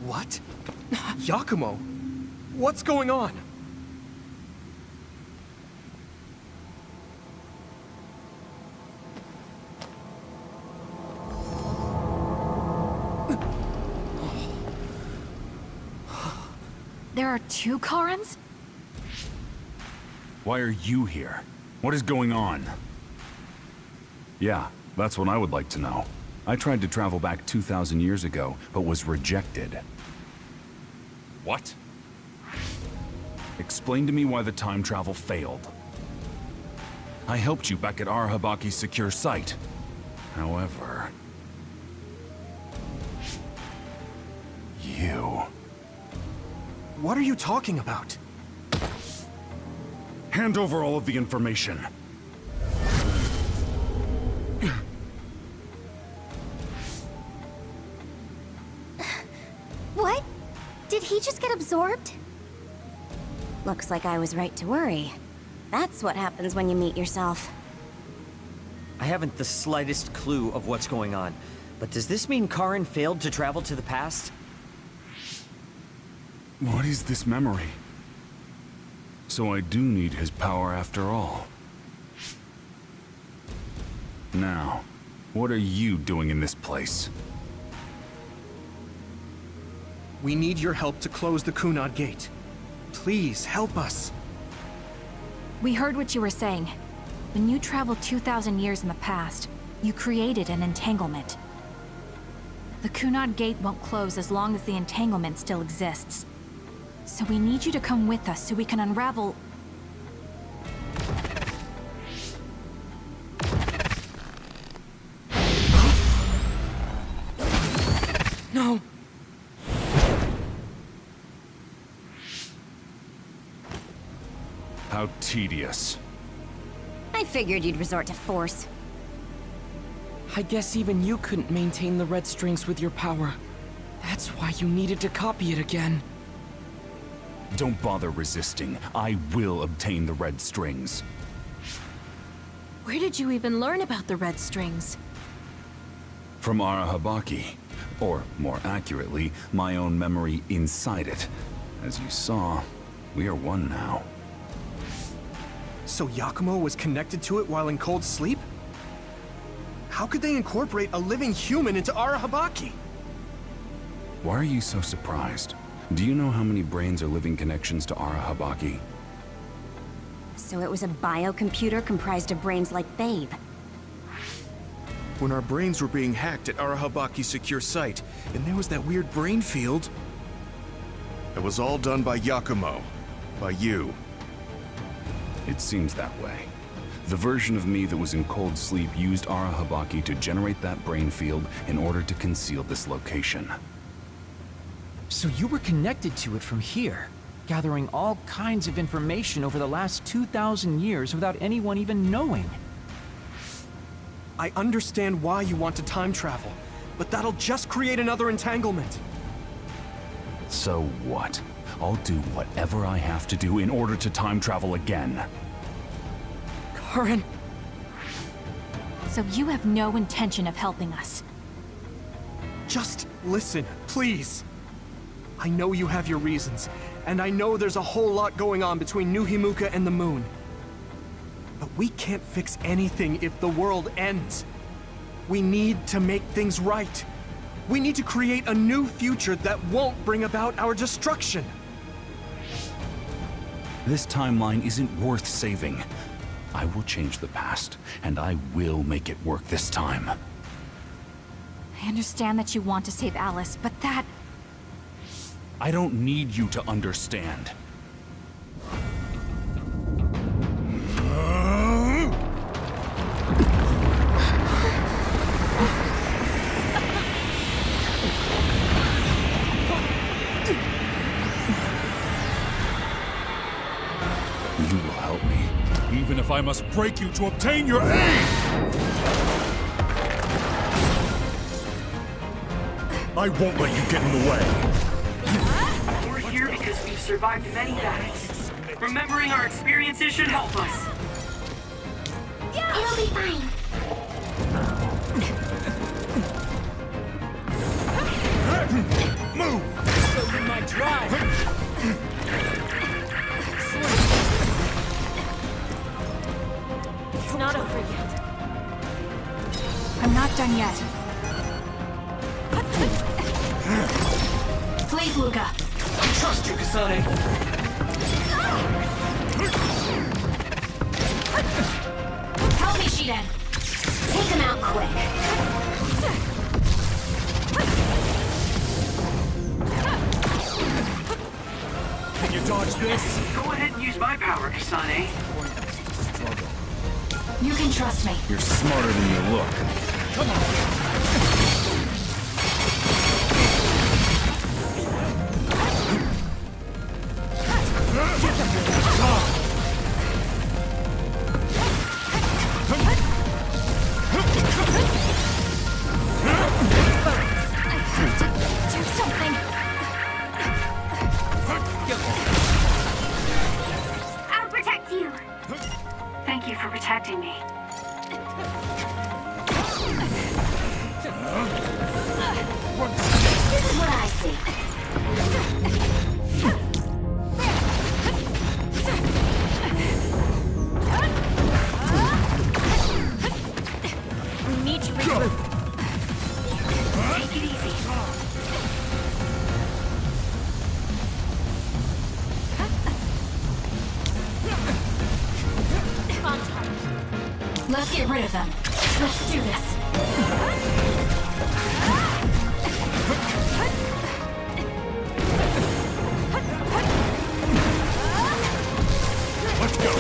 S3: What? Yakumo? What's going on?
S4: There are two Karins?
S20: Why are you here? What is going on? Yeah, that's what I would like to know. I tried to travel back 2,000 years ago, but was rejected. What? Explain to me why the time travel failed. I helped you back at Arahabaki's secure site. However... you...
S3: What are you talking about?
S20: Hand over all of the information.
S8: What? Did he just get absorbed?
S14: Looks like I was right to worry. That's what happens when you meet yourself.
S17: I haven't the slightest clue of what's going on, but does this mean Karin failed to travel to the past?
S20: What is this memory? So I do need his power after all. Now, what are you doing in this place?
S3: We need your help to close the Kunad Gate. Please, help us.
S4: We heard what you were saying. When you traveled 2,000 years in the past, you created an entanglement. The Kunad Gate won't close as long as the entanglement still exists. So we need you to come with us so we can unravel...
S5: No!
S20: How tedious.
S14: I figured you'd resort to force.
S5: I guess even you couldn't maintain the red strings with your power. That's why you needed to copy it again.
S20: Don't bother resisting. I will obtain the red strings.
S1: Where did you even learn about the red strings?
S20: From Arahabaki. Or, more accurately, my own memory inside it. As you saw, we are one now.
S3: So Yakumo was connected to it while in cold sleep? How could they incorporate a living human into Arahabaki?
S20: Why are you so surprised? Do you know how many brains are living connections to Arahabaki?
S14: So it was a biocomputer comprised of brains like Babe.
S16: When our brains were being hacked at Arahabaki's secure site, and there was that weird brain field. It was all done by Yakumo. By you.
S20: It seems that way. The version of me that was in cold sleep used Arahabaki to generate that brain field in order to conceal this location.
S13: So you were connected to it from here, gathering all kinds of information over the last 2,000 years without anyone even knowing.
S3: I understand why you want to time travel, but that'll just create another entanglement.
S20: So what? I'll do whatever I have to do in order to time travel again.
S5: Karen...
S4: So you have no intention of helping us?
S3: Just listen, please. I know you have your reasons, and I know there's a whole lot going on between New Himuka and the moon. But we can't fix anything if the world ends. We need to make things right. We need to create a new future that won't bring about our destruction.
S20: This timeline isn't worth saving. I will change the past, and I will make it work this time.
S4: I understand that you want to save Alice, but that...
S20: I don't need you to understand. You will help me, even if I must break you to obtain your aid! I won't let you get in the way.
S9: We're here because we've survived many battles. Remembering our experiences should help us.
S8: It'll be fine.
S20: Move!
S5: In my drive!
S1: It's not over yet.
S4: I'm not done yet. Please, Luca.
S5: I trust you, Kasane.
S4: Help me, Shiden. Take him out quick.
S20: Can you dodge this?
S9: Go ahead and use my power, Kasane.
S4: You can trust me.
S20: You're smarter than you look.
S5: Come on.
S4: Do something.
S9: I'll protect you. Thank you for protecting me.
S4: This is what I see.
S1: We need to regroup.
S9: Take it easy.
S4: Let's get rid of them. Let's do this.
S20: Let's go!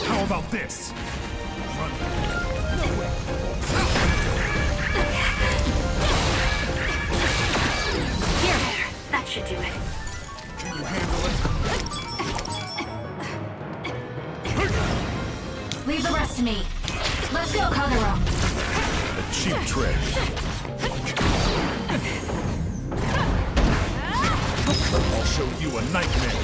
S20: How about this?
S9: Here, that should do it.
S20: Can you handle it?
S4: Leave the rest to me. Let's go, Kagero.
S20: A cheap trick. I'll show you a nightmare.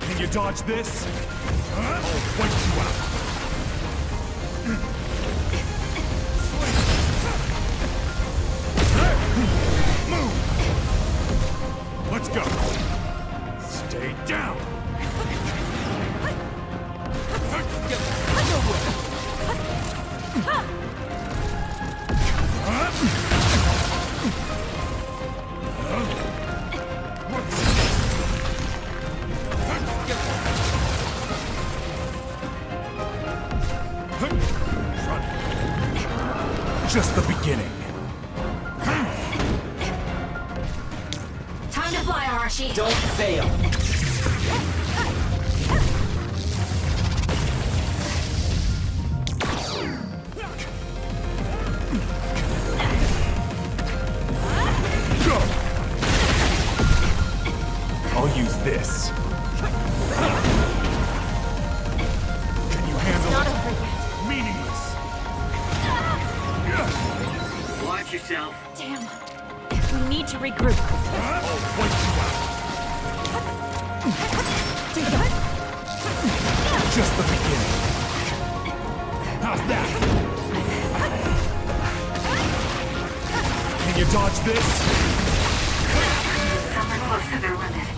S20: Can you dodge this? I'll wipe you out. Move! Let's go. Stay down. Just the beginning.
S4: Time to fly, Arashi.
S5: Don't fail.
S6: Just the beginning. How's that? Can you dodge this?
S9: Some are close to their limit.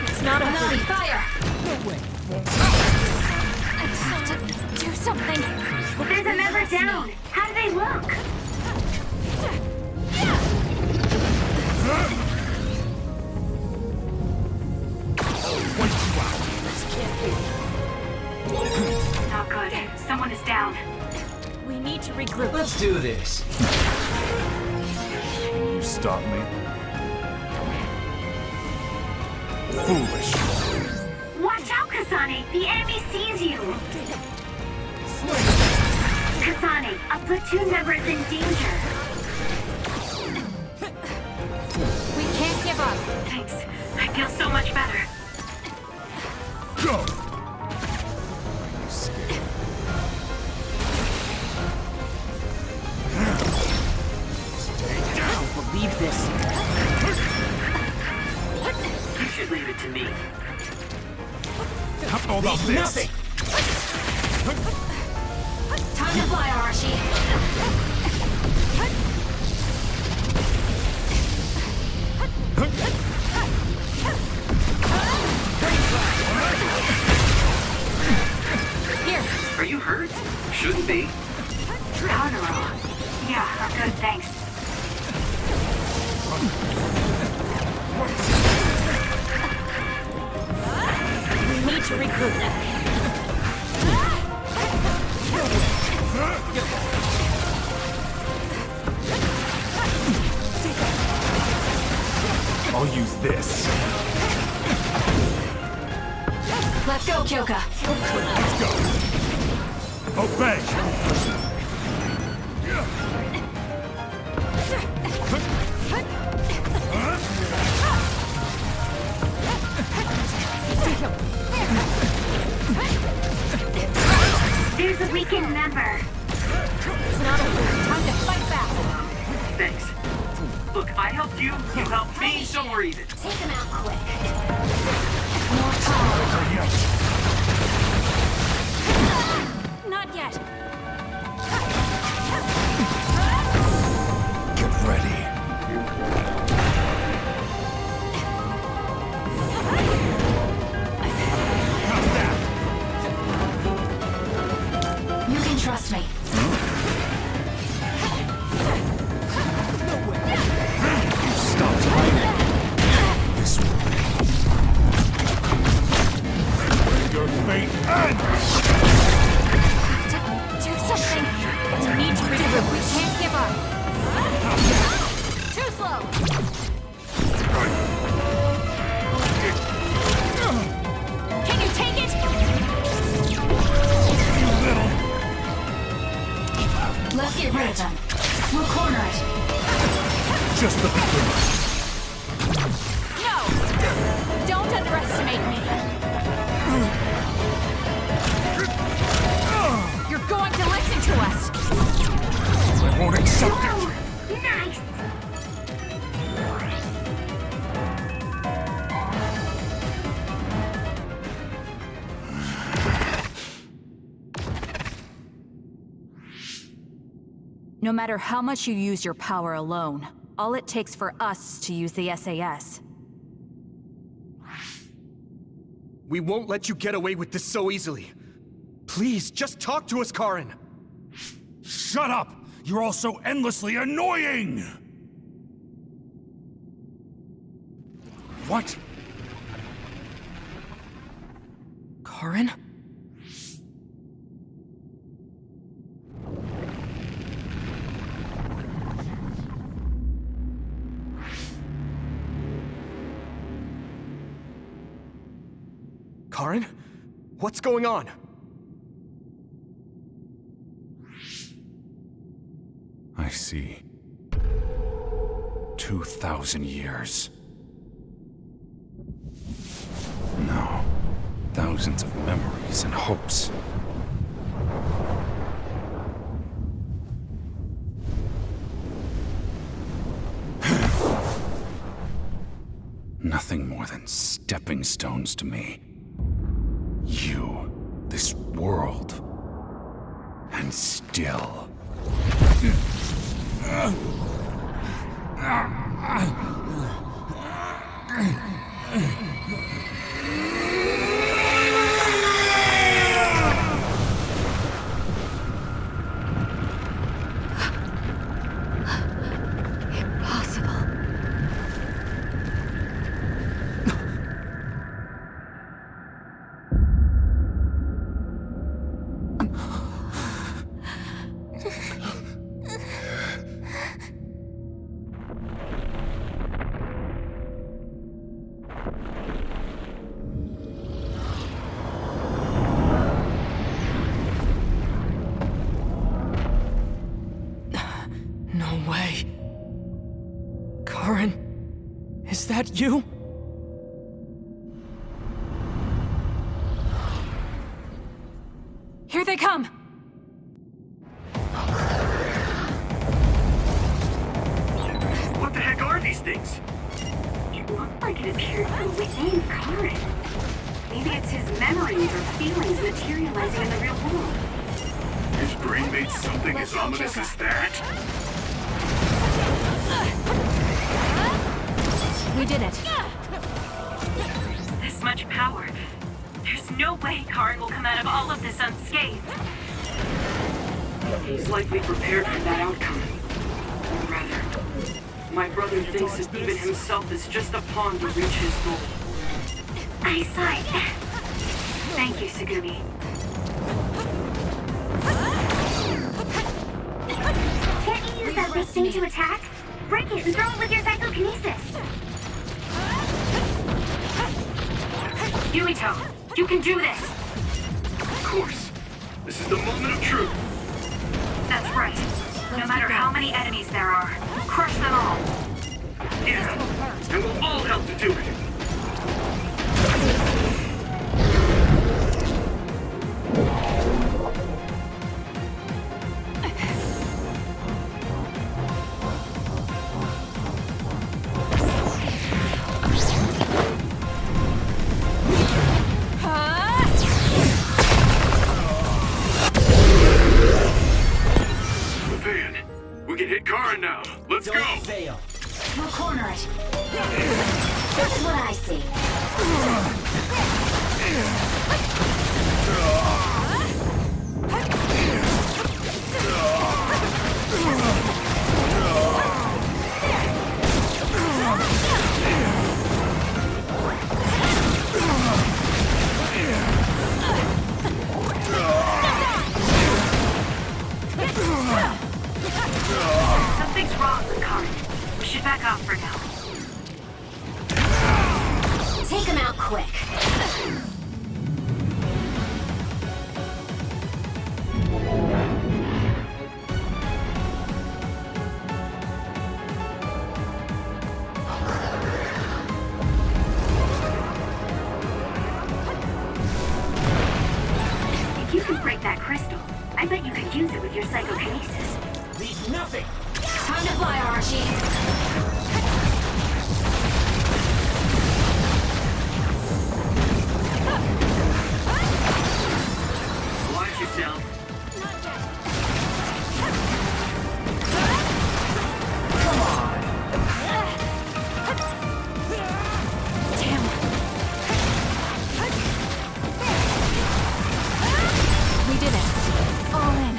S1: It's not a
S4: Melody, fire!
S6: No way.
S4: I just have to do something.
S9: There's a member down. How do they look? Not good. Someone is down.
S1: We need to regroup.
S17: Let's do this.
S6: You stop me. Foolish.
S9: Watch out, Kasane! The enemy sees you! Kasane, a platoon member is in danger.
S18: We can't give up.
S9: Thanks. I feel so much better.
S6: Go!
S17: I don't believe this.
S11: You should leave it to me.
S6: How about this?
S17: Nothing.
S4: Time to fly, Arashi.
S18: Here.
S11: Are you hurt? Shouldn't be.
S9: Counter-roll. Yeah, I'm good, thanks.
S1: We need to regroup.
S6: I'll use this.
S4: Let's go, Kyoka.
S6: Let's go. Obey.
S9: There's a weakened member.
S18: It's not over. Time to fight back.
S11: Thanks. Look, I helped you, you helped me, so we're even.
S18: Take them out quick.
S4: More power.
S1: Not yet.
S6: Get ready. How's that?
S4: You can trust me.
S6: Stop hiding. This will be. Your fate ends!
S4: Do something.
S1: We need to regroup.
S18: We can't give up.
S4: Too slow.
S1: Can you take it?
S4: Let's get rid of them. We'll corner it.
S6: Just the beginning.
S1: No! Don't underestimate me. You're going to listen to us.
S6: I won't accept it.
S9: Nice!
S2: No matter how much you use your power alone, all it takes for us to use the SAS.
S3: We won't let you get away with this so easily. Please, just talk to us, Karin.
S6: Shut up! You're all so endlessly annoying! What?
S5: Karin?
S3: Karin? What's going on?
S20: I see. 2,000 years. No. Thousands of memories and hopes. nothing more than stepping stones to me. You, this world, and still.
S5: No way. Karen, is that you?
S2: Here they come!
S11: What the heck are these things?
S9: It looked like it appeared from within Karen. Maybe it's his memories or feelings materializing in the real world.
S6: His brain made something as ominous as that?
S1: We did it.
S9: This much power. There's no way Karen will come out of all of this unscathed.
S11: He's likely prepared for that outcome. Or rather, my brother thinks that even himself is just a pawn to reach his goal.
S9: Eyesight. Thank you, Sugumi.
S8: Can't you use that big thing to attack? Break it and throw it with your psychokinesis.
S9: Yuito, you can do this!
S6: Of course. This is the moment of truth.
S9: That's right. No matter how many enemies there are, crush them all.
S6: Yeah, and we'll all help to do it. We can hit Karen now. Let's go.
S10: Fail.
S8: We'll corner it. That's what I see.
S9: Something's wrong with Karen. We should back off for now.
S8: Take him out quick.
S9: If you can break that crystal, I bet you could use it with your psychokinesis.
S10: Leave nothing!
S8: Time to fly, Arashi.
S11: Watch yourself.
S1: We did it. All in.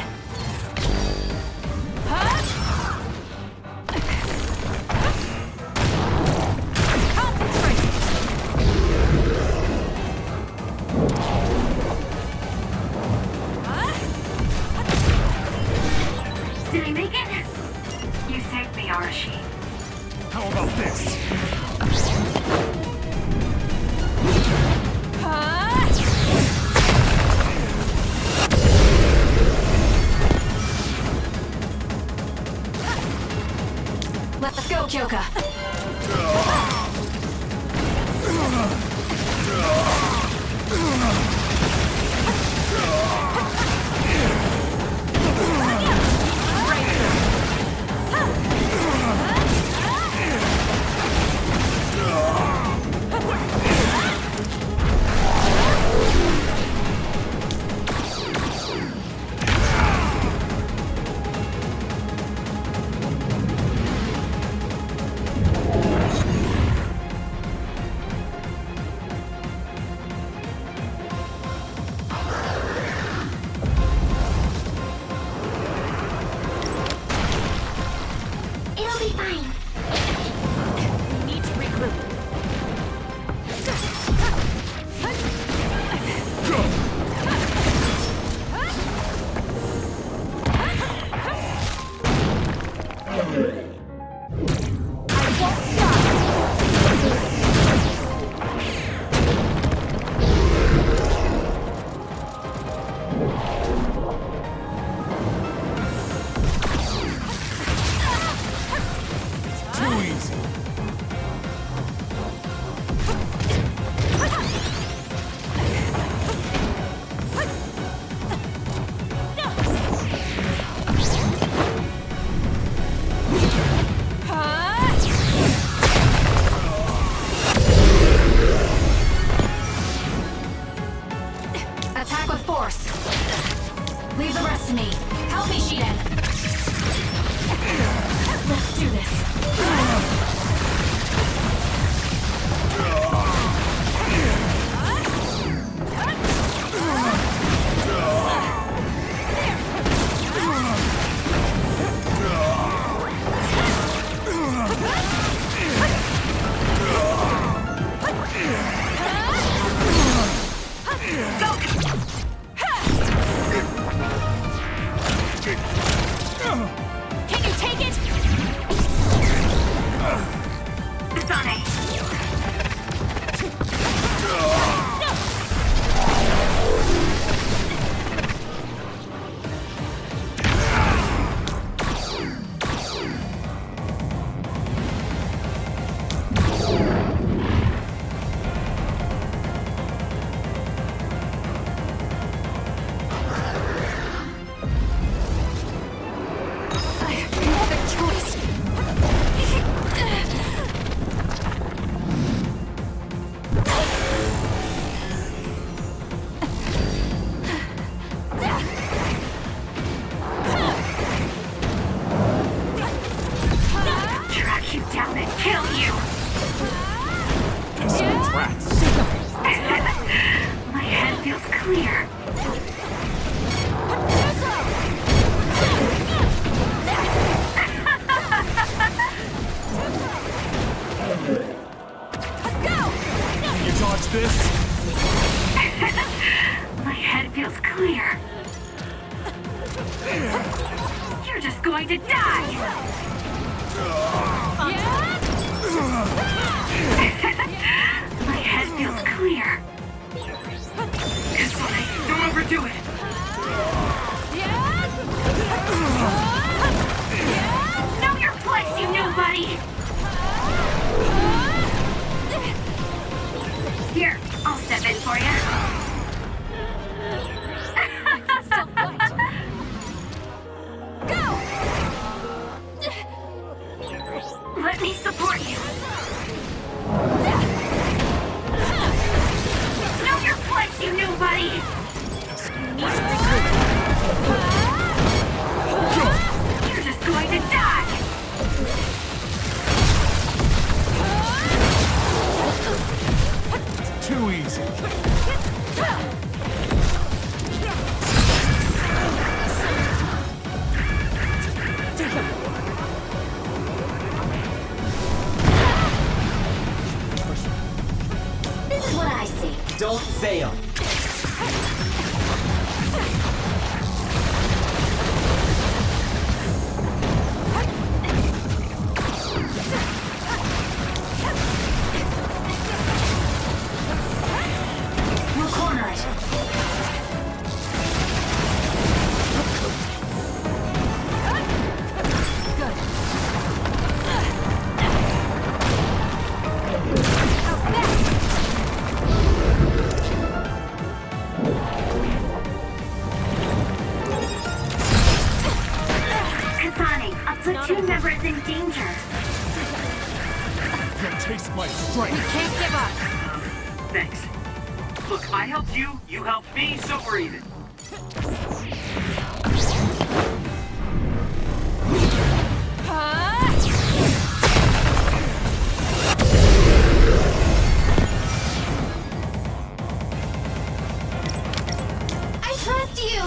S9: Did I make it? You saved me, Arashi.
S6: How about this?
S2: Let's go, Kyoka!
S8: It'll be fine.
S1: We need to regroup.
S2: Attack with force. Leave the rest to me. Help me, Shiden. Let's do this.
S1: Can you take it?
S9: Kasane! Track you down and kill you! My head feels clear.
S6: Can you dodge this?
S9: My head feels clear. You're just going to die! My head feels clear. Kasane, don't overdo it. Know your place, you nobody! Here, I'll step in for you. Let me support you. Know your place, you nobody! You're just going to die!
S6: Too easy.
S14: This is what I see.
S17: Don't fail.
S14: We'll corner it.
S9: Kasane, a platoon member is in danger.
S6: You taste my strength.
S1: We can't give up.
S11: Thanks. Look, I helped you, you helped me, so we're even.
S8: I trust you!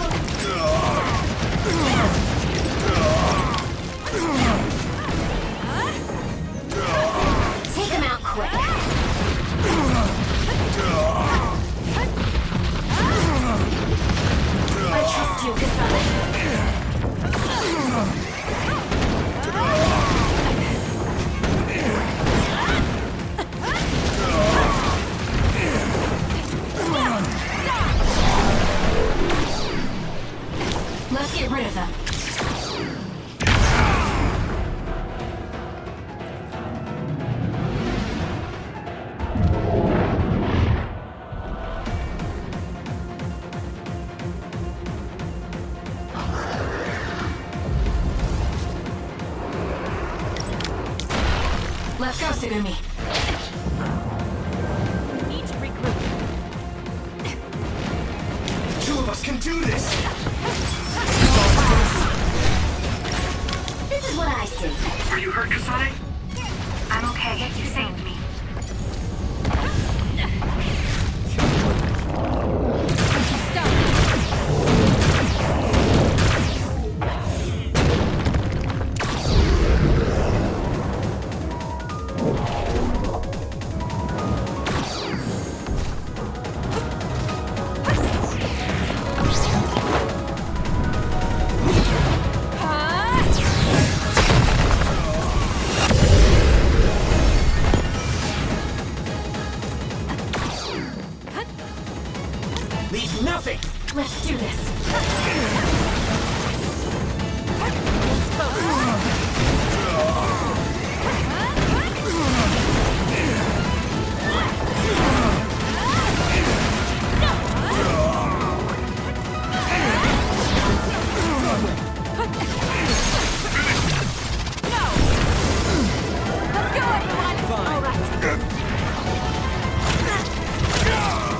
S2: Let's go, Sugumi.
S1: We need to regroup.
S3: Two of us can do this!
S14: This is what I see.
S9: Are you hurt, Kasane? I'm okay. You saved me.
S17: Leave nothing!
S2: Let's do this.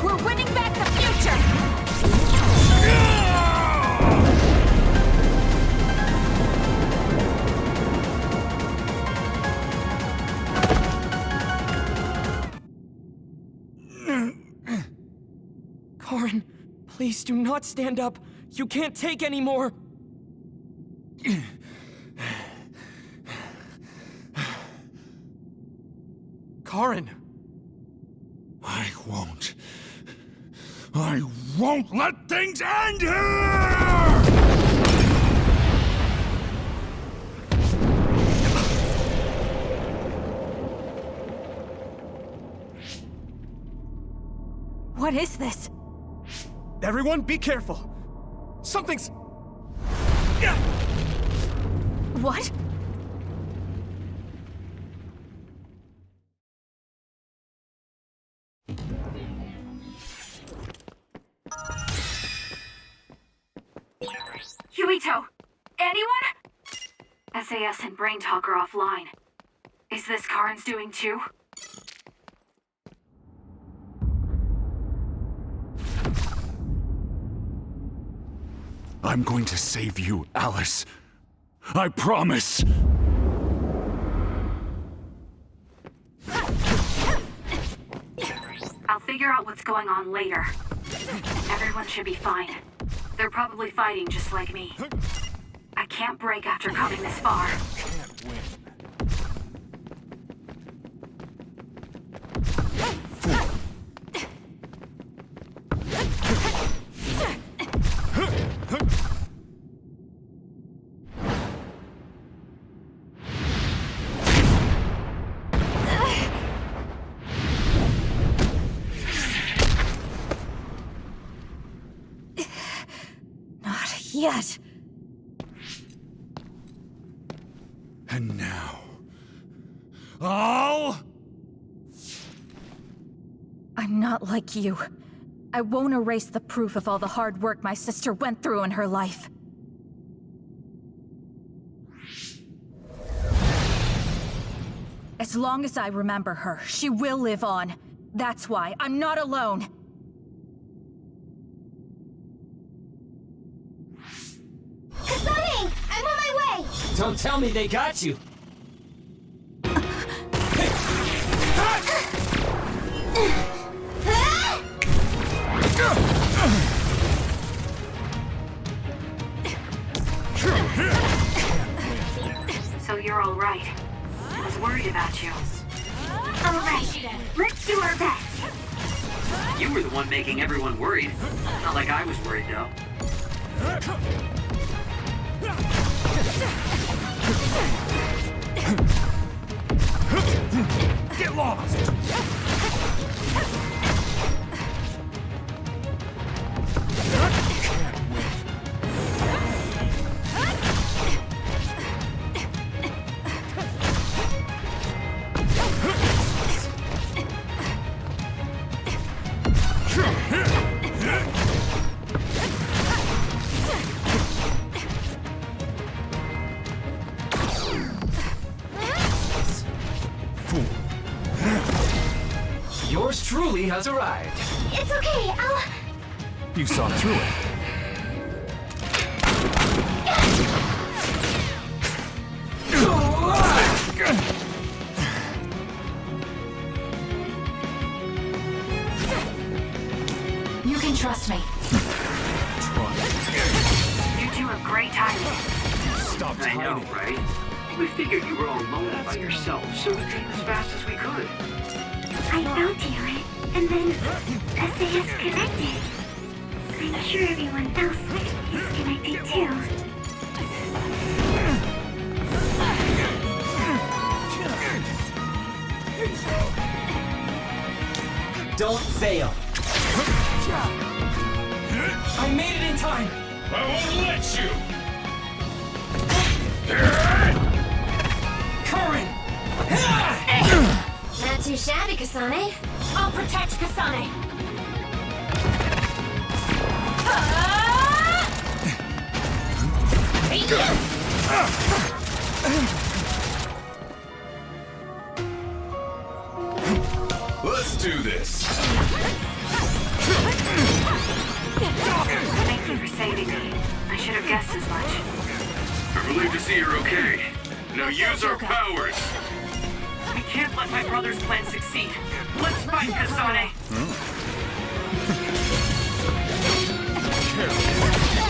S1: We're winning back the future!
S5: Karin, please do not stand up. You can't take any more.
S3: Karin!
S6: I won't let things end here!
S4: What is this?
S3: Everyone, be careful! Something's...
S4: What?
S9: Yuito! Anyone? SAS and Brain Talk are offline. Is this Karin's doing too?
S6: I'm going to save you, Alice. I promise.
S9: I'll figure out what's going on later. Everyone should be fine. They're probably fighting just like me. I can't break after coming this far.
S4: Yet.
S6: And now... I'll...
S4: I'm not like you. I won't erase the proof of all the hard work my sister went through in her life. As long as I remember her, she will live on. That's why I'm not alone.
S8: Kasane! I'm on my way!
S17: Don't tell me they got you!
S9: So you're all right. I was worried about you.
S8: All right, let's do our best.
S11: You were the one making everyone worried. Not like I was worried, though.
S6: Get lost!
S13: Yours truly has arrived.
S8: It's okay, I'll...
S20: You saw through it.
S4: You can trust me.
S9: You two have great timing.
S20: Stop
S11: I know, right? We figured you were all lonely by yourself, so we came as fast as we could.
S8: I found you, and then SAS connected. I'm sure everyone else is connected too.
S17: Don't fail.
S5: I made it in time!
S6: I won't let you!
S5: Current!
S8: Not too shabby, Kasane.
S1: I'll protect Kasane.
S20: Let's do this.
S9: Thank you for saving me. I should have guessed as much.
S11: I'm relieved to see you're okay. Now use our powers.
S9: I can't let my brother's plan succeed. Let's fight, Kasane!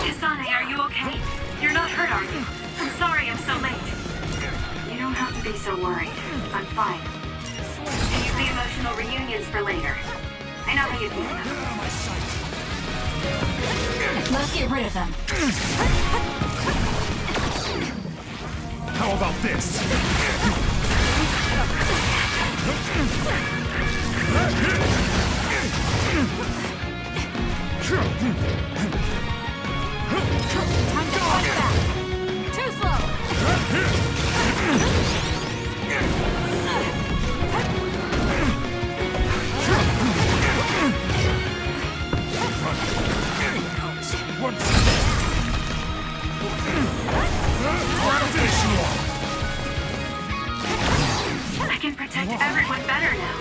S9: Kasane, are you okay? You're not hurt, are you? I'm sorry I'm so late. You don't have to be so worried. I'm fine. Save the emotional reunions for later. I know how you do them.
S4: Let's get rid of them.
S6: How about this?
S1: Time to fight back. Too slow.
S9: I can protect everyone better now.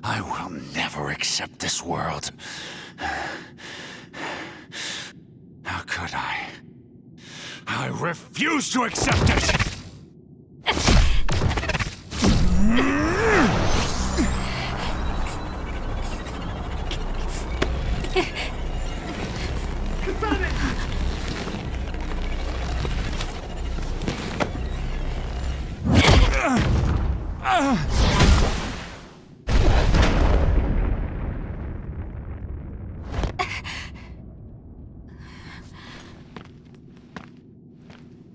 S6: I will never accept this world. How could I? I refuse to accept it!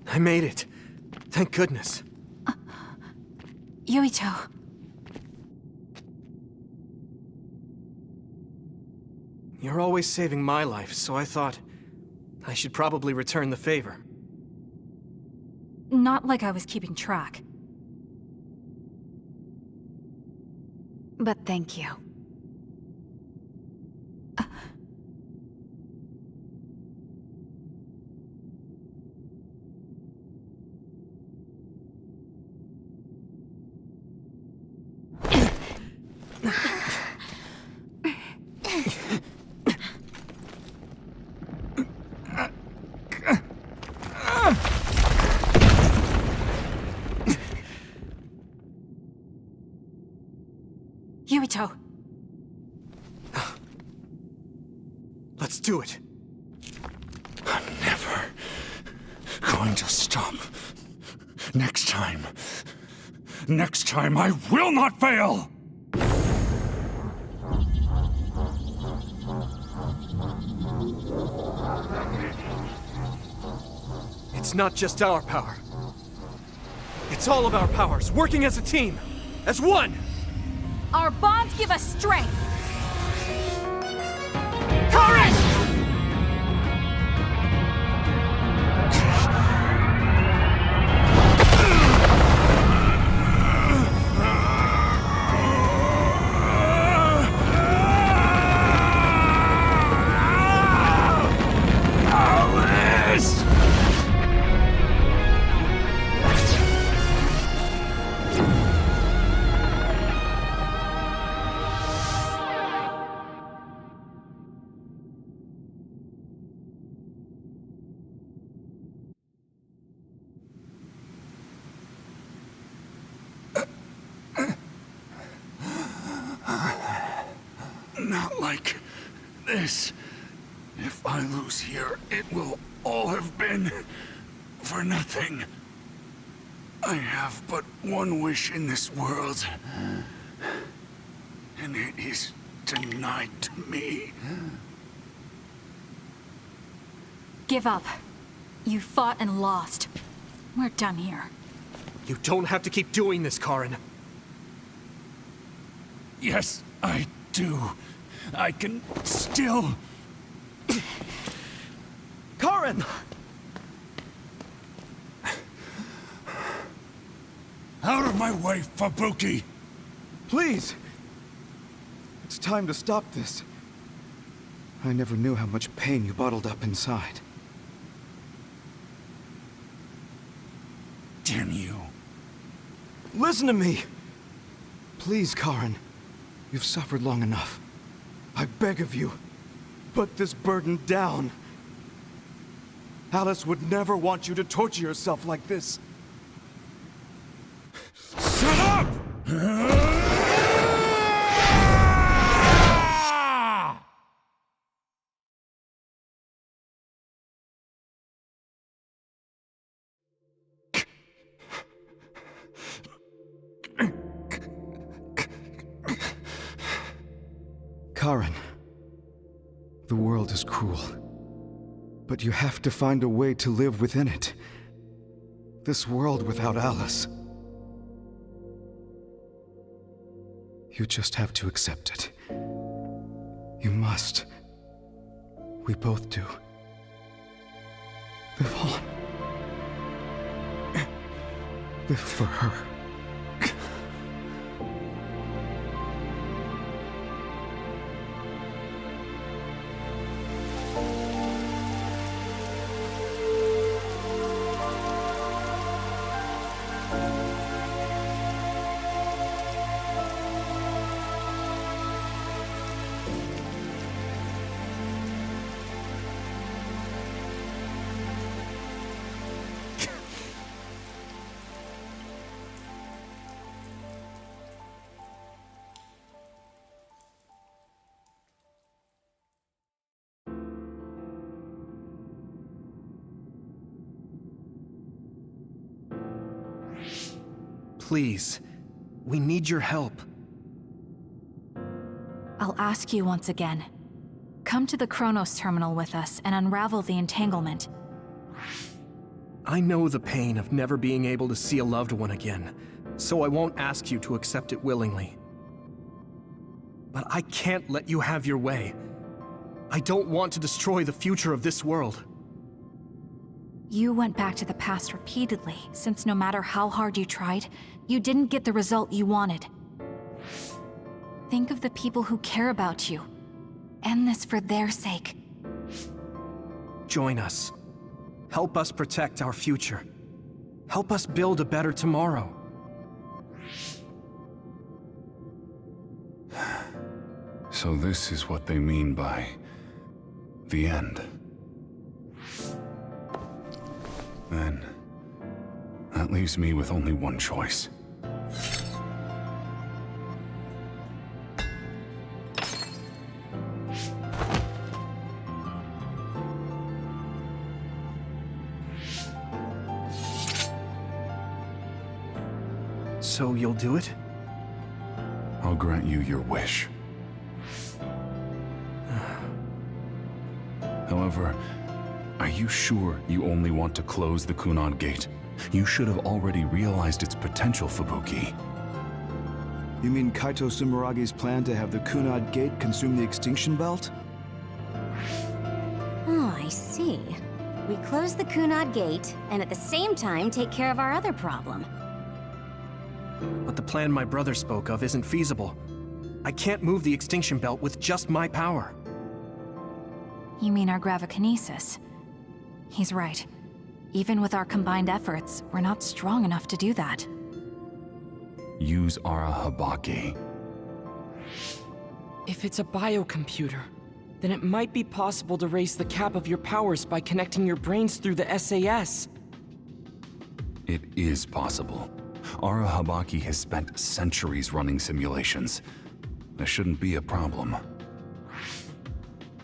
S3: I made it. Thank goodness.
S4: Yuito.
S3: You're always saving my life, so I thought I should probably return the favor.
S4: Not like I was keeping track. But thank you. Yuito.
S3: Let's do it.
S6: I'm never going to stop. Next time I will not fail!
S3: It's not just our power. It's all of our powers, working as a team, as one!
S1: Our bonds give us strength.
S3: Courage!
S6: Not like this. If I lose here, it will all have been for nothing. I have but one wish in this world, and it is denied to me.
S4: Give up. You fought and lost. We're done here.
S3: You don't have to keep doing this, Karin.
S6: Yes, I do. I can still...
S21: Karin!
S6: Out of my way, Fubuki!
S21: Please! It's time to stop this. I never knew how much pain you bottled up inside.
S6: Damn you.
S21: Listen to me! Please, Karin. You've suffered long enough. I beg of you, put this burden down. Alice would never want you to torture yourself like this.
S6: Shut up!
S21: Karin, the world is cruel, but you have to find a way to live within it. This world without Alice. You just have to accept it. You must. We both do. Live on. Live for her.
S3: Please, we need your help.
S4: I'll ask you once again. Come to the Kronos terminal with us and unravel the entanglement.
S3: I know the pain of never being able to see a loved one again, so I won't ask you to accept it willingly. But I can't let you have your way. I don't want to destroy the future of this world.
S4: You went back to the past repeatedly, since no matter how hard you tried, you didn't get the result you wanted. Think of the people who care about you. End this for their sake.
S3: Join us. Help us protect our future. Help us build a better tomorrow.
S20: So this is what they mean by the end. Then, that leaves me with only one choice.
S3: So you'll do it?
S20: I'll grant you your wish. However, are you sure you only want to close the Kunad Gate? You should have already realized its potential, Fubuki.
S21: You mean Yuito Sumeragi's plan to have the Kunad Gate consume the Extinction Belt?
S14: Oh, I see. We close the Kunad Gate, and at the same time take care of our other problem.
S3: But the plan my brother spoke of isn't feasible. I can't move the Extinction Belt with just my power.
S4: You mean our gravikinesis? He's right. Even with our combined efforts, we're not strong enough to do that.
S20: Use Ara Habaki.
S5: If it's a biocomputer, then it might be possible to raise the cap of your powers by connecting your brains through the SAS.
S20: It is possible. Ara Habaki has spent centuries running simulations. There shouldn't be a problem.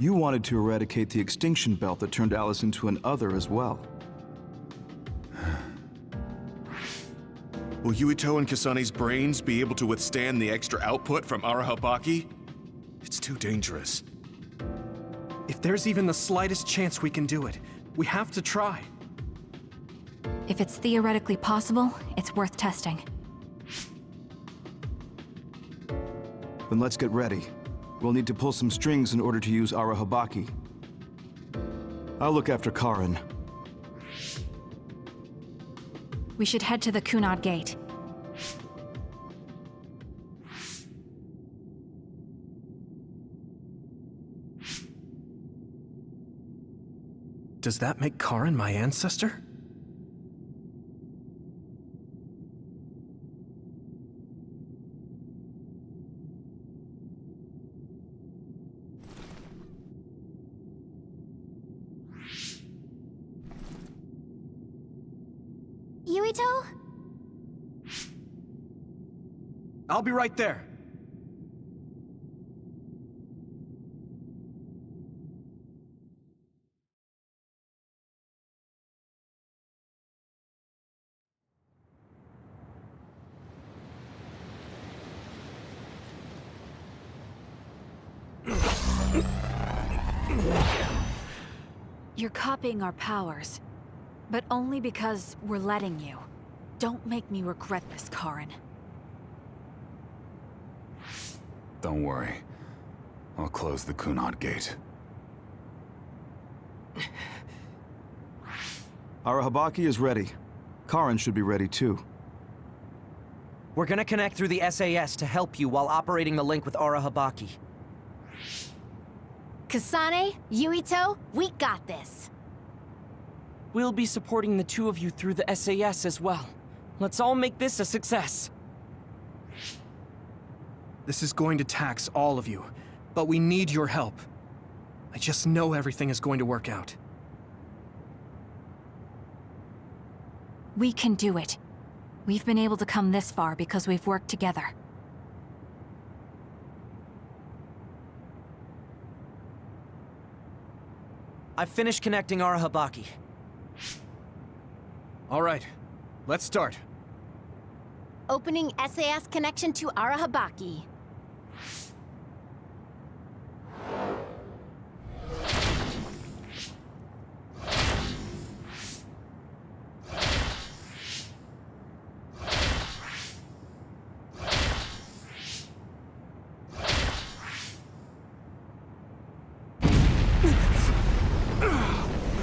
S21: You wanted to eradicate the extinction belt that turned Alice into an Other as well.
S16: Will Yuito and Kasane's brains be able to withstand the extra output from Arahabaki? It's too dangerous.
S3: If there's even the slightest chance we can do it, we have to try.
S4: If it's theoretically possible, it's worth testing.
S21: Then let's get ready. We'll need to pull some strings in order to use Arahabaki. I'll look after Karin.
S4: We should head to the Kunad Gate.
S3: Does that make Karin my ancestor?
S8: Yuito?
S3: I'll be right there.
S4: You're copying our powers, but only because we're letting you. Don't make me regret this, Karin.
S20: Don't worry. I'll close the Kunad Gate.
S21: Arahabaki is ready. Karin should be ready too.
S17: We're gonna connect through the SAS to help you while operating the link with Arahabaki.
S18: Kasane, Yuito, we got this.
S5: We'll be supporting the two of you through the SAS as well. Let's all make this a success.
S3: This is going to tax all of you, but we need your help. I just know everything is going to work out.
S4: We can do it. We've been able to come this far because we've worked together.
S17: I've finished connecting Arahabaki.
S3: All right, let's start.
S18: Opening SAS connection to Arahabaki.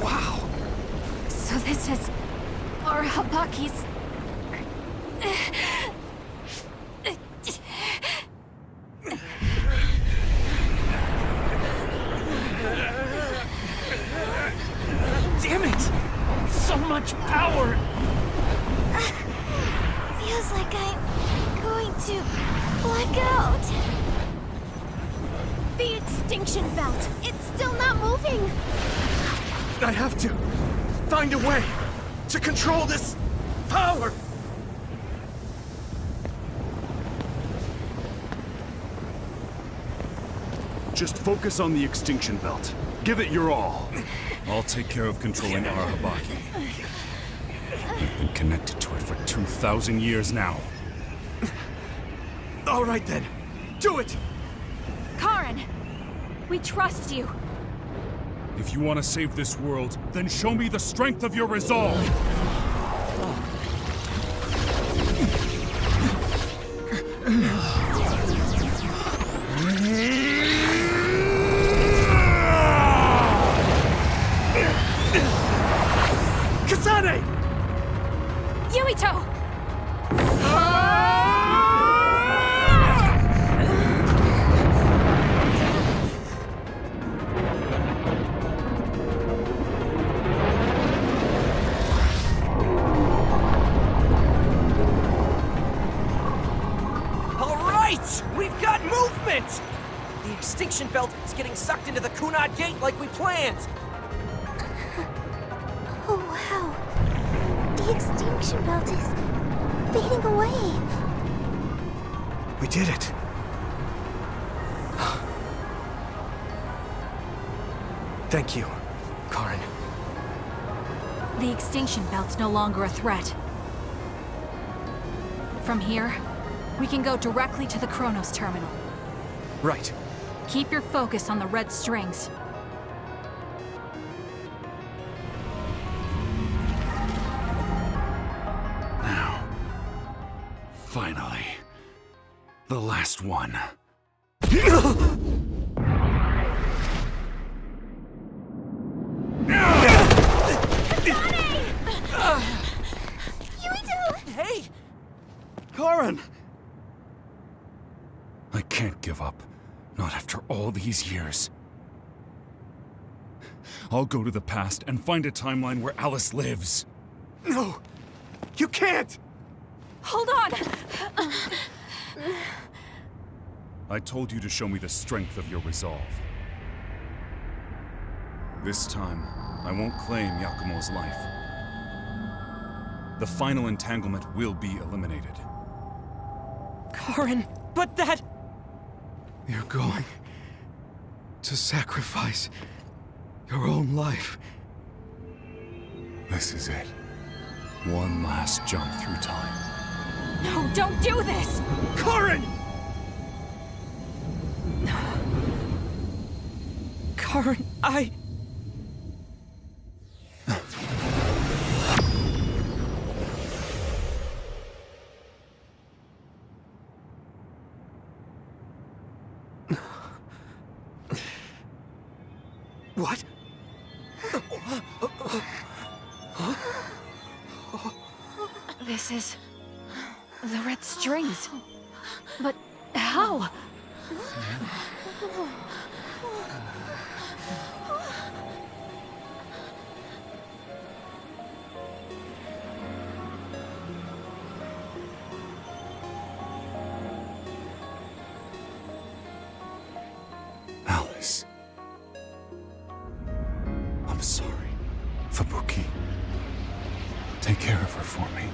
S3: Wow!
S4: So this is Arahabaki's...
S5: Damn it! So much power!
S8: Feels like I'm going to black out.
S18: The extinction belt! It's still not moving!
S3: I have to find a way to control this power!
S6: Just focus on the extinction belt. Give it your all.
S20: I'll take care of controlling Arahabaki. We've been connected to it for 2,000 years now.
S3: All right then, do it!
S4: Karin! We trust you.
S20: If you want to save this world, then show me the strength of your resolve!
S3: Kasane!
S4: Yuito!
S17: We've got movement! The extinction belt is getting sucked into the Kunad Gate like we planned!
S8: Oh, wow. The extinction belt is fading away.
S3: We did it. Thank you, Karen.
S4: The extinction belt's no longer a threat. From here, we can go directly to the Chronos terminal.
S3: Right.
S4: Keep your focus on the red strings.
S6: Now. Finally. The last one.
S5: Hey! Karen!
S6: I can't give up. Not after all these years. I'll go to the past and find a timeline where Alice lives.
S3: No! You can't!
S4: Hold on!
S6: I told you to show me the strength of your resolve. This time, I won't claim Yakumo's life. The final entanglement will be eliminated.
S5: Karen, but that...
S7: You're going to sacrifice your own life.
S6: This is it. One last jump through time.
S4: No, don't do this!
S3: Karen!
S5: Karen, I...
S3: What?
S4: This is... the red strings. But how?
S6: Alice. I'm sorry, Fubuki. Take care of her for me.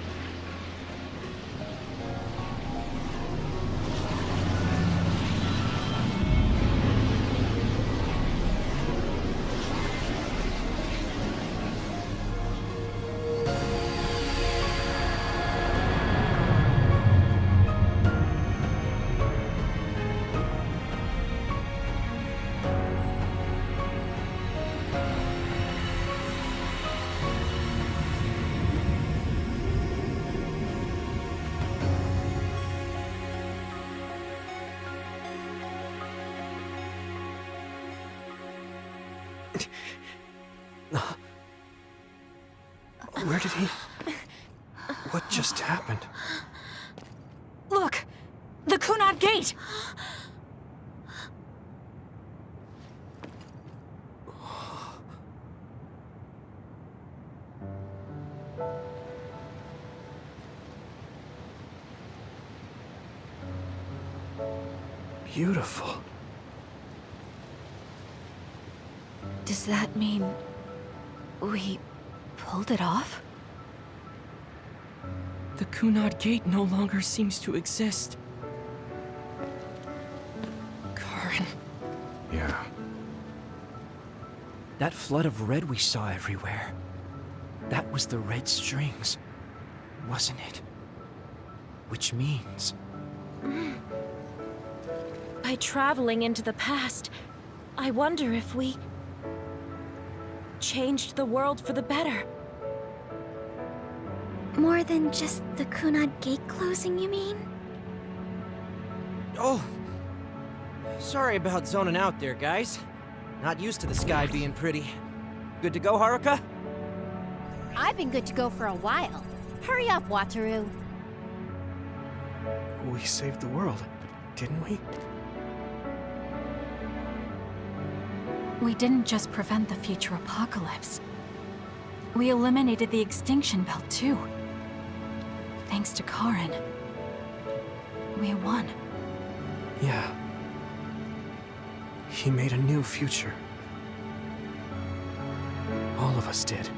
S3: Where did he... What just happened?
S4: Look! The Kunad Gate!
S3: Beautiful.
S4: Does that mean... we... pulled it off?
S5: The Kunad Gate no longer seems to exist. Karen.
S3: Yeah.
S13: That flood of red we saw everywhere. That was the red strings, wasn't it? Which means...
S1: By traveling into the past, I wonder if we... changed the world for the better.
S8: More than just the Kunad Gate closing, you mean?
S17: Oh. Sorry about zoning out there, guys. Not used to the sky being pretty. Good to go, Haruka?
S18: I've been good to go for a while. Hurry up, Wataru.
S3: We saved the world, didn't we?
S4: We didn't just prevent the future apocalypse. We eliminated the extinction belt, too. Thanks to Karen. We won.
S3: Yeah. He made a new future. All of us did.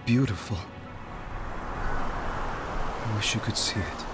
S7: beautiful. I wish you could see it.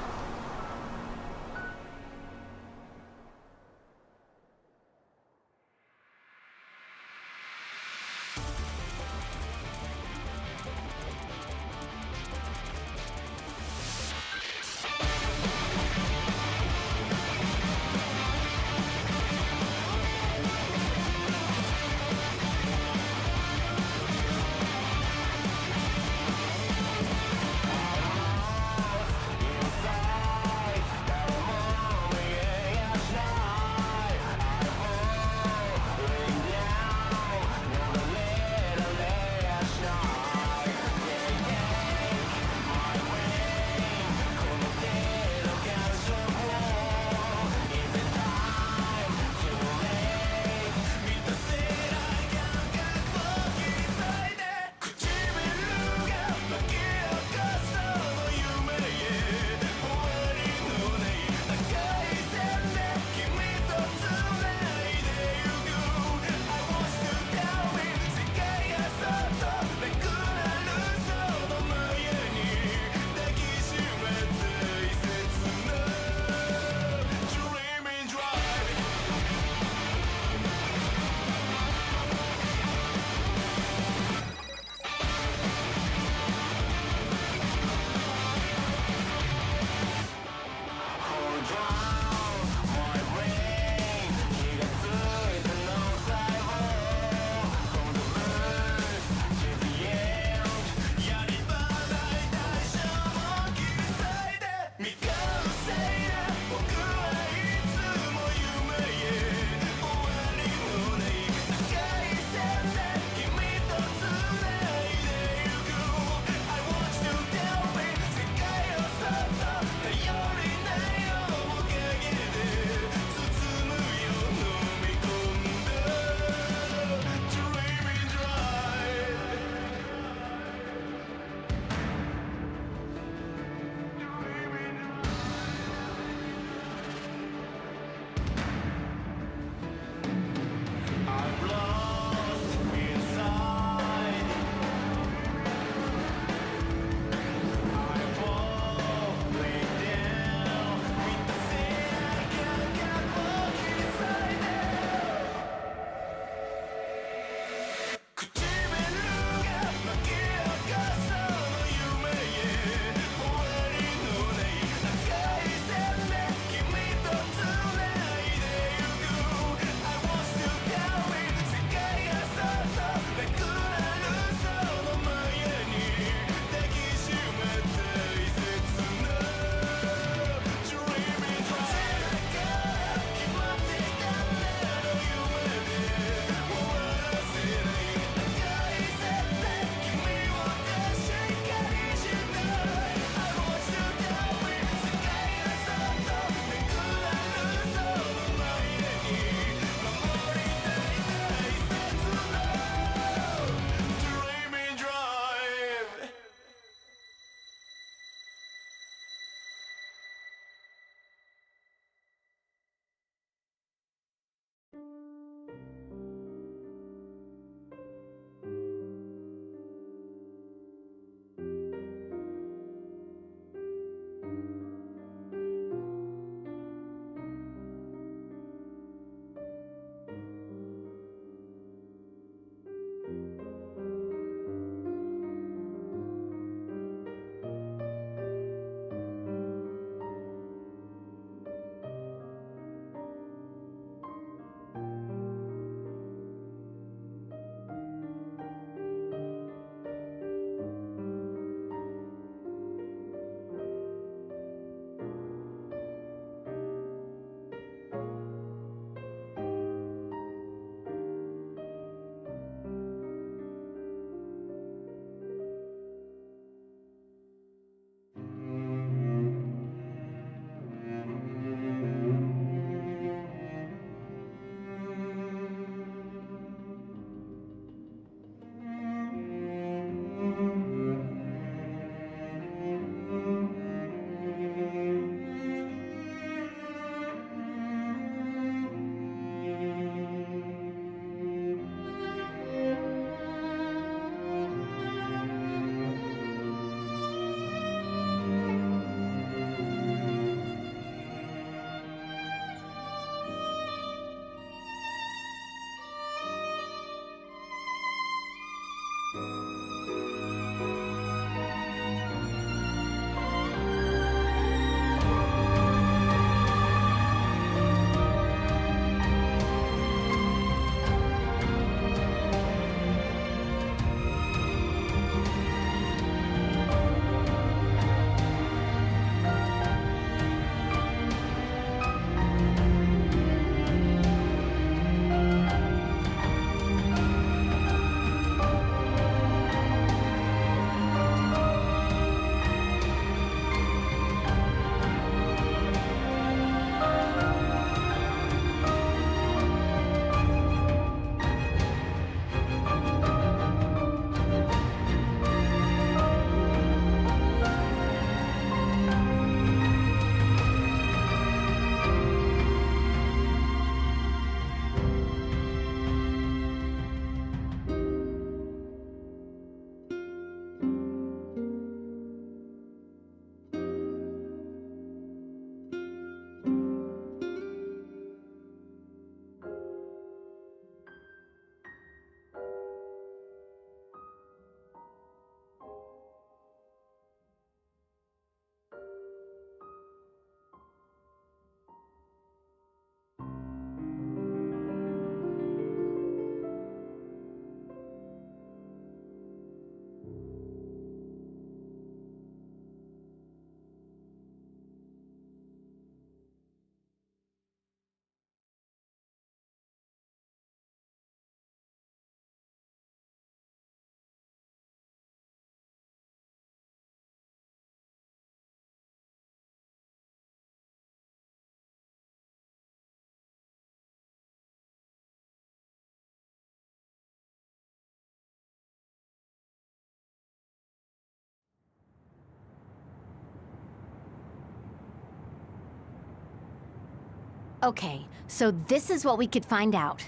S18: Okay, so this is what we could find out.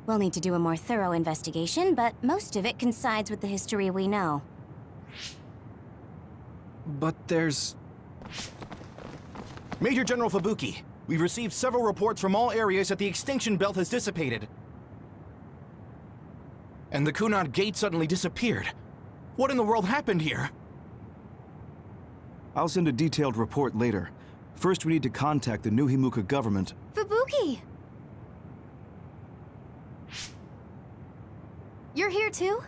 S14: We'll need to do a more thorough investigation, but most of it coincides with the history we know.
S3: But there's...
S15: Major General Fubuki, we've received several reports from all areas that the extinction belt has dissipated. And the Kunad Gate suddenly disappeared. What in the world happened here?
S21: I'll send a detailed report later. First, we need to contact the new Himuka government.
S4: Fubuki! You're here too?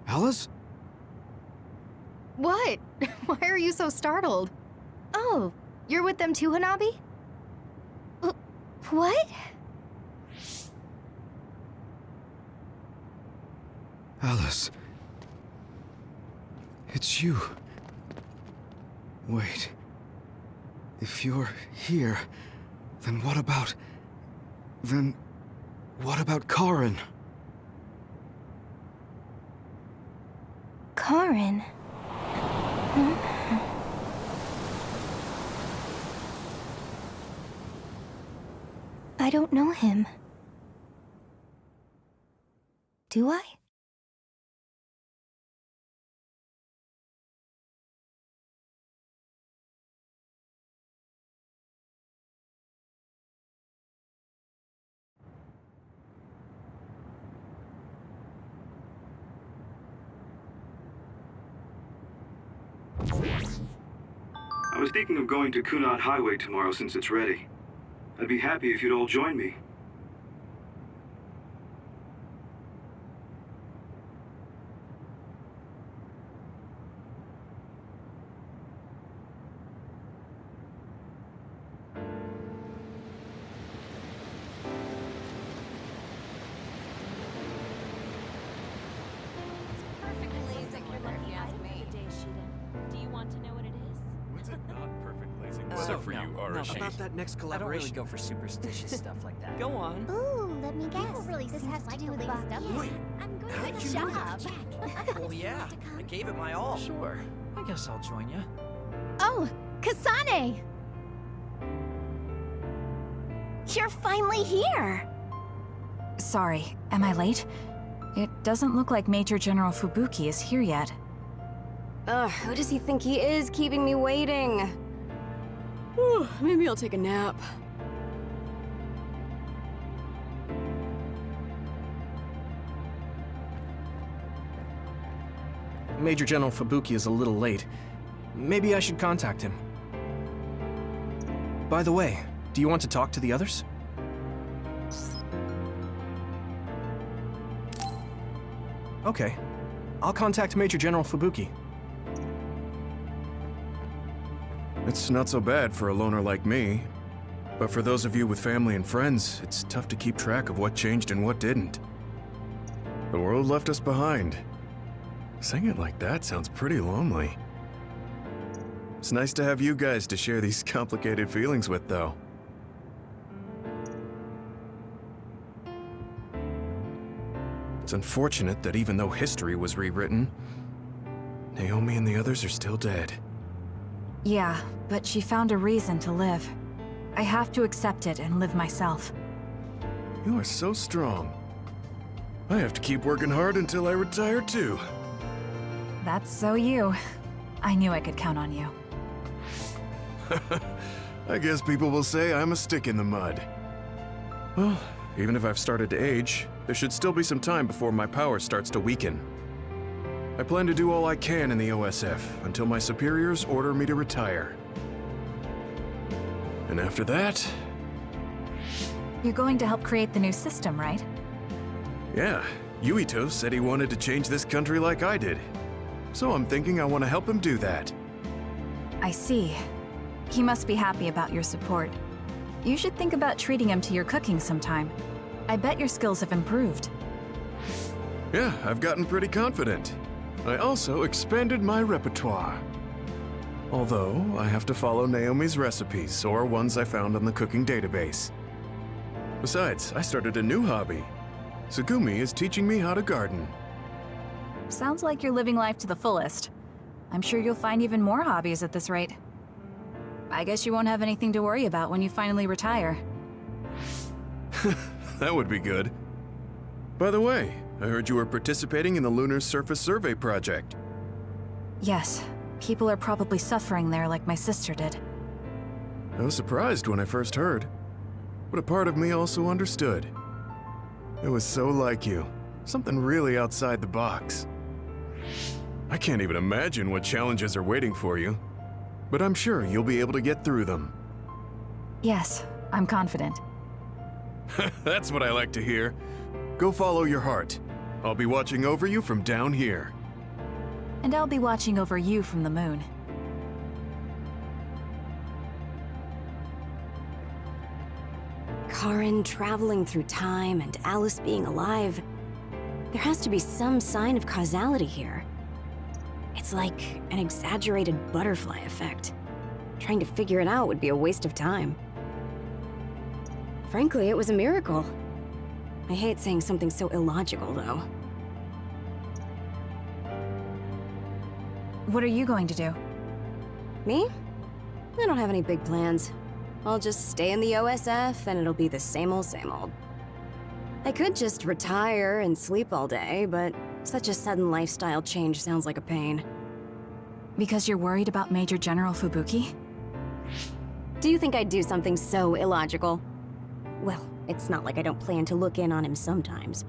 S21: Alice?
S4: What? Why are you so startled? Oh, you're with them too, Hanabi? What?
S21: Alice. It's you. Wait. If you're here, then what about... Then... what about Karin?
S8: Karin? I don't know him. Do I?
S19: I was thinking of going to Kunad Highway tomorrow since it's ready. I'd be happy if you'd all join me.
S17: About that next collaboration. I don't really go for superstitious stuff like that. Go on.
S8: Ooh, let me guess.
S18: Really
S8: this has to do with
S18: stuff.
S8: Bucky. I'm going
S17: How
S8: to
S17: did you
S8: shut
S17: know
S8: up.
S17: that? Well, yeah. I gave it my all. Sure. I guess I'll join you.
S18: Oh, Kasane! You're finally here!
S4: Sorry, am I late? It doesn't look like Major General Fubuki is here yet.
S14: Ugh, who does he think he is, keeping me waiting?
S22: Maybe I'll take a nap.
S3: Major General Fubuki is a little late. Maybe I should contact him. By the way, do you want to talk to the others? Okay. I'll contact Major General Fubuki.
S16: It's not so bad for a loner like me. But for those of you with family and friends, it's tough to keep track of what changed and what didn't. The world left us behind. Saying it like that sounds pretty lonely. It's nice to have you guys to share these complicated feelings with, though. It's unfortunate that even though history was rewritten, Naomi and the others are still dead.
S4: Yeah, but she found a reason to live. I have to accept it and live myself.
S16: You are so strong. I have to keep working hard until I retire, too.
S4: That's so you. I knew I could count on you.
S16: I guess people will say I'm a stick in the mud. Well, even if I've started to age, there should still be some time before my power starts to weaken. I plan to do all I can in the OSF until my superiors order me to retire. And after that...
S4: You're going to help create the new system, right?
S16: Yeah, Yuito said he wanted to change this country like I did. So I'm thinking I want to help him do that.
S4: I see. He must be happy about your support. You should think about treating him to your cooking sometime. I bet your skills have improved.
S16: Yeah, I've gotten pretty confident. I also expanded my repertoire. Although, I have to follow Naomi's recipes, or ones I found on the cooking database. Besides, I started a new hobby. Tsugumi is teaching me how to garden.
S4: Sounds like you're living life to the fullest. I'm sure you'll find even more hobbies at this rate. I guess you won't have anything to worry about when you finally retire.
S16: That would be good. By the way, I heard you were participating in the Lunar Surface Survey project.
S4: Yes, people are probably suffering there like my sister did.
S16: I was surprised when I first heard, but a part of me also understood. It was so like you, something really outside the box. I can't even imagine what challenges are waiting for you, but I'm sure you'll be able to get through them.
S4: Yes, I'm confident.
S16: That's what I like to hear. Go follow your heart. I'll be watching over you from down here.
S4: And I'll be watching over you from the moon.
S14: Karen traveling through time and Alice being alive. There has to be some sign of causality here. It's like an exaggerated butterfly effect. Trying to figure it out would be a waste of time. Frankly, it was a miracle. I hate saying something so illogical, though.
S4: What are you going to do?
S14: Me? I don't have any big plans. I'll just stay in the OSF and it'll be the same old, same old. I could just retire and sleep all day, but such a sudden lifestyle change sounds like a pain.
S4: Because you're worried about Major General Fubuki?
S14: Do you think I'd do something so illogical? Well, it's not like I don't plan to look in on him sometimes.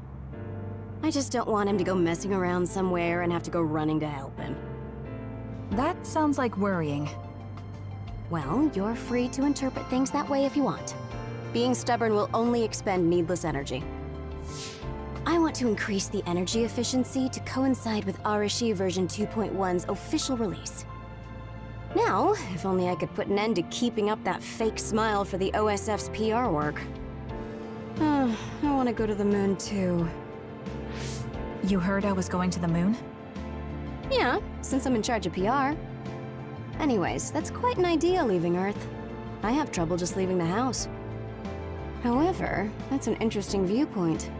S14: I just don't want him to go messing around somewhere and have to go running to help him.
S4: That sounds like worrying.
S14: Well, you're free to interpret things that way if you want. Being stubborn will only expend needless energy. I want to increase the energy efficiency to coincide with Arashi version 2.1's official release. Now, if only I could put an end to keeping up that fake smile for the OSF's PR work. I want to go to the moon too.
S4: You heard I was going to the moon?
S14: Yeah, since I'm in charge of PR. Anyways, that's quite an idea, leaving Earth. I have trouble just leaving the house. However, that's an interesting viewpoint.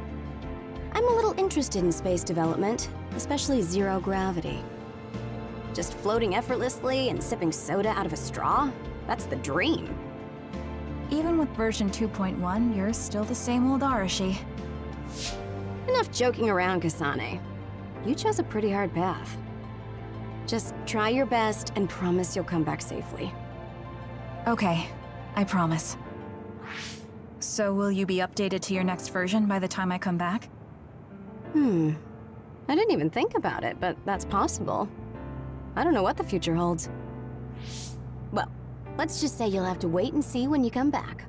S14: I'm a little interested in space development, especially zero gravity. Just floating effortlessly and sipping soda out of a straw? That's the dream.
S4: Even with version 2.1, you're still the same old Arashi.
S14: Enough joking around, Kasane. You chose a pretty hard path. Just try your best and promise you'll come back safely.
S4: Okay, I promise. So will you be updated to your next version by the time I come back?
S14: I didn't even think about it, but that's possible. I don't know what the future holds. Well, let's just say you'll have to wait and see when you come back.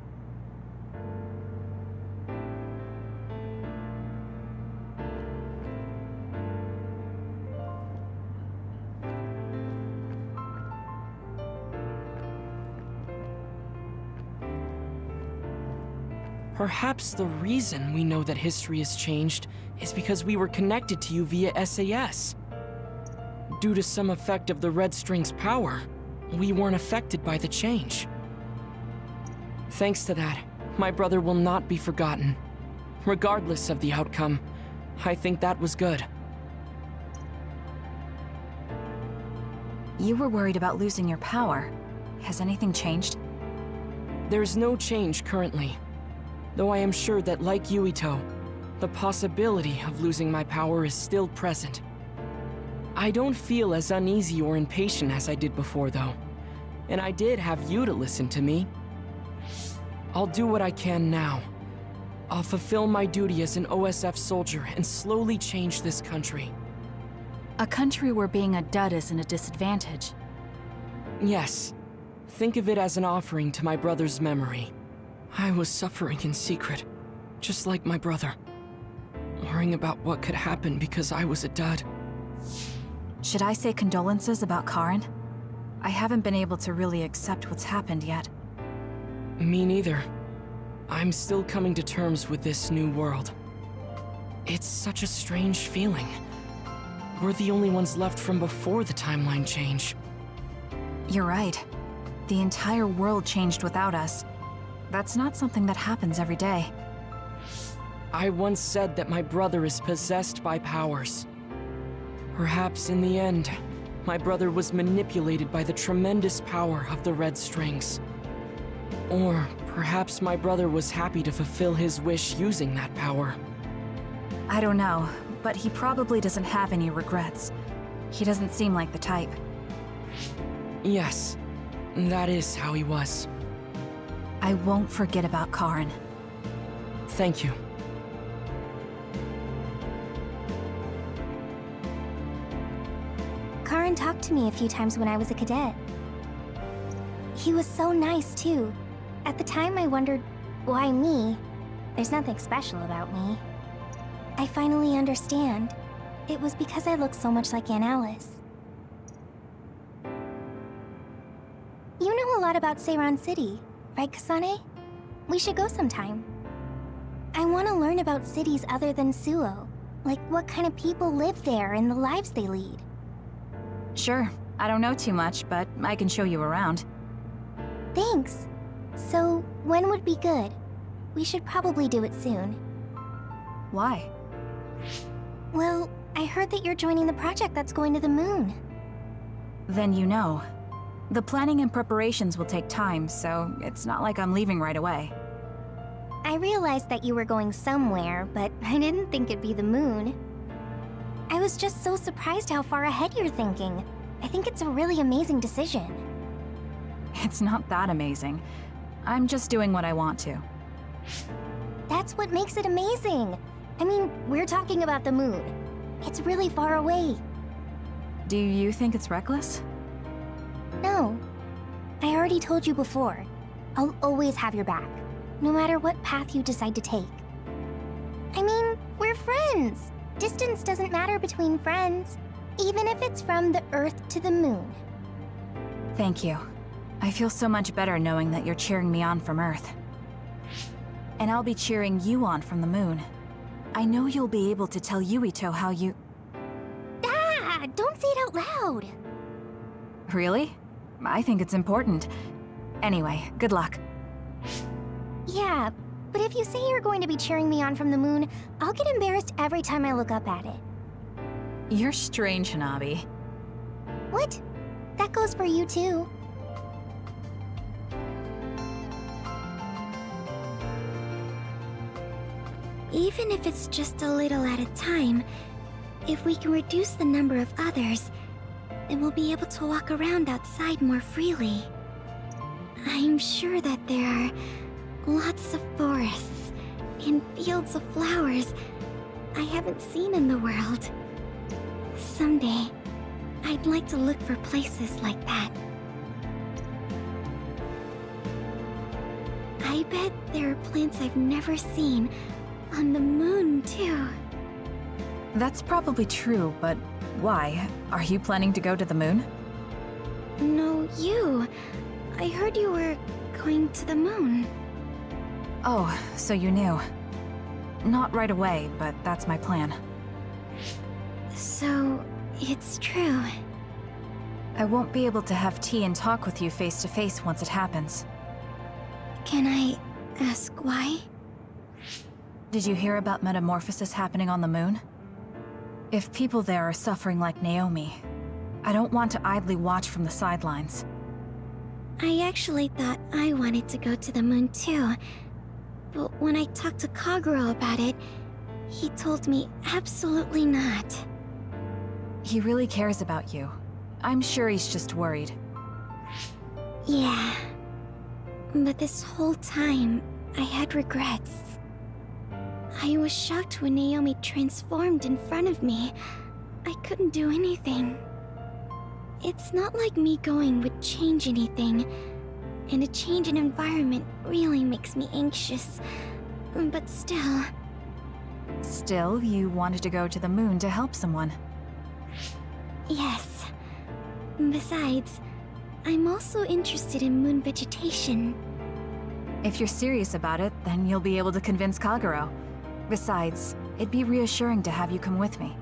S5: Perhaps the reason we know that history has changed is because we were connected to you via SAS. Due to some effect of the Red String's power, we weren't affected by the change. Thanks to that, my brother will not be forgotten. Regardless of the outcome, I think that was good.
S4: You were worried about losing your power. Has anything changed?
S5: There's no change currently. Though I am sure that, like Yuito, the possibility of losing my power is still present. I don't feel as uneasy or impatient as I did before, though. And I did have you to listen to me. I'll do what I can now. I'll fulfill my duty as an OSF soldier and slowly change this country.
S4: A country where being a dud isn't a disadvantage.
S5: Yes. Think of it as an offering to my brother's memory. I was suffering in secret, just like my brother. Worrying about what could happen because I was a dud.
S4: Should I say condolences about Karen? I haven't been able to really accept what's happened yet.
S5: Me neither. I'm still coming to terms with this new world. It's such a strange feeling. We're the only ones left from before the timeline change.
S4: You're right. The entire world changed without us. That's not something that happens every day.
S5: I once said that my brother is possessed by powers. Perhaps in the end, my brother was manipulated by the tremendous power of the red strings. Or perhaps my brother was happy to fulfill his wish using that power.
S4: I don't know, but he probably doesn't have any regrets. He doesn't seem like the type.
S5: Yes, that is how he was.
S4: I won't forget about Karin.
S5: Thank you.
S8: Karin talked to me a few times when I was a cadet. He was so nice, too. At the time, I wondered, why me? There's nothing special about me. I finally understand. It was because I look so much like Aunt Alice. You know a lot about Seiran City, right, Kasane? We should go sometime. I want to learn about cities other than Suo. Like what kind of people live there and the lives they lead.
S4: Sure. I don't know too much, but I can show you around.
S8: Thanks. So, when would be good? We should probably do it soon.
S4: Why?
S8: Well, I heard that you're joining the project that's going to the moon.
S4: Then you know. The planning and preparations will take time, so it's not like I'm leaving right away.
S8: I realized that you were going somewhere, but I didn't think it'd be the moon. I was just so surprised how far ahead you're thinking. I think it's a really amazing decision.
S4: It's not that amazing. I'm just doing what I want to.
S8: That's what makes it amazing. I mean, we're talking about the moon. It's really far away.
S4: Do you think it's reckless?
S8: No. I already told you before. I'll always have your back, no matter what path you decide to take. I mean, we're friends. Distance doesn't matter between friends, even if it's from the Earth to the moon.
S4: Thank you. I feel so much better knowing that you're cheering me on from Earth. And I'll be cheering you on from the moon. I know you'll be able to tell Yuito how you...
S8: Ah! Don't say it out loud!
S4: Really? I think it's important. Anyway, good luck.
S8: Yeah, but if you say you're going to be cheering me on from the moon, I'll get embarrassed every time I look up at it.
S4: You're strange, Hanabi.
S8: What? That goes for you too. Even if it's just a little at a time, if we can reduce the number of others, then we'll be able to walk around outside more freely. I'm sure that there are lots of forests and fields of flowers I haven't seen in the world. Someday, I'd like to look for places like that. I bet there are plants I've never seen on the moon, too.
S4: That's probably true, but why? Are you planning to go to the moon?
S8: No, you. I heard you were going to the moon.
S4: Oh, so you knew. Not right away, but that's my plan.
S8: So, it's true.
S4: I won't be able to have tea and talk with you face to face once it happens.
S8: Can I ask why?
S4: Did you hear about metamorphosis happening on the moon? If people there are suffering like Naomi, I don't want to idly watch from the sidelines.
S8: I actually thought I wanted to go to the moon too. But when I talked to Kaguro about it, he told me absolutely not.
S4: He really cares about you. I'm sure he's just worried.
S8: Yeah. But this whole time, I had regrets. I was shocked when Naomi transformed in front of me. I couldn't do anything. It's not like me going would change anything, and a change in environment really makes me anxious. But still...
S4: Still, you wanted to go to the moon to help someone.
S8: Yes. Besides, I'm also interested in moon vegetation.
S4: If you're serious about it, then you'll be able to convince Kaguro. Besides, it'd be reassuring to have you come with me.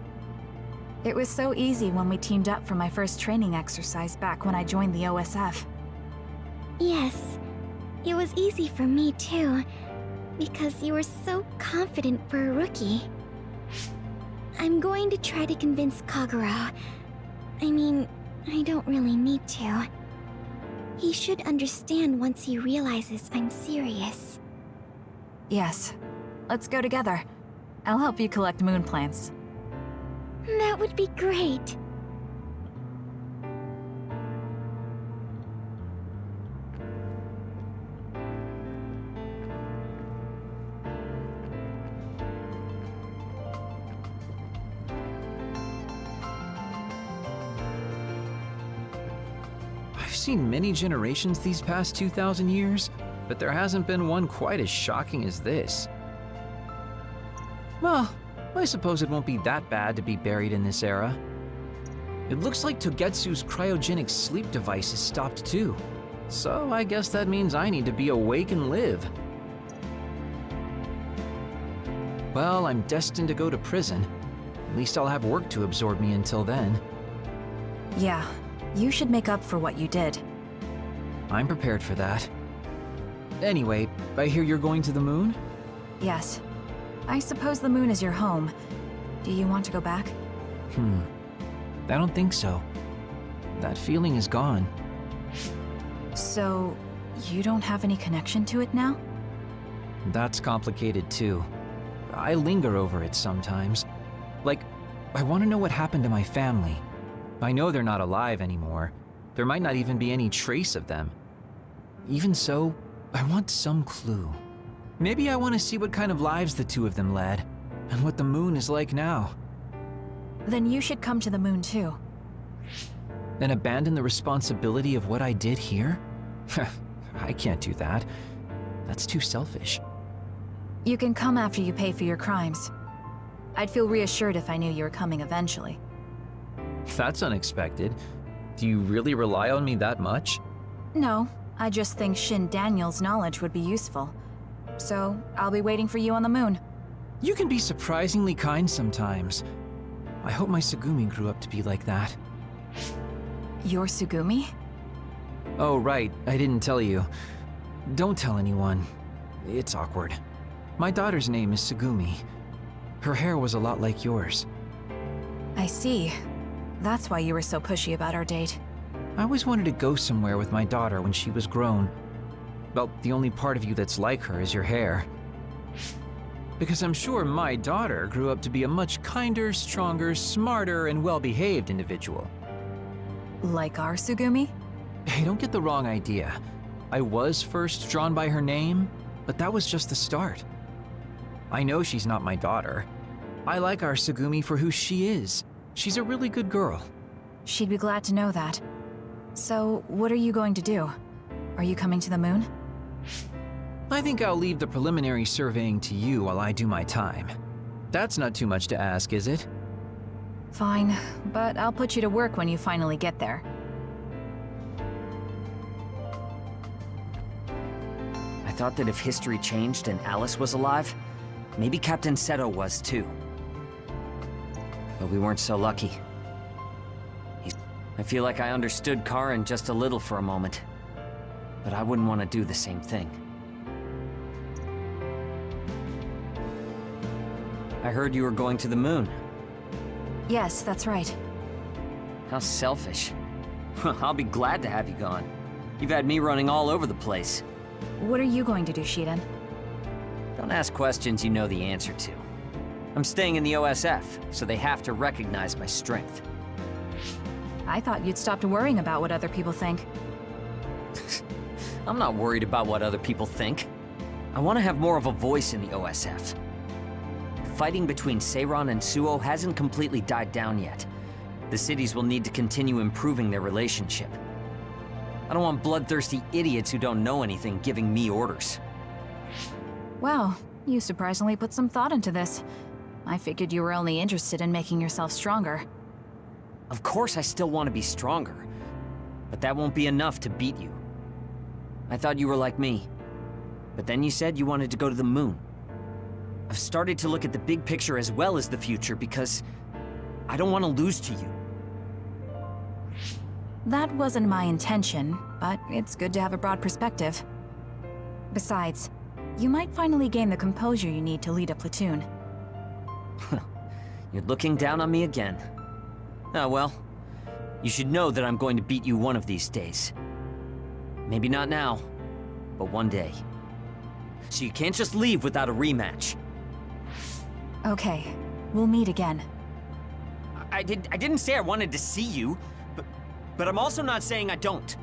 S4: It was so easy when we teamed up for my first training exercise back when I joined the OSF.
S8: Yes, it was easy for me too, because you were so confident for a rookie. I'm going to try to convince Kagura. I mean, I don't really need to. He should understand once he realizes I'm serious.
S4: Yes. Let's go together. I'll help you collect moon plants.
S8: That would be great.
S13: I've seen many generations these past 2,000 years, but there hasn't been one quite as shocking as this. Well, I suppose it won't be that bad to be buried in this era. It looks like Togetsu's cryogenic sleep device is stopped too. So I guess that means I need to be awake and live. Well, I'm destined to go to prison. At least I'll have work to absorb me until then.
S4: Yeah, you should make up for what you did.
S13: I'm prepared for that. Anyway, I hear you're going to the moon?
S4: Yes. I suppose the moon is your home. Do you want to go back?
S13: I don't think so. That feeling is gone.
S4: So, you don't have any connection to it now?
S13: That's complicated too. I linger over it sometimes. Like, I want to know what happened to my family. I know they're not alive anymore. There might not even be any trace of them. Even so, I want some clue. Maybe I want to see what kind of lives the two of them led, and what the moon is like now.
S4: Then you should come to the moon too.
S13: And abandon the responsibility of what I did here? I can't do that. That's too selfish.
S4: You can come after you pay for your crimes. I'd feel reassured if I knew you were coming eventually.
S13: That's unexpected. Do you really rely on me that much?
S4: No, I just think Shin Daniel's knowledge would be useful. So, I'll be waiting for you on the moon.
S13: You can be surprisingly kind sometimes. I hope my Tsugumi grew up to be like that.
S4: Your Tsugumi?
S13: Oh, right, I didn't tell you. Don't tell anyone. It's awkward. My daughter's name is Tsugumi. Her hair was a lot like yours.
S4: I see. That's why you were so pushy about our date.
S13: I always wanted to go somewhere with my daughter when she was grown. Well, the only part of you that's like her is your hair. Because I'm sure my daughter grew up to be a much kinder, stronger, smarter, and well-behaved individual.
S4: Like our Tsugumi?
S13: Hey, don't get the wrong idea. I was first drawn by her name, but that was just the start. I know she's not my daughter. I like our Tsugumi for who she is. She's a really good girl.
S4: She'd be glad to know that. So, what are you going to do? Are you coming to the moon?
S13: I think I'll leave the preliminary surveying to you while I do my time. That's not too much to ask, is it?
S4: Fine, but I'll put you to work when you finally get there.
S10: I thought that if history changed and Alice was alive, maybe Captain Seto was too. But we weren't so lucky. I feel like I understood Karin just a little for a moment. But I wouldn't want to do the same thing. I heard you were going to the moon.
S4: Yes, that's right.
S10: How selfish. I'll be glad to have you gone. You've had me running all over the place.
S4: What are you going to do, Shiden?
S10: Don't ask questions you know the answer to. I'm staying in the OSF, so they have to recognize my strength.
S4: I thought you'd stopped worrying about what other people think.
S10: I'm not worried about what other people think. I want to have more of a voice in the OSF. Fighting between Seiran and Suo hasn't completely died down yet. The cities will need to continue improving their relationship. I don't want bloodthirsty idiots who don't know anything giving me orders.
S4: Wow, you surprisingly put some thought into this. I figured you were only interested in making yourself stronger.
S10: Of course I still want to be stronger, but that won't be enough to beat you. I thought you were like me, but then you said you wanted to go to the moon. I've started to look at the big picture as well as the future because I don't want to lose to you.
S4: That wasn't my intention, but it's good to have a broad perspective. Besides, you might finally gain the composure you need to lead a platoon.
S10: You're looking down on me again. Oh well. You should know that I'm going to beat you one of these days. Maybe not now, but one day. So you can't just leave without a rematch.
S4: Okay, we'll meet again.
S10: I didn't say I wanted to see you, but I'm also not saying I don't.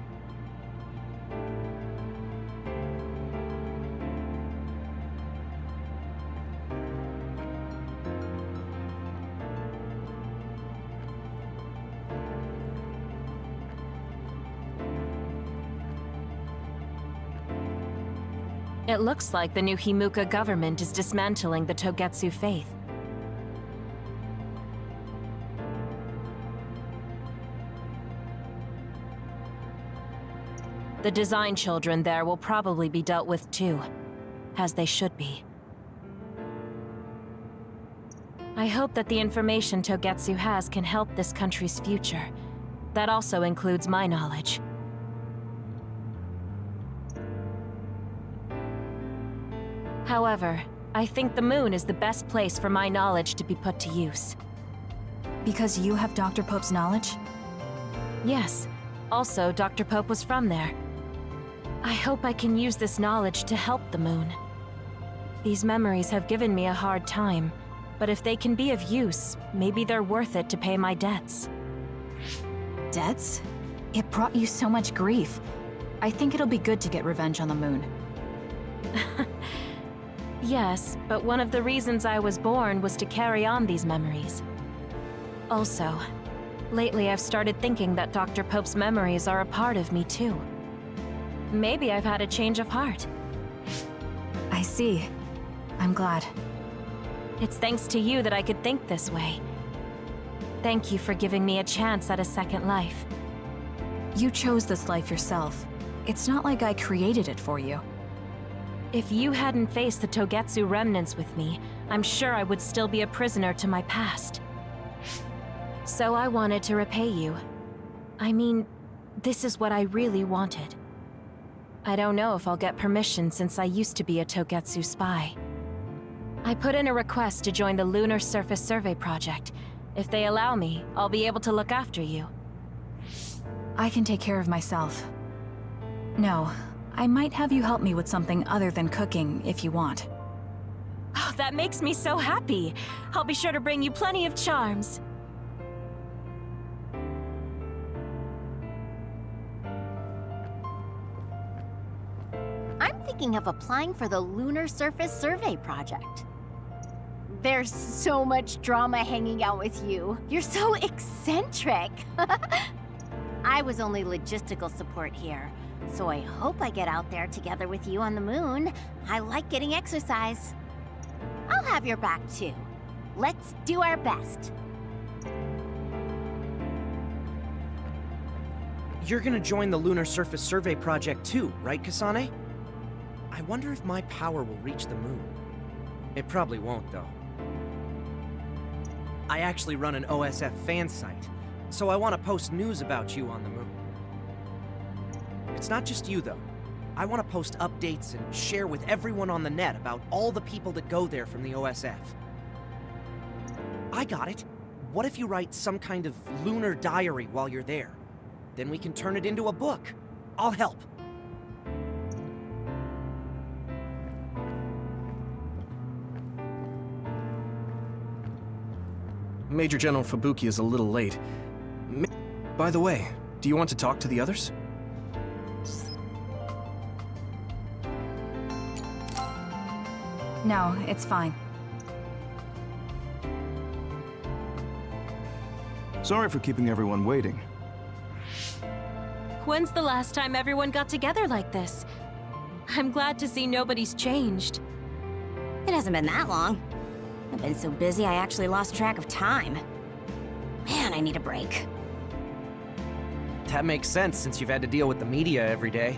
S1: It looks like the new Himuka government is dismantling the Togetsu faith. The design children there will probably be dealt with too, as they should be. I hope that the information Togetsu has can help this country's future. That also includes my knowledge. However, I think the moon is the best place for my knowledge to be put to use.
S4: Because you have Dr. Pope's knowledge?
S1: Yes. Also, Dr. Pope was from there. I hope I can use this knowledge to help the moon. These memories have given me a hard time, but if they can be of use, maybe they're worth it to pay my debts.
S4: Debts? It brought you so much grief. I think it'll be good to get revenge on the moon.
S1: Yes, but one of the reasons I was born was to carry on these memories. Also, lately I've started thinking that Dr. Pope's memories are a part of me too. Maybe I've had a change of heart.
S4: I see. I'm glad.
S1: It's thanks to you that I could think this way. Thank you for giving me a chance at a second life.
S4: You chose this life yourself. It's not like I created it for you.
S1: If you hadn't faced the Togetsu remnants with me, I'm sure I would still be a prisoner to my past. So I wanted to repay you. I mean, this is what I really wanted. I don't know if I'll get permission since I used to be a Togetsu spy. I put in a request to join the Lunar Surface Survey Project. If they allow me, I'll be able to look after you.
S4: I can take care of myself. No, I might have you help me with something other than cooking if you want.
S1: Oh, that makes me so happy. I'll be sure to bring you plenty of charms.
S18: I'm thinking of applying for the Lunar Surface Survey Project. There's so much drama hanging out with you. You're so eccentric. I was only logistical support here, so I hope I get out there together with you on the moon. I like getting exercise. I'll have your back too. Let's do our best.
S17: You're gonna join the Lunar Surface Survey Project too, right, Kasane? I wonder if my power will reach the moon. It probably won't, though. I actually run an OSF fan site, so I want to post news about you on the moon. It's not just you, though. I want to post updates and share with everyone on the net about all the people that go there from the OSF. I got it. What if you write some kind of lunar diary while you're there? Then we can turn it into a book. I'll help.
S3: Major General Fubuki is a little late. By the way, do you want to talk to the others?
S4: No, it's fine.
S21: Sorry for keeping everyone waiting.
S1: When's the last time everyone got together like this? I'm glad to see nobody's changed.
S14: It hasn't been that long. I've been so busy I actually lost track of time. Man, I need a break.
S17: That makes sense since you've had to deal with the media every day.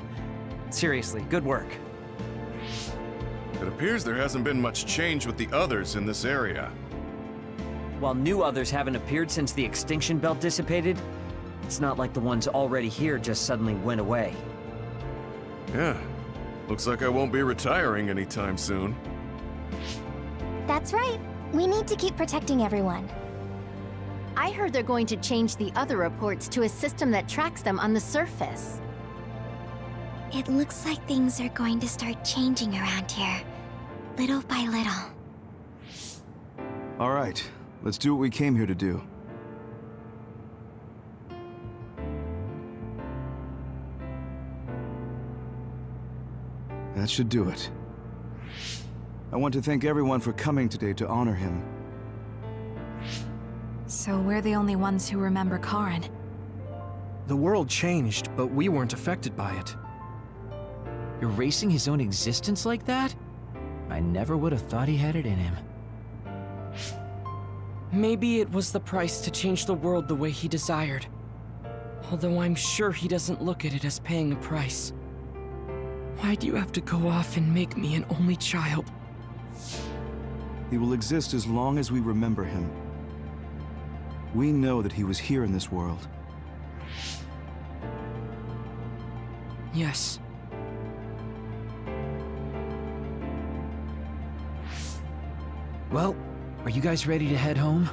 S17: Seriously, good work.
S16: It appears there hasn't been much change with the others in this area.
S10: While new others haven't appeared since the extinction belt dissipated, it's not like the ones already here just suddenly went away.
S16: Yeah. Looks like I won't be retiring anytime soon.
S8: That's right. We need to keep protecting everyone.
S18: I heard they're going to change the other reports to a system that tracks them on the surface.
S8: It looks like things are going to start changing around here, little by little.
S21: All right, let's do what we came here to do. That should do it. I want to thank everyone for coming today to honor him.
S4: So we're the only ones who remember Karen.
S3: The world changed, but we weren't affected by it.
S13: Erasing his own existence like that? I never would have thought he had it in him.
S5: Maybe it was the price to change the world the way he desired. Although I'm sure he doesn't look at it as paying a price. Why do you have to go off and make me an only child?
S21: He will exist as long as we remember him. We know that he was here in this world.
S5: Yes.
S13: Well, are you guys ready to head home?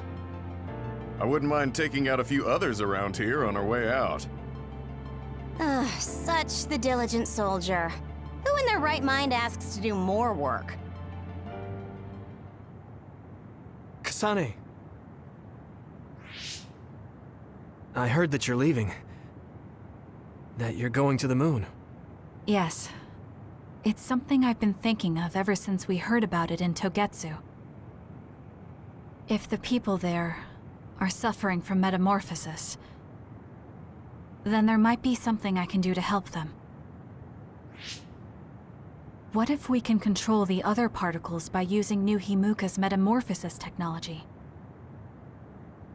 S16: I wouldn't mind taking out a few others around here on our way out.
S14: Ugh, such the diligent soldier. Who in their right mind asks to do more work?
S3: Kasane. I heard that you're leaving. That you're going to the moon.
S4: Yes. It's something I've been thinking of ever since we heard about it in Togetsu. If the people there are suffering from metamorphosis, then there might be something I can do to help them. What if we can control the other particles by using new Himuka's metamorphosis technology?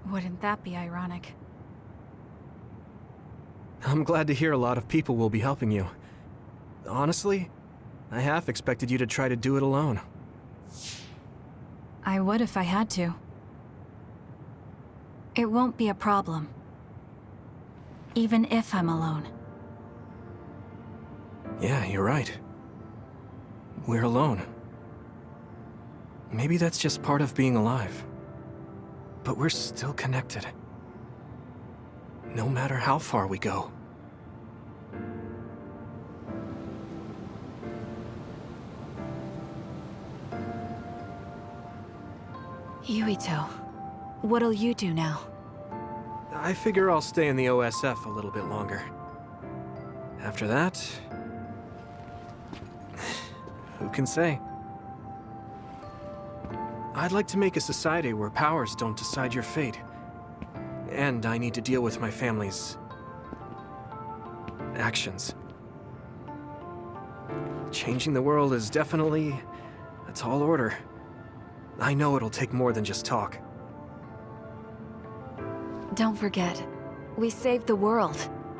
S4: Wouldn't that be ironic?
S3: I'm glad to hear a lot of people will be helping you. Honestly, I half expected you to try to do it alone.
S4: I would if I had to. It won't be a problem. Even if I'm alone.
S3: Yeah, you're right. We're alone. Maybe that's just part of being alive. But we're still connected. No matter how far we go.
S4: Yuito, what'll you do now?
S3: I figure I'll stay in the OSF a little bit longer. After that... who can say? I'd like to make a society where powers don't decide your fate. And I need to deal with my family's... actions. Changing the world is definitely a tall order. I know it'll take more than just talk.
S4: Don't forget, we saved the world.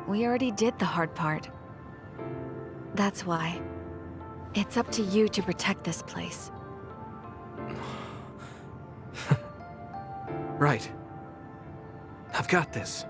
S4: We already did the hard part. That's why. It's up to you to protect this place.
S3: Right. I've got this.